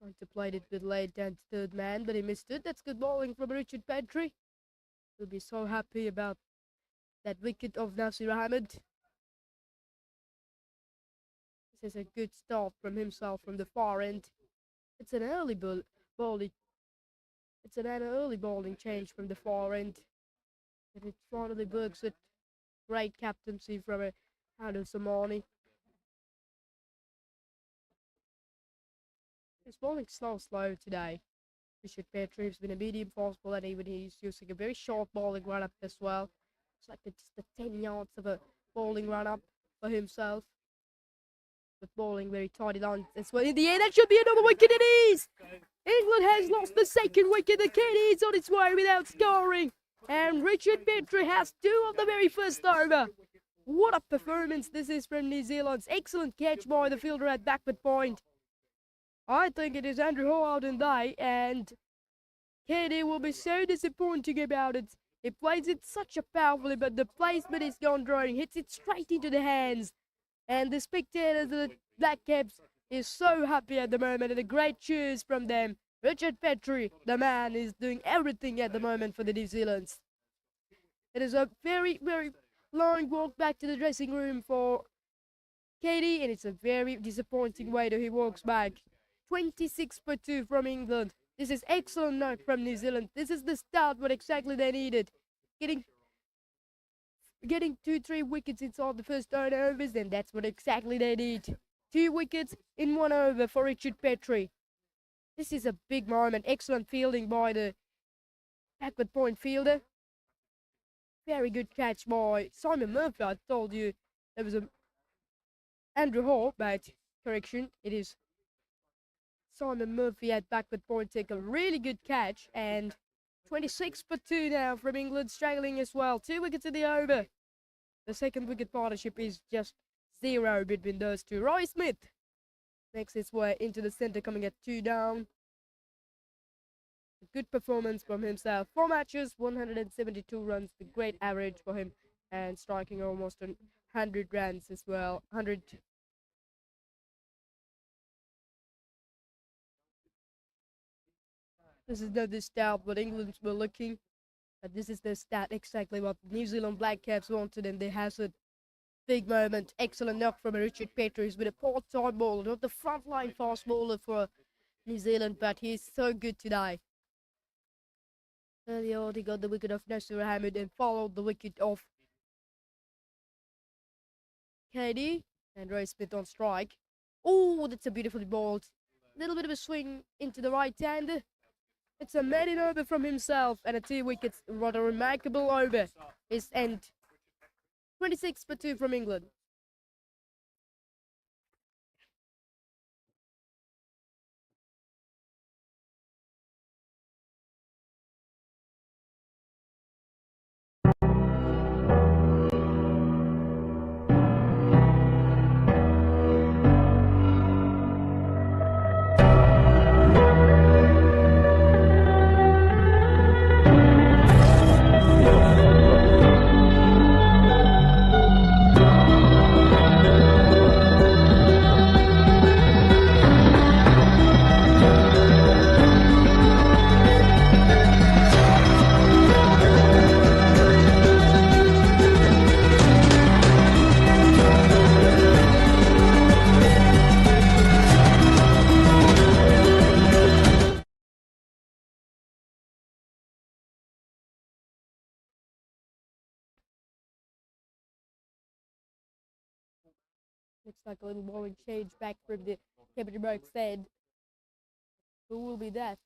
Trying to play it with late down to third man, but he missed it. That's good bowling from Richard Petrie. He'll be so happy about that wicket of Nasir Ahmed. This is a good start from himself from the far end. It's an early bowling. It's an early bowling change from the far end. And it finally works with great captaincy from Adil Samani. He's bowling slow today. Richard Petrie has been a medium fast bowler, and even he's using a very short bowling run up as well. It's like just the 10 yards of a bowling run up for himself. But bowling very tidy lines as well. In the air, that should be another wicket. It is! England has lost the second wicket. The KD is on its way without scoring. And Richard Petrie has 2 of the very first over. What a performance this is from New Zealand's. Excellent catch by the fielder at backward point. I think it is Andrew Hall out and they, and KD will be so disappointing about it. He plays it such a powerfully, but the placement is gone drawing, hits it straight into the hands. And the spectators, the Black Caps, is so happy at the moment, and a great cheers from them. Richard Petrie, the man, is doing everything at the moment for the New Zealands. It is a very, very long walk back to the dressing room for KD, and it's a very disappointing way that he walks back. 26 for 2 from England. This is excellent knock from New Zealand. This is the start what exactly they needed. Getting 2-3 wickets inside the first 9 overs, and that's what exactly they need. 2 wickets in 1 over for Richard Petrie. This is a big moment. Excellent fielding by the backward point fielder. Very good catch by Simon Murphy. I told you there was a Andrew Hall, but correction, it is Simon Murphy at backward point. Take a really good catch, and 26 for 2 now from England, struggling as well. 2 wickets in the over. The second wicket partnership is just 0 between those two. Roy Smith makes his way into the centre, coming at 2 down. A good performance from himself. 4 matches, 172 runs, the great average for him, and striking almost 100 runs as well. 100. This is not the stat what England were looking, but this is the stat exactly what New Zealand Black Caps wanted, and they have a big moment. Excellent knock from Richard Petrie. He's been a part-time bowler, not the frontline fast bowler for New Zealand, but he's so good today. Earlier on, he got the wicket of Nasir Ahmed and followed the wicket of KD, and Roy Smith on strike. Oh, that's a beautifully bowled. Little bit of a swing into the right hand. It's a maiden over from himself, and a 2 wickets. What a remarkable over. His end. 26 for 2 from England. Looks like a little bowling change back from the Captain Mark said. Who will be that?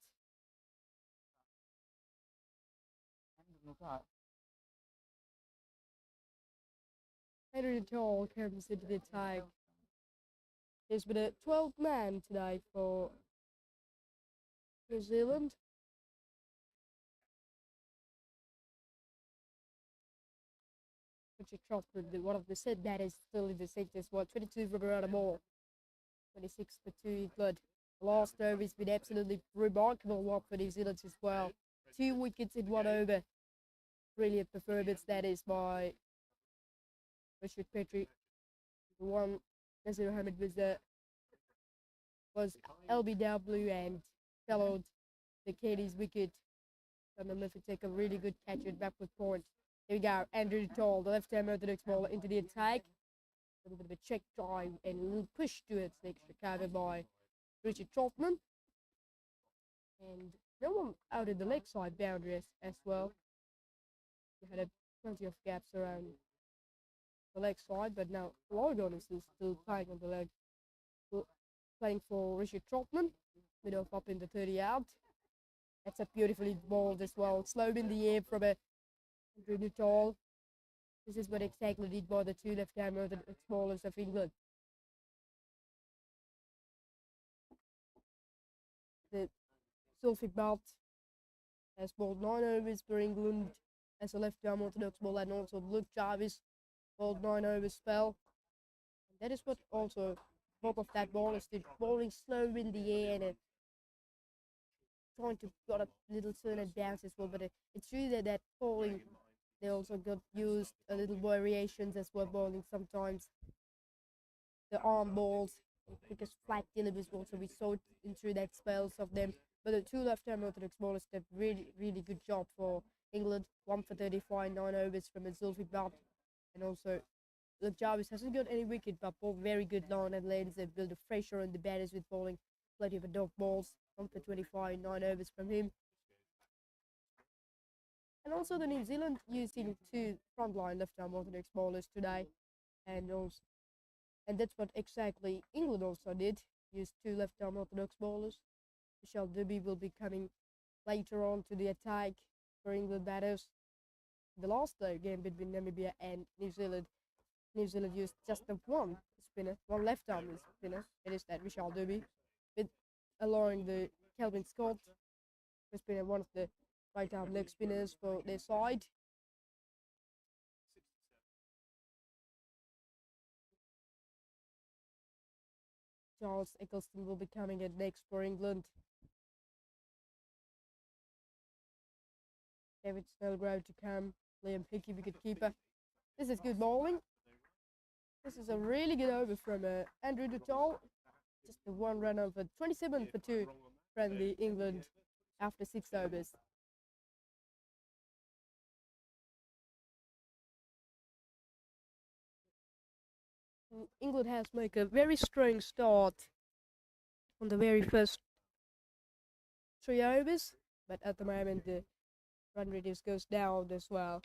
Henry Tall comes into the attack. There's been a 12th man today for New Zealand. Richard Crawford, one of the said batters, still in the centre as well. 22 from around the ball. 26 for 2 England. The last over has been absolutely remarkable one for New Zealand as well. 2 wickets in 1 over. Brilliant performance that is by Richard Petrie. The one Nazir Ahmed was LBW and followed the Katie's wicket. And the Liffey take a really good catch at backward point. Here we go, Andrew Toll, the left-hand orthodox bowler into the attack. A little bit of a check drive and a little push to it. Extra cover by Richard Trotman. And no one out in the leg side boundary as well. We had plenty of gaps around the leg side, but now Logan is still playing on the leg. Playing for Richard Trotman. Middle of up in the 30 out. That's a beautifully bowled as well. Slow in the air from a Andrew Toll. This is what exactly did by the 2 left-hand orthodox bowlers of England. The Zulfi Belt has bowled 9 overs for England as a left-arm orthodox bowler, and also Luke Jarvis bowled 9 overs spell. And that is what also both of that bowlers did, bowling slow in the air and trying to got a little turn and bounce as well. But it's true that bowling, they also got used a little variations as well, bowling sometimes the arm balls, because flat deliveries also we saw into that spells of them. But the 2 left-arm orthodox bowlers did really good job for England. 1 for 35, 9 overs from a Zulfi Bhatt, and also Luke Jarvis hasn't got any wicket, but both very good line and lanes. They've built a pressure on the batters with bowling plenty of dog balls. 1 for 25, 9 overs from him. And also the New Zealand using 2 frontline left-arm orthodox bowlers today, and that's what exactly England also did. Used 2 left-arm orthodox bowlers. Michelle Dubby will be coming later on to the attack for England batters. The last game between Namibia and New Zealand used just the 1 spinner, 1 left-arm spinner. It is that Michelle Dubby, with allowing the Kelvin Scott, who's been one of the right-arm leg spinners for their side. Charles Eccleston will be coming in next for England. David Snellgrove to come. Liam Hickey, wicket-keeper. This is good bowling. This is a really good over from Andrew Dutal. Just the 1 run over 27 for 2 from the England after 6 overs. England has made a very strong start on the very first 3 overs, but at the moment the run radius goes down as well.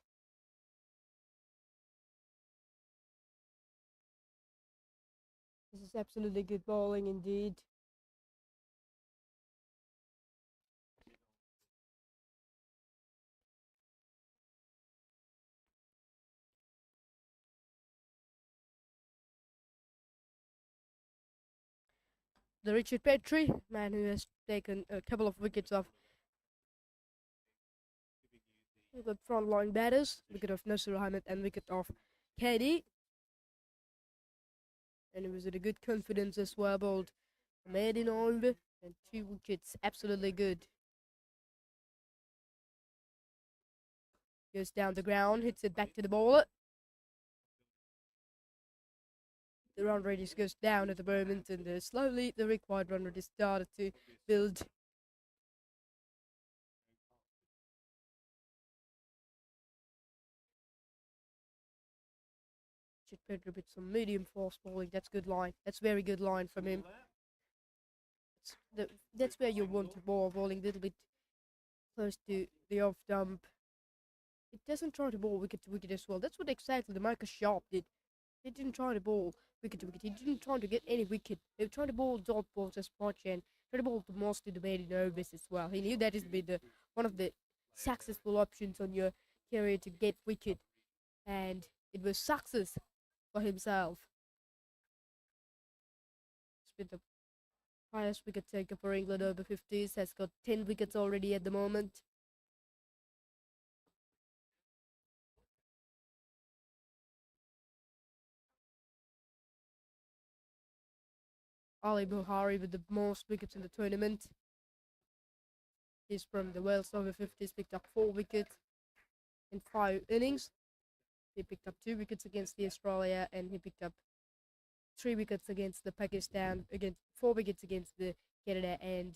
This is absolutely good bowling indeed. The Richard Petrie, man who has taken a couple of wickets off the frontline batters, wicket of Nasir Ahmed and wicket of Katie. And it was at a good confidence as well, bowled made in over and 2 wickets, absolutely good. Goes down the ground, hits it back to the bowler. The run radius goes down at the moment, and slowly the required run radius started to build. Should Pedro with some medium fast bowling. That's good line. That's very good line from him. That's where you want to bowl, bowling a little bit close to the off dump. It doesn't try to bowl wicket to wicket as well. That's what exactly the Marcus Sharp did. He didn't try to bowl wicket to wicket. He didn't try to get any wicket. They were trying to bowl dot balls as much and try to bowl the most to the maiden overs as well. He knew that is one of the successful options on your career to get wicket, and it was success for himself. It's been the highest wicket taker for England over-50s. Has got 10 wickets already at the moment. Ali Buhari with the most wickets in the tournament. He's from the Wales Over-50s, picked up 4 wickets in 5 innings. He picked up 2 wickets against the Australia, and he picked up 3 wickets against the Pakistan, 4 wickets against the Canada, and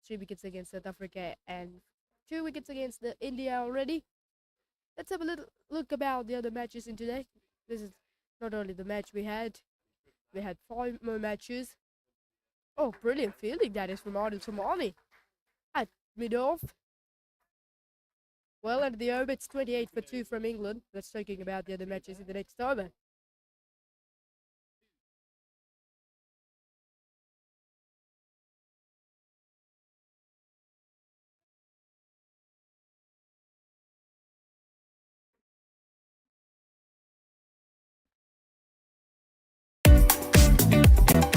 3 wickets against South Africa, and 2 wickets against the India already. Let's have a little look about the other matches in today. This is not only the match we had 5 more matches. Oh, brilliant fielding that is from Adil Somani at mid-off. Well, at the over, it's 28 for 2 from England. Let's talking about the other matches in the next over.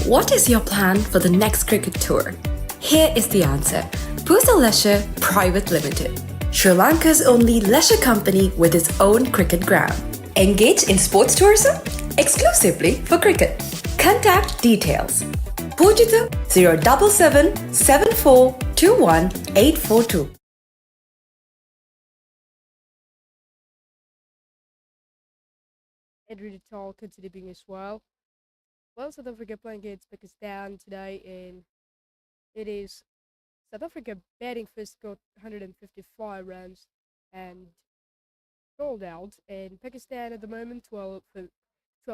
What is your plan for the next cricket tour? Here is the answer. Pusa Leisure Private Limited, Sri Lanka's only leisure company with its own cricket ground. Engage in sports tourism exclusively for cricket. Contact details. Pujitha 077 7421 842. Andrew Natal continuing as well. Well, South Africa playing against Pakistan today, and it is South Africa batting first, got 155 runs and rolled out, and Pakistan at the moment 12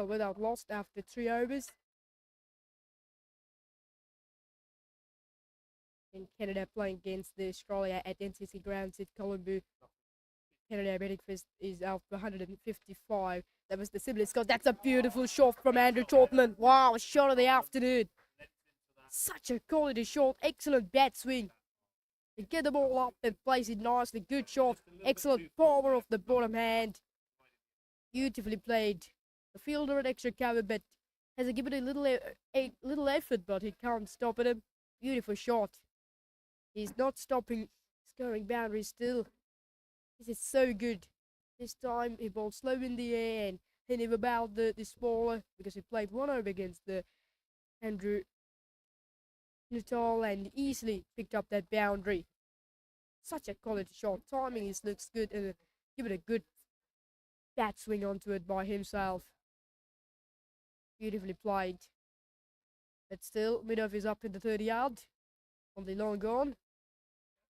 without lost after 3 overs. And Canada playing against the Australia at NCC grounds at Colombo. Canada batting first is out for 155. That was the Sibley score. That's a beautiful shot from Andrew Totman. Wow, shot of the afternoon. Such a quality shot. Excellent bat swing. You get the ball up and place it nicely. Good shot. Excellent power of the bottom hand. Beautifully played. The fielder at extra cover, but has to give it a little effort, but he can't stop it. Beautiful shot. He's not stopping, scoring boundaries still. This is so good. This time he bowled slow in the air and hit him about the bowler, because he played 1 over against the Andrew Natal and easily picked up that boundary. Such a quality shot. Timing looks good, and give it a good bat swing onto it by himself. Beautifully played. But still, mid-off is up in the 30-yard. On the long gone.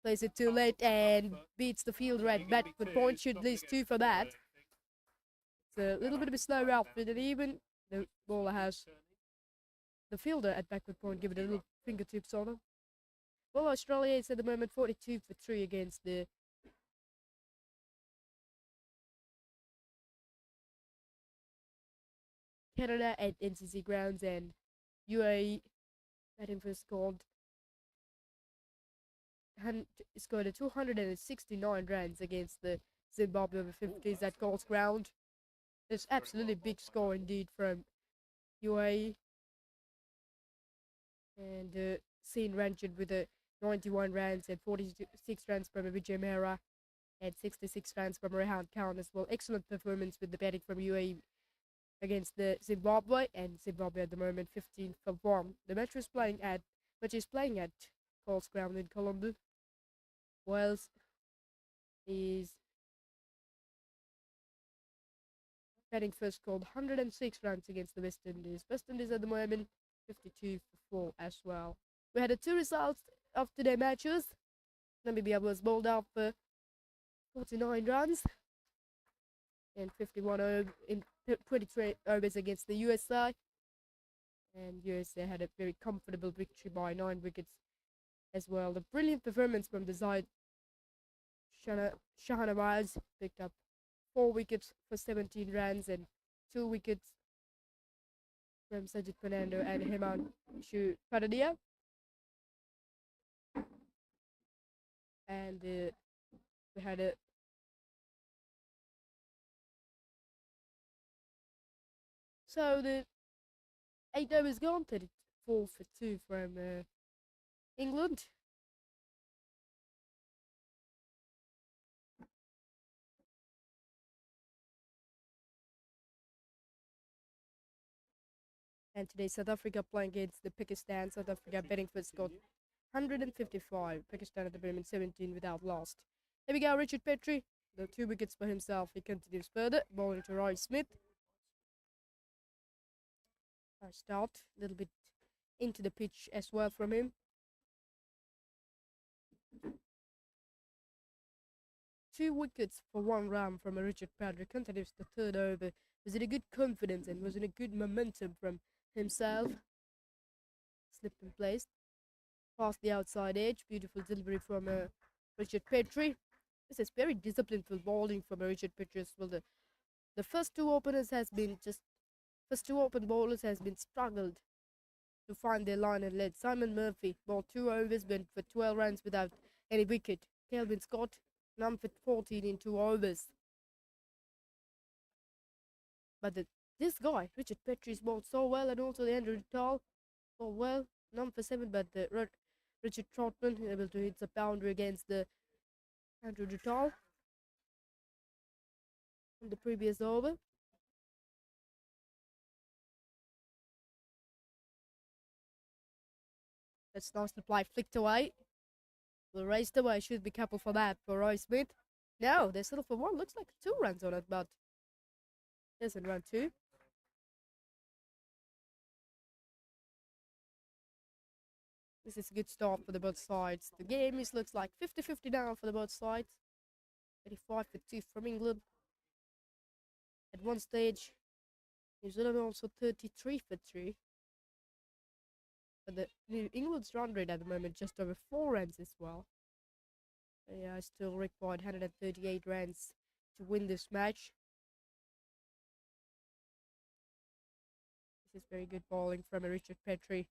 Plays it too late and beats the fielder at backward point. Should at least 2 for that. It's a little bit of a slow outfit, and even the bowler has the fielder at backward point. Give it a little fingertips on him. Well, Australia is at the moment 42 for 3 against the Canada at NCC grounds, and UAE batting first scored 269 runs against the Zimbabwe Over-50s at Gold's ground. It's absolutely big score indeed from UAE. And Seen Ranjan with 91 runs and 46 runs from Vijay Mehra and 66 runs from Rehan Khan as well. Excellent performance with the batting from UAE against the Zimbabwe, and Zimbabwe at the moment 15 for 1. The match is playing at Coles ground in Colombo. Wales is batting first, scored 106 runs against the West Indies. West Indies at the moment 52 for 4 as well. We had 2 results of today's matches. Namibia was bowled out for 49 runs and 51 in 23 overs against the USA. And USA had a very comfortable victory by 9 wickets as well. The brilliant performance from the side. Shahanawaz picked up 4 wickets for 17 runs and 2 wickets from Sajid Fernando and Himanshu Paradia. And we had so the 8 overs gone, 34 for 2 from England. And today South Africa playing against the Pakistan. South Africa betting for score 155. Pakistan at the moment 17 without lost. Here we go, Richard Petrie. The 2 wickets for himself. He continues further. Bowling to Roy Smith. Nice start. A little bit into the pitch as well from him. 2 wickets for 1 run from a Richard Petrie. Continues the 3rd over. Was in a good confidence and was in a good momentum from himself. Slipped in place. Past the outside edge. Beautiful delivery from Richard Petrie. This is very disciplined for bowling from Richard Petrie as well. The first 2 openers first 2 open bowlers has been struggled to find their line and led. Simon Murphy bowled 2 overs, went for 12 runs without any wicket. Kelvin Scott none for 14 in 2 overs. But this guy, Richard Petrie, bowled so well, and also the Andrew Tall bowled well, none for 7. But Richard Trotman able to hit the boundary against the Andrew Tall in the previous over. That's nice to play, flicked away. Well, raced away, should be careful for that for Roy Smith. No, there's little for 1, looks like 2 runs on it, but doesn't run 2. This is a good start for the both sides. The game looks like 50-50 now for the both sides. 35 for 2 from England. At one stage, New Zealand also 33 for 3. But the England's run rate at the moment just over 4 runs as well. Yeah, still required 138 runs to win this match. This is very good bowling from a Richard Petrie.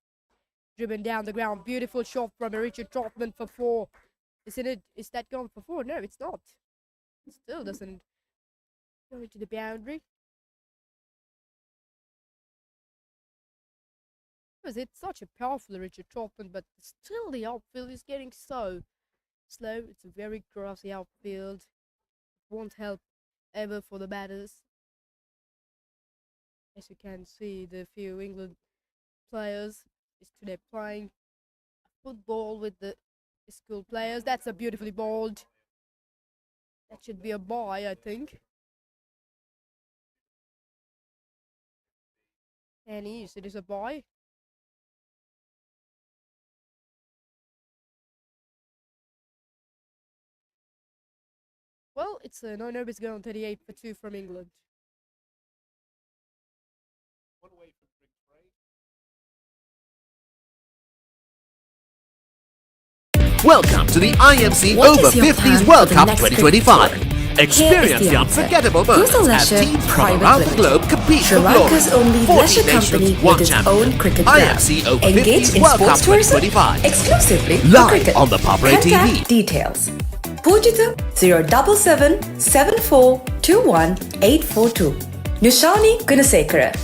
Driven down the ground, beautiful shot from a Richard Trotman for 4. Isn't it? Is that gone for 4? No, it's not. It still doesn't go into the boundary. Because it's such a powerful Richard Trotman, but still the outfield is getting so slow. It's a very grassy outfield. It won't help ever for the batters. As you can see, the few England players is today playing football with the school players. That's a beautifully bowled. That should be a bye, I think. And yes, it is a bye. Well, it's a no nobody's going 38 for 2 from England. One away from Briggs Ray. Welcome to the IMC Over-50s World Cup 2025. Experience the unforgettable moments as teams from around the globe compete for glory. Sri Lanka's only 40 leisure company nations, 1 with its champion. own cricket ground. IMC Engage Over-50s in World Cup sports tourism 2025. exclusively for Live cricket. on the Papare Contact TV. details. Poojitam 077 74 21 842. Nushani Gunasekara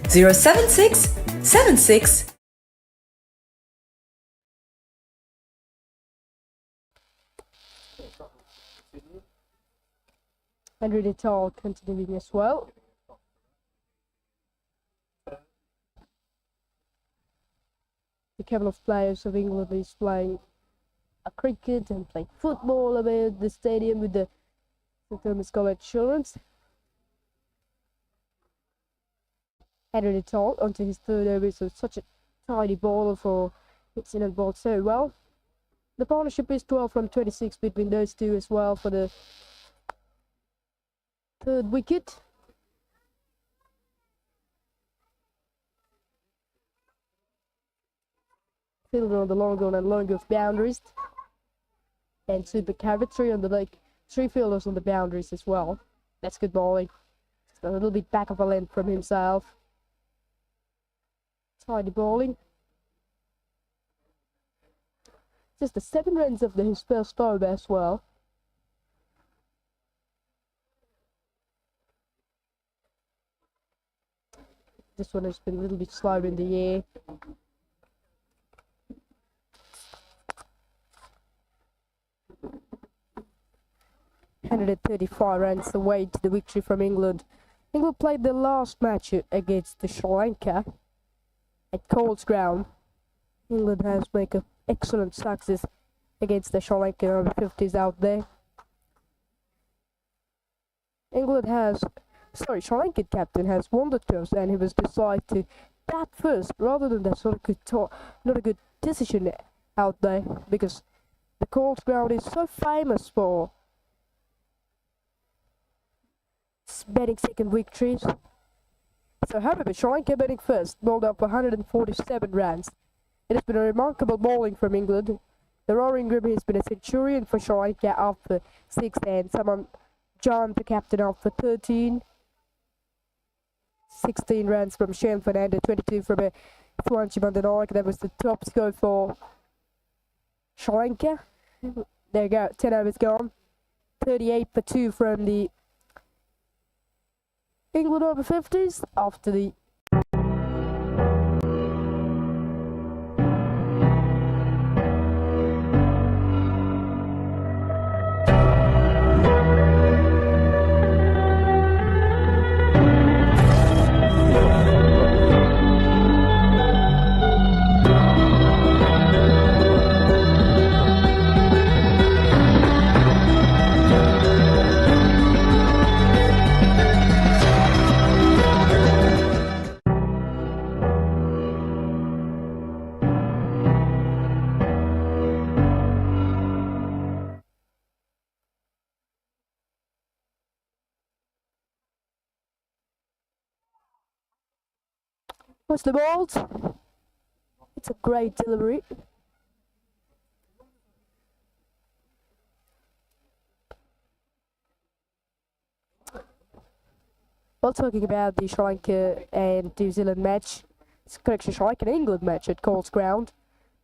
076 76. Andrew Natal continuing as well. The couple of players of England is playing a cricket and playing football about the stadium with the St. Thomas College children. Andrew Natal onto his 3rd over, so such a tidy bowler for hitting and bowled so well. The partnership is 12 from 26 between those two as well for the 3rd wicket. Fielder on the long on and long of boundaries. And super carry on the leg. 3 fielders on the boundaries as well. That's good bowling. Just a little bit back of a length from himself. Tidy bowling. Just the 7 runs of his first over as well. This one has been a little bit slow in the air. $135 runs away to the victory from England. England played their last match against Sri Lanka. at Coles ground. England has made an excellent success against the Sri Lankan Over-50s out there. Sri Lankan captain has won the toss, and he was decided to bat first rather than that. Not a good decision out there, because the Coles ground is so famous for batting second victories. So however, Sri Lanka batting first, bowled up 147 runs. It has been a remarkable bowling from England. The roaring grim has been a centurion for Sri Lanka after 6, and Saman John, the captain, out for 13. 16 runs from Shane Fernandez, 22 from Swanchi Bandanark. That was the top score for Sri Lanka. There you go, 10 overs gone. 38 for 2 from the England Over-50s after the what's the ball? It's a great delivery. While talking about the Sri Lanka and New Zealand match, it's correction, Sri Lanka and England match at Coles ground.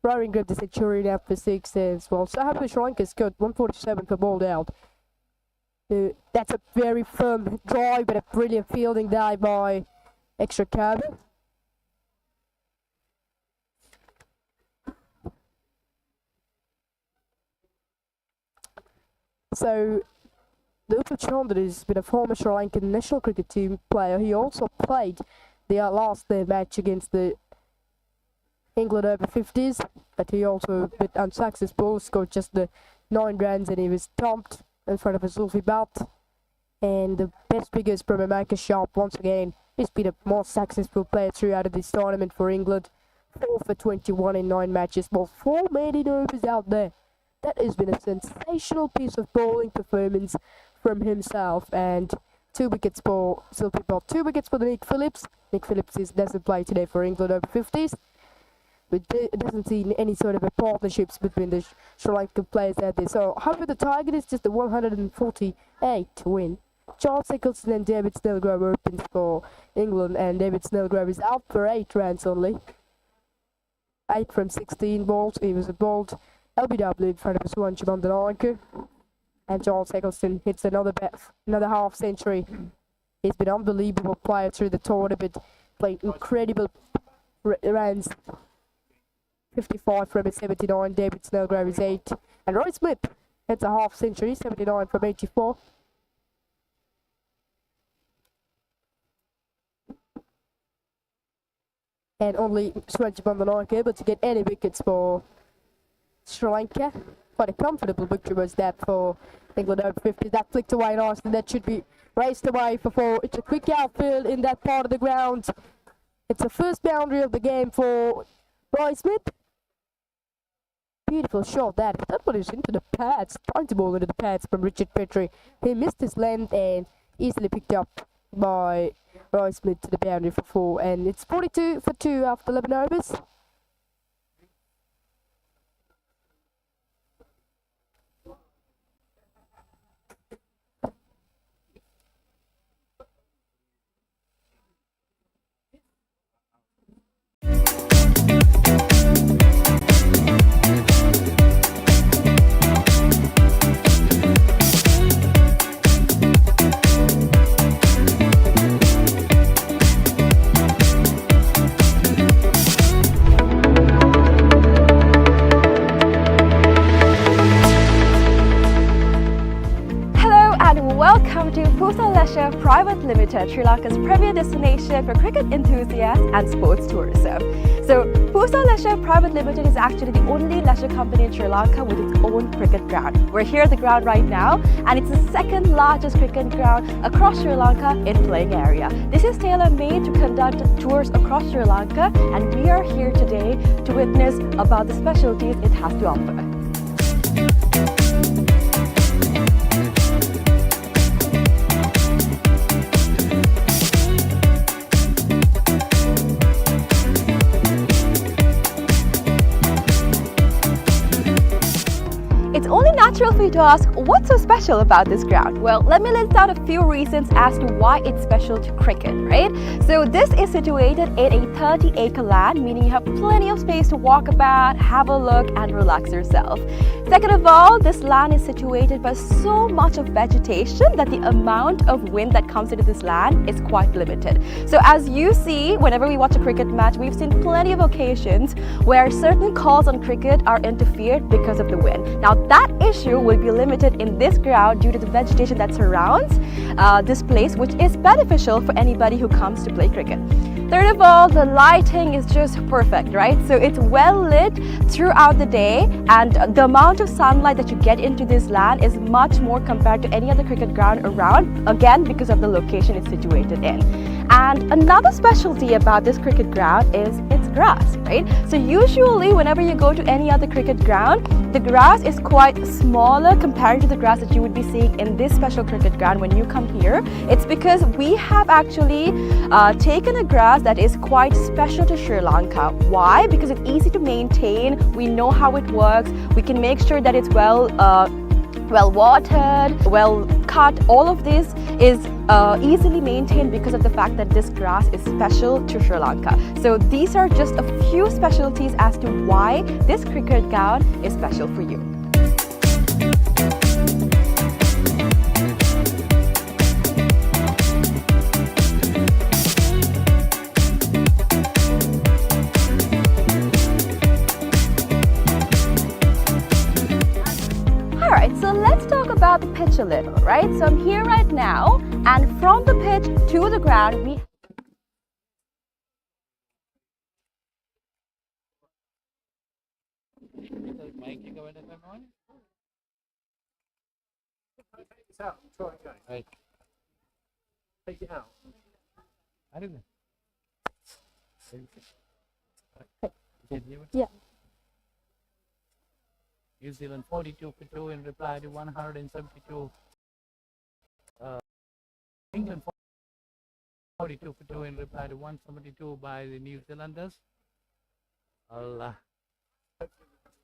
Roaring grabbed the centurion out for 6 as well. So happily Sri Lanka's got 147 for bowled out. That's a very firm drive, but a brilliant fielding dive by extra cover. So, the Upachandra has been a former Sri Lankan national cricket team player. He also played the last match against the England Over-50s, but he also a bit unsuccessful, scored just the 9 runs, and he was dumped in front of a Zulfi bat. And the best figures from America Sharp once again. He's been a more successful player throughout this tournament for England. 4 for 21 in 9 matches, well, 4 maiden overs out there. That has been a sensational piece of bowling performance from himself, and 2 wickets for Zulfi bat. 2 wickets for the Nick Phillips. Nick Phillips doesn't play today for England Over-50s. But it doesn't see any sort of a partnerships between the Sri Lankan players out there. So, however, the target is just a 148 to win. Charles Eccleston and David Snellgrove opens for England, and David Snellgrove is out for 8 runs only. 8 from 16 balls. He was a bowled LBW in front of Swanchi Bandanark. And Charles Eccleston hits another half century. He's been an unbelievable player through the tournament, played incredible runs. 55 from 79, David Snellgrove is 8. And Roy Smith hits a half century, 79 from 84. And only Swanchi Bandanark able to get any wickets for Sri Lanka. Quite a comfortable victory was that for England Over-50. That flicked away nicely. That should be raced away for 4. It's a quick outfield in that part of the ground. It's the first boundary of the game for Roy Smith. Beautiful shot that. That one is into the pads. Trying to bowl into the pads from Richard Petrie. He missed his length and easily picked up by Roy Smith to the boundary for 4. And it's 42 for 2 after 11 overs. Welcome to Pusa Leisure Private Limited, Sri Lanka's premier destination for cricket enthusiasts and sports tourism. So Pusa Leisure Private Limited is actually the only leisure company in Sri Lanka with its own cricket ground. We're here at the ground right now, and it's the second largest cricket ground across Sri Lanka in playing area. This is tailor-made to conduct tours across Sri Lanka, and we are here today to witness about the specialties it has to offer. It's only natural for you to ask, what's so special about this ground? Well, let me list out a few reasons as to why it's special to cricket, right? So this is situated in a 30-acre land, meaning you have plenty of space to walk about, have a look and relax yourself. Second of all, this land is situated by so much of vegetation that the amount of wind that comes into this land is quite limited. So as you see, whenever we watch a cricket match, we've seen plenty of occasions where certain calls on cricket are interfered because of the wind. Now that issue will be limited in this ground due to the vegetation that surrounds this place, which is beneficial for anybody who comes to play cricket. Third of all, the lighting is just perfect, right? So it's well lit throughout the day, and the amount of sunlight that you get into this land is much more compared to any other cricket ground around, again because of the location it's situated in. And another specialty about this cricket ground is its grass, right? So usually whenever you go to any other cricket ground, the grass is quite smaller compared to the grass that you would be seeing in this special cricket ground when you come here. It's because we have actually taken a grass that is quite special to Sri Lanka. Why? Because it's easy to maintain, we know how it works, we can make sure that it's well watered, well cut. All of this is easily maintained because of the fact that this grass is special to Sri Lanka. So these are just a few specialties as to why this cricket ground is special for you. Alright, so let's talk about the pitch a little, right? So I'm here right now, and from the pitch to the ground, we Take this out and try again. Right. Take it out. I don't know. Yeah. New Zealand 42 for 2 in reply to 172. England 42 for 2 in reply to 172 by the New Zealanders.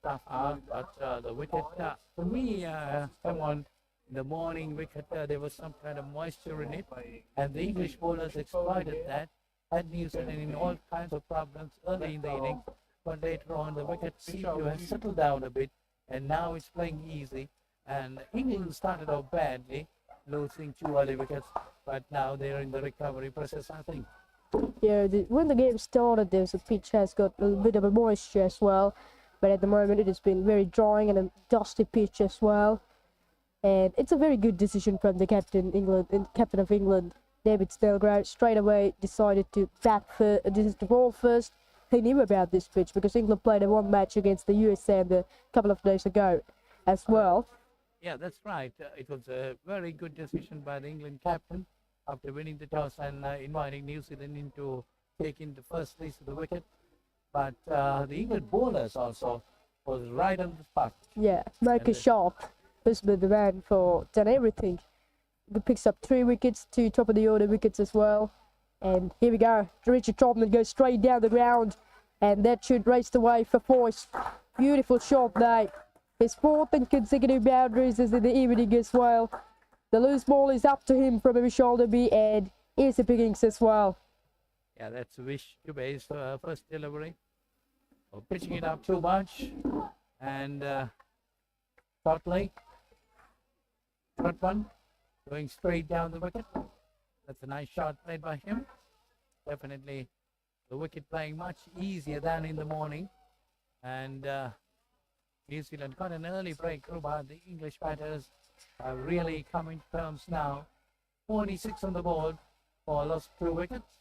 Tough one, but the wicket, for me, come on, in the morning wicket, there was some kind of moisture in it, and the English bowlers exploited that, had New Zealand in all kinds of problems early in the inning, but later on the wicket seemed to have settled down a bit, and now it's playing easy. And England started off badly, losing 2 early wickets, but now they're in the recovery process, I think. Yeah, when the game started, the pitch has got a bit of a moisture as well, but at the moment it has been very drying and a dusty pitch as well. And it's a very good decision from the captain of England, David Snellgrove. Straight away decided to ball first. He knew about this pitch because England played one match against the USA a couple of days ago as well. Yeah, that's right. It was a very good decision by the England captain after winning the toss and inviting New Zealand into taking the first place of the wicket. But the England bowlers also was right on the spot. Yeah, Marcus Sharp has been the man for done everything. He picks up 3 wickets, 2 top of the order wickets as well. And here we go. Richard Trotman goes straight down the ground, and that should raise the way for Foyce. Beautiful shot there. His 4th and consecutive boundaries is in the evening as well. The loose ball is up to him from a shoulder B, and here's the pickings as well. Yeah, that's Wish Dubay's first delivery. Pitching it up too much, and Trotman going straight down the wicket. That's a nice shot played by him. Definitely the wicket playing much easier than in the morning. And New Zealand got an early breakthrough, but the English batters are really coming to terms now. 46 on the board for lost 2 wickets.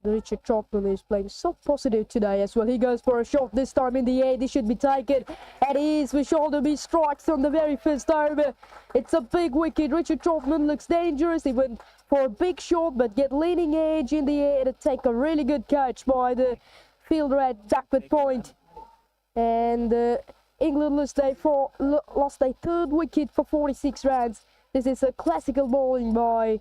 Richard Trotman is playing so positive today as well. He goes for a shot this time in the air. This should be taken. And he is with Shoulderby strikes on the very first over. It's a big wicket. Richard Trotman looks dangerous. He went for a big shot but get leaning edge in the air to take a really good catch by the fielder at backward point. And England lost a third wicket for 46 runs. This is a classical bowling by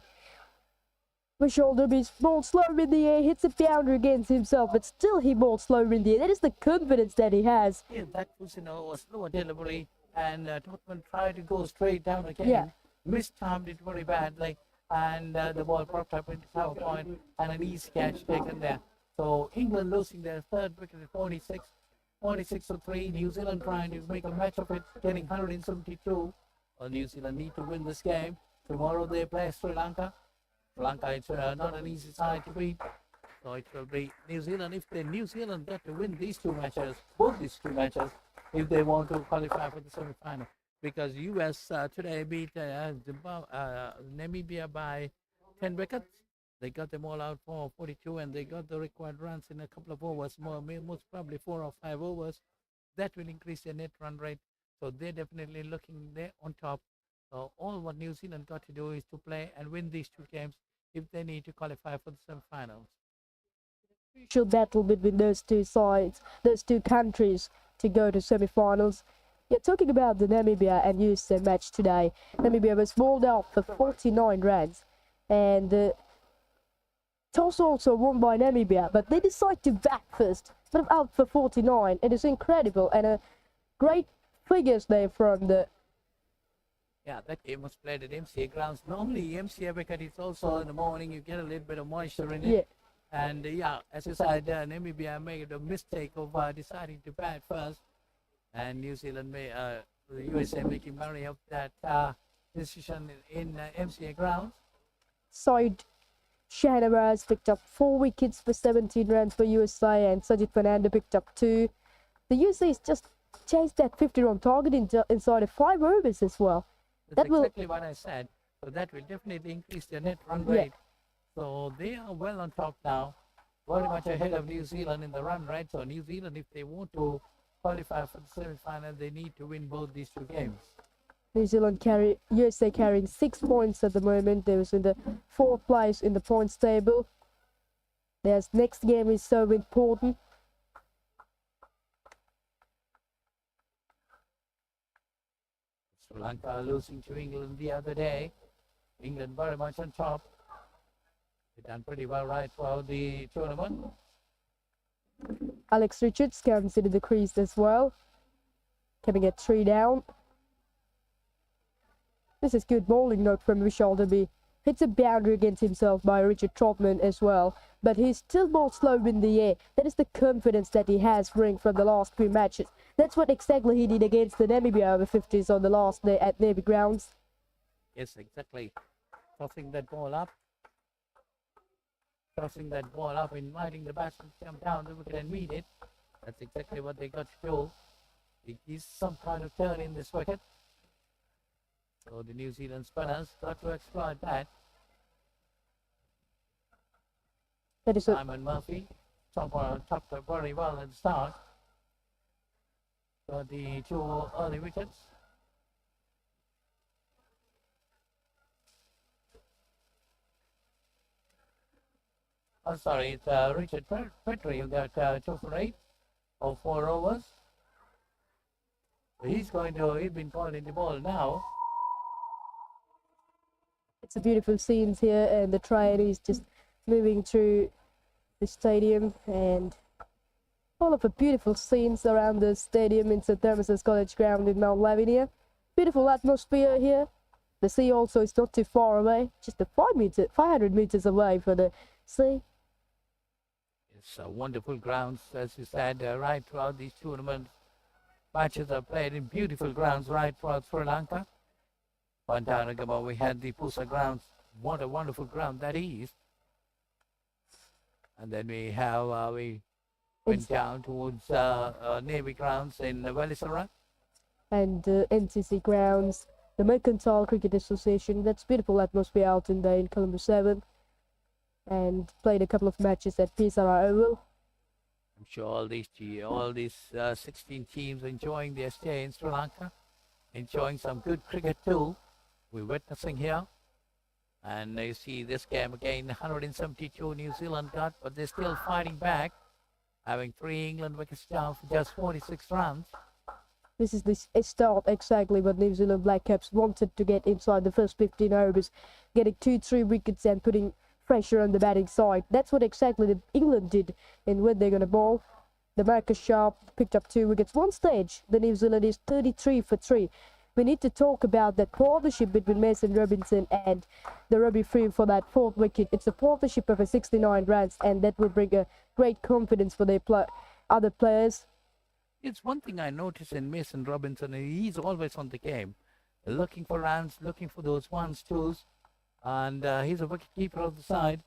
Shoulderby. Bowled slow in the air, hits a boundary against himself, but still he bowled slow in the air. That is the confidence that he has. Yeah, that was, a slower delivery, and Tottenham tried to go straight down again. Yeah. Mistimed it very badly, and the ball propped up into cover point, and an easy catch taken there. So England losing their third wicket at 46 to 3. New Zealand trying to make a match of it, getting 172. Well, New Zealand need to win this game. Tomorrow they play Sri Lanka. Sri Lanka is not an easy side to beat. So it will be New Zealand. If New Zealand got to win these two matches, both these two matches, if they want to qualify for the semi-final. Because US today beat Namibia by 10 wickets. They got them all out for 42, and they got the required runs in a couple of overs, most probably 4 or 5 overs. That will increase their net run rate. So they're definitely looking there on top. So all what New Zealand got to do is to play and win these two games if they need to qualify for the semi-finals. Crucial battle between those two sides, those two countries to go to semi-finals. You're talking about the Namibia and USA match today. Namibia was bowled out for 49 runs, and toss also won by Namibia, but they decide to bat first, but out for 49. It is incredible, and a great figures there from the. Yeah, that game was played at MCA grounds. Normally, MCA wicket is also in the morning. You get a little bit of moisture in it. Yeah. And as you said, Namibia made a mistake of deciding to bat first, and New Zealand the USA making money of that decision in MCA grounds. Side Shahnawaz picked up 4 wickets for 17 runs for USA, and Sajid Fernando picked up 2. The USA's just chased that 50-run target inside of 5 overs as well. That's exactly what I said. So that will definitely increase their net run rate. So they are well on top now, very much ahead of New Zealand in the run rate. So New Zealand, if they want to qualify for the semi-final, they need to win both these two games. New Zealand USA carrying 6 points at the moment. They was in the 4th place in the points table. Their next game is so important. Sri Lanka losing to England the other day. England very much on top. They've done pretty well right throughout the tournament. Alex Richards comes into the crease as well, coming at 3 down. This is good bowling note from Shoulderby. Hits a boundary against himself by Richard Trotman as well, but he's still bowled slow in the air. That is the confidence that he has bring from the last 3 matches. That's what exactly he did against the Namibia Over-50s on the last day at Navy grounds. Yes, exactly. Tossing that ball up. Tossing that ball up, inviting the batsman to come down the wicket and meet it. That's exactly what they got to do. It is some kind of turn in this wicket. So the New Zealand spinners got to exploit that. That is Simon Murphy topped up very well at the start. Got the 2 early wickets. Oh, sorry, it's Richard Petrie who got 2 for 8 or 4 overs. He's been calling the ball now. It's a beautiful scenes here, and the train is just moving through the stadium, and all of the beautiful scenes around the stadium in St. Thomas's College ground in Mount Lavinia. Beautiful atmosphere here. The sea also is not too far away, just 500 meters away from the sea. It's wonderful grounds, as you said, right throughout these tournaments. Matches are played in beautiful grounds right throughout Sri Lanka. One time ago, we had the Pusa grounds. What a wonderful ground that is. And then we went down towards Navy grounds in Velisara. And NCC grounds, the Mercantile Cricket Association. That's beautiful atmosphere out in there in Colombo 7. and played a couple of matches at Papare Oval. I'm sure all these 16 teams enjoying their stay in Sri Lanka, enjoying some good cricket too. We're witnessing here. And you see this game again, 172 New Zealand got, but they're still fighting back, having 3 England wickets down for just 46 runs. This is the start exactly what New Zealand Black Caps wanted to get inside the first 15 overs, getting 2-3 wickets and putting pressure on the batting side. That's what exactly the England did. And when they're going to bowl, the Marcus Sharp picked up 2 wickets. One stage, the New Zealand is 33 for 3. We need to talk about that partnership between Mason Robinson and the Robbie Frew for that 4th wicket. It's a partnership of 69 runs, and that will bring a great confidence for their other players. It's one thing I notice in Mason Robinson, he's always on the game, looking for runs, looking for those ones, twos, and he's a wicket keeper of the side,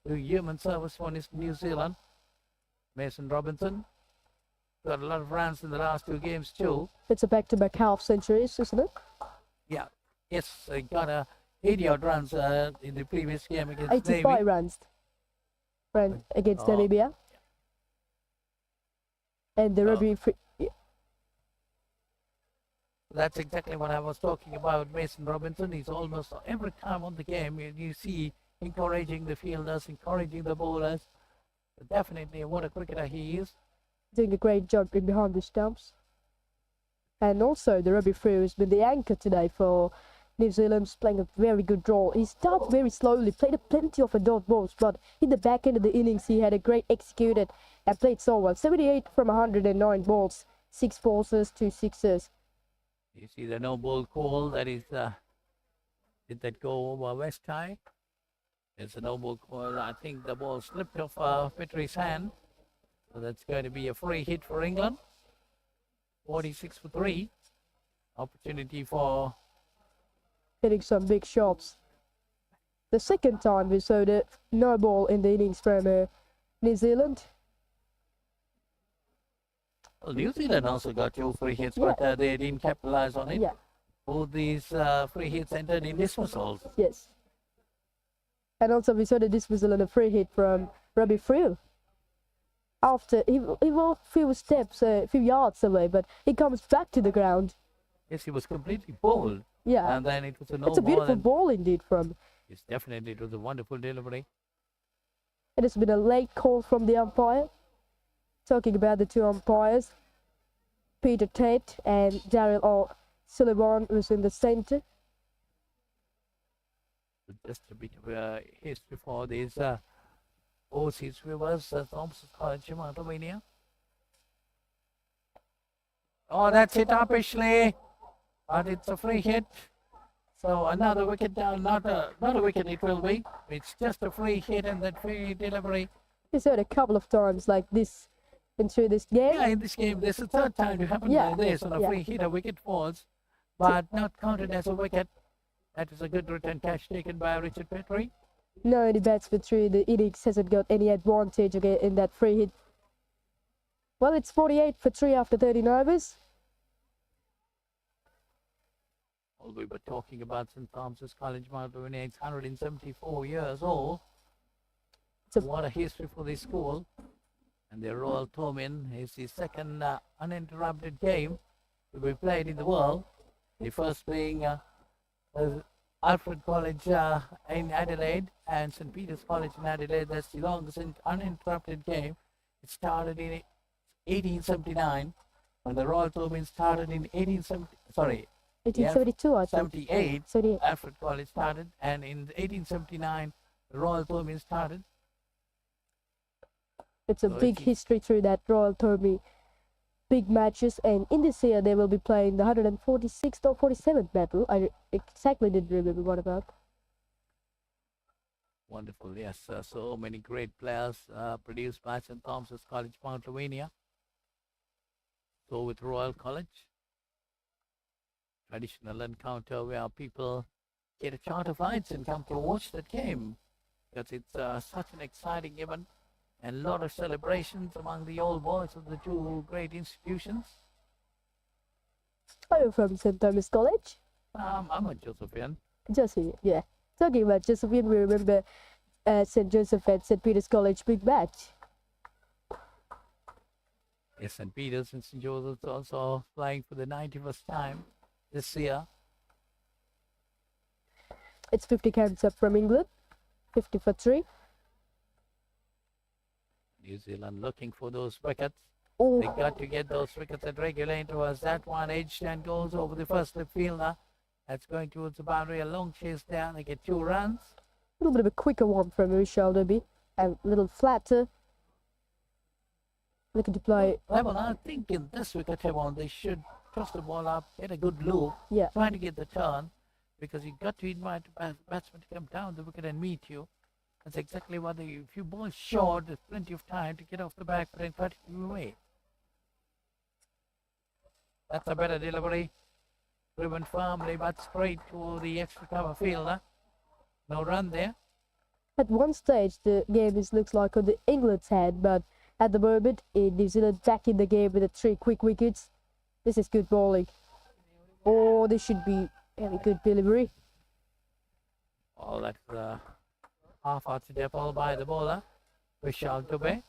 doing human service for New Zealand. Mason Robinson got a lot of runs in the last 2 games too. It's a back-to-back half centuries, isn't it? Yeah, yes, he got 80-odd runs in the previous game against 85 Navy. runs against Namibia. And the Robbie Frew. That's exactly what I was talking about. Mason Robinson, he's almost every time on the game, you see encouraging the fielders, encouraging the bowlers. Definitely what a cricketer he is. Doing a great job in behind the stumps. And also the Robbie Frew has been the anchor today for New Zealand's, playing a very good role. He started very slowly, played plenty of dot balls, but in the back end of the innings he had a great executed and played so well. 78 from 109 balls, 6 fours, 2 sixes. You see the no ball call, that is, did that go over West High? It's a no ball call. I think the ball slipped off Papare's hand. So that's going to be a free hit for England. 46 for 3. Opportunity for hitting some big shots. The second time we saw the no ball in the innings from New Zealand. Well, New Zealand also got 2 free hits, but they didn't capitalize on it. Yeah. Both these free hits ended in dismissals. Yes. And also we saw the dismissal and a free hit from Robbie Frew. After he was a few yards away, but he comes back to the ground. Yes, he was completely bowled. Yeah. And then it was a no It's a ball. beautiful ball indeed from. Yes, definitely. It was a wonderful delivery. It has been a late call from the umpire. Talking about the 2 umpires, Peter Tate and Daryl O'Sullivan was in the centre. Just a bit of history for these overseas viewers. Thompson's College, Lavinia. Oh, that's it up, Ashley. But it's a free hit. So another wicket down. Not a wicket it will be. It's just a free hit and that free delivery. He's heard a couple of times like this into this game. Yeah, in this game, this is the 3rd time to happen like this. On a free hit, a wicket falls, but not counted as a wicket. That is a good return catch taken by Richard Papare. No, any bats for 3. The innings hasn't got any advantage again in that free hit. Well, it's 48 for 3 after 13 overs. Well, we were talking about St. Thomas's College, Mount Lavinia. It's 174 years old. What a history for this school. And the Royal Tomin is the 2nd uninterrupted game to be played in the world. The first being Alfred College in Adelaide and St. Peter's College in Adelaide. That's the longest uninterrupted game. It started in 1879 when the Royal Tomin started in 1872, I think. 78. Alfred College started, and in 1879 the Royal Tomin started. It's a big history through that Royal Tomi. Big matches, and in this year they will be playing the 146th or 47th battle. I exactly didn't remember what about. Wonderful, yes. So many great players produced by St. Thomas's College, Mount Lavinia. So with Royal College, traditional encounter where people get a charter flights and come to watch that game, because it's such an exciting event. And a lot of celebrations among the old boys of the 2 great institutions. Are you from St. Thomas College? I'm a Josephian. Josephine, yeah. Talking about Josephine, we remember St. Joseph at St. Peter's College, big match. Yes, St. Peter's and St. Joseph's also playing for the 91st time this year. It's 50 counts up from England, 50 for 3. New Zealand looking for those wickets. Oh, They got to get those wickets at regular intervals. That one edged and goes over the first slip fielder. That's going towards the boundary. A long chase there. They get 2 runs. a little bit of a quicker one from Michelle Derby. A little flatter. Looking to play. Well, I think in this wicket, they should toss the ball up, get a good loop, Yeah. try to get the turn, because you got to invite the batsman to come down the wicket and meet you. That's exactly what if you bowl short, there's plenty of time to get off the back foot and cut you away. That's a better delivery. Driven firmly but straight to the extra cover fielder. No run there. At one stage, the game looks like on the England's hand, but at the moment, New Zealand back in the game with the 3 quick wickets. This is good bowling. Oh, this should be very good delivery. Oh, that's half-out step ball by the bowler. Vishal Dubey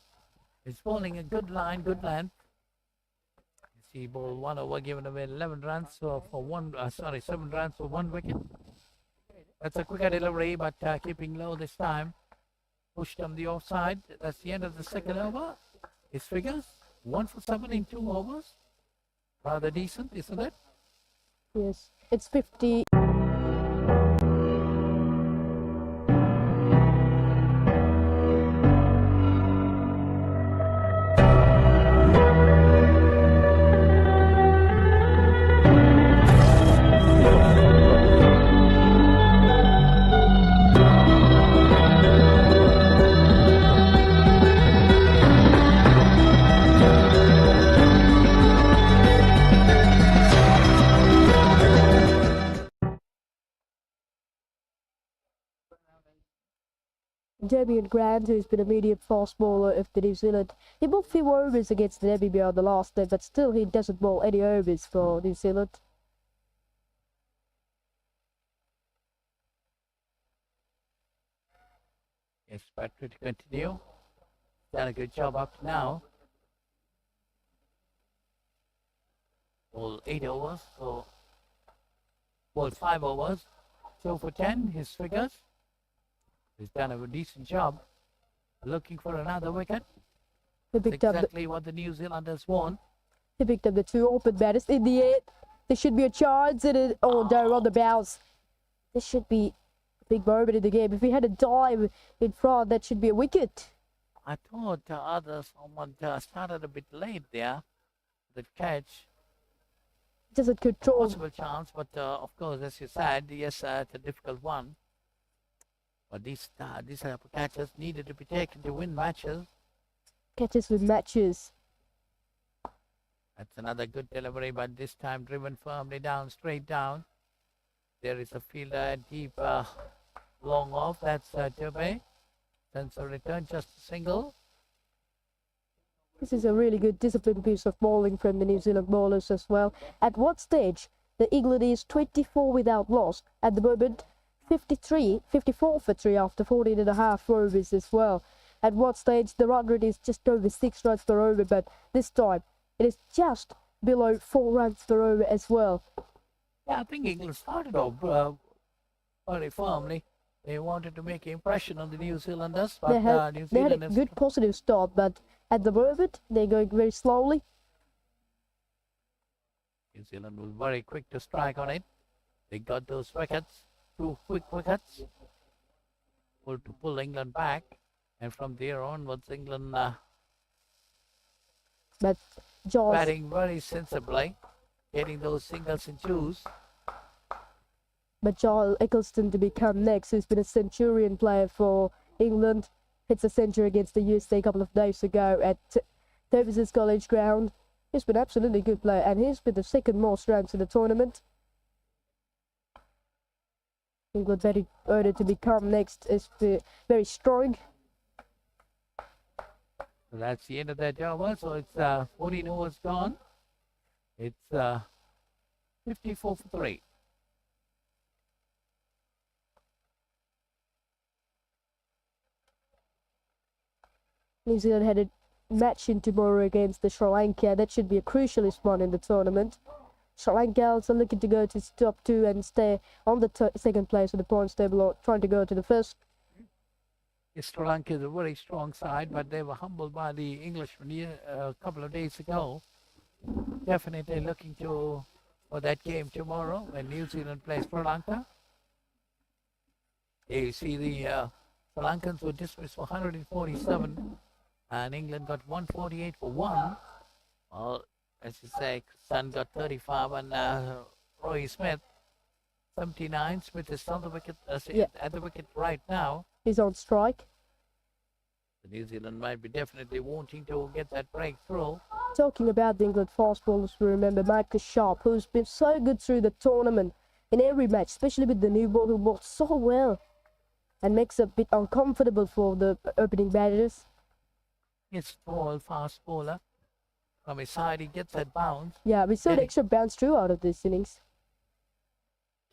is bowling a good line, good length. You see, ball 1 over, given away 11 runs for 7 runs for 1 wicket. That's a quicker delivery, but keeping low this time. Pushed on the offside. That's the end of the second over. His figures 1 for 7 in 2 overs. Rather decent, isn't it? Yes, it's 50. Damian Grant, who's been a medium fast bowler of the New Zealand. He bowled few overs against the Namibia on the last day, but still he doesn't bowl any overs for New Zealand. Yes, Patrick to continue. Done a good job up to now. Ball 8 overs, so ball 5 overs. 2 for 10, his figures. He's done a decent job. Looking for another wicket. He That's picked up exactly what the New Zealanders want. He picked up the 2 open batters in the air. There should be a chance in it. Oh no, on the bounce. This should be a big moment in the game. If we had a dive in front, that should be a wicket. I thought someone started a bit late there. The catch. Doesn't control. Possible chance, but of course, as you said, yes, it's a difficult one. But these catches needed to be taken to win matches. Catches with matches. That's another good delivery, but this time driven firmly down, straight down. There is a fielder deep, long off. That's Dubey. Sends a return, just a single. This is a really good disciplined piece of bowling from the New Zealand bowlers as well. At what stage? The England is 24 without loss. At the moment, 54 for 3 after 14 and a half overs as well. At what stage? The run rate is just over 6 runs per over, but this time it is just below 4 runs per over as well. Yeah, I think England started off very firmly. They wanted to make an impression on the New Zealanders, but They had New a Zealanders good positive start, but at the moment they're going very slowly. New Zealand was very quick to strike on it. They got those wickets, 2 quick wickets, to pull England back, and from there onwards, England But Jaws, batting very sensibly, getting those singles and twos. but Joel Eccleston to become next, who's been a Centurion player for England, hits a century against the USA a couple of days ago at Davis's College ground. He's been absolutely good player, and he's been the 2nd most runs in the tournament. England very early to become next is very strong. So that's the end of that over. So it's 14 overs gone. It's 54 for 3. New Zealand had a match in tomorrow against the Sri Lanka. That should be a crucialist one in the tournament. Sri Lanka also looking to go to top 2 and stay on the second place of the points table, or trying to go to the first. Sri Lanka is a very strong side, but they were humbled by the Englishmen a couple of days ago. Definitely looking for that game tomorrow when New Zealand plays Sri Lanka. You see the Sri Lankans were dismissed for 147 and England got 148 for 1. Well, as you say, Sun got 35 and Roy Smith 79. Smith is on the wicket, at the wicket right now. He's on strike. The New Zealand might be definitely wanting to get that breakthrough. Talking about the England fast bowlers, we remember Michael Sharp, who's been so good through the tournament in every match, especially with the new ball, who bowls so well and makes it a bit uncomfortable for the opening batters. It's tall, fast bowler. From his side, he gets that bounce. Yeah, we saw an extra bounce through out of this innings.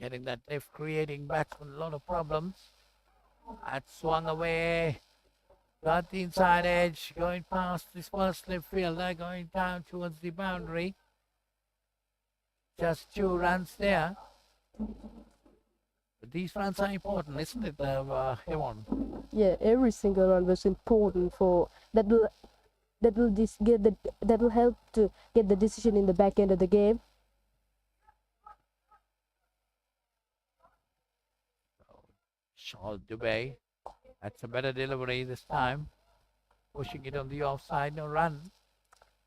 Getting that lift, creating batsmen a lot of problems. That swung away. Got the inside edge, going past this first left fielder, going down towards the boundary. Just 2 runs there. But these runs are important, isn't it, Evan? Yeah, every single run was important for that will help to get the decision in the back end of the game. Shawl Dubey. That's a better delivery this time. Pushing it on the offside, no run.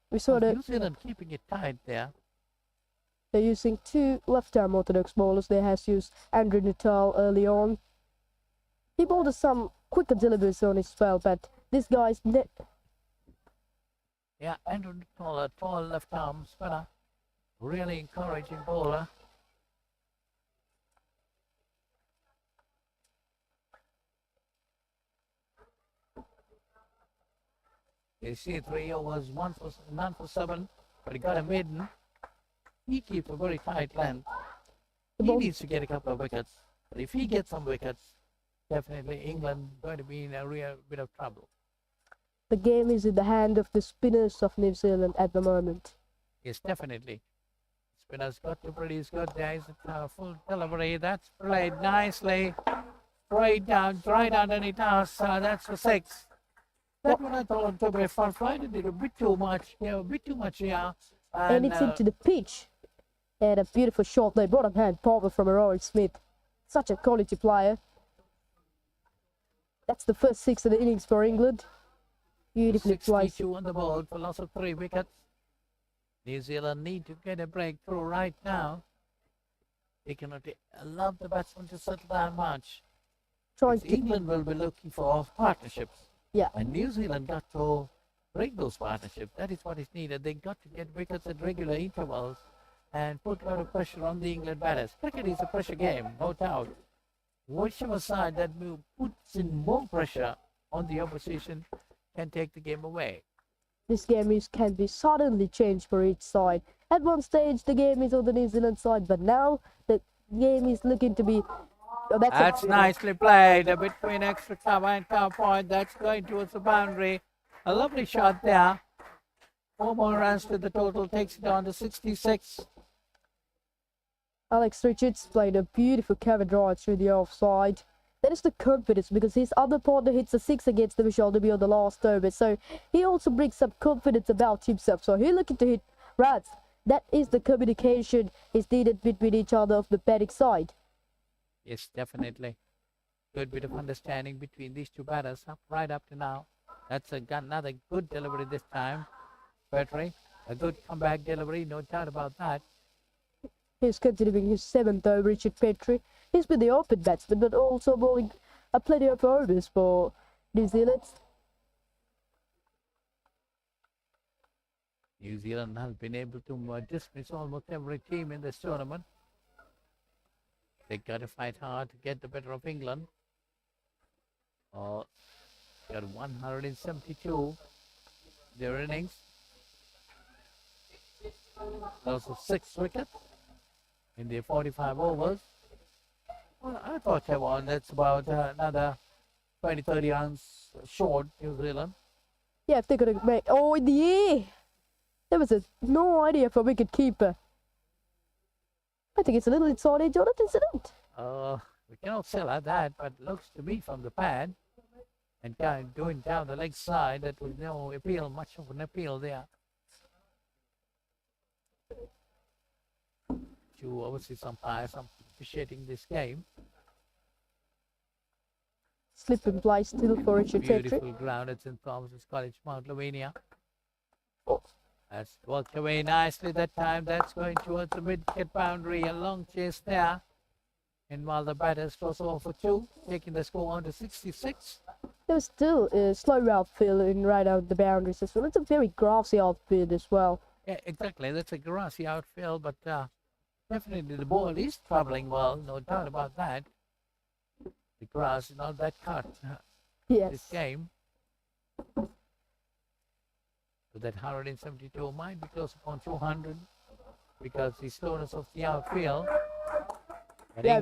We saw New Zealand keeping it tight there. They're using 2 left-arm orthodox bowlers. They has used Andrew Nuttall early on. He bowled some quicker deliveries on his spell, but this guy's net. Yeah, Andrew Nuttall, a tall left-arm spinner. Really encouraging bowler. You see 3 overs, none for 7, but he got a maiden. He keeps a very tight length. He needs to get a couple of wickets. But if he gets some wickets, definitely England going to be in a real bit of trouble. The game is in the hand of the spinners of New Zealand at the moment. Yes, definitely. Spinners got to produce good. There is a full delivery. That's played nicely. Straight down, right underneath us. That's for 6. That one I thought to be far flighted. Did a bit too much. Yeah, a bit too much, yeah. And it's into the pitch. And a beautiful shot there. Bottom hand power from Roy Smith. Such a quality player. That's the first 6 of the innings for England. Beautifully placed. 62 on the board for loss of 3 wickets. New Zealand need to get a breakthrough right now. They cannot allow the batsman to settle down much. England will be looking for partnerships. Yeah. And New Zealand got to break those partnerships. That is what is needed. They got to get wickets at regular intervals and put a lot of pressure on the England batters. Cricket is a pressure game, no doubt. Whichever side that puts in more pressure on the opposition can take the game away. This game can be suddenly changed for each side. At one stage, the game is on the New Zealand side, but now the game is looking to be. Oh, that's nicely played between extra cover and cover point. That's going towards the boundary. A lovely shot there. 4 more runs to the total, takes it on to 66. Alex Richards played a beautiful cover drive through the offside. That is the confidence, because his other partner hits a 6 against the Vishal to be on the last over. So he also brings some confidence about himself. So he's looking to hit runs. That is the communication is needed between each other of the batting side. Yes, definitely. Good bit of understanding between these 2 batters right up to now. That's another good delivery this time. Papare, a good comeback delivery, no doubt about that. He's continuing his 7th over, Richard Petrie. He's been the open batsman, but also bowling plenty of overs for New Zealand. New Zealand has been able to dismiss almost every team in this tournament. They got to fight hard to get the better of England. Got 172 their innings. Loss of 6 wickets in their 45 overs. Well, I thought that's about another 20-30 runs short, New Zealand. Yeah, if they're gonna make. Oh, in the air! That was no idea for wicket keeper. I think it's a little inside edge on it, isn't it? We cannot say like that, but looks to me from the pad and kind of going down the leg side that was no appeal, much of an appeal there. To obviously some appreciating this game. Slip and play still for Richard Beautiful Tetry. ground at St. Thomas's College, Mount Lavinia. Oh. That's worked away nicely that time. That's going towards the mid-wicket boundary. A long chase there. And while the batters cross over for 2, taking the score on to 66. There was still a slow outfield and right out the boundaries as well. It's a very grassy outfield as well. Yeah, exactly. That's a grassy outfield, but definitely the ball is traveling well. No doubt about that. The grass is not that cut. Yes. This game. So that 172 might be close upon 200 because the slowness of the outfield. And Yeah,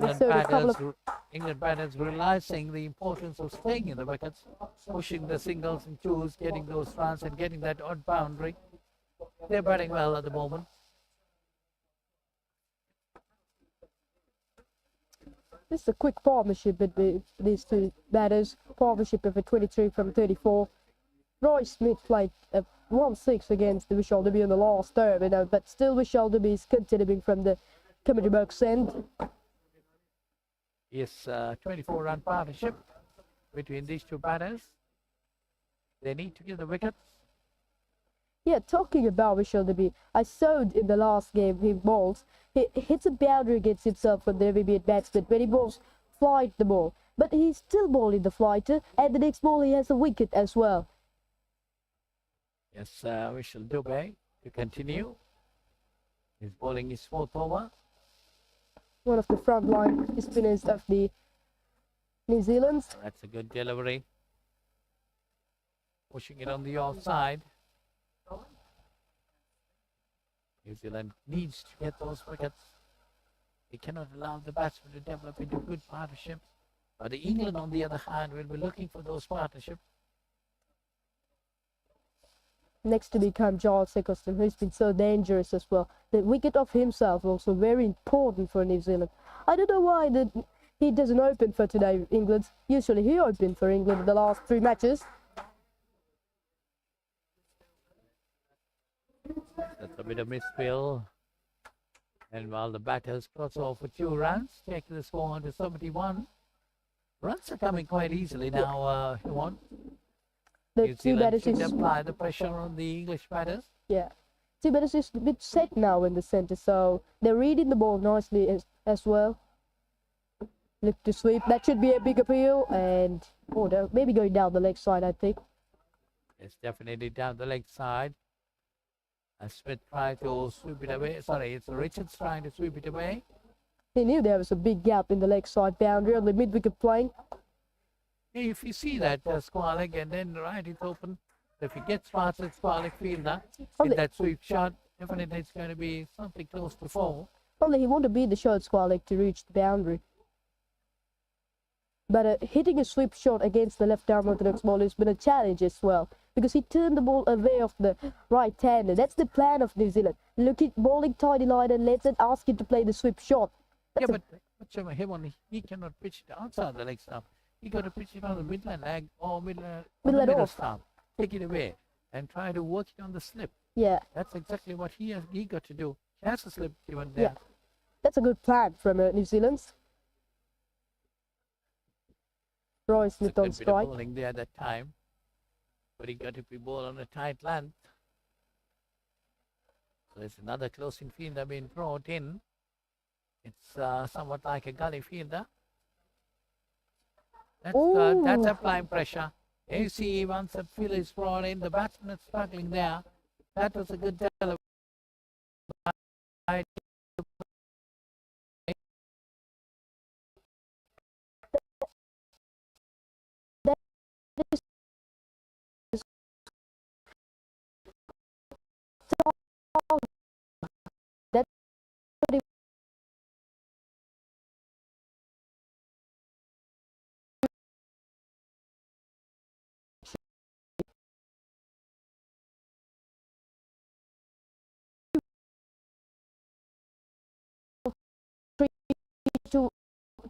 England batters realizing the importance of staying in the wickets, pushing the singles and twos, getting those runs and getting that odd boundary. They're batting well at the moment. This is a quick partnership between these two batters. Partnership of a 23 from 34. Roy Smith played a 1-6 against the Vishal Debby in the last term, but still Vishal Debby is continuing from the committee box end. Yes, 24-run partnership between these two batters. They need to get the wickets. Yeah, talking about Vishal Debby, I saw in the last game he bowls. He hits a boundary against himself from the heavy batsman when he bowls flight the ball. But he's still bowling the flighter, and the next ball he has a wicket as well. Yes, Vishal Debby to continue. He's bowling his 4th over. One of the front line spinners of the New Zealand. That's a good delivery. Pushing it on the offside. New Zealand needs to get those wickets. They cannot allow the batsmen to develop into good partnerships. But the England, on the other hand, will be looking for those partnerships. Next to become Giles Eccleston, who's been so dangerous as well. The wicket of himself also very important for New Zealand. I don't know why he doesn't open for today, England. Usually he opened for England in the last 3 matches. That's a bit of misfill. And while the batters cross off for 2 runs, taking the score on to 71. Runs are coming quite easily now, Huon. The two batters should apply the pressure on the English batters. Yeah. Two batters is a bit set now in the centre, so they're reading the ball nicely as well. Look to sweep. That should be a big appeal, and maybe going down the leg side, I think. It's definitely down the leg side. Smith tried to sweep it away. Sorry, it's Richards trying to sweep it away. He knew there was a big gap in the leg side boundary on the mid-wicket playing. If you see that square leg and then right, it's open. So if he gets past that square leg fielder in that sweep shot, definitely it's going to be something close to 4. Only he wanted to beat the short square leg to reach the boundary. But hitting a sweep shot against the left arm orthodox bowler has been a challenge as well, because he turned the ball away of the right hander. That's the plan of New Zealand. Look at bowling tidy line and let's ask him to play the sweep shot. That's but he cannot pitch it outside the leg stump. He got to pitch it on the midland leg or middle stump. Take it away and try to work it on the slip. Yeah. That's exactly what he got to do. He has a slip given there. Yeah. That's a good plan from New Zealand. Roy Smith on strike. Bowling there at that time, but he got to be ball on a tight length. So there's another closing fielder being brought in. It's somewhat like a gully fielder. That's good. That's applying pressure. You see, once the fielder is brought in, the batsman is struggling there. That was a good delivery.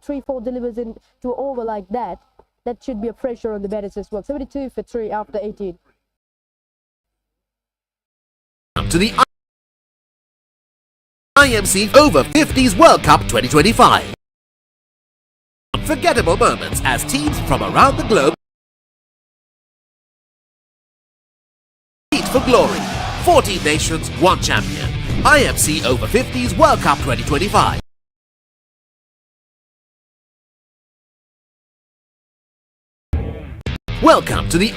3-4 delivers into an over like that, that should be a pressure on the batters as well. 72 for 3 after 18. To the IMC Over-50s World Cup 2025. Unforgettable moments as teams from around the globe compete for glory. 14 nations, 1 champion. IMC Over-50s World Cup 2025. Welcome to the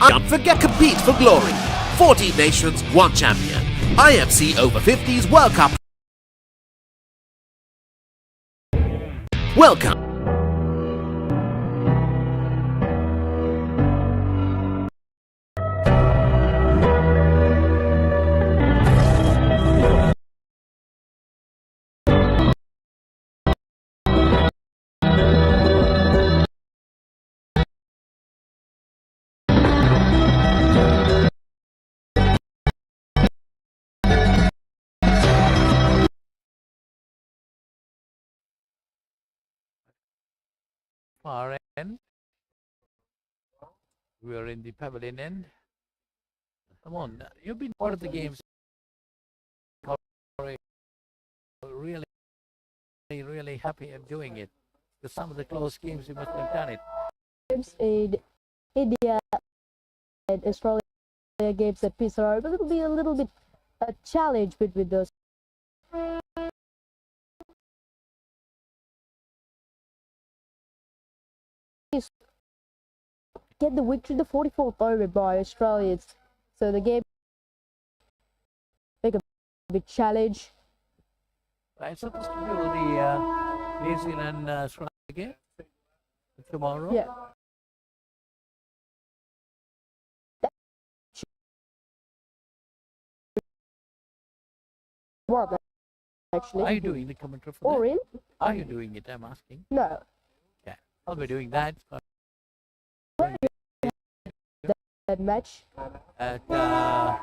compete for glory. 14 nations, 1 champion. IMC Over-50s World Cup. Welcome. Far end. We are in the pavilion end. Come on, you've been part of the games. Really, really happy of doing it. Because some of the close games you must have done it. Games in India and Australia games at Papare, but it'll be a little bit a challenge between those. Get the victory, the 44th over by Australians. So the game make a big challenge. I'm supposed to do the New Zealand Australia game tomorrow. Yeah. What actually? Are you doing the commentary for Or that? in? Are you doing it? I'm asking. No. Yeah, I'll be doing that. That match At the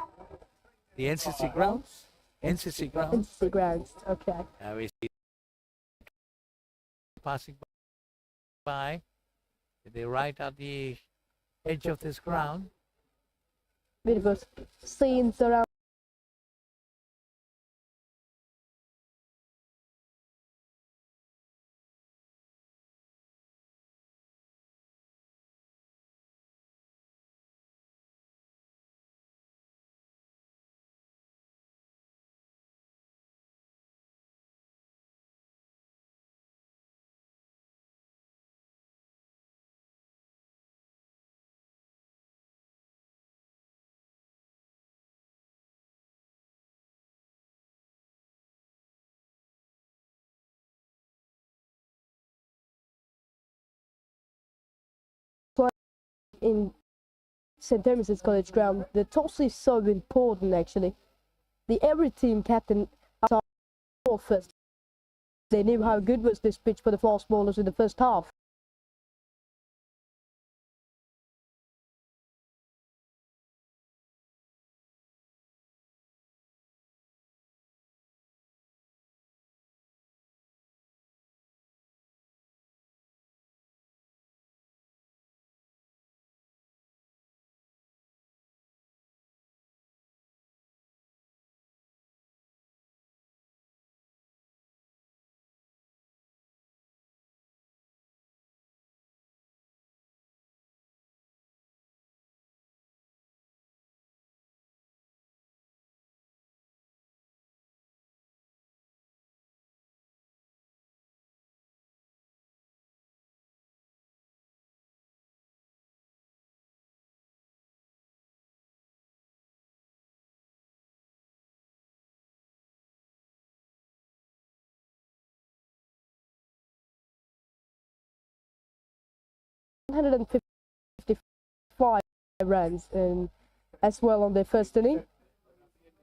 NCC grounds. NCC grounds. NCC grounds. Okay. We see passing by. They're right at the edge of this ground. Beautiful scenes around. In St. Thomas's College ground, the toss is so important actually. Every team captain first. They knew how good was this pitch for the fast bowlers in the first half. $155 runs and as well on their first inning.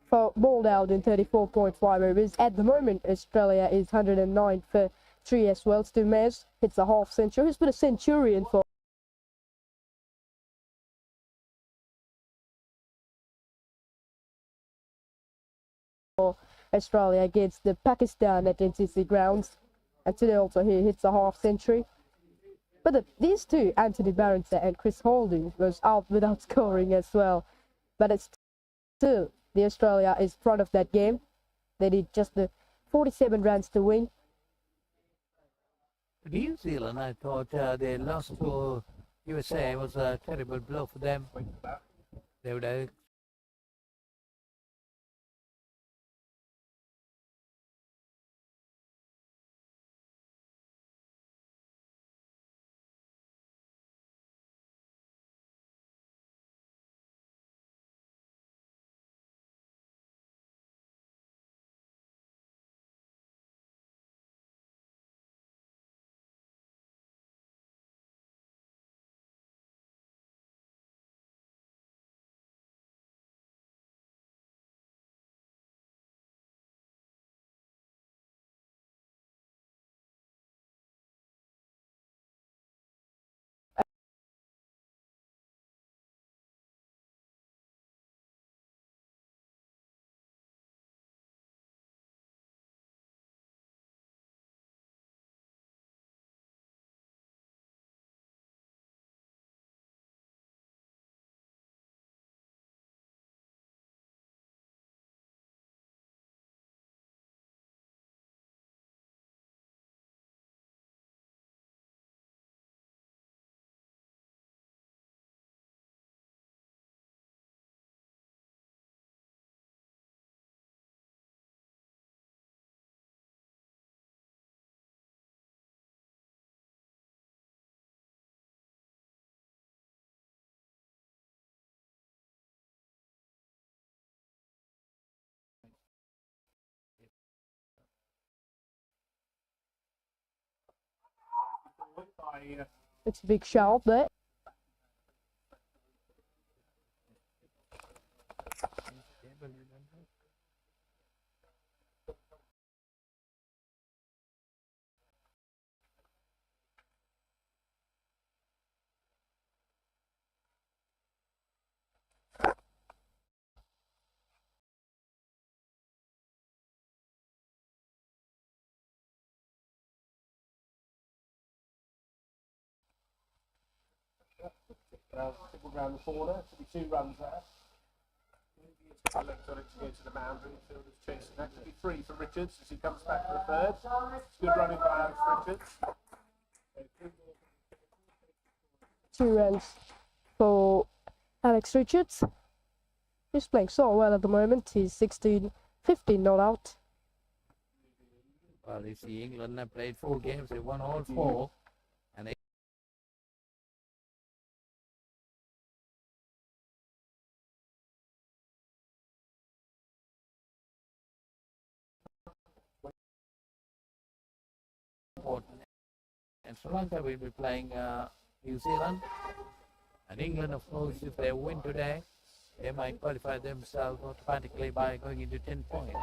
Balled out in 34.5 overs. At the moment, Australia is 109 for 3 as well. Stu Mares hits a half century. He's put a centurion for Australia against the Pakistan at NCC grounds. And today also he hits a half century. But these two, Anthony Barrington and Chris Holding, was out without scoring as well. But it's still, the Australia is front of that game. They did just the 47 runs to win. New Zealand, I thought they lost to USA. It was a terrible blow for them. They would have It's a big shout there. Single round the corner, to be 2 runs there. Legs on it to go to the boundary. Fielders chasing. That could be 3 for Richards as he comes back for the third. Good running by Alex Richards. 2 runs for Alex Richards. He's playing so well at the moment. He's 16, 15 not out. Well, you see, England have played 4 games. They won all 4. And they and Sri Lanka will be playing New Zealand. And England, of course, if they win today, they might qualify themselves automatically by going into 10 points.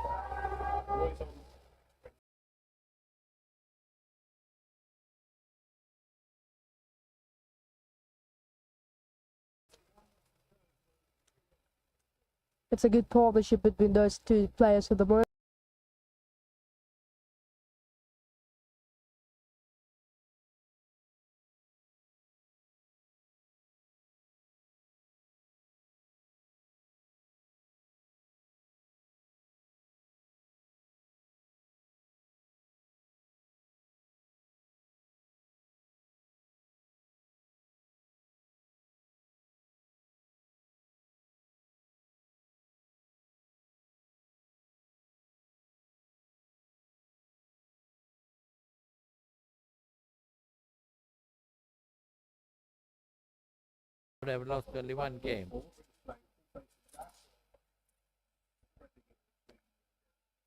It's a good partnership between those two players at the moment. Would have lost only 1 game.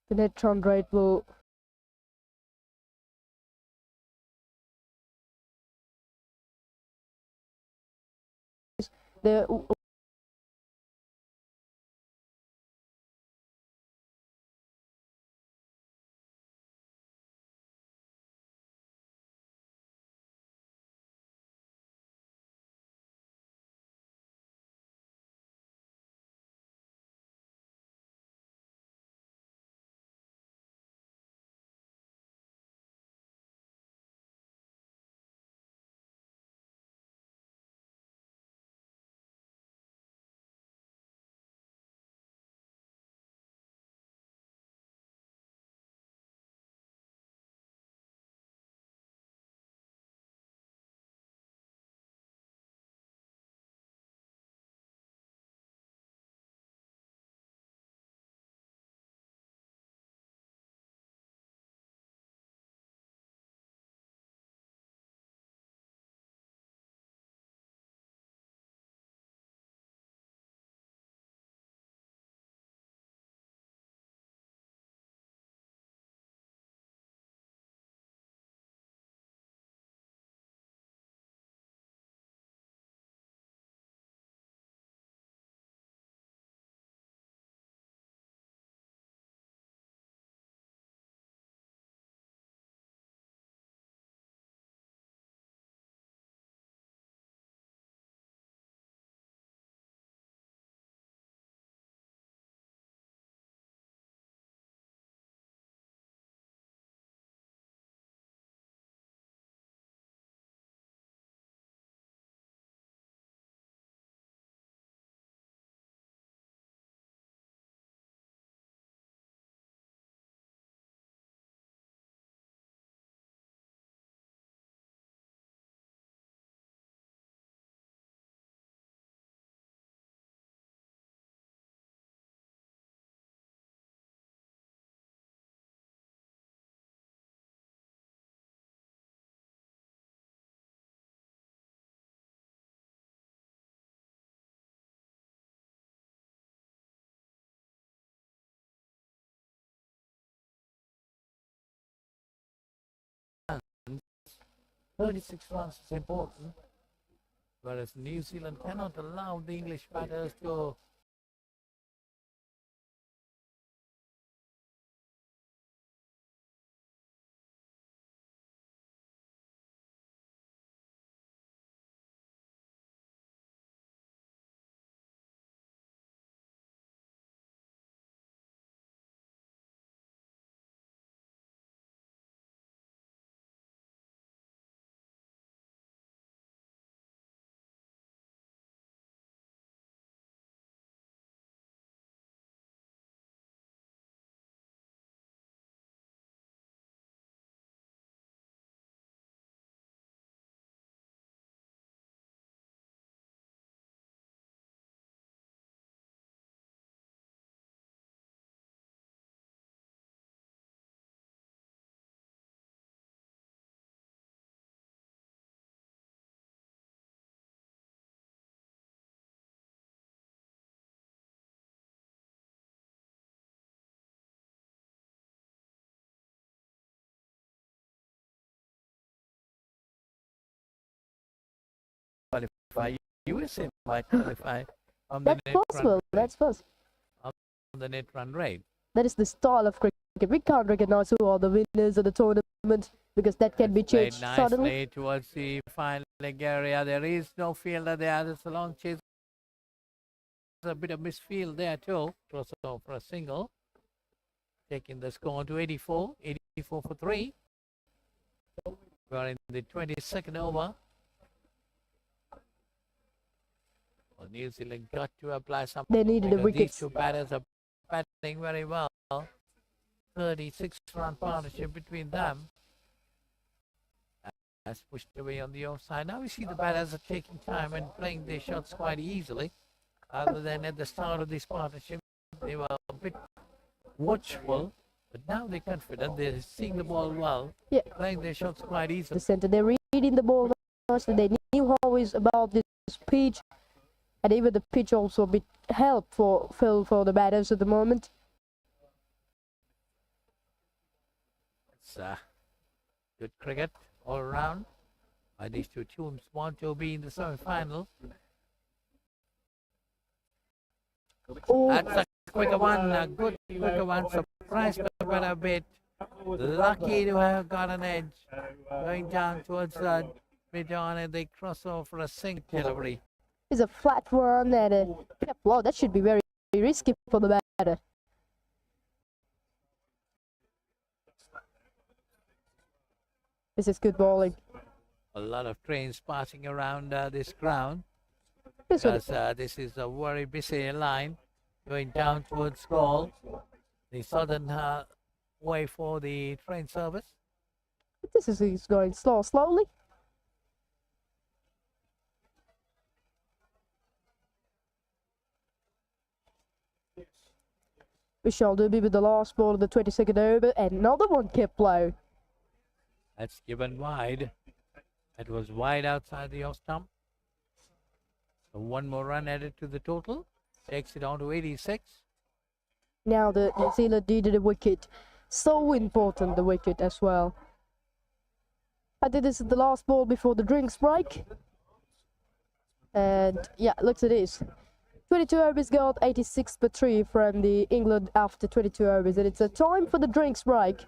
The net run rate will the 36 runs is important, whereas New Zealand cannot allow the English batters to qualify. USA might qualify on the That's net run possible. rate. That's possible. On the net run rate. That is the style of cricket. We can't recognize who are the winners of the tournament because that can be Played changed nicely suddenly. towards the final leg area. There is no fielder there. There's a long chase. There's a bit of misfield there too. Cross for a single. Taking the score to 84. 84 for 3. We are in the 22nd over. Well, New Zealand got to apply some. They needed a because wicket. These two batters are batting very well. 36-run partnership between them. Has pushed away on the offside. Now we see the batters are taking time and playing their shots quite easily. Other than at the start of this partnership, they were a bit watchful. But now they're confident. They're seeing the ball well. Yeah. Playing their shots quite The easily. centre, they're reading the ball nicely. They knew how is about this pitch. And even the pitch also a bit helpful for the batters at the moment. It's good cricket all around. These two teams want to be in the semi-final. Oh, That's a quicker one, a good quicker one. Surprised but a bit. Lucky to have got an edge. Going down towards mid-on and they cross over for a single delivery. it's a flat one and a wow, that should be very risky for the batter. This is good bowling. A lot of trains passing around this ground This one, because this is a very busy line going down towards Gaul, the southern way for the train service. this is going slowly. We shall do with the last ball of the 22nd over, and another one kept low. That's given wide. It was wide outside the off stump. So one more run added to the total. Takes it on to 86. Now the New Zealand needed a wicket. So important, the wicket as well. I think this is the last ball before the drinks break. And yeah, looks it is. 22 overs got 86 for 3 from the England after 22 overs. And it's a time for the drinks break.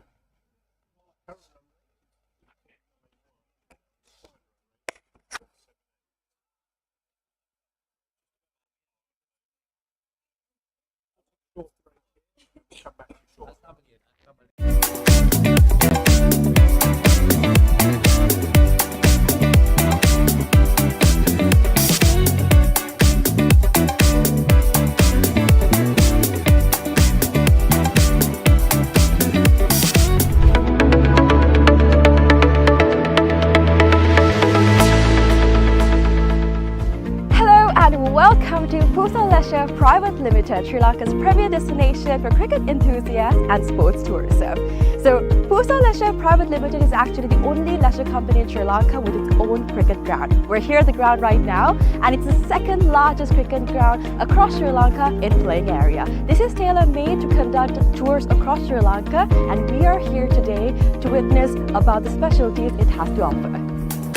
Welcome to Pusa Leisure Private Limited, Sri Lanka's premier destination for cricket enthusiasts and sports tourism. So, Pusa Leisure Private Limited is actually the only leisure company in Sri Lanka with its own cricket ground. We're here at the ground right now, and it's the second largest cricket ground across Sri Lanka in playing area. This is tailor-made to conduct tours across Sri Lanka, and we are here today to witness about the specialties it has to offer.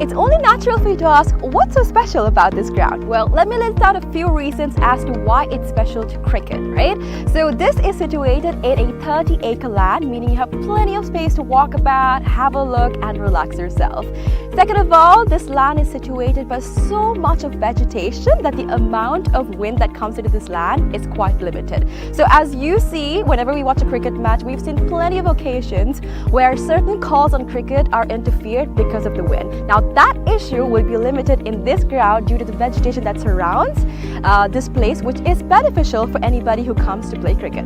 It's only natural for you to ask, what's so special about this ground? Well, let me list out a few reasons as to why it's special to cricket, right? So this is situated in a 30-acre land, meaning you have plenty of space to walk about, have a look and relax yourself. Second of all, this land is situated by so much of vegetation that the amount of wind that comes into this land is quite limited. So as you see, whenever we watch a cricket match, we've seen plenty of occasions where certain calls on cricket are interfered because of the wind. Now that issue will be limited in this ground due to the vegetation that surrounds this place, which is beneficial for anybody who comes to play cricket.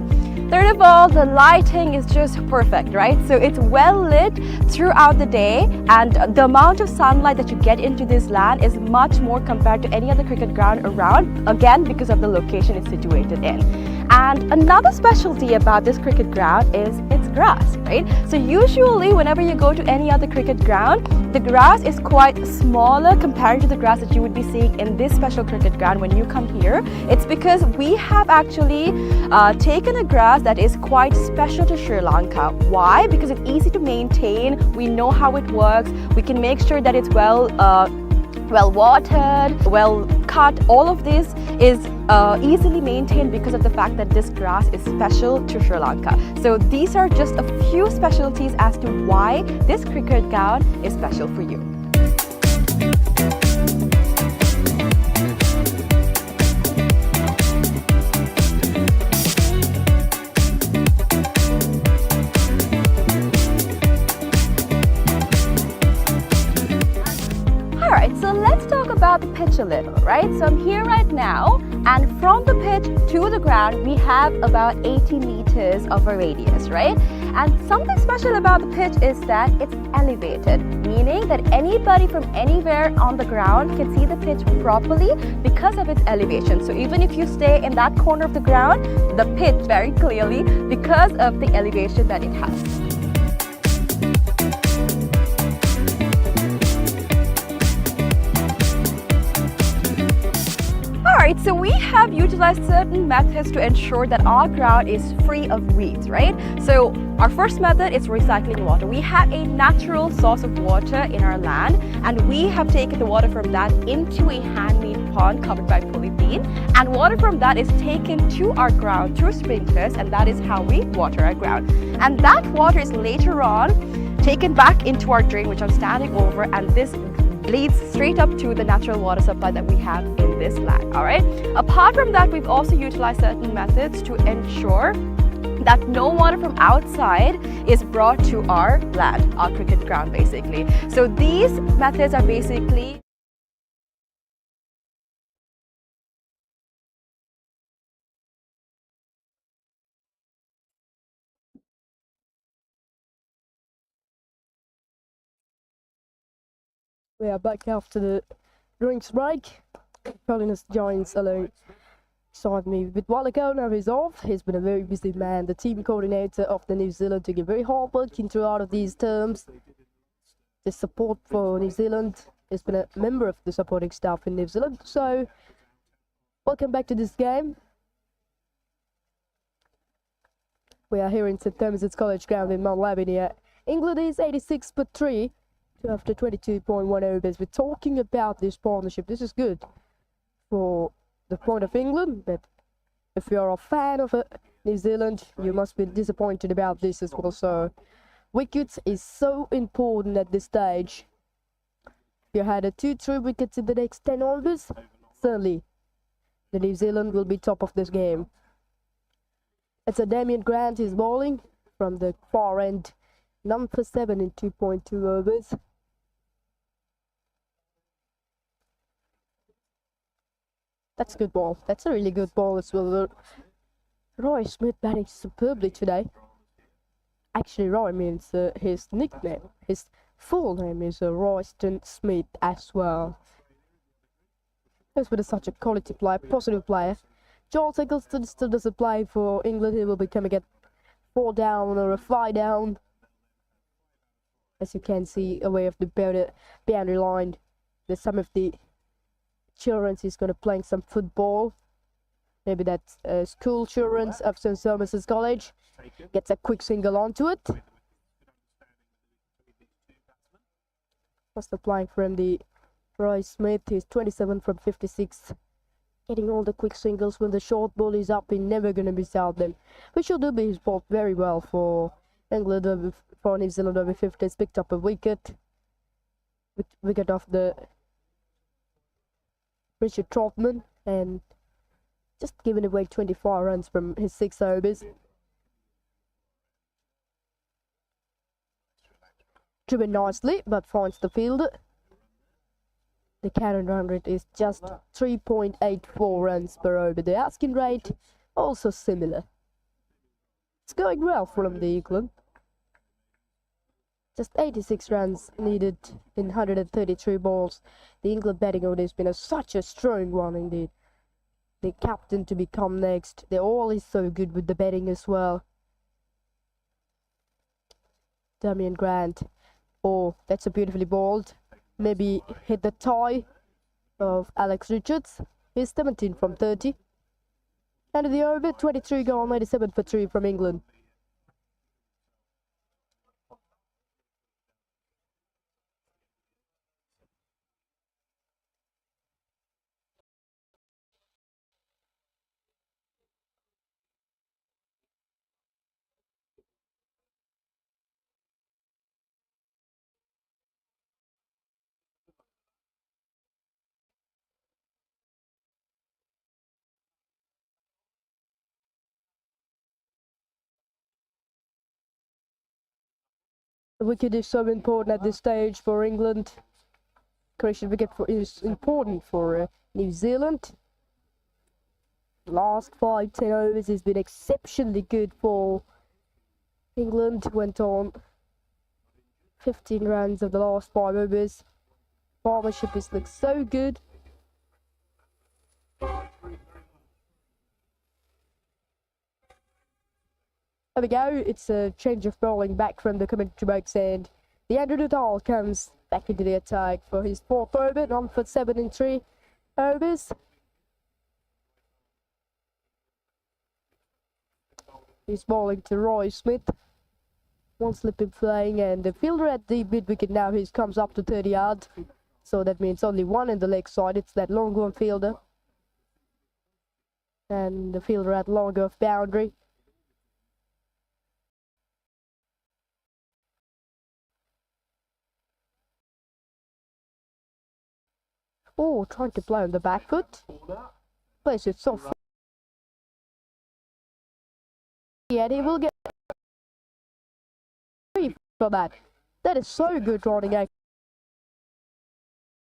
Third of all, the lighting is just perfect, right? So it's well lit throughout the day, and the amount of sunlight that you get into this land is much more compared to any other cricket ground around, again because of the location it's situated in. And another specialty about this cricket ground is its grass, right? So usually whenever you go to any other cricket ground, the grass is quite smaller compared to the grass that you would be seeing in this special cricket ground when you come here. It's because we have actually taken a grass that is quite special to Sri Lanka. Why? Because it's easy to maintain, we know how it works, we can make sure that it's well watered, well cut. All of this is easily maintained because of the fact that this grass is special to Sri Lanka. So these are just a few specialties as to why this cricket ground is special for you. Alright, so let's talk about the pitch a little, right? So I'm here right now, and from the pitch to the ground we have about 80 meters of a radius, right? And something special about the pitch is that it's elevated, meaning that anybody from anywhere on the ground can see the pitch properly because of its elevation. So even if you stay in that corner of the ground, the pitch very clearly because of the elevation that it has. Alright, so we have utilized certain methods to ensure that our ground is free of weeds, right? So our first method is recycling water. We have a natural source of water in our land, and we have taken the water from that into a handmade pond covered by polythene, and water from that is taken to our ground through sprinklers, and that is how we water our ground. And that water is later on taken back into our drain, which I'm standing over, and this leads straight up to the natural water supply that we have in this land. All right. Apart from that, we've also utilized certain methods to ensure that no water from outside is brought to our land, our cricket ground basically. So these methods are basically We are back after the drinks break. Paulinus joins alongside me with while ago. Now he's off. He's been a very busy man. The team coordinator of the New Zealand took a very hard working throughout of these terms. The support for New Zealand. He's been a member of the supporting staff in New Zealand. So welcome back to this game. We are here in St Thomas's College Ground in Mount Lavinia. England is 86 for 3. After 22.1 overs. We're talking about this partnership. This is good for the point of England, but if you're a fan of New Zealand, you must be disappointed about this as well. So wickets is so important at this stage. If you had a 2-3 wickets in the next 10 overs, certainly the New Zealand will be top of this game. It's a Damien Grant is bowling from the far end, none for 7 in 2.2 overs. That's a good ball. That's a really good ball as well. Roy Smith batting superbly today. Actually, Roy means his nickname. His full name is Royston Smith as well. He's been such a quality player, positive player. Charles Eggleston still doesn't play for England. He will be coming at 4 down or a 5 down. As you can see, away of the boundary line, there's some of the children is going to play some football. Maybe that's school children of St Thomas's College. Gets a quick single onto it. What's the playing from the Roy Smith? He's 27 from 56. Getting all the quick singles when the short ball is up. He's never going to miss out them. Which will do be his ball very well for England for New Zealand Over-50s. Picked up a wicket. Wicket off the Richard Trotman and just giving away 24 runs from his 6 overs. Driven nicely, but finds the fielder. The current run rate is just 3.84 runs per over. The asking rate also similar. It's going well from the England. Just 86 runs needed in 133 balls. The England batting order has been such a strong one indeed. The captain to become next. They're always so good with the batting as well. Damian Grant. Oh, that's a beautifully bowled. Maybe hit the tie of Alex Richards. He's 17 from 30. End of the over, 23 gone, 87 for 3 from England. The wicket is so important at this stage for England. Correction, wicket is important for New Zealand. Last 5-10 overs has been exceptionally good for England. Went on 15 runs of the last 5 overs. Partnership is looks so good. There we go, it's a change of bowling back from the commentary box, and the Andrew Nadal comes back into the attack for his 4th over, 1 for 7 in 3 overs. He's bowling to Roy Smith. 1 slip in flying, and the fielder at the mid-wicket now, he comes up to 30 yards. So that means only 1 in the leg side, it's that long one fielder. And the fielder at long off boundary. Oh, trying to play on the back foot. Plays it so far. Yeah, he will get free for that. That is so good running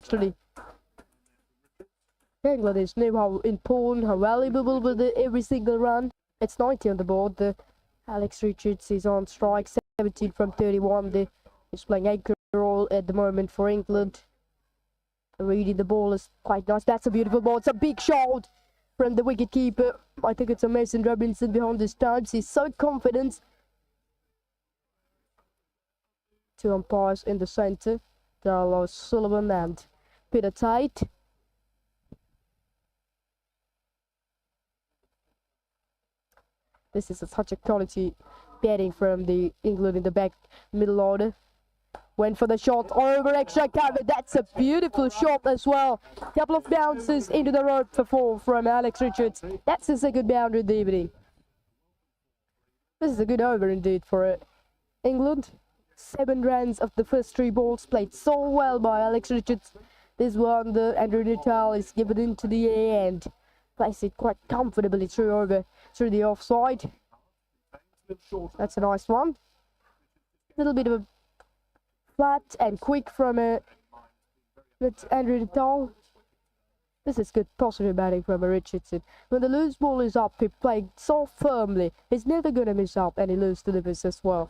actually. England is knew how important, how valuable with every single run. It's 90 on the board. The Alex Richards is on strike, 17 from 31. He's playing anchor role at the moment for England. Reading the ball is quite nice. That's a beautiful ball. It's a big shot from the wicket-keeper. I think it's a Mason Robinson behind the stumps. He's so confident. 2 umpires in the centre. Darlow Sullivan and Peter Tate. This is such a quality batting from the England in the back middle order. Went for the shot over extra cover. That's a beautiful shot as well. Couple of bounces into the rope for 4 from Alex Richards. That's the second boundary of the evening. This is a good over indeed for England. 7 runs of the first 3 balls played so well by Alex Richards. This one, the Andrew Natal is given into the air and plays it quite comfortably through the offside. That's a nice one. Little bit of a flat and quick from Andrew Natal. This is good positive batting from Richardson. When the loose ball is up, he played so firmly. He's never going to miss up any loose deliveries as well.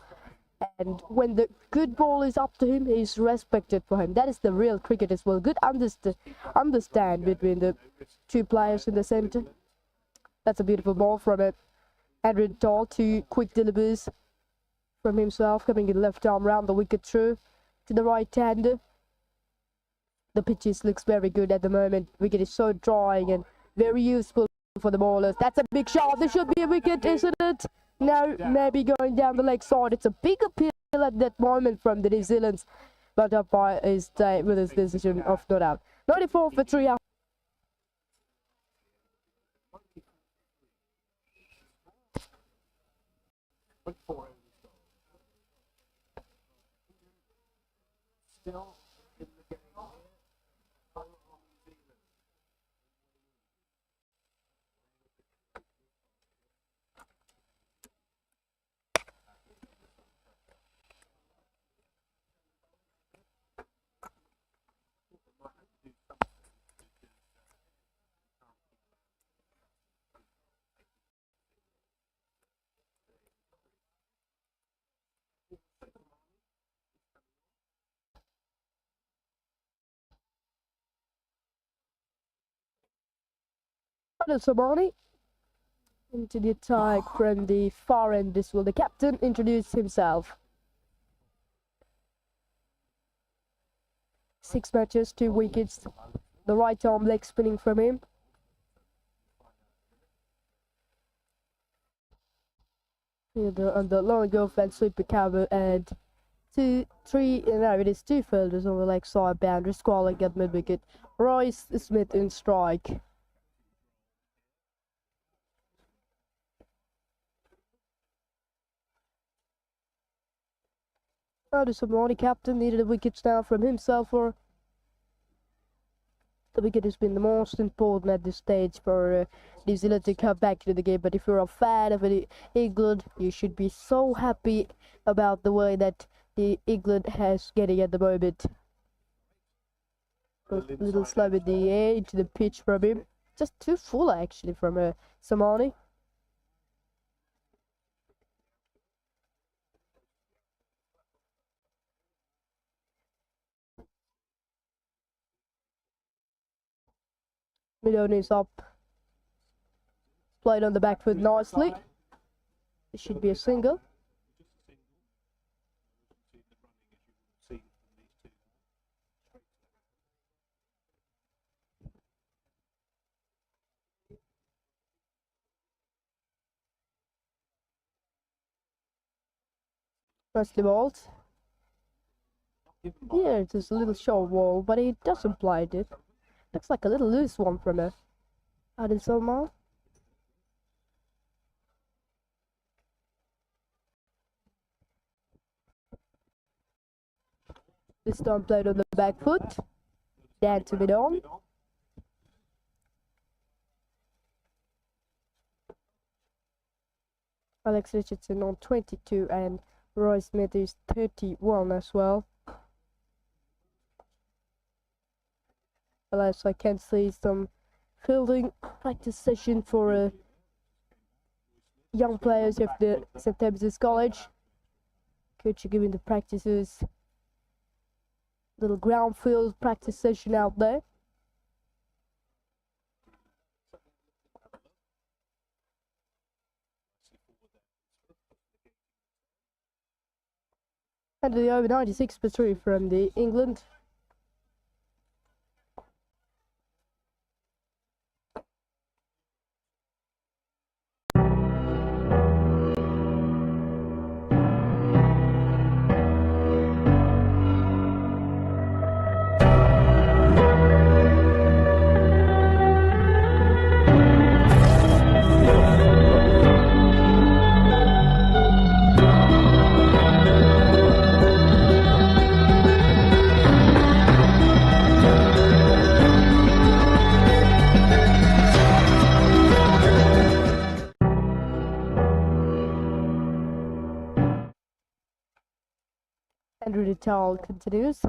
And when the good ball is up to him, he's respected for him. That is the real cricket as well. Good understand between the 2 players in the centre. That's a beautiful ball from Andrew Natal. 2 quick deliveries from himself, coming in left arm round the wicket through to the right-hander. The pitches looks very good at the moment. Wicket is so drying and very useful for the bowlers. That's a big shot. There should be a wicket, isn't it? No, maybe going down the leg side. It's a big appeal at that moment from the New Zealand's but umpire is staying with his decision of not out. 94 for 3 out. Still in the game here. Follow on Zealand. Somani into the attack from the far end. This will the captain introduce himself. 6 matches, 2 wickets. The right arm leg spinning from him. On the long off and sweeper cover and 2, 3, no, it is 2 fielders on the leg side boundary. Squalling at mid wicket. Royce Smith in strike. The Somali captain needed a wicket now from himself, or the wicket has been the most important at this stage for New Zealand to come back to the game. But if you're a fan of England, you should be so happy about the way that the England has getting at the moment. A little slow in the air into the pitch from him. Just too full actually from Somali. Midon is up. Played on the back foot nicely. It should be a single. Nicely balled. Yeah, it is a little short ball, but he doesn't play it. Looks like a little loose one from Adil Salman. This time played on the back foot. Down to mid-on. Alex Richardson on 22 and Roy Smith is 31 as well. As I can see some fielding practice session for young players of the St. Thomas's College. Coach giving the practices. Little ground field practice session out there. And the over 96 for 3 from the England. Andrew Natal continues.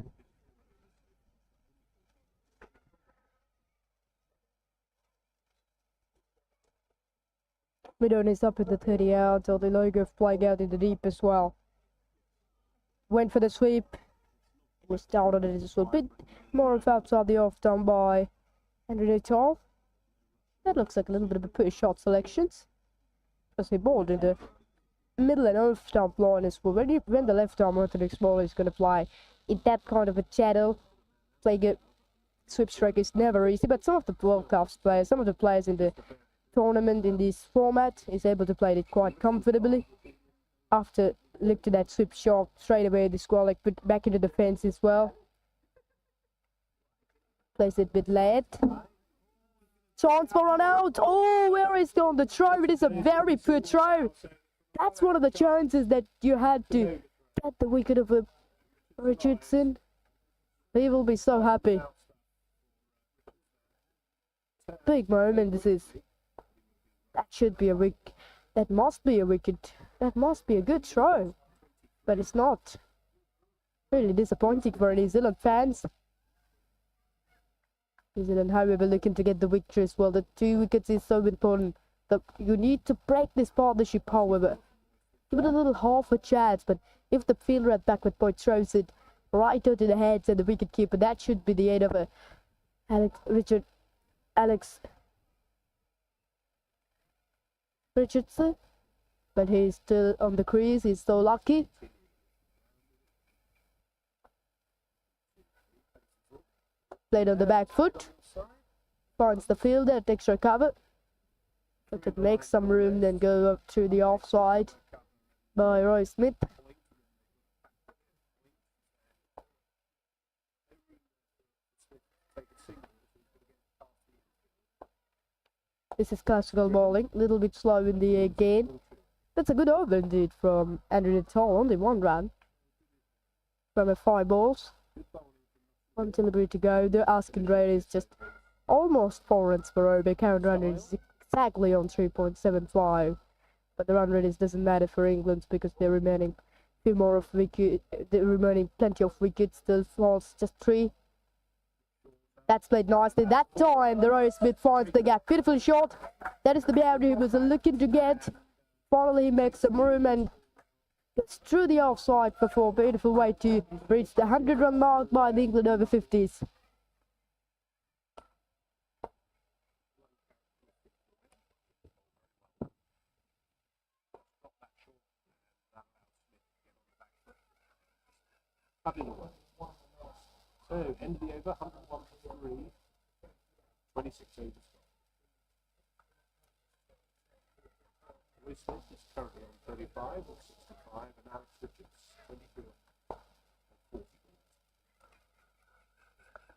Midon is up at the 30 out, so the logo flying out in the deep as well. Went for the sweep. Was down on it as well. Bit more of outside the off done by Andrew Natal. That looks like a little bit of a poor shot selections. Because he balled in the middle and off stump line as well. When the left arm orthodox ball is going to fly in that kind of a channel, playing a sweep strike is never easy. But some of the World Cup players, some of the players in the tournament in this format is able to play it quite comfortably after look to that sweep shot straight away. The squall like put back into the fence as well. Plays it a bit late. Chance for run out. Oh, where is gone the throw? It is a very poor throw. That's one of the chances that you had to get the wicket of Richardson. He will be so happy. Big moment this is. That should be a wicket. That must be a wicket. That must be a good throw. But it's not. Really disappointing for New Zealand fans. New Zealand, however, looking to get the victory as well. The 2 wickets is so important. You need to break this partnership, however. Give it a little half a chance, but if the fielder at backward point throws it right onto the heads of the wicket keeper, that should be the end of Alex Richardson. But he's still on the crease. He's so lucky. Played on the back foot. Finds the fielder at extra cover. But it makes some room, then go up to the offside by Roy Smith. This is classical bowling, a little bit slow in the game. That's a good over indeed from Andrew Natal, only 1 run from 5 balls. 1 delivery to go. The asking rate is just almost 4 runs per over. Current run rate is exactly on 3.75. But the run rate doesn't matter for England because they're remaining few more of wicket. They're remaining plenty of wickets. Still falls just 3. That's played nicely. That time the Roy Smith finds the gap. Beautiful shot. That is the boundary he was looking to get. Finally he makes some room and gets through the offside before. Beautiful way to reach the 100-run mark by the England Over-50s. So, end of the over, 101 for 3, 26 overs. Roy Smith is currently on 35 or 65, and Alex Richards 23 on 40.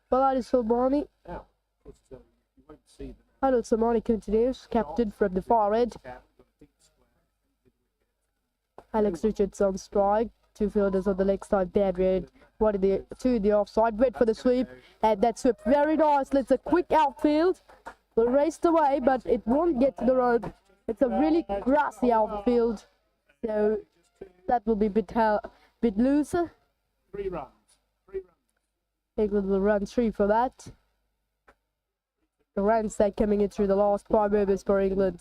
Well, that is Somani. Now, you won't see them. Arnold Somani continues, captain from the far end. Alex Richards on strike. 2 fielders on the leg side, Papare, 2 in the offside. Wait for the sweep, and that sweep very nice. It's a quick outfield. Will raced away, but it won't get to the road. It's a really grassy outfield, so that will be a bit looser. 3 runs. England will run 3 for that. The runs that coming in through the last 5 overs for England.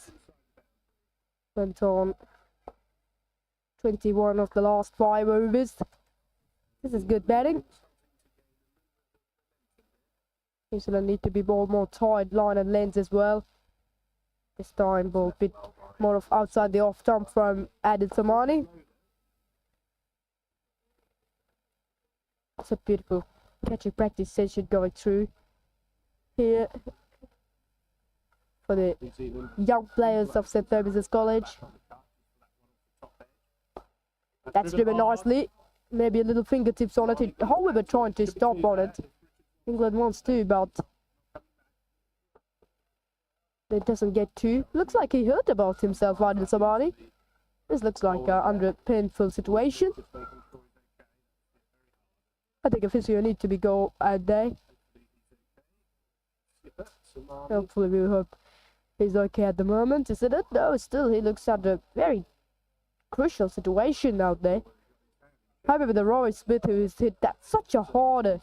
Went on 21 of the last 5 overs. This is good batting. New Zealand need to be ball more tight, line and length as well. This time ball a bit more of outside the off stump from Adil Somani. It's a beautiful catching practice session going through here for the young players of St Thomas's College. That's driven nicely. Maybe a little fingertips on it. However, trying to stop on it. England wants to, but it doesn't get to. Looks like he hurt about himself, Adil Somani. This looks like under a painful situation. I think a physio need to be go out there. Hopefully we hope he's okay at the moment. Is it? No, still he looks under a very crucial situation out there. However, the Roy Smith who is hit that such a hard.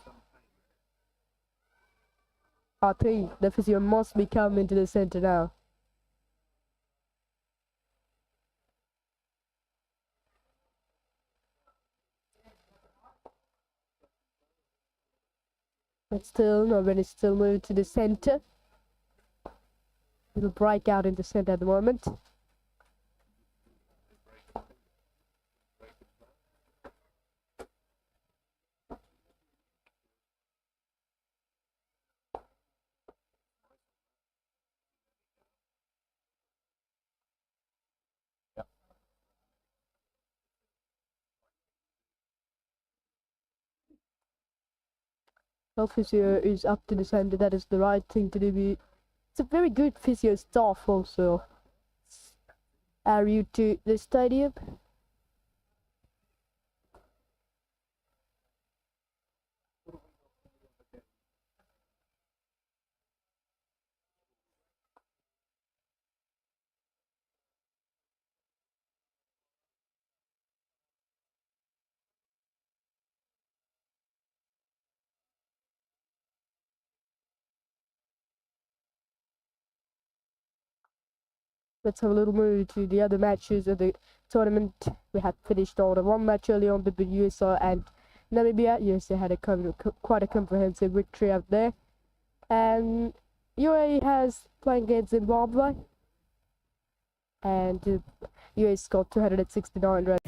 I think the physio must be coming to the centre now. But still, nobody still moved to the centre. Little break out in the centre at the moment. Health physio is up to the same that is the right thing to do. It's a very good physio staff also. Are you to the stadium? Let's have a little move to the other matches of the tournament. We had finished all the one match early on between USA and Namibia. USA had quite a comprehensive victory out there. And UAE has playing against Zimbabwe. And UAE scored 269 runs.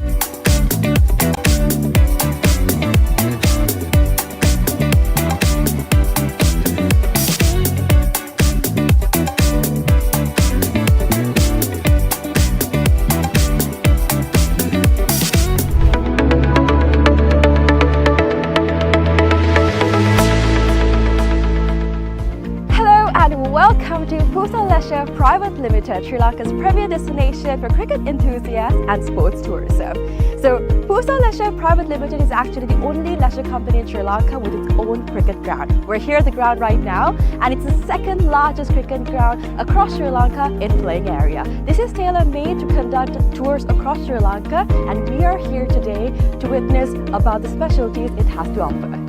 Welcome to Pusa Leisure Private Limited, Sri Lanka's premier destination for cricket enthusiasts and sports tourism. So, Pusa Leisure Private Limited is actually the only leisure company in Sri Lanka with its own cricket ground. We're here at the ground right now, and it's the second largest cricket ground across Sri Lanka in playing area. This is tailor-made to conduct tours across Sri Lanka, and we are here today to witness about the specialties it has to offer.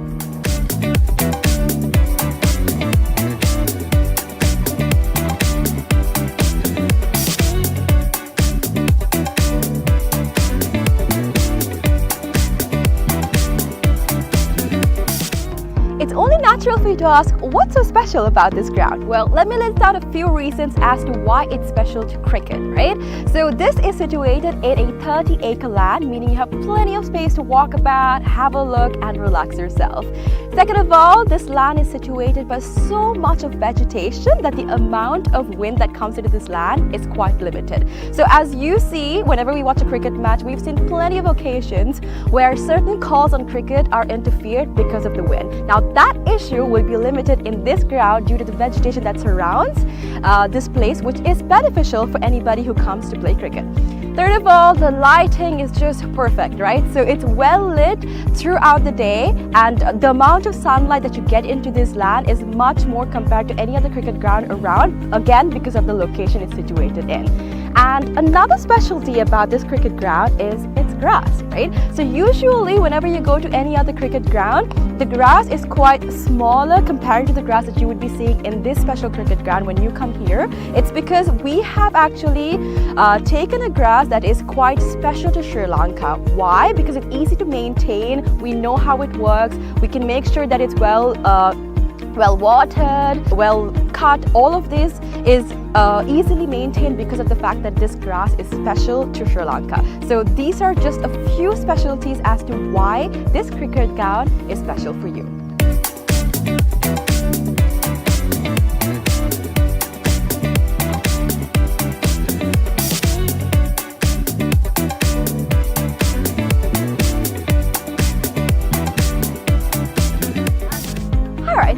It's only natural for you to ask, what's so special about this ground? Well, let me list out a few reasons as to why it's special to cricket, right? So this is situated in a 30-acre land, meaning you have plenty of space to walk about, have a look and relax yourself. Second of all, this land is situated by so much of vegetation that the amount of wind that comes into this land is quite limited. So as you see, whenever we watch a cricket match, we've seen plenty of occasions where certain calls on cricket are interfered because of the wind. Now that issue will be limited in this ground due to the vegetation that surrounds this place, which is beneficial for anybody who comes to play cricket. Third of all, the lighting is just perfect, right? So it's well lit throughout the day, and the amount of sunlight that you get into this land is much more compared to any other cricket ground around, again because of the location it's situated in. And another specialty about this cricket ground is its grass, right? So usually whenever you go to any other cricket ground, the grass is quite smaller compared to the grass that you would be seeing in this special cricket ground when you come here. It's because we have actually taken a grass that is quite special to Sri Lanka. Why? Because it's easy to maintain, we know how it works, we can make sure that it's well watered, well cut. All of this is easily maintained because of the fact that this grass is special to Sri Lanka. So these are just a few specialties as to why this cricket ground is special for you.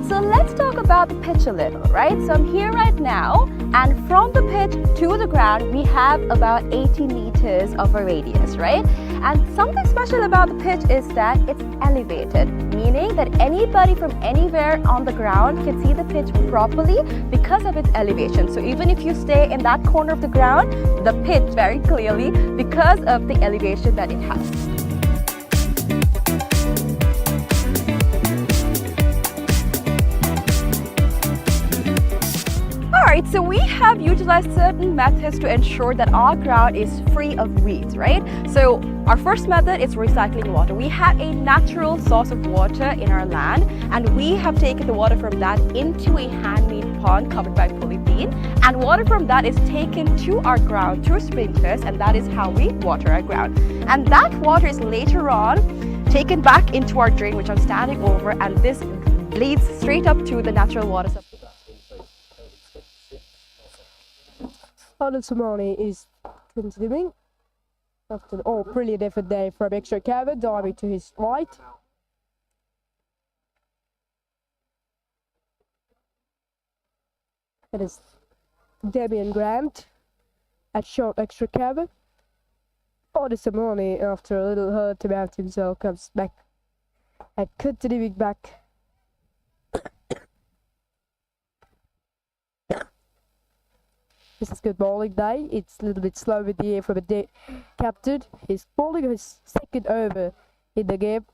So let's talk about the pitch a little, right? So I'm here right now, and from the pitch to the ground, we have about 80 meters of a radius, right? And something special about the pitch is that it's elevated, meaning that anybody from anywhere on the ground can see the pitch properly because of its elevation. So even if you stay in that corner of the ground, the pitch very clearly because of the elevation that it has. Alright, so we have utilized certain methods to ensure that our ground is free of weeds, right? So our first method is recycling water. We have a natural source of water in our land, and we have taken the water from that into a handmade pond covered by polythene, and water from that is taken to our ground through sprinklers, and that is how we water our ground. And that water is later on taken back into our drain, which I'm standing over, and this leads straight up to the natural water supply. Arnold Somani is continuing after an brilliant effort there from extra cover, diving to his right. It is Damian Grant at short extra cover. Oda Simone, after a little hurt about himself, comes back and continuing back. This is good bowling day. It's a little bit slow with the air from the captain. He's bowling his second over in the game.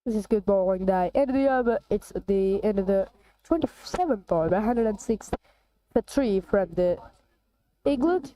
This is good bowling day. End of the over. It's the end of the 27th over. 106 for 3 from the England.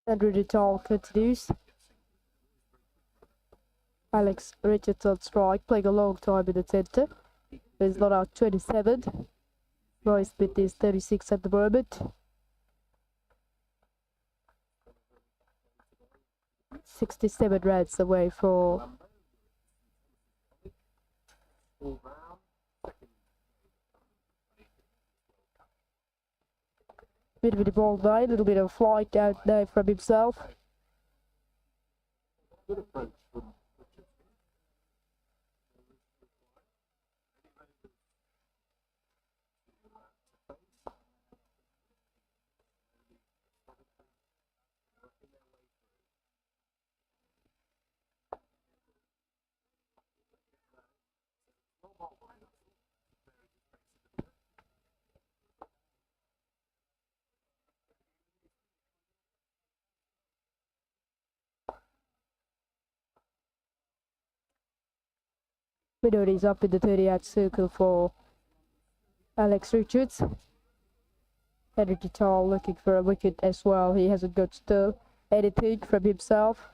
Andrew Detal continues. Alex Richards on strike, playing a long time in the centre. He's not out 27. Roy Smith is 36 at the moment. 67 runs away for bit of a ball day, a little bit of flight out there from himself. Middle is up in the 30-yard circle for Alex Richards. Henry Tall looking for a wicket as well. He hasn't got still anything from himself.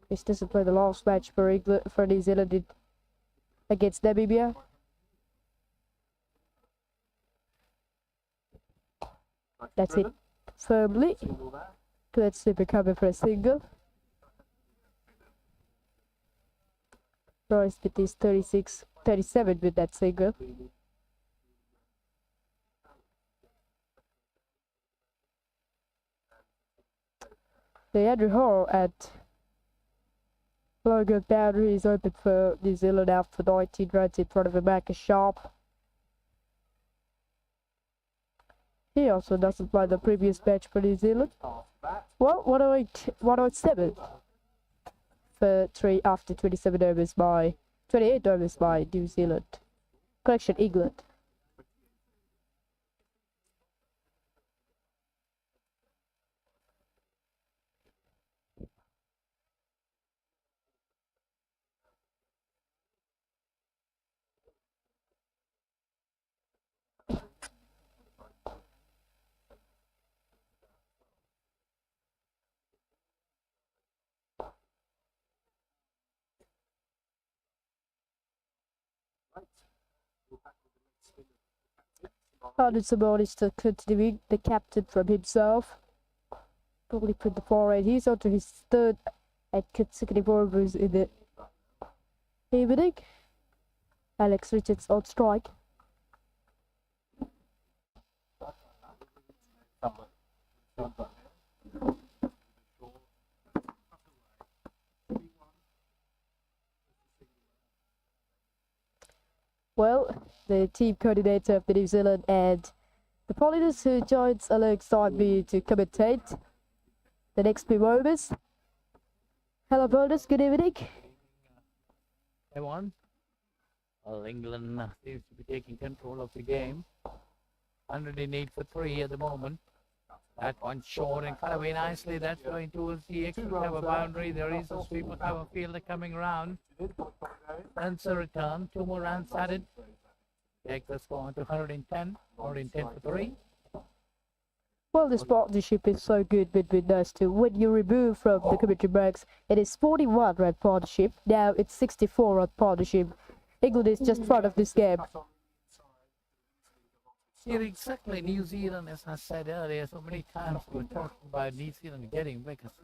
This doesn't play the last match for England, for New Zealand against Namibia. That's it firmly. Let's see if we cover for a single. Royce with his 37 with that single. The Andrew Hall at longer boundary is open for New Zealand after 19 runs in front of a Marcus Sharp. He also doesn't play the previous match for New Zealand. Well, 107 for 3 after 27 overs by 28 overs by New Zealand. Correction, England. Arnold Simone is still continuing the captain from himself. Probably put the forehand. He's on to his third and consecutive overs in the evening. Alex Richards on strike. the team coordinator of the New Zealand, and the Polynus who joins alongside me to commentate the next few moments. Hello, Polynus. Good evening. Everyone. Well, England seems to be taking control of the game. 108 for 3 at the moment. That one short and cut away nicely. That's going towards the extra cover boundary. There is a sweeper cover fielder coming around. Runs a return. 2 more runs added. Take the score to 110. 110 for 3. Well, this partnership is so good between those two. When you remove from the commentary breaks, it is 41 run partnership. Now it's 64 run partnership. England is just front of this game. Here exactly, New Zealand, as I said earlier, so many times we're talking about New Zealand getting wickets.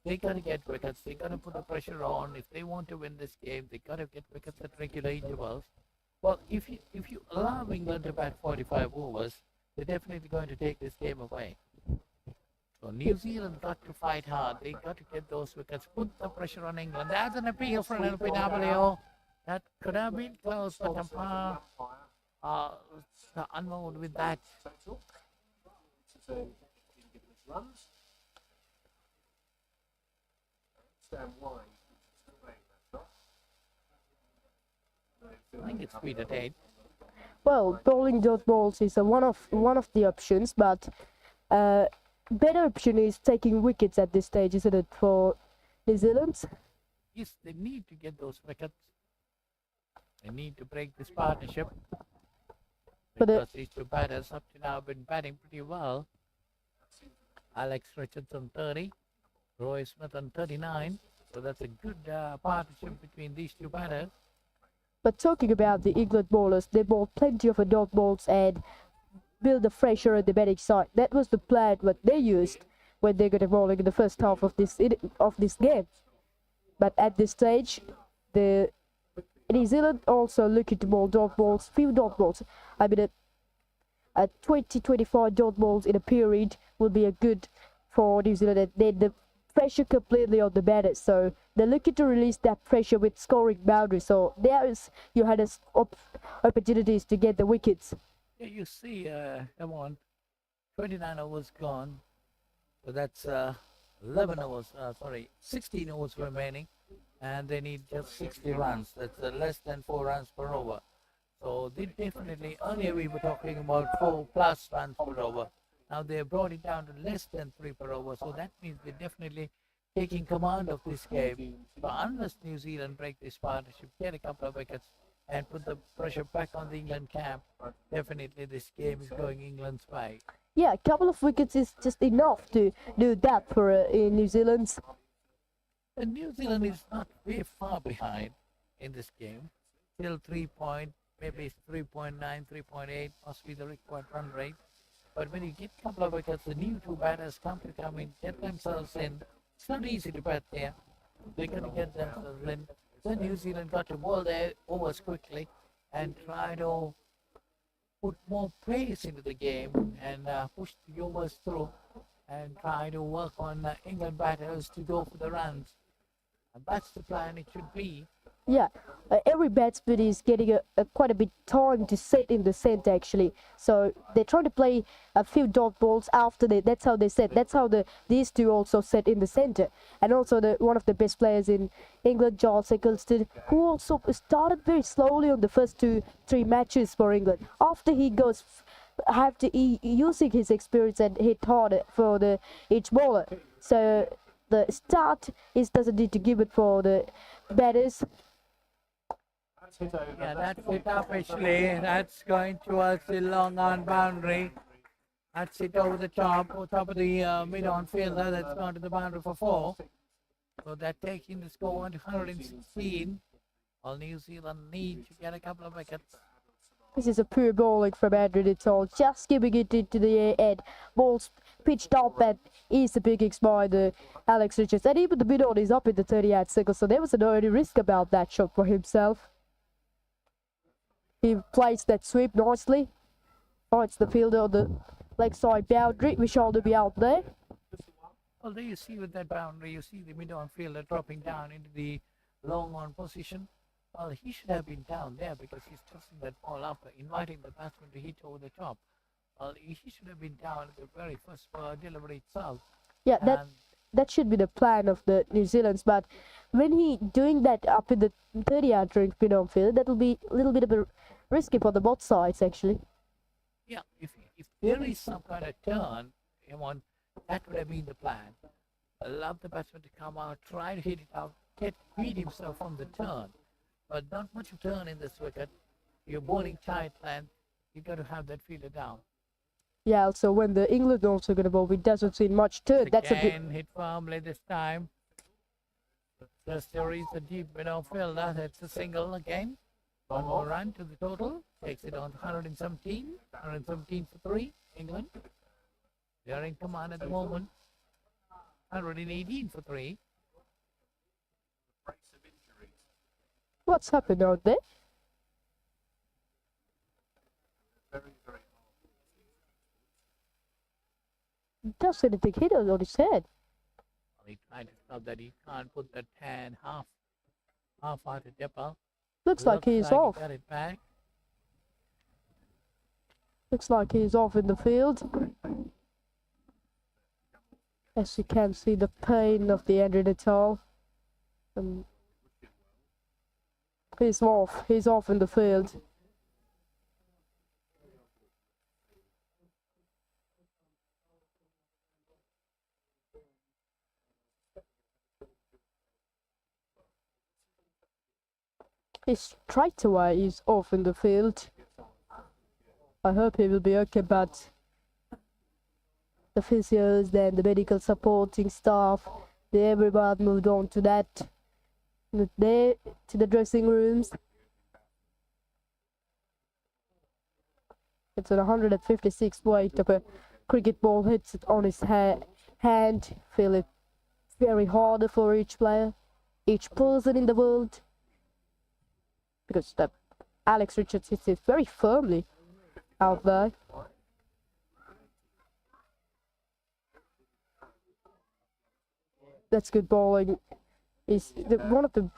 They got to get wickets. They got to put the pressure on. If they want to win this game, they got to get wickets at regular intervals. Well, if you allow England to bat 45 overs, they're definitely going to take this game away. So New Zealand got to fight hard. They got to get those wickets, put the pressure on England. That's an appeal for an LPW. That could have been close, but Papare unmoved with that. I think it's 3 at 8. Well, bowling dot balls is one of the options, but better option is taking wickets at this stage, isn't it, for New Zealand? Yes, they need to get those wickets. They need to break this partnership. Because these two batters up to now have been batting pretty well. Alex Richardson 30, Roy Smith on 39. So that's a good partnership between these two batters. But talking about the England bowlers, they bowled plenty of dot balls and build the pressure at the batting side. That was the plan what they used when they got bowling in the first half of this game. But at this stage, the New Zealand also looking to bowl dot balls, few dot balls. I mean, a 20-25 dot balls in a period will be a good for New Zealand. And then the pressure completely on the batters, so they're looking to release that pressure with scoring boundaries. So there is you had opportunities to get the wickets. Yeah, you see, come on, 29 overs gone. So that's 16 overs remaining, and they need just 60 runs. That's less than 4 runs per over. So they definitely, earlier we were talking about 4+ runs per over. Now they brought it down to less than 3 per over. So that means they're definitely taking command of this game. But unless New Zealand break this partnership, get a couple of wickets, and put the pressure back on the England camp, definitely this game is going England's way. Yeah, a couple of wickets is just enough to do that for New Zealand. And New Zealand is not very far behind in this game. Still 3 point, maybe 3.9, 3.8 must be the required run rate. But when you get a couple of wickets, the new two batters come in, get themselves in. It's not easy to bat there. They're going to get themselves in. Then New Zealand got to bowl their overs quickly and try to put more pace into the game and push the overs through and try to work on England batters to go for the runs. And that's the plan it should be. Yeah, every batsman is getting quite a bit time to set in the centre actually. So they're trying to play a few dot balls after that's how they set. That's how these two also set in the centre. And also one of the best players in England, George Eggleston, who also started very slowly on the first 2-3 matches for England. After he goes using his experience and hit harder for each bowler. So the start doesn't need to give it for the batters. Yeah, that's it up actually. That's going towards the long on boundary. That's it over the top of the mid-on fielder. That's gone to the boundary for 4. So they're taking the score to 116. All New Zealand need to get a couple of wickets. This is a poor bowling from Andrew Little, just giving it into the air and balls pitched up and easy pickings by the Alex Richards. And even the mid-on is up in the 38 seconds, so there was no any risk about that shot for himself. He plays that sweep nicely, finds the fielder on the leg side boundary, which ought to be out there. Well, there you see with that boundary, you see the mid-on fielder dropping down into the long on position. Well, he should have been down there because he's tossing that ball up, inviting the batsman to hit over the top. Well, he should have been down at the very first delivery itself. Yeah, And that should be the plan of the New Zealand's. But when he doing that up in the 30-yard ring spin-on field, that will be a little bit of a risky for the both sides actually. yeah, if there is some kind of turn, that would have been the plan. Allow the batsman to come out, try to hit it out, beat himself on the turn. But not much of turn in this wicket. You're bowling tight and you got to have that fielder down. Yeah, also when the England also gonna bowl, we doesn't see much turn. That's a bit. Again, hit firmly this time. Just there is a deep fielder. That's a single again. One more run to the total. Takes it on to 117. 117 for 3, England. They are in command at the moment. 118 for 3. What's happened out there? Does anything hit on his head? Well, he tried to stop that. He can't put that hand half out of depot. Looks like he's off. He got it back. Looks like he's off in the field. As you can see, the pain of the Andrew Natal. He's off. He's off in the field. He's straight away. He's off in the field. I hope he will be okay, but the physios, then the medical supporting staff, everyone moved on to that. There to the dressing rooms. It's at 156 weight of a cricket ball hits it on his hand. Feel it very hard for each player, each person in the world. Because the Alex Richards hits it very firmly out there. That's good bowling. One of the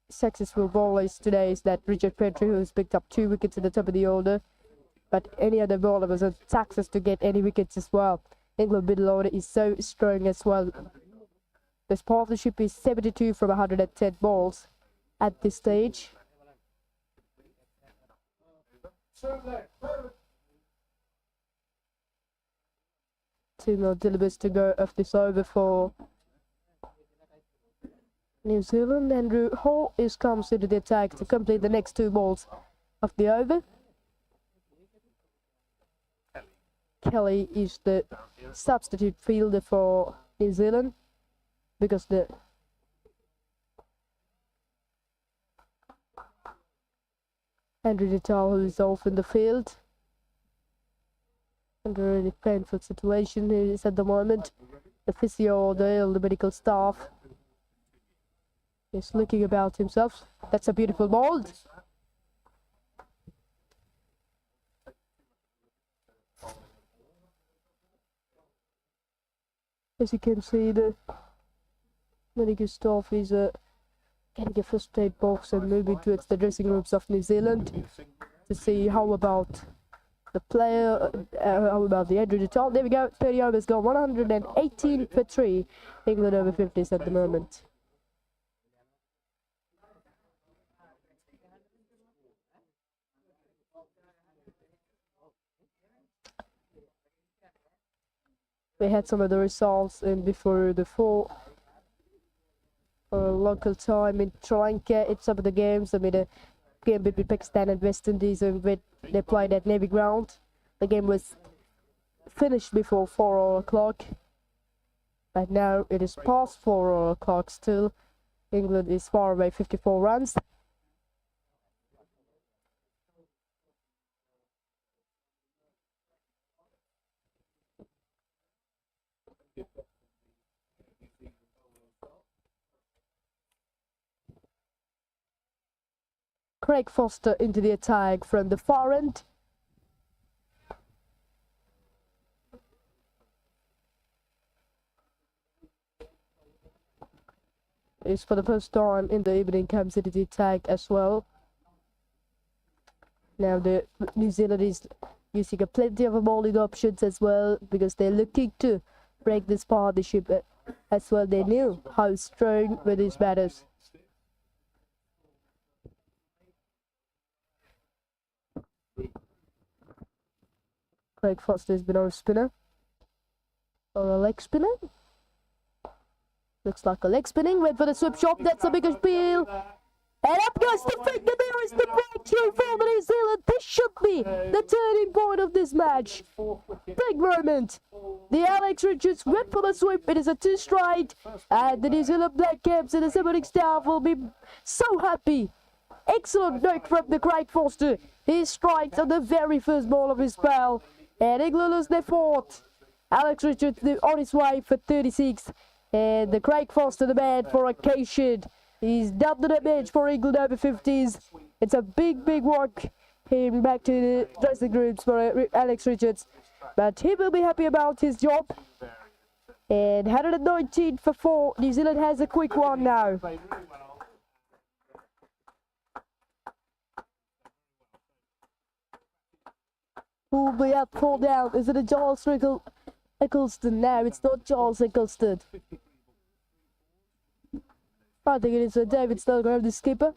successful bowlers today is that Richard Petrie, who's picked up 2 wickets at the top of the order. But any other bowler was a success to get any wickets as well. England middle order is so strong as well. This partnership is 72 from 110 balls at this stage. 2 more syllables to go of this over for New Zealand. Andrew Hall comes into the attack to complete the next 2 balls of the over. Kelly is the substitute fielder for New Zealand because the Andrew Natal, who is off in the field. Under a really painful situation he is at the moment. The physio, the medical staff is looking about himself. That's a beautiful ball. As you can see, the medical staff is getting a first aid box and moving towards the dressing rooms of New Zealand to see how about the player, how about the Andrew Natal. There we go, 30 overs gone, 118 for 3. England over 50s at the moment. We had some of the results in before the 4 local time in Sri Lanka. It's some of the games. I mean, a game between Pakistan and West Indies, and they played at Navy Ground. The game was finished before 4 o'clock, but now it is past 4 o'clock still. England is far away, 54 runs. Craig Foster into the attack from the far end. is for the first time in the evening comes into the attack as well. Now the New Zealand is using a plenty of bowling options as well because they're looking to break this partnership as well. They knew how strong with these batters. Craig Foster has been on a spinner. Or a leg spinner. Looks like a leg spinning. Wait for the swip shot. That's a big appeal. And up goes the finger. There is the breakthrough for the New Zealand. This should be the turning point of this match. Big moment. The Alex Richards went for the sweep. It is a 2 straight. And the New Zealand Black Caps and the supporting staff will be so happy. Excellent knock from the Craig Foster. He strikes on the very first ball of his spell. And England lose their 4th. Alex Richards on his way for 36. And the Craig Foster, the man for occasion. He's done the damage for England Over-50s. It's a big work. Him back to the dressing rooms for Alex Richards. But he will be happy about his job. And 119 for 4. New Zealand has a quick one now. Who will be up 4 down? Is it a Giles Eccleston? No, it's not Giles Eccleston. I think it is David Stilgrove, the skipper.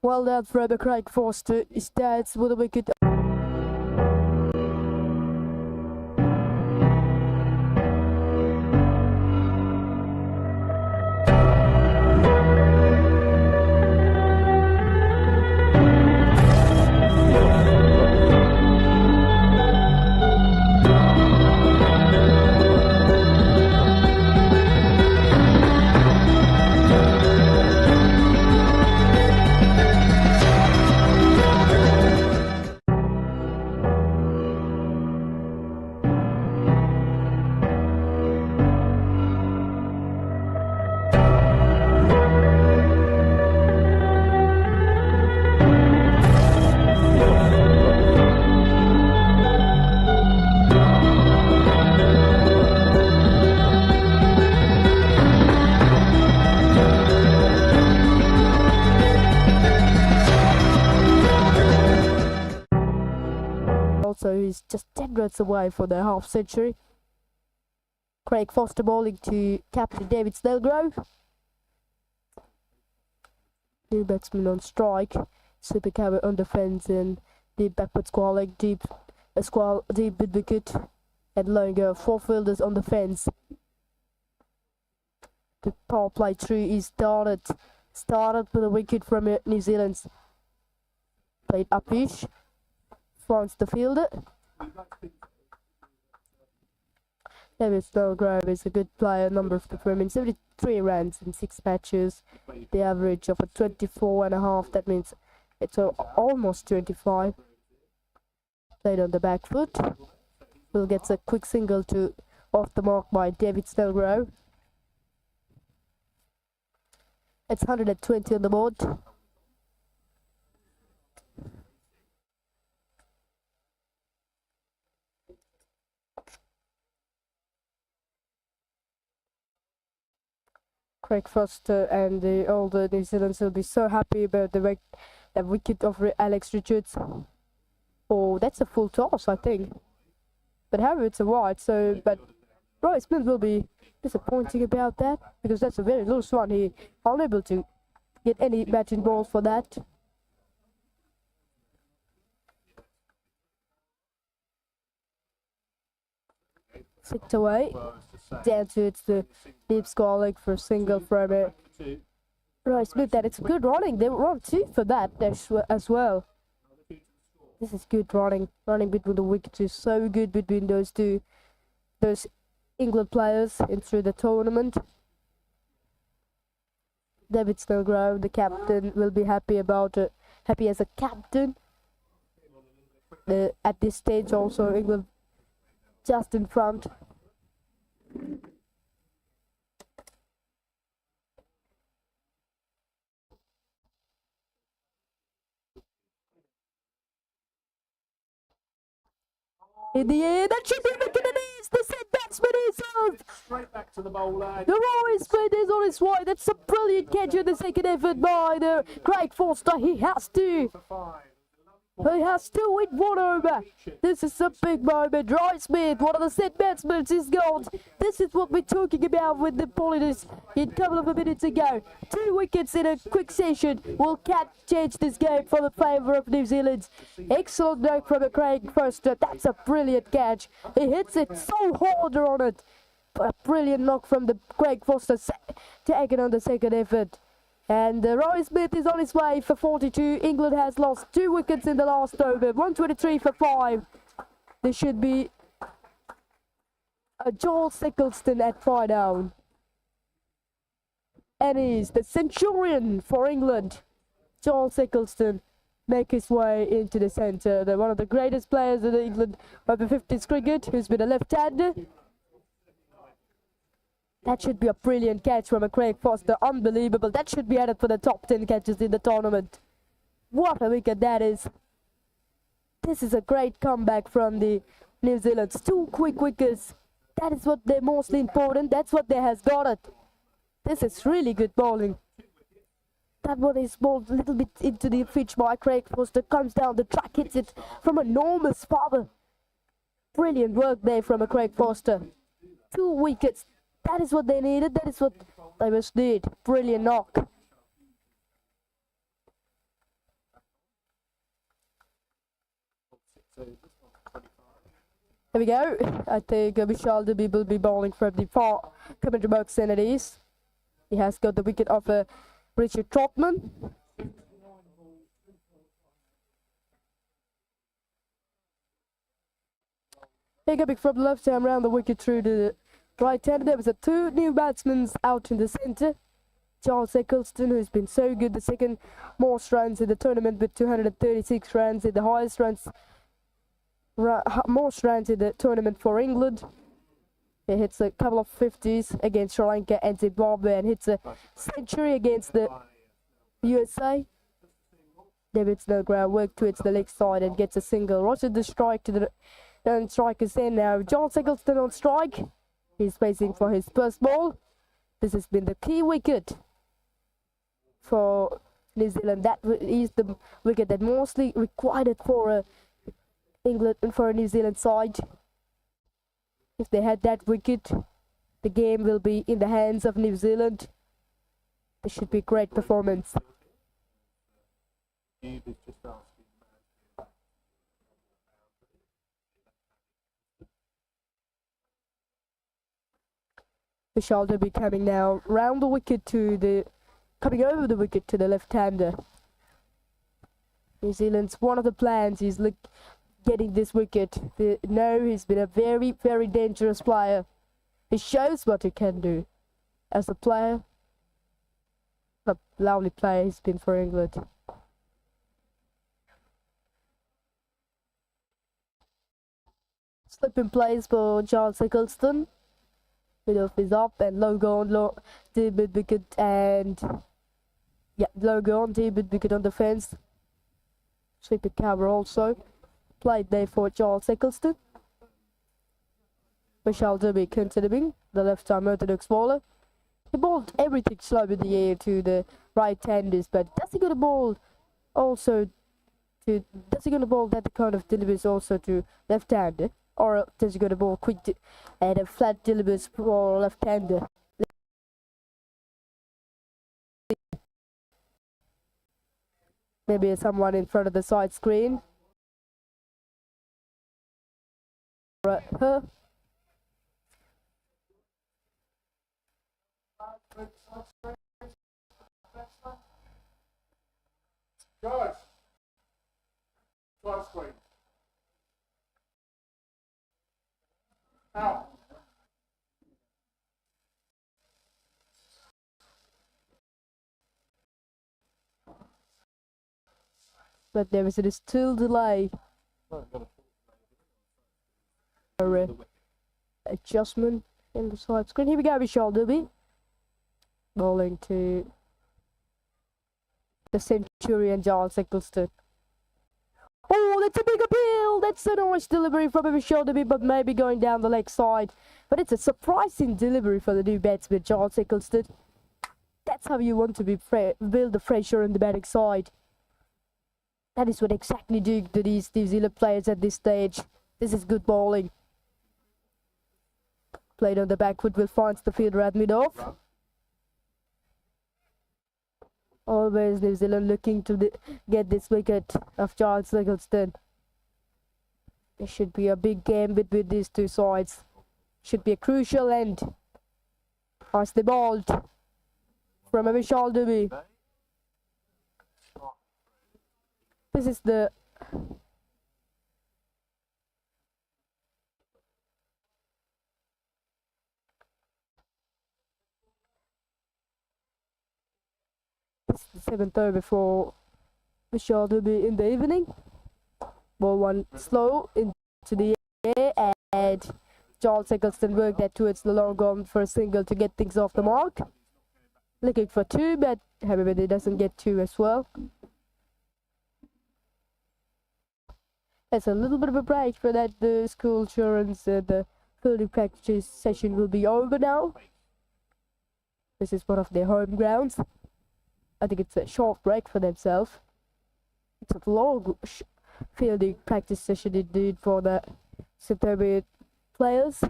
Well done from Craig Foster. His stats with a wicket. So he's just 10 runs away for the half century. Craig Foster bowling to captain David Snellgrove. 2 batsmen on strike. Super cover on defence and deep backward squalling, deep mid wicket, and longer 4 fielders on the fence. The power play through is started with a wicket from New Zealand. Played upish. Wants the fielder. David Snellgrove is a good player, number of performance, 73 runs in 6 matches. The average of a 24.5, that means it's almost 25. Played on the back foot. Will get a quick single to off the mark by David Snellgrove. It's 120 on the board. Craig Foster and all the New Zealanders will be so happy about the wicket of Alex Richards. Oh, that's a full toss, I think. But however, it's a wide, so, but Roy Smith will be disappointing about that, because that's a very loose one. He unable to get any batting balls for that. Slipped away. Down to it's the deep scoring for a single from it. Right, Smith, that it's good running. They were on 2 for that as well. This is good running. Running between the wickets is so good between those England players in through the tournament. David Snellgrove, the captain, will be happy about it. Happy as a captain. At this stage also England just in front. In the air, that should be wicket, it is! The set batsman finishes! Straight back to the bowler. The Roy Smith is on his way. That's a brilliant catch in the second effort by the Craig Foster. He has to win one over. This is a big moment. Roy Smith, one of the set batsmen, is gone. This is what we're talking about with the Polynesians a couple of minutes ago. 2 wickets in a quick session will change this game for the favour of New Zealand. Excellent note from the Craig Foster. That's a brilliant catch. He hits it so hard on it. A brilliant knock from the Craig Foster, taken on the second effort. And Roy Smith is on his way for 42. England has lost 2 wickets in the last over. 123 for 5. There should be a Joel Sickleston at 5 down. And he's the centurion for England. Joel Sickleston make his way into the centre. They're one of the greatest players in the England Over-50s cricket, who's been a left-hander. That should be a brilliant catch from a Craig Foster. Unbelievable. That should be added for the top 10 catches in the tournament. What a wicket that is. This is a great comeback from the New Zealand's 2 quick wickets. That is what they're mostly important. That's what they has got it. This is really good bowling. That one is bowled a little bit into the pitch by Craig Foster. Comes down the track, hits it from enormous power. Brilliant work there from a Craig Foster. 2 wickets. That is what they needed. That is what they must need. Brilliant knock. Here we go. I think Vishal Dubey will be bowling from the far commentary box, and it is. He has got the wicket of Richard Trotman. Here coming from the left hand round the wicket through the right hand. There was 2 new batsmen out in the centre. Charles Eccleston, who's been so good, the second most runs in the tournament with 236 runs, in the highest runs, most runs in the tournament for England. He hits a couple of 50s against Sri Lanka and Zimbabwe, and hits a century against the USA. David Snowground worked towards the leg side and gets a single. Rogered the strike to the striker's end now. John Eccleston on strike. He's facing for his first ball. This has been the key wicket for New Zealand. That is the wicket that mostly required for England and for a New Zealand side. If they had that wicket, the game will be in the hands of New Zealand. This should be a great performance. Vishal will be coming now round the wicket to the, coming over the wicket to the left-hander. New Zealand's one of the plans is getting this wicket. No, he's been a very, very dangerous player. He shows what he can do as a player. A lovely player he's been for England. Slip in place for Charles Eccleston. Bit of his up and low go on, David wicket, and yeah, low go on, David wicket on the fence. Sweeping cover also. Played there for Charles Eccleston. Vishal Dubey continuing, the left-arm orthodox bowler. He bowled everything slow in the air to the right-handers, but does he going to bowl also to, does he going to bowl that kind of deliveries also to left-hander? Or does he go to ball quick and a flat deliveries for left-hander? Maybe someone in front of the side screen. Her. Guys, side screen. Out. But there is a still delay. Adjustment in the side screen. Here we go, Vishal Dubey. Bowling to the Centurion Charles Eccleston. Oh, that's a big appeal. That's a nice delivery from a shoulder bit, but maybe going down the leg side. But it's a surprising delivery for the new batsman, Charles Eccleston. That's how you want to build the pressure on the batting side. That is what exactly doing to these New Zealand players at this stage. This is good bowling. Played on the back foot will find the fielder at mid-off. Always New Zealand looking to get this wicket of Charles Eccleston. It should be a big game between these two sides. Should be a crucial end. As they bowled from a Vishal Dubey. This is the seventh over for Vishal Dubey in the evening. Ball one slow into the air, and Charles Eccleston worked that towards the long on for a single to get things off the mark. Looking for two, but however he doesn't get two as well. It's a little bit of a break for that the school children's the fielding practice session will be over now. This is one of their home grounds. I think it's a short break for themselves. It's a long fielding practice session indeed for the intermediate players,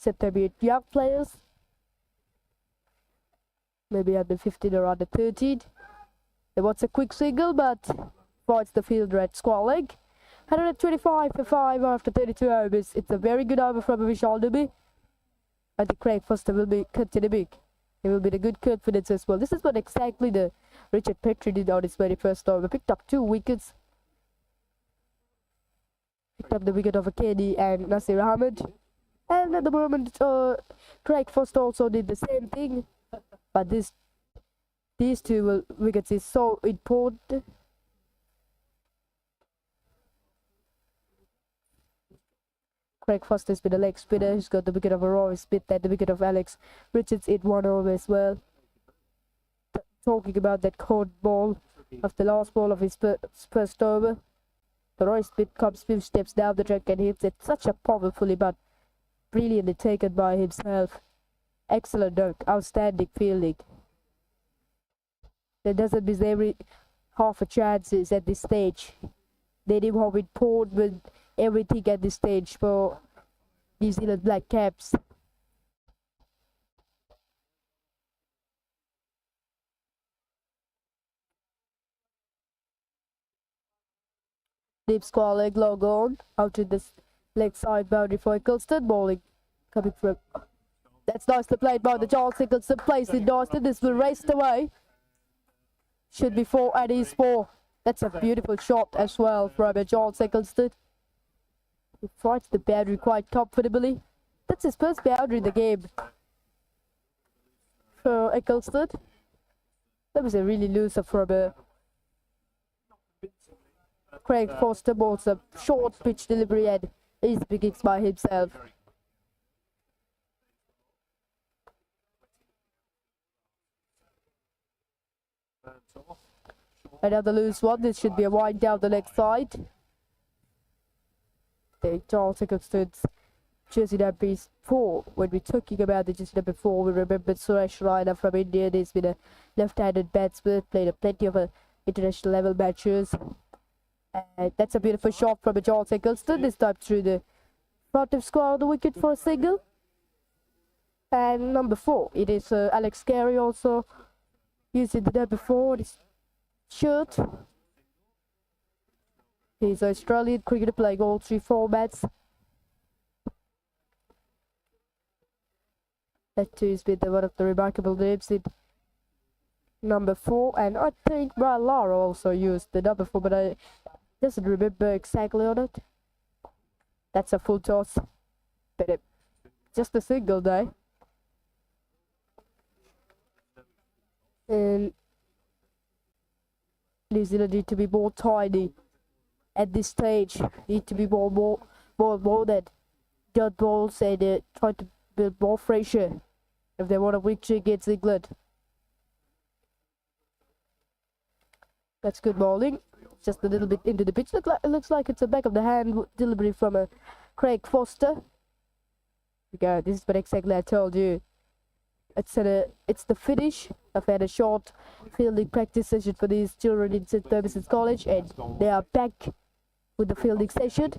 intermediate young players. Maybe under 15 or under 13. They want a quick single, but finds the fielder at square leg. 125 for 5 after 32 overs. It's a very good over from Vishal Dubey. I think Craig Foster will be continuing. He will be the good confidence as well. This is what exactly the Richard Petrie did on his very first over. Picked up 2 wickets. Picked up the wicket of Akedi and Nasir Ahmed. And at the moment, Craig Foster also did the same thing. But these two wickets is so important. Craig Foster's been a leg spinner. He's got the wicket of Roy Smith and the wicket of Alex Richards in 1 over as well. Talking about that caught ball of the last ball of his first over. The Roy Smith comes 5 steps down the track and hits it such a powerfully but brilliantly taken by himself. Excellent dunk, outstanding fielding. There doesn't miss every half a chances at this stage. They knew how it poured with everything at this stage for New Zealand Black Caps. Deep square leg logo on, out to this leg side boundary for Eccleston, bowling coming from. That's nicely played by the Charles Eccleston, plays it nicely. This will race away. Should be 4 and he's 4. That's a beautiful shot as well from Charles Eccleston. He fights the boundary quite comfortably. That's his first boundary in the game for Eccleston. That was a really loose from Craig Foster bowls a short pitch delivery and easy pickings by himself. Another loose one. This should be a wide down the leg side. The Charles Eccleston's jersey number is 4. When we're talking about the jersey number 4, we remember Suresh Raina from India. He's been a left-handed batsman, played plenty of international level matches. That's a beautiful shot from Charles Eccleston. This time through the front of square on the wicket for a single. And number 4, it is Alex Carey also using the number 4 on his shirt. He's an Australian cricketer playing all 3 formats. That too has been one of the remarkable names in number 4. And I think Brian Lara also used the number 4, but I doesn't remember exactly on it. That's a full toss. But just a single though. And New Zealand need to be more tidy at this stage. Need to be more that dot balls and try to build more pressure if they want to win against England. That's good bowling. just a little bit into the pitch. It looks like it's a back of the hand delivery from a Craig Foster. Go. This is what exactly I told you. It's the finish. I've had a short fielding practice session for these children in St. Thomas's College, and they are back with the fielding session.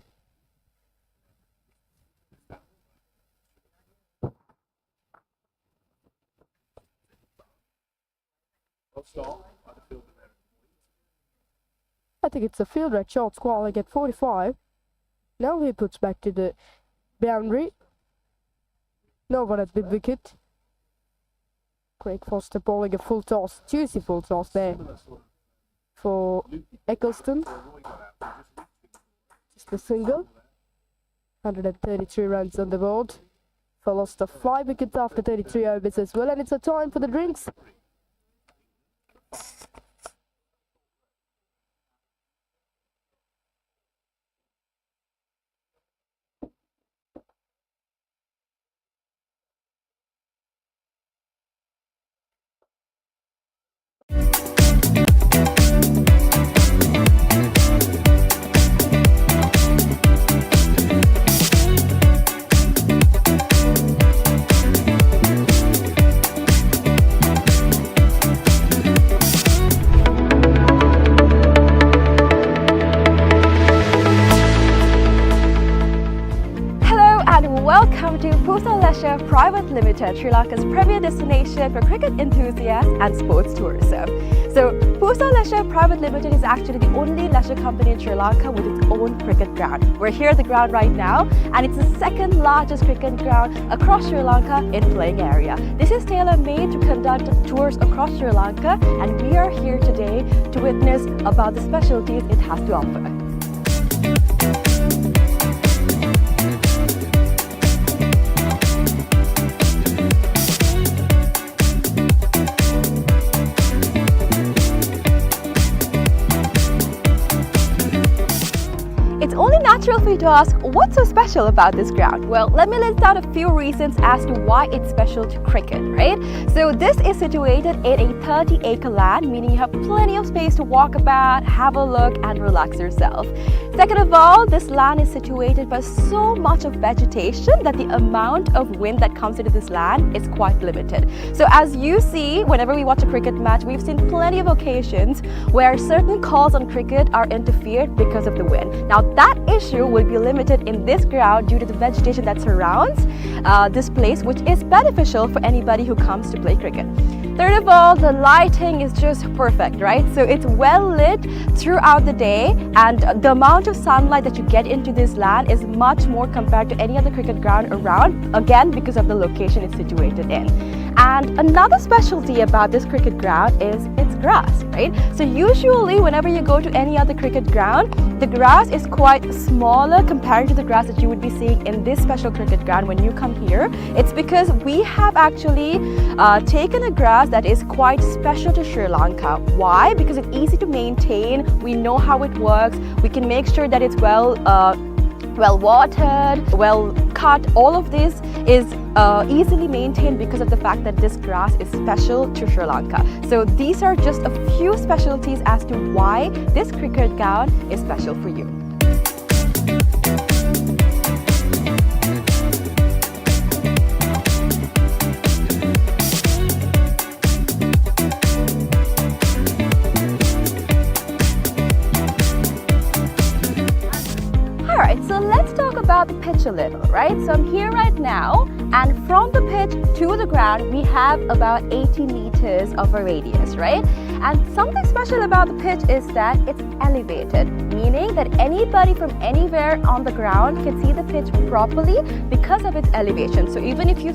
I think it's a fielder at short squalling at 45. Now he puts back to the boundary. No one at the wicket. Craig Foster bowling a full toss, juicy full toss there for Eccleston. Just a single. 133 runs on the board. For loss of 5 wickets after 33 overs as well, and it's a time for the drinks. Welcome to Pusa Leisure Private Limited, Sri Lanka's premier destination for cricket enthusiasts and sports tourism. So, Pusa Leisure Private Limited is actually the only leisure company in Sri Lanka with its own cricket ground. We're here at the ground right now, and it's the second largest cricket ground across Sri Lanka in playing area. This is tailor-made to conduct tours across Sri Lanka, and we are here today to witness about the specialties it has to offer. It's only natural for you to ask, what's so special about this ground? Well, let me list out a few reasons as to why it's special to cricket, right? So this is situated in a 30-acre land, meaning you have plenty of space to walk about, have a look and relax yourself. Second of all, this land is situated by so much of vegetation that the amount of wind that comes into this land is quite limited. So as you see, whenever we watch a cricket match, we've seen plenty of occasions where certain calls on cricket are interfered because of the wind. Now that issue will be limited in this ground due to the vegetation that surrounds this place, which is beneficial for anybody who comes to play cricket. Third of all, the lighting is just perfect, right? So it's well lit throughout the day, and the amount of sunlight that you get into this land is much more compared to any other cricket ground around, again because of the location it's situated in. And another specialty about this cricket ground is its grass, right? So usually whenever you go to any other cricket ground, the grass is quite smaller compared to the grass that you would be seeing in this special cricket ground when you come here. It's because we have actually taken a grass that is quite special to Sri Lanka. Why? Because it's easy to maintain, we know how it works, we can make sure that it's well watered, well cut. All of this is easily maintained because of the fact that this grass is special to Sri Lanka. So these are just a few specialties as to why this cricket ground is special for you. Alright, so let's talk about the pitch a little, right? So I'm here right now, and from the pitch to the ground, we have about 80 meters of a radius, right? And something special about the pitch is that it's elevated, meaning that anybody from anywhere on the ground can see the pitch properly because of its elevation. So even if you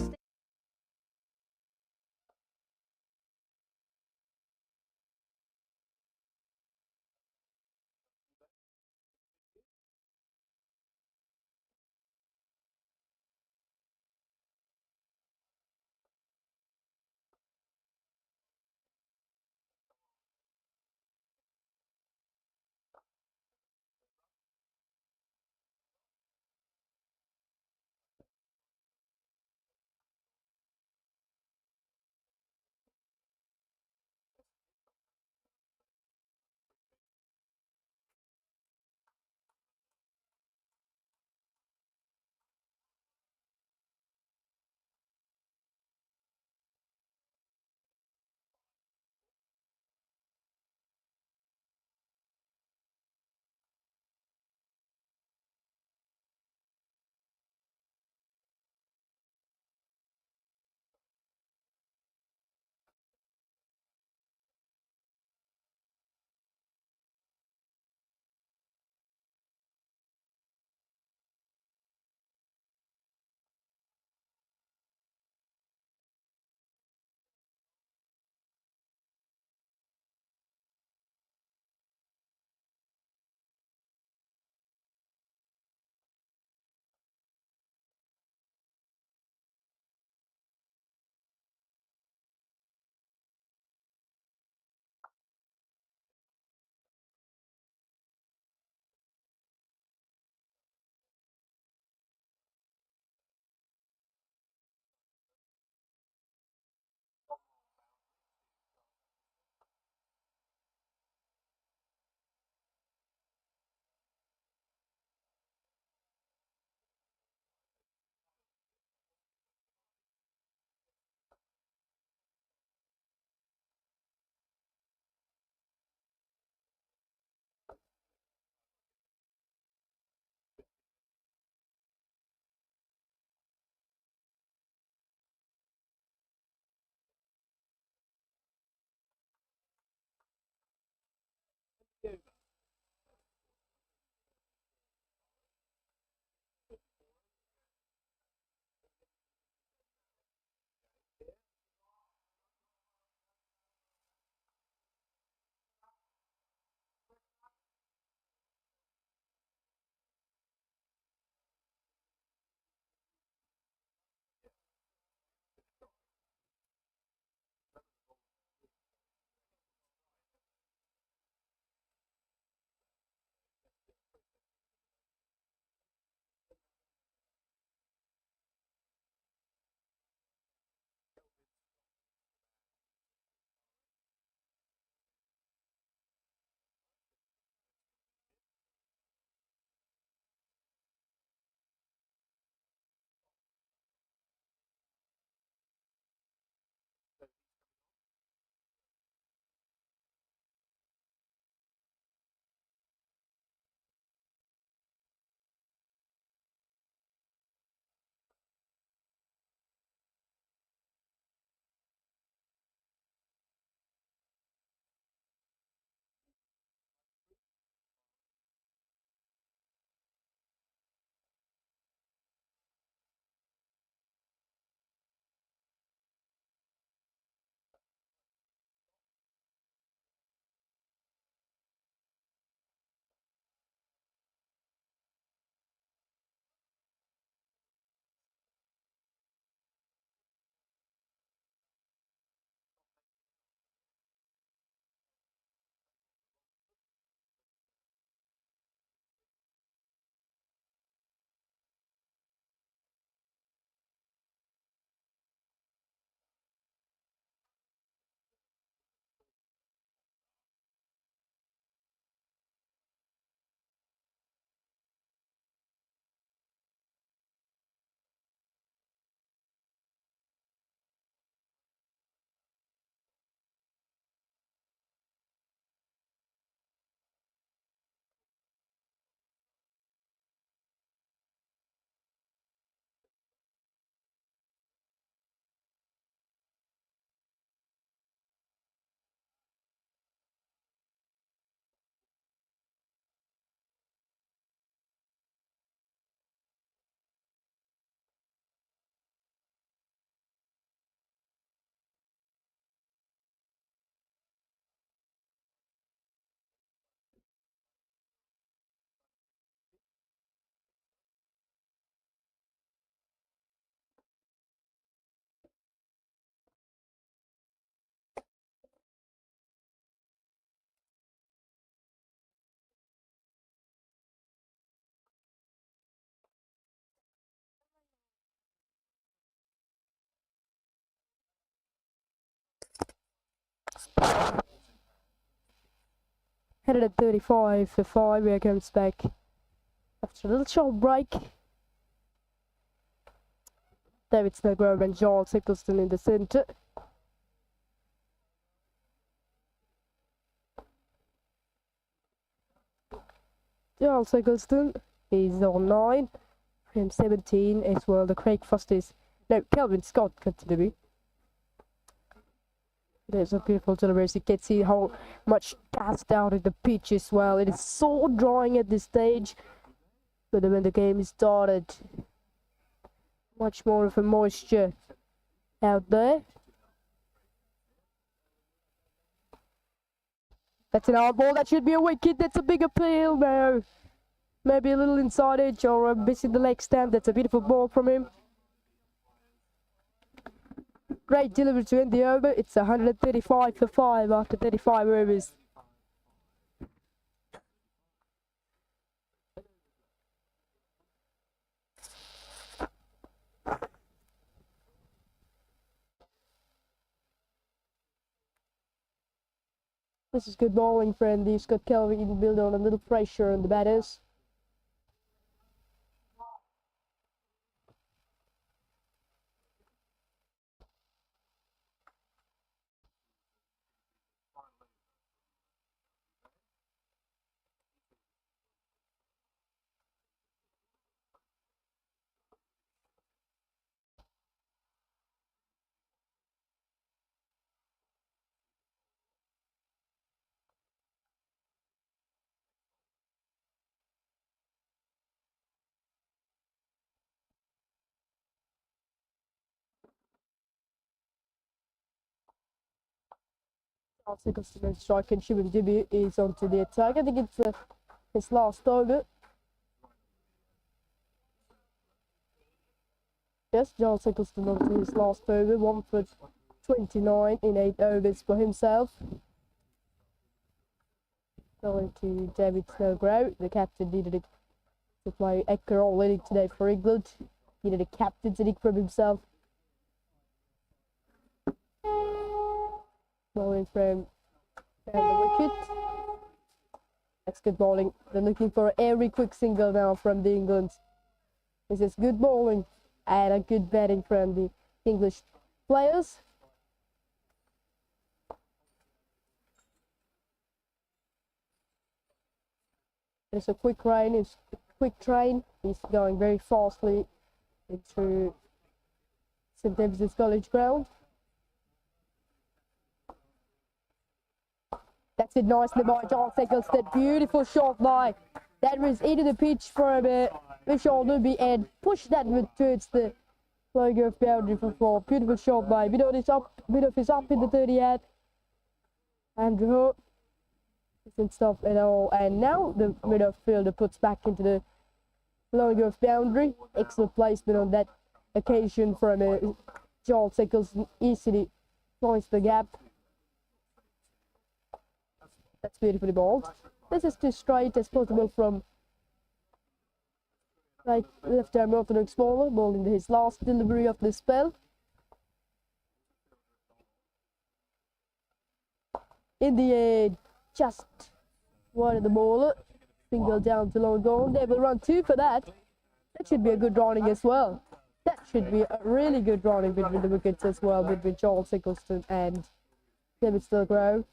Headed at 35 for 5. Here comes back after a little short break. David Snellgrove and Charles Eccleston in the centre. Charles Eccleston is on 9. From 17 as well. The Craig Foster's. No, Kelvin Scott got to be. There's a beautiful celebration. You can see how much dust out of the pitch as well. It is so drying at this stage. But when the game started, much more of a moisture out there. That's an out ball. That should be a wicket. That's a big appeal. No. Maybe a little inside edge or a miss in the leg stamp. That's a beautiful ball from him. Great delivery to end the over. It's 135 for 5 after 35 overs. This is good bowling for Andy. Scott Kelvin build on a little pressure on the batters. Charles Eccleston strike and Shivam Dibby is onto the attack. I think it's his last over. Yes, Charles Eccleston onto his last over. 1 for 29 in 8 overs for himself. Going to David Snellgrove. The captain needed to play Ecker already today for England. Needed a captain's inning from himself. Bowling from the wicket. That's good bowling. They're looking for an airy quick single now from the England. This is good bowling and a good batting from the English players. It's a quick rain. It's a quick train. He's going very fastly into St. David's College ground. That's it nicely by Charles Eccleston. Beautiful shot by. That was into the pitch for a bit. Vishal Dubey and pushed that towards the logo of boundary for 4. Beautiful shot by. Bit of his up in the 38. Andrew Hope isn't stopped at all. And now the midfielder puts back into the logo of boundary. Excellent placement on that occasion from Charles Eccleston. Easily finds the gap. That's beautifully bowled. This is too straight as possible from left arm orthodox bowler, bowling his last delivery of the spell. In the end, just wide the bowler. Single down to long gone. They will run 2 for that. That should be a good running as well. That should be a really good running between the wickets as well, between Charles Eccleston and David Snellgrove.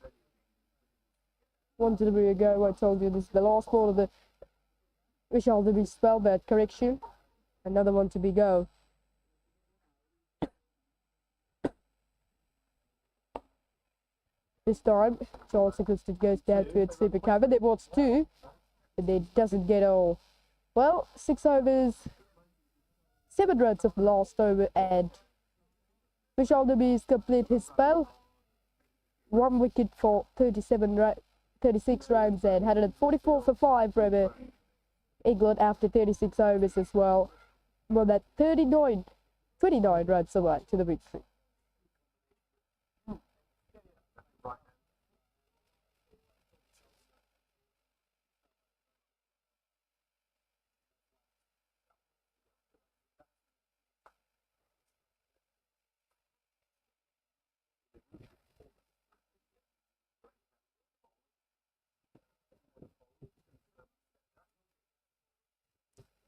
1 delivery ago, I told you this is the last ball of the Vishal Dubey spell, but correction. Another one to be go. This time, Charles Eccleston goes down to its sleeper cover. They bought 2, but it doesn't get all. Well, 6 overs, 7 runs of the last over, and Vishal Dubey is complete his spell. 1 wicket for 36 runs and 144 for 5 from England after 36 overs as well. Well, that 29 runs away to the victory.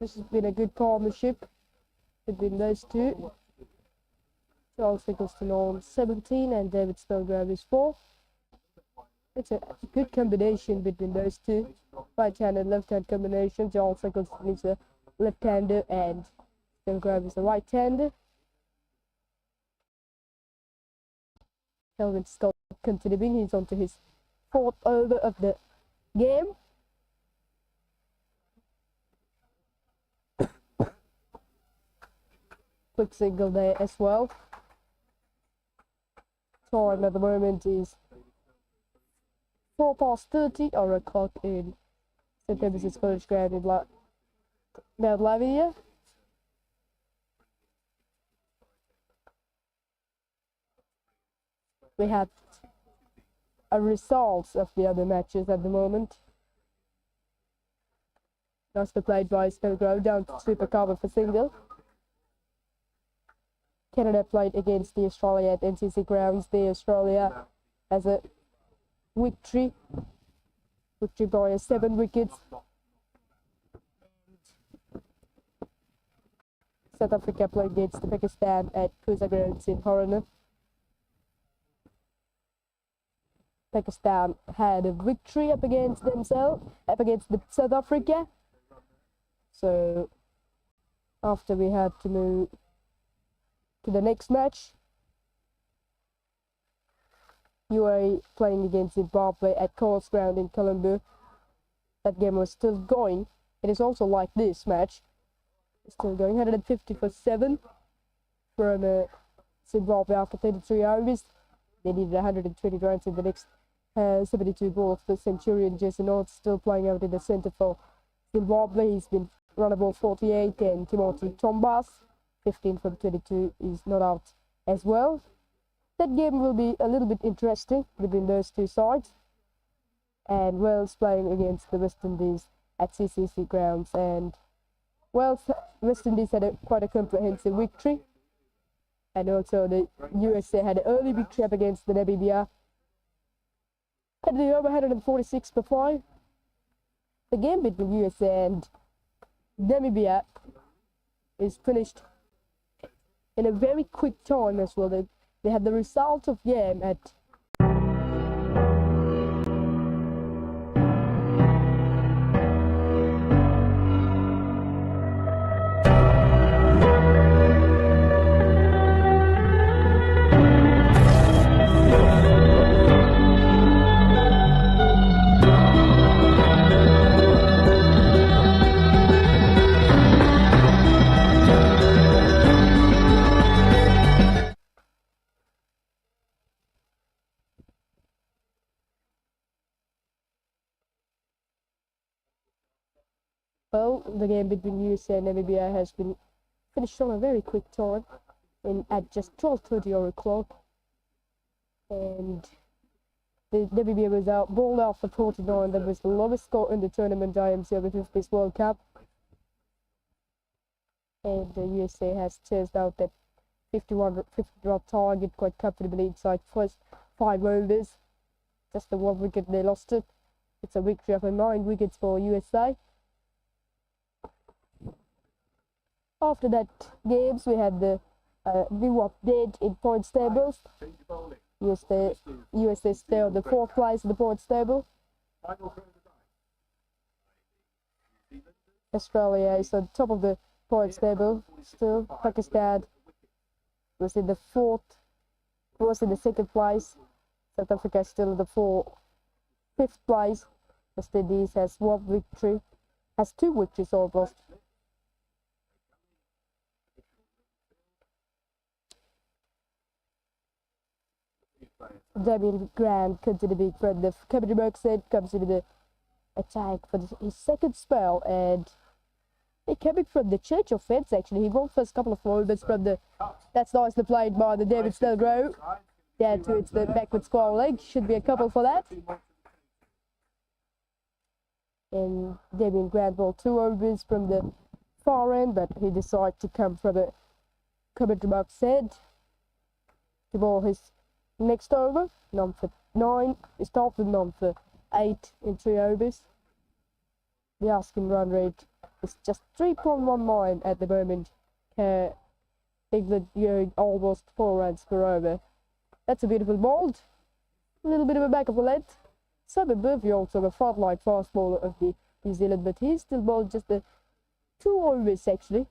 This has been a good partnership between those two. Charles Nicholson on 17 and David Spellgrave is 4. It's a good combination between those two. Right-hand and left-hand combination. Charles Nicholson is a left-hander and Spellgrave is a right-hander. Kelvin Scott continuing. He's on to his 4th over of the game. Quick single there as well. Time at the moment is 4:30 or o'clock in St. Thomas's College Ground in Mount Lavinia. We have a results of the other matches at the moment. Nicely played by Spellgrove down to super cover for single. Canada played against the Australia at NCC grounds. The Australia has a victory by 7 wickets. South Africa played against Pakistan at Kusa grounds in Horana. Pakistan had a victory up against South Africa. So after we had to move to the next match, UAE playing against Zimbabwe at Coles Ground in Colombo. That game was still going. It is also like this match. It's still going. 150 for 7 from Zimbabwe after 33 overs. They needed 120 runs in the next 72 balls. The Centurion Jason North still playing out in the centre for Zimbabwe. He's been run a ball 48, and Timothy Tombas 15 from 22 is not out as well. That game will be a little bit interesting between those two sides. And Wales playing against the West Indies at CCC grounds, and West Indies had quite a comprehensive victory, and also the USA had an early victory up against the Namibia. At the over 146 for 5. The game between USA and Namibia is finished in a very quick time as well. They had the result of game at the game between USA and Namibia has been finished on a very quick time at just 12:30 or o'clock. And the Namibia was bowled out for 49. That was the lowest score in the tournament IMC Over-50s World Cup. And the USA has chased out that 50-run target quite comfortably inside first 5 overs. Just the 1 wicket they lost it. It's a victory of 9 wickets for USA. After that games, we had the new update in points tables. USA stay on the 4th place in the points table. Australia is on top of the points table still. Pakistan was in the 2nd place. South Africa is still in the 5th place. West Indies has 2 victories almost. Damien Grant continuing from the coming box end, comes into the attack for his 2nd spell, and he coming from the church offence actually. He won first couple of overs from the. That's nicely played by the David Spellgrove. Down towards the backward square leg. Should be a couple for that. And Damien Grant bowled 2 overs from the far end, but he decided to come from the commentary box end to bowl his next over. None for 9. He started with none for 8 in 3 overs. The asking run rate It's just 3.19 at the moment. England going almost 4 runs per over. That's a beautiful ball. A little bit of a back of the length. Simon Murphy also the frontline fast bowler of the New Zealand, but he's still bowled just the 2 overs actually.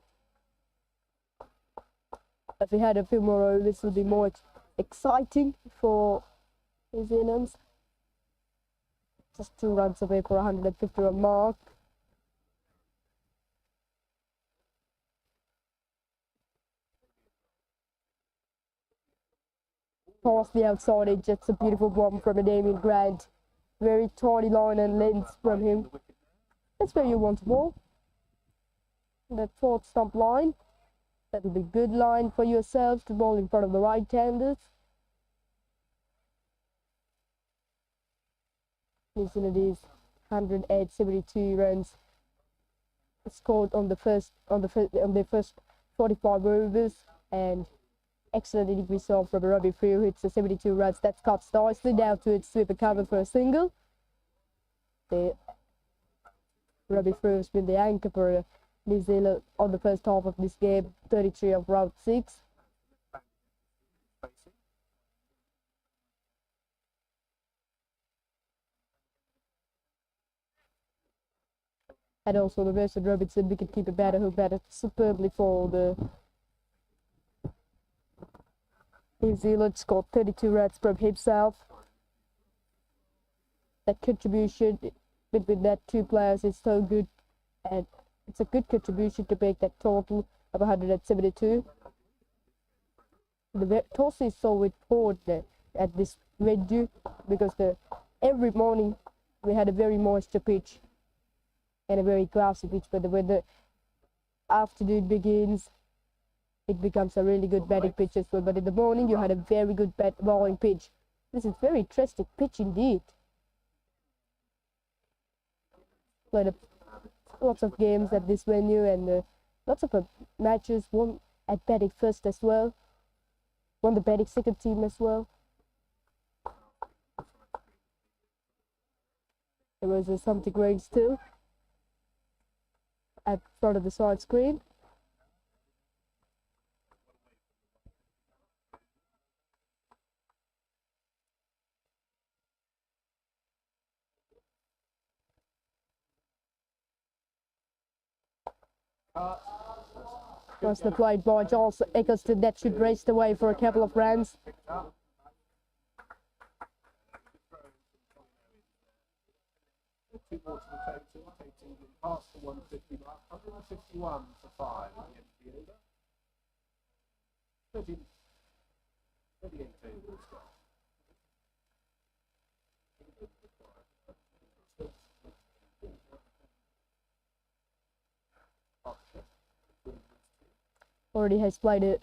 If we had a few more overs, it would be more exciting for New Zealand. Just 2 runs away for 150 run mark. Past the outside edge, it's a beautiful bomb from a Damien Grant. Very tiny line and length from him. That's where you want to bowl. That 4th stump line. That'll be good line for yourself to bowl in front of the right-handers. New Zealand is 108.72 runs scored on the first 45 overs, and excellent inning we saw from Robbie Frew, who hits the 72 runs. That cuts nicely down to its sweeper cover for a single. Robbie Frew has been the anchor for New Zealand on the first half of this game, 33 of round 6. And also the Mercer Robinson wicket-keeper batter who batted superbly for the New Zealand, scored 32 runs from himself. That contribution between that 2 players is so good, and it's a good contribution to make that total of 172. The toss is so important at this venue because every morning we had a very moisture pitch and a very glassy pitch, but when the afternoon begins, it becomes a really good batting pitch as well. But in the morning, you had a very good bowling pitch. This is very interesting pitch indeed. Played lots of games at this venue, and lots of matches won at batting first as well. Won the batting second team as well. There was something going still at front of the side screen. Was the played by Charles Eccleston. That should race the way for a couple of runs. Two more to the total, takes England past the 150 mark, 151 for 5 at the end of the over. 38 overs got. Already has played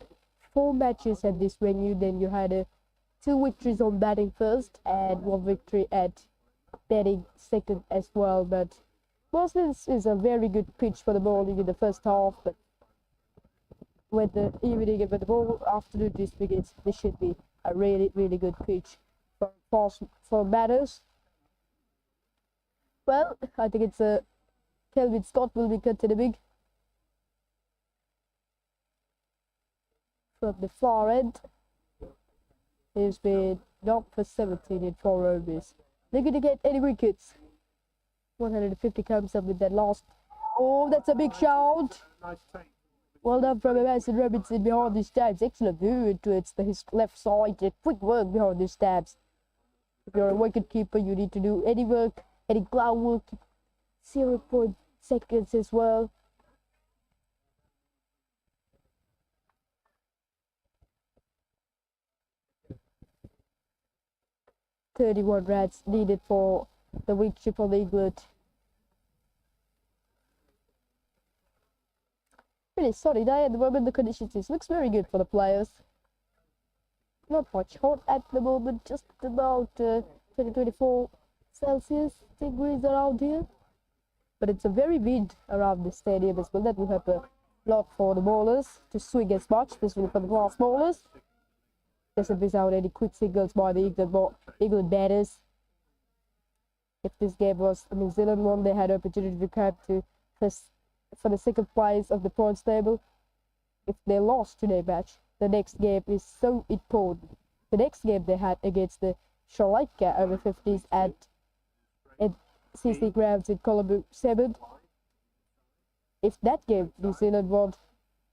4 matches at this venue. Then you had 2 victories on batting first and 1 victory at batting second as well. But mostly this is a very good pitch for the bowling in the first half. But when the evening and when the ball afternoon begins, this should be a really good pitch for batters. Well, I think it's Kelvin Scott will be continuing from the far end. He's been knocked for 17 in 4 overs. They're going to get any wickets. 150 comes up with that last. Oh, that's a big shout. Well done from Mason Robinson behind the stabs. Excellent move towards his left side. Quick work behind the stabs. If you're a wicket keeper, you need to do any work, any glove work. 0.0 seconds as well. .31 runs needed for the victory for England. Really sunny day at the moment. The conditions looks very good for the players. Not much hot at the moment, just about 24 Celsius degrees around here. But it's a very wind around the stadium as well. That will help a lot for the bowlers to swing as much, especially for the fast bowlers. Doesn't miss out any quick signals by the England batters. If this game was a New Zealand one, they had opportunity to come to for the second place of the points table. If they lost today's match, the next game is so important. The next game they had against the Sri Lanka Over-50s at CC Grounds in Colombo 7. If that game New Zealand won,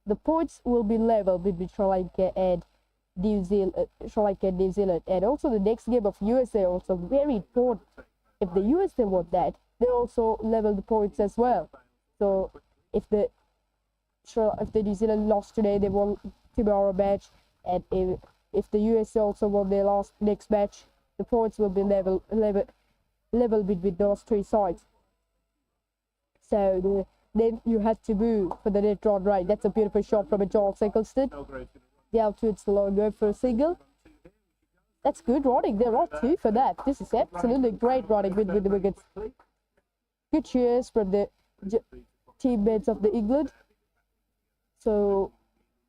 the points will be level between Sri Lanka and New Zealand. And also the next game of USA also very important. If the USA won that, they also level the points as well. So if the New Zealand lost today, they won tomorrow match, and if the USA also won their next match, the points will be level between those three sides. So then you had to move for the net run right. That's a beautiful shot from a Joel Eccleston. Down towards the long go for a single. That's good running. They're all two for that. This is absolutely great running with the wickets. Good cheers from the teammates of the England. So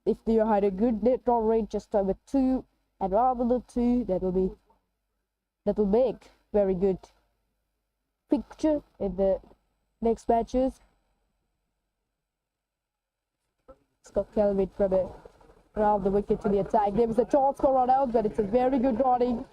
if you had a good net run rate just over 2 and rather than 2, that'll make very good picture in the next matches. Scott Kelvin from around the wicket to the attack. There was a chance for run out, but it's a very good running.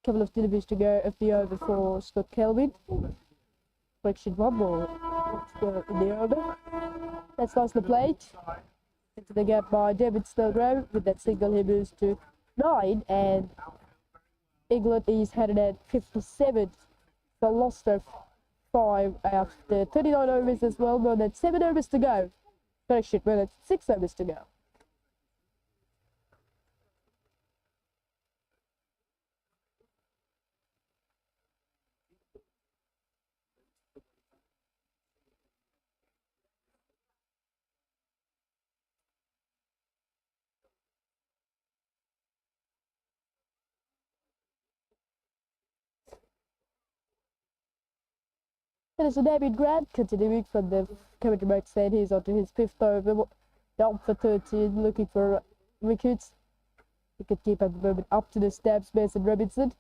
Couple of deliveries to go of the over for Scott Kelvin. Correction, one more in the over. That's nicely played. Into the gap by David Stilgrove. With that single, he moves to 9, and England is headed at 57. So lost of 5 after 39 overs as well. More than 7 overs to go. Correction, more than 6 overs to go. It is a David Grant continuing from the commentary box stand. He's on to his 5th over, down for 13, looking for wickets. Wicket keeper at the moment up to the steps, Mason Robinson.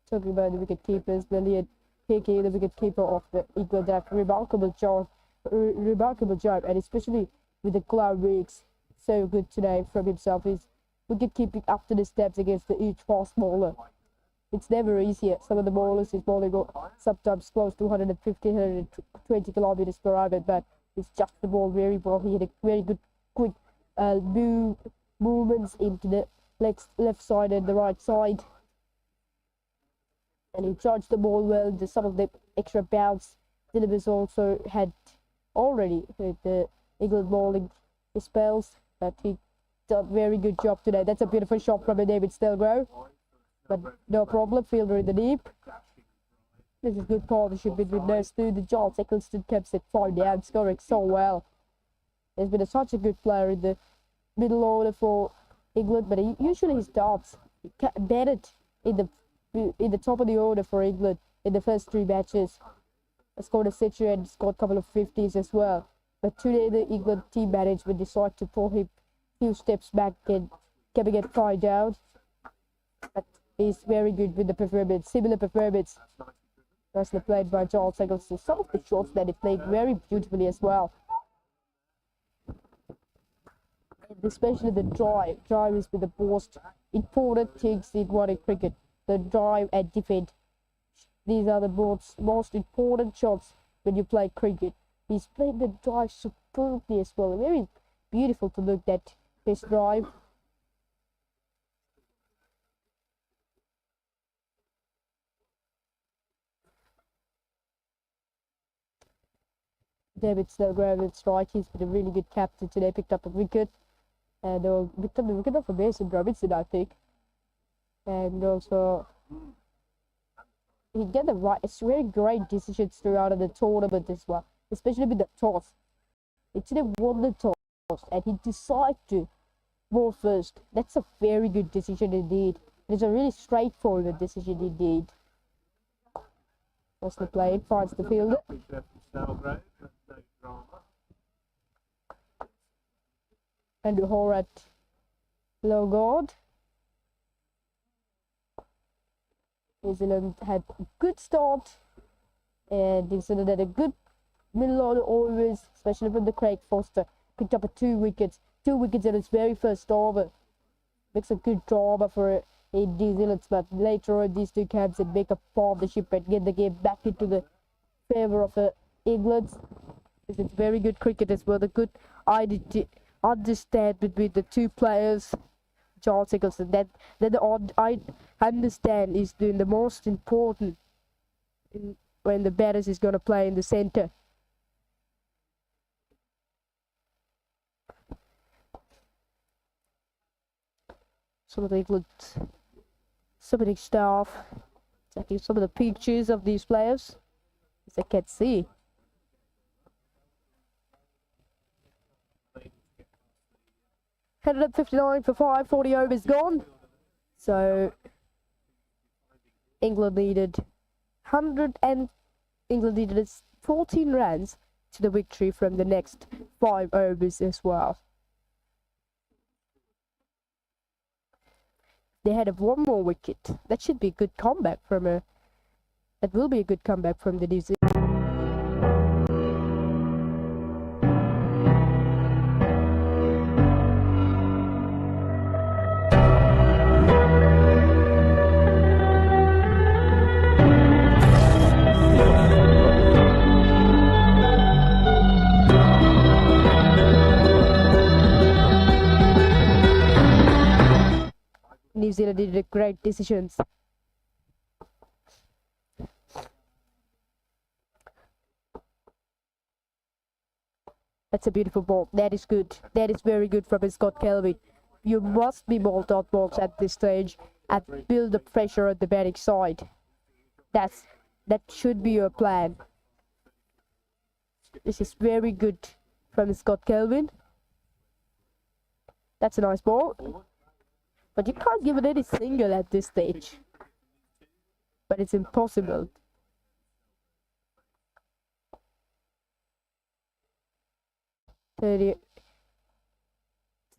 Talking about the wicket keepers, Lillian Hickey, the wicket keeper of the England, have remarkable job, and especially with the glove rigs, so good today from himself. His wicket keeping up to the steps against each fast bowler. It's never easier. Some of the bowlers is bowling sometimes close to 150, 120 kilometers per hour, but it's just the ball very well. He had a very good, quick movements into the left side and the right side, and he charged the ball well. Some of the extra bounce deliveries also had already with the England bowling spells, but he did a very good job today. That's a beautiful shot from David Stilgrove. But no problem, fielder in the deep. This is good partnership between those two. The Joel Eccleston kept it 5 down, scoring so well. He's been such a good player in the middle order for England, but usually he starts better in the top of the order for England in the first 3 matches. He scored a century and scored a couple of 50s as well. But today the England team management decided to pull him a few steps back and kept it 5 down. But he's very good with the performance, similar performance. Nicely played by Joel Eccleston. Some of the shots that he played very beautifully as well. And especially the drive. Drive is with the most important things in one in cricket. The drive and defend. These are the most important shots when you play cricket. He's played the drive superbly as well. Very beautiful to look at his drive. David Stilgrove at strike. He's been a really good captain today. Picked up a wicket, and picked up the wicket off of Mason Robinson, I think. And also, he get the right. It's very great decisions throughout of the tournament as well, especially with the toss. He today won the toss, and he decided to ball first. That's a very good decision indeed. It's a really straightforward decision indeed. As the play finds the fielder. And Hoare at low guard. New Zealand had a good start, and New Zealand had a good middle order always, especially from the Craig Foster. Picked up 2 wickets in his very first over. Makes a good drama for New Zealand, but later on these two camps and make a partnership and get the game back into the favour of England. It's very good cricket as well. A good understand between the two players. John Singleton, that I understand is doing the most important when the batters is going to play in the centre. Some of the England submitting staff taking some of the pictures of these players, as I can see. Headed at 59 for 5, 40 overs gone. So England needed 14 runs to the victory from the next 5 overs as well. They had one more wicket. That should be a good comeback from that will be a good comeback from the New Zealand. New Zealand did a great decisions. That's a beautiful ball. That is good. That is very good from Scott Kelvin. You must be ball dot balls at this stage and build the pressure at the batting side. That should be your plan. This is very good from Scott Kelvin. That's a nice ball. But you can't give it any single at this stage. But it's impossible. Two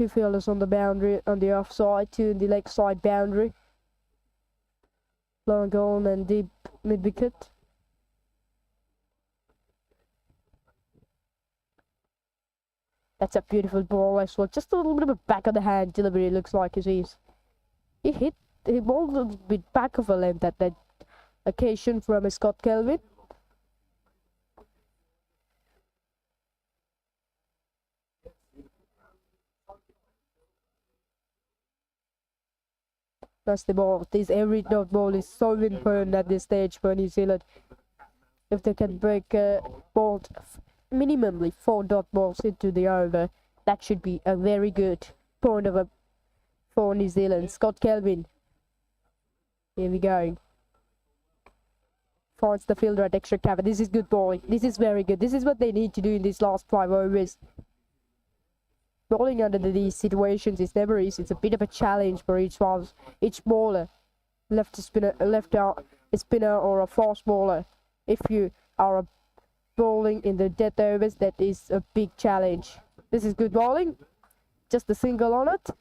fielders on the boundary, on the offside, 2 in the leg side boundary. Long on and deep mid wicket. That's a beautiful ball as well. Just a little bit of a back of the hand delivery, looks like it is. He bowled a bit back of a length at that occasion from Scott Kelvin. That's the ball. Every dot ball is so important at this stage for New Zealand. If they can break ball minimally 4 dot balls into the over, that should be a very good point for New Zealand. Scott Kelvin. Here we go. Finds the fielder at extra cover. This is good bowling. This is very good. This is what they need to do in these last 5 overs. Bowling under these situations is never easy. It's a bit of a challenge for each bowler. Left spinner or a fast bowler. If you are bowling in the death overs, that is a big challenge. This is good bowling. Just a single on it.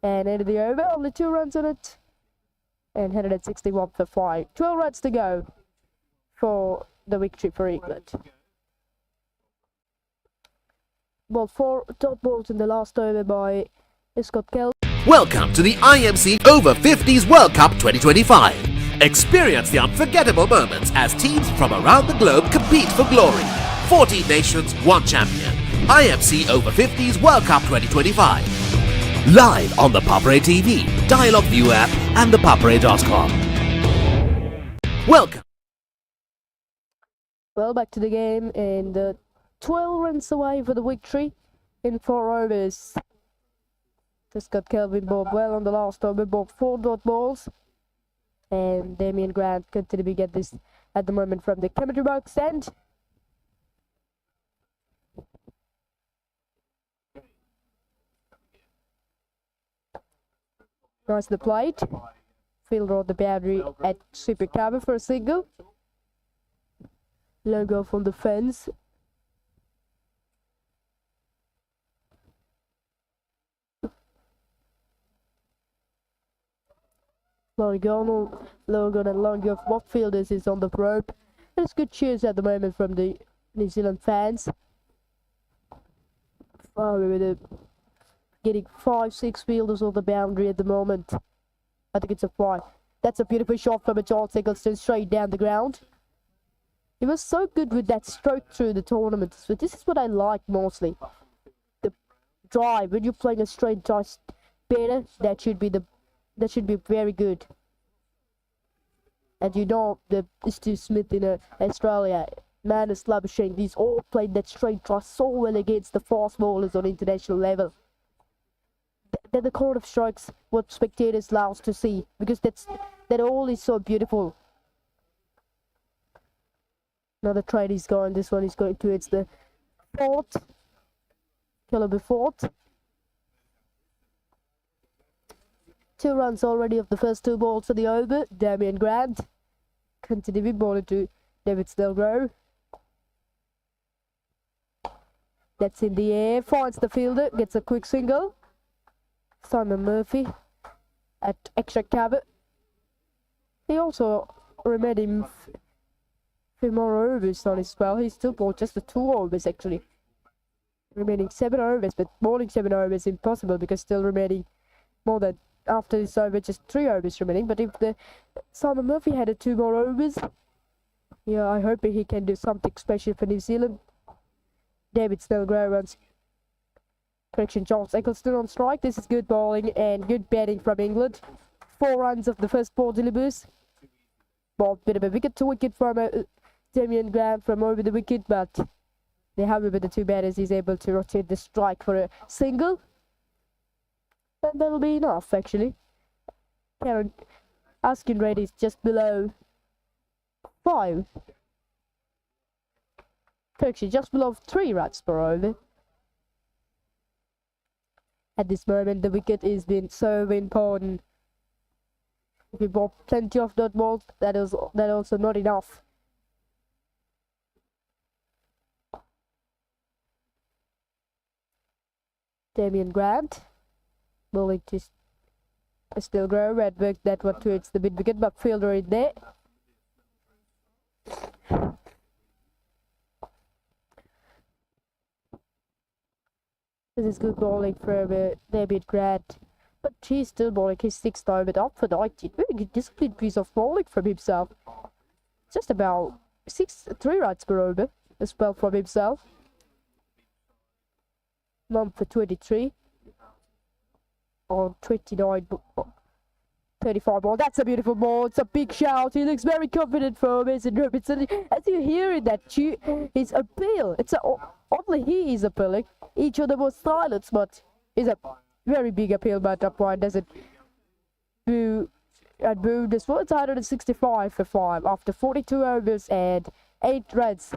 And end of the over, only 2 runs on it. And headed at 61 for 5. 12 runs to go for the victory for England. Well, 4 top balls in the last over by Scott Kelvin. Welcome to the IMC Over-50s World Cup 2025. Experience the unforgettable moments as teams from around the globe compete for glory. 14 nations, 1 champion. IMC Over-50s World Cup 2025. Live on the Papare TV, Dialog View app and the Papare.com. Welcome. Well, back to the game, and 12 runs away for the victory in 4 overs. Scott Kelvin bowled well on the last over, bowled 4 dot balls. And Damien Grant continuing to get this at the moment from the commentary box end. Nice the plate. Fielder on the boundary at super cover for a single. Logo from the fence. Logan and Longo of both fielders is on the rope. There's good cheers at the moment from the New Zealand fans. Getting 5-6 fielders on the boundary at the moment. I think it's a 5. That's a beautiful shot from a Charles Eggleston straight down the ground. He was so good with that stroke through the tournament. So this is what I like mostly. The drive, when you're playing a straight drive better, that should be very good. And you know the Steve Smith in Australia, Manus Labuschagne, these all played that straight drive so well against the fast bowlers on international level. They're the kind of strokes what spectators love to see, because that all is so beautiful. Another trade is going. This one is going towards the fourth. Caliber fourth. 2 runs already of the first 2 balls of the over. Damien Grant continuing bowling to David Snellgrove. That's in the air. Finds the fielder. Gets a quick single. Simon Murphy at extra cover. He also remained him few more overs on his spell. He still bowled just the 2 overs actually. Remaining 7 overs, but bowling 7 overs is impossible because still remaining more than after this over, just 3 overs remaining. But if the Simon Murphy had 2 more overs, yeah, I hope he can do something special for New Zealand. David Snellgrove runs. Correction, Charles Eggleston on strike. This is good bowling and good batting from England. 4 runs of the first 4 delivers. Ball bit of a wicket, 2 wicket from Damien Grant from over the wicket, but however the 2 batters is able to rotate the strike for a single. And that'll be enough actually. Current asking rate is just below 5. Actually just below 3 runs per over. At this moment the wicket is been so important. If you bought plenty of dot balls, that also not enough. Damien Grant bowling to Snellgrove. Red work that one towards the mid wicket, but fielder in there. This is good bowling from Damien Grant. But he's still bowling his 6th over up for 19. Very good disciplined piece of bowling from himself. Just about 3 runs per over as well from himself. 1 for 23 on 29, 35 ball. That's a beautiful ball. It's a big shout. He looks very confident for Mason Robinson. As you hear in that his appeal. Only he is appealing. Each of them was silent, but it's a very big appeal, but upright doesn't boo and booed as well. It's 165 for 5 after 42 overs and 8 runs.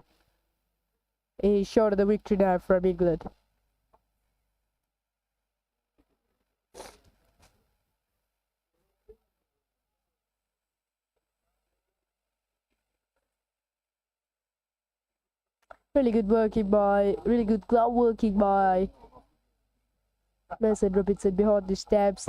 He's short of the victory now from England. Really good glove working by Mason Robinson behind the stabs.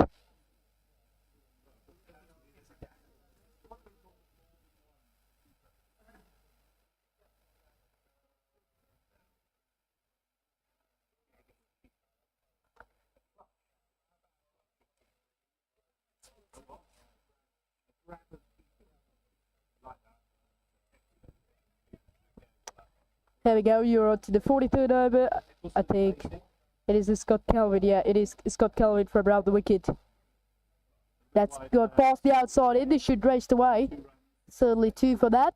There we go, you're on to the 43rd over. I think it is Scott Kelvin. Yeah, it is Scott Kelvin from around the wicket. That's got past the outside in. This should race away. Certainly 2 for that.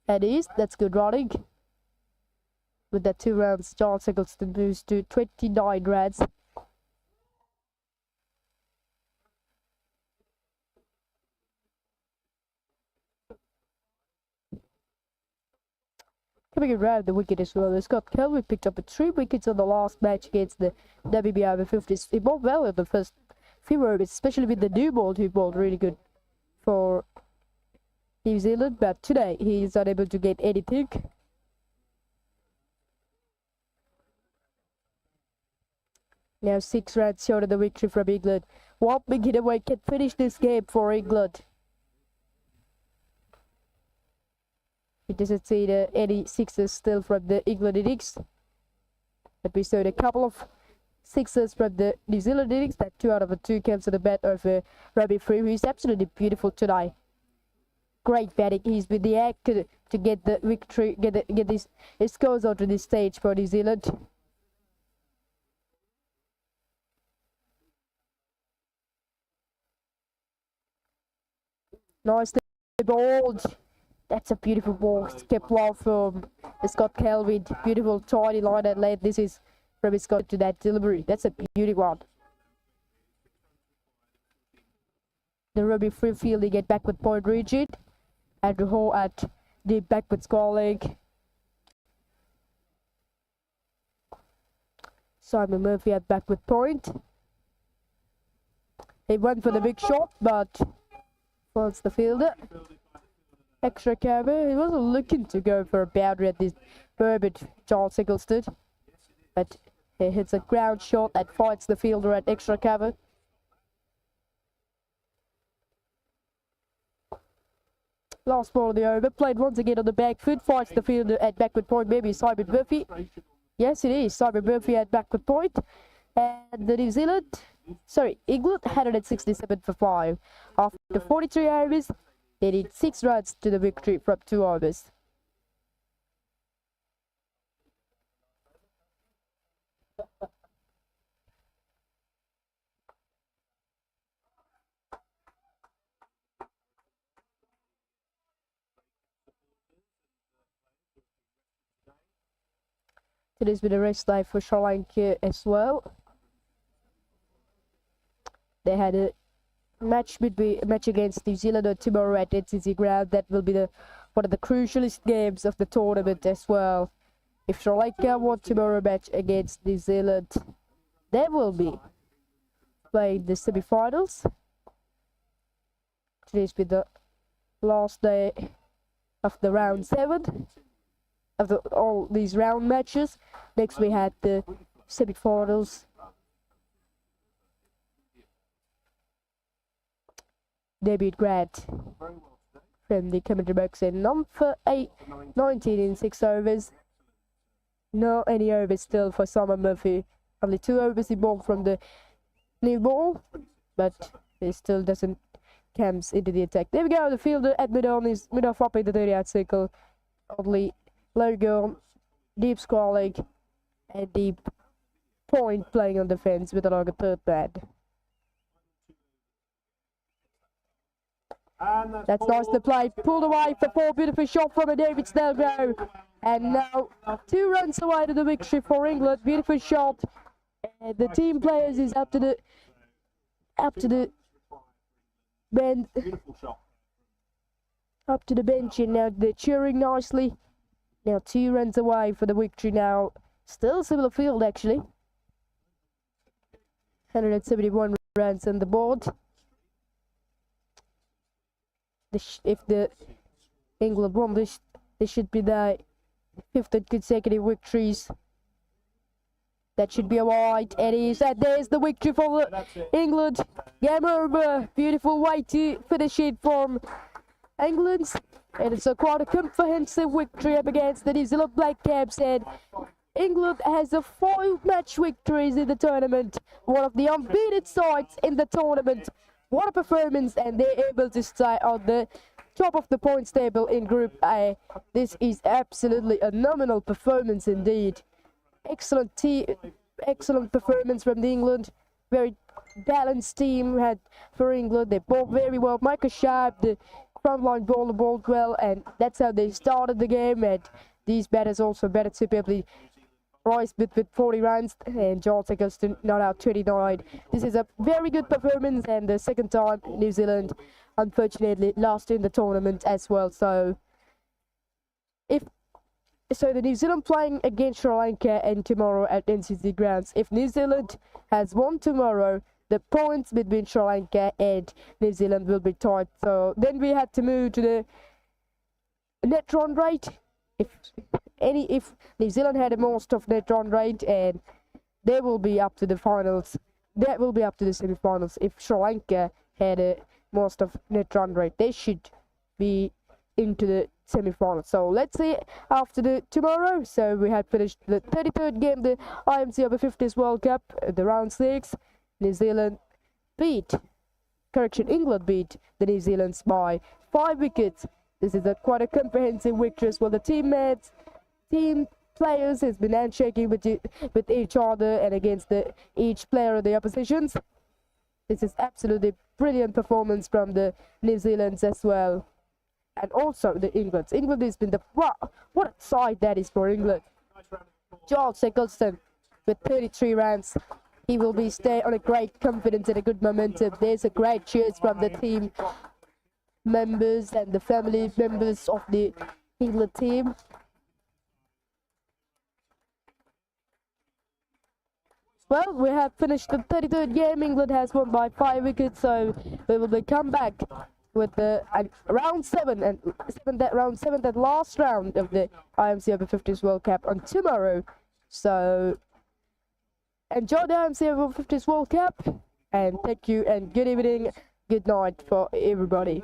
That's good running. With that 2 runs, Charles Eggleston moves to 29 runs. Coming around the wicket as well, Scott Kelvin picked up 3 wickets on the last match against the WB Over-50s. He bowled well in the first few overs, especially with the new ball who bowled really good for New Zealand, but today he is unable to get anything. Now 6 runs short of the victory from England. One big hit away can finish this game for England. It doesn't see any sixes still from the England innings. But we saw a couple of sixes from the New Zealand innings. That 2 out of the 2 comes to the bat of Robbie Free, who is absolutely beautiful today. Great batting. He's with the act to get the victory, get his scores onto this stage for New Zealand. Nicely bowled. That's a beautiful ball. Kept low from Scott Kelvin. Beautiful tiny line and late. This is from Scott to that delivery. That's a beautiful one. The Robbie Free fielding at backward point rigid. Andrew Hall at the backward score leg. Simon Murphy at backward point. He went for the big shot, but wants the fielder. Extra cover. He wasn't looking to go for a boundary at this Burbot Charles Eggleston, but he hits a ground shot that finds the fielder at extra cover. Last ball of the over, played once again on the back foot, finds the fielder at backward point, maybe Simon Murphy. Yes, it is Simon Murphy at backward point. And the England 167 for 5. After 43 overs, they did 6 runs to the victory from 2 overs. Today's been a rest day for Sri Lanka as well. They had a match against New Zealand on tomorrow at NCC ground. That will be one of the crucialist games of the tournament as well. If Sri Lanka won tomorrow match against New Zealand, they will be playing the semi-finals. Today's been the last day of the round 7 of all these round matches. Next we had the semi-finals. Debut Grant from the commentary box in number 19 in 6 overs. No any overs still for Simon Murphy. Only 2 overs he bowled from the new ball, but he still doesn't comes into the attack. There we go. The fielder at mid-on is mid-off up in the 30-yard circle. Only logo, deep square leg, and deep point playing on defence with a longer third man. That's nicely played. Pulled away for 4. Beautiful shot from a David Snellgrove. And now 2 runs away to the victory for England. Beautiful shot. And the team players is up to the bench. Up to the bench, and now they're cheering nicely. Now 2 runs away for the victory now. Still similar field actually. 171 runs on the board. If the England won this, this should be their 5th consecutive victories. That should be a wide. It is, and there's the victory for England. Game over. Beautiful way to finish it from England. And it's quite a comprehensive victory up against the New Zealand Black Caps. And England has a 5 match victories in the tournament. One of the unbeaten sides in the tournament. What a performance, and they're able to stay on the top of the points table in Group A. This is absolutely a nominal performance indeed. Excellent performance from the England. Very balanced team had for England. They bowled very well. Michael Sharp, the frontline bowler, bowled well, and that's how they started the game. And these batters also batted superbly. Royce with 40 runs and Charles Eggleston not out 29. This is a very good performance, and the second time New Zealand unfortunately lost in the tournament as well. So the New Zealand playing against Sri Lanka and tomorrow at NCC grounds. If New Zealand has won tomorrow, the points between Sri Lanka and New Zealand will be tied. So then we had to move to the net run rate. If New Zealand had the most of net run rate, and they will be up to the finals. That will be up to the semi-finals. If Sri Lanka had a most of net run rate, they should be into the semi-finals. So let's see after the tomorrow. So we have finished the 33rd game, the IMC Over-50s World Cup, the round 6. England beat the New Zealand's by 5 wickets. This is quite a comprehensive victory as well. The team players has been handshaking with each other and against each player of the oppositions. This is absolutely brilliant performance from the New Zealand's as well. And also the England. England has been what a side that is for England. George Eccleston with 33 runs. He will be stay on a great confidence and a good momentum. There's a great cheers from the team members and the family members of the England team. Well, we have finished the 33rd game. England has won by 5 wickets, so we will come back with the round 7 and that last round of the IMC Over-50s World Cup on tomorrow. So enjoy the IMC Over-50s World Cup, and thank you and good evening, good night for everybody.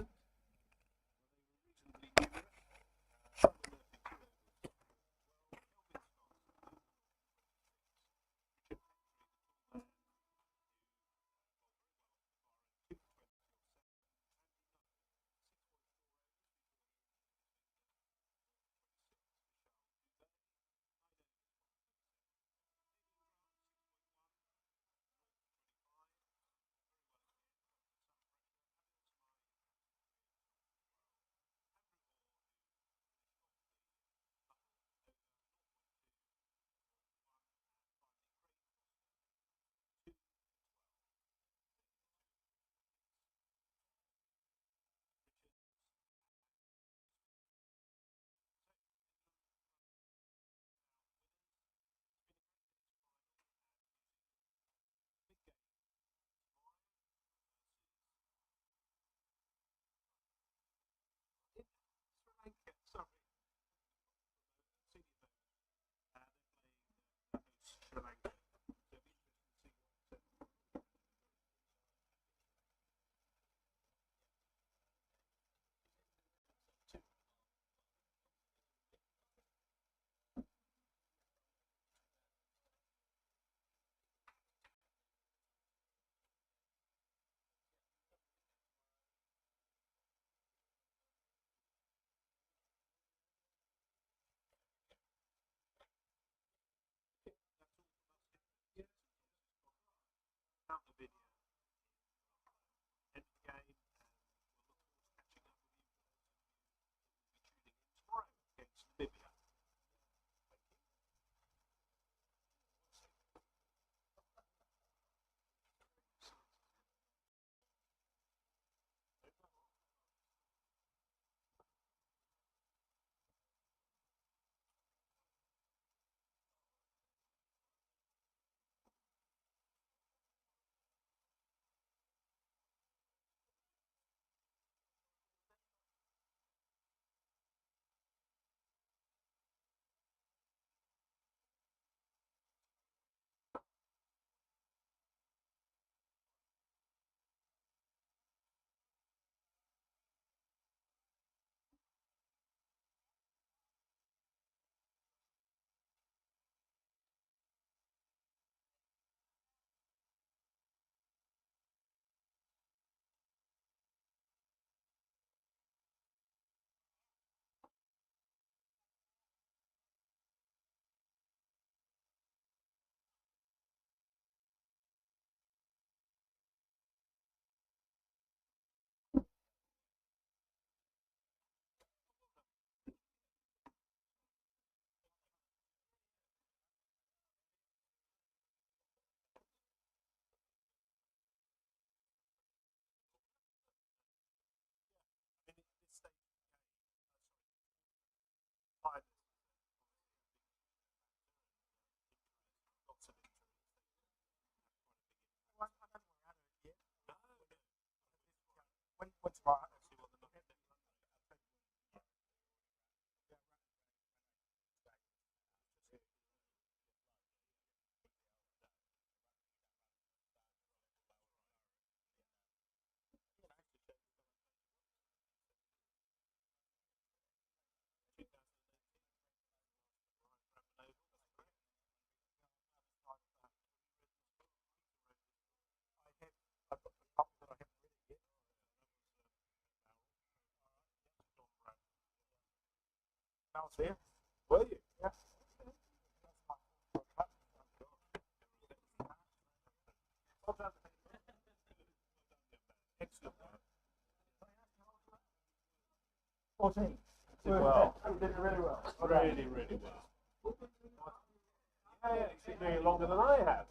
Were you? Yeah. Excellent. 14. Well, You did really well. really, really well. Yeah, he's been doing it longer than I have.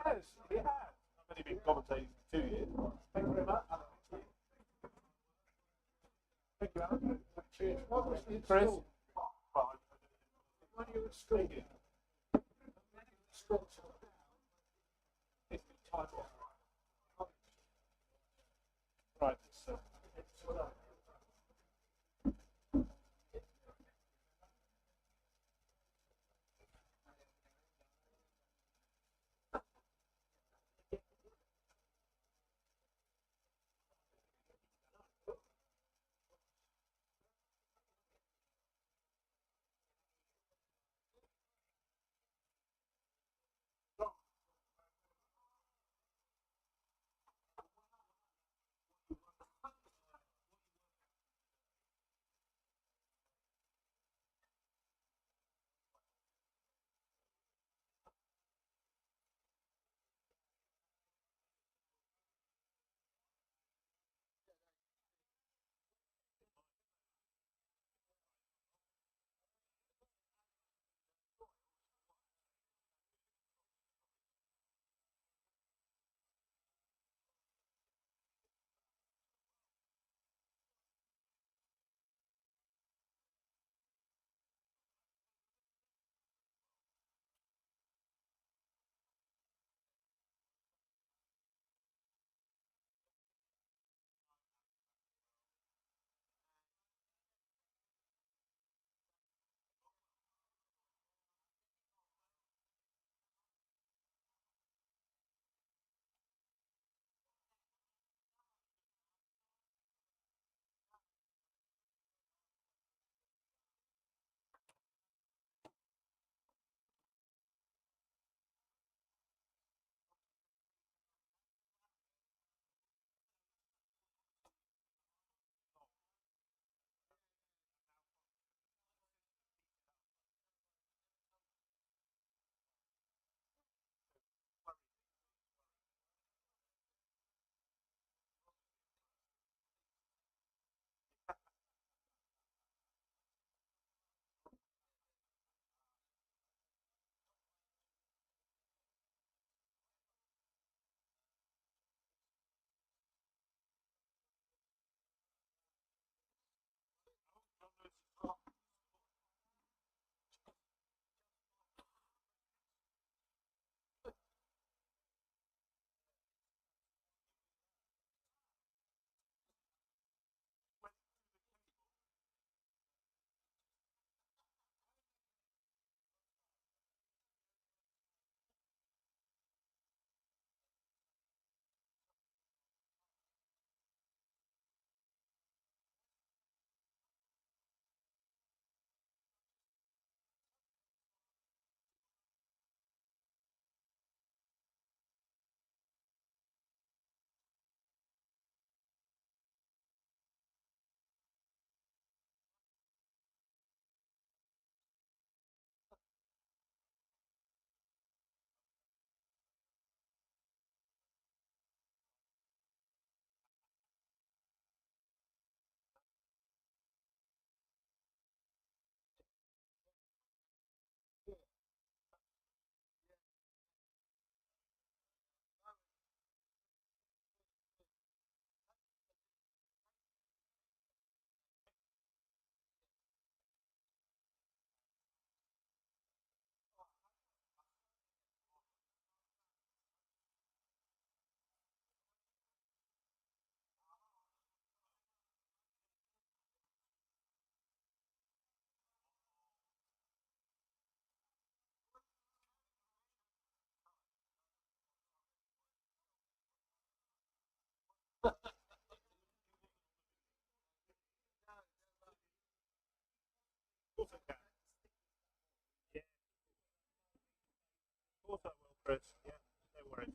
Yes, he has. I've only been commentating for 2 years. Thank you very much. Thank you, Alan. Cheers. Chris. When you were at school, right, so. Chris. Yeah, no worries.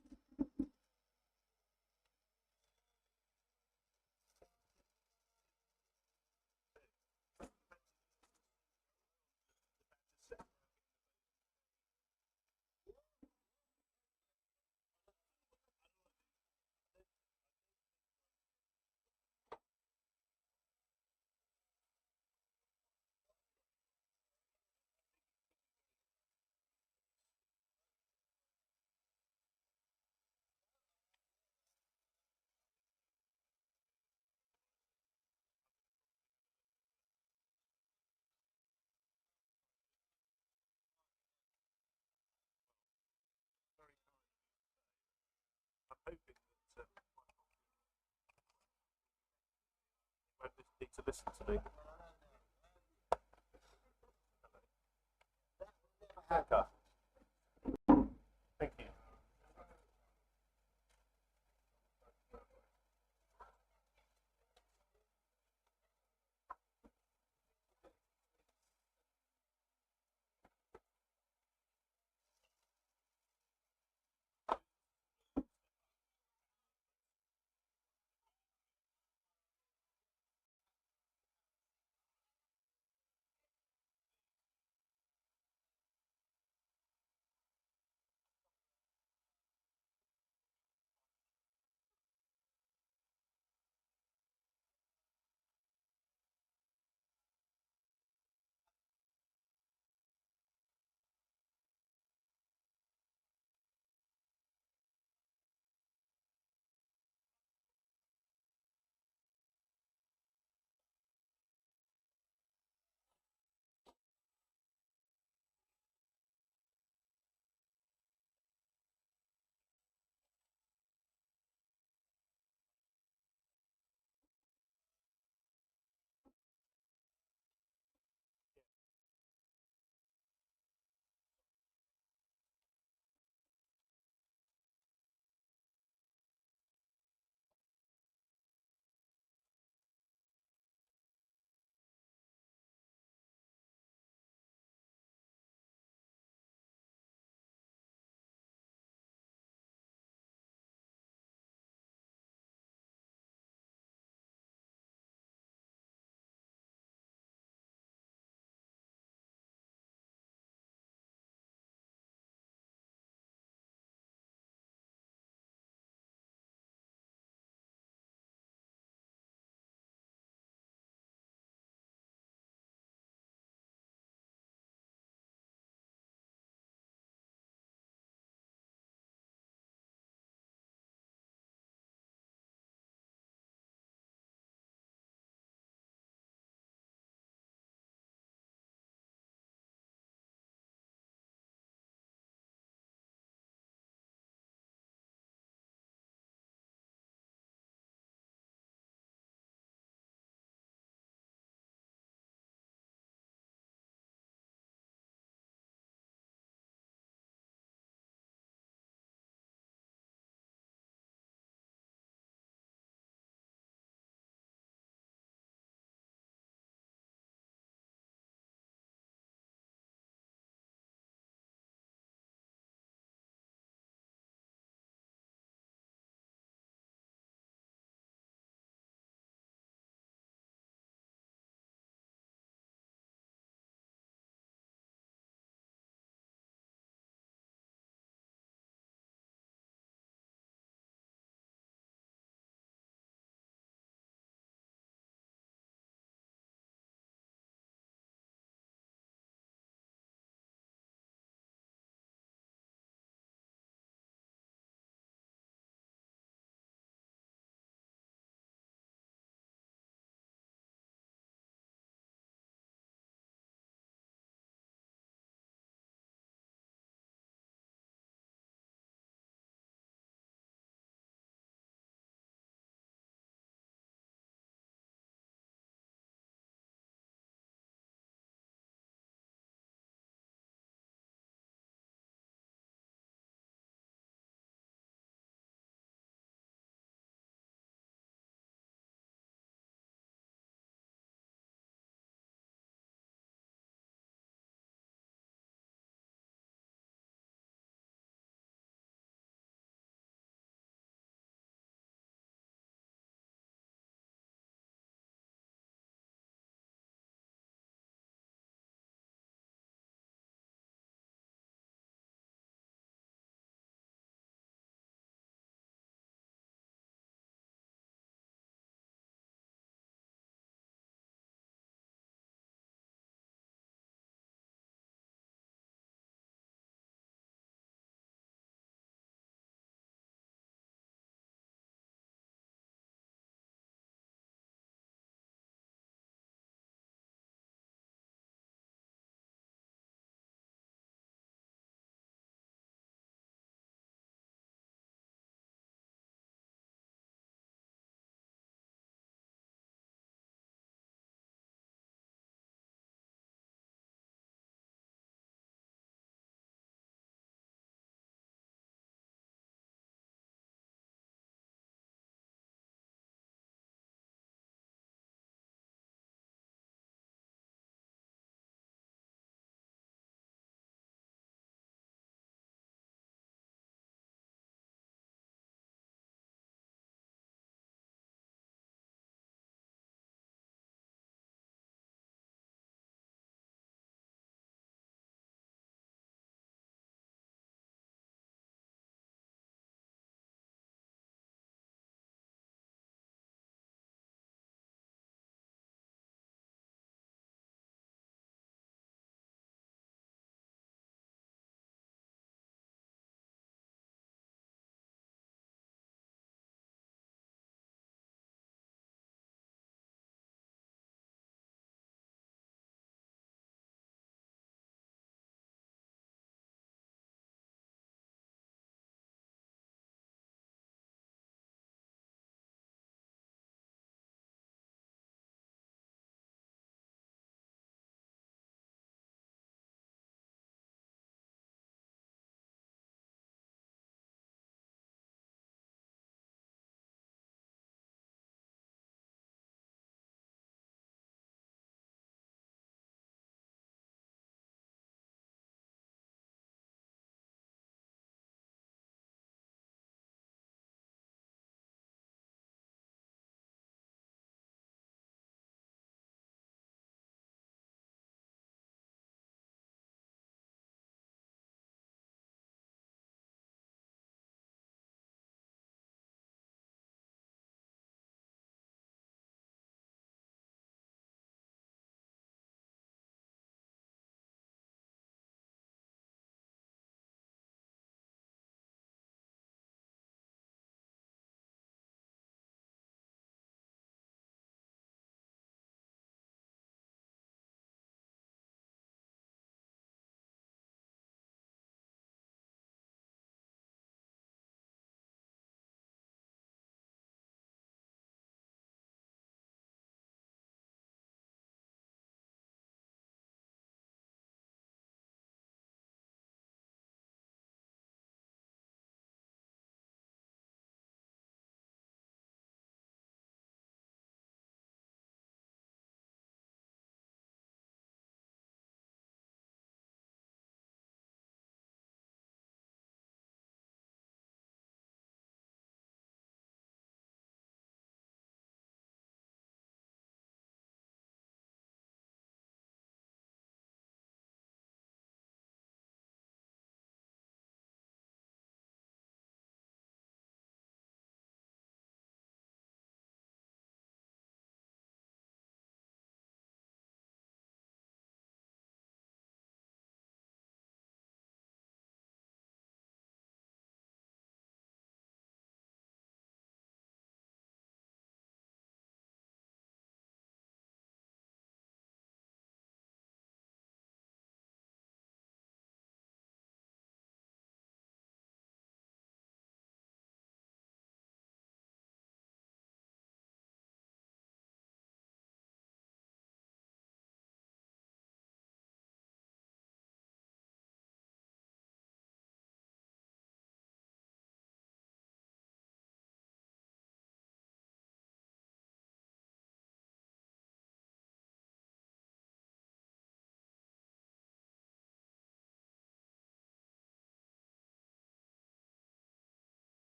I'm hoping that won't need to listen to me.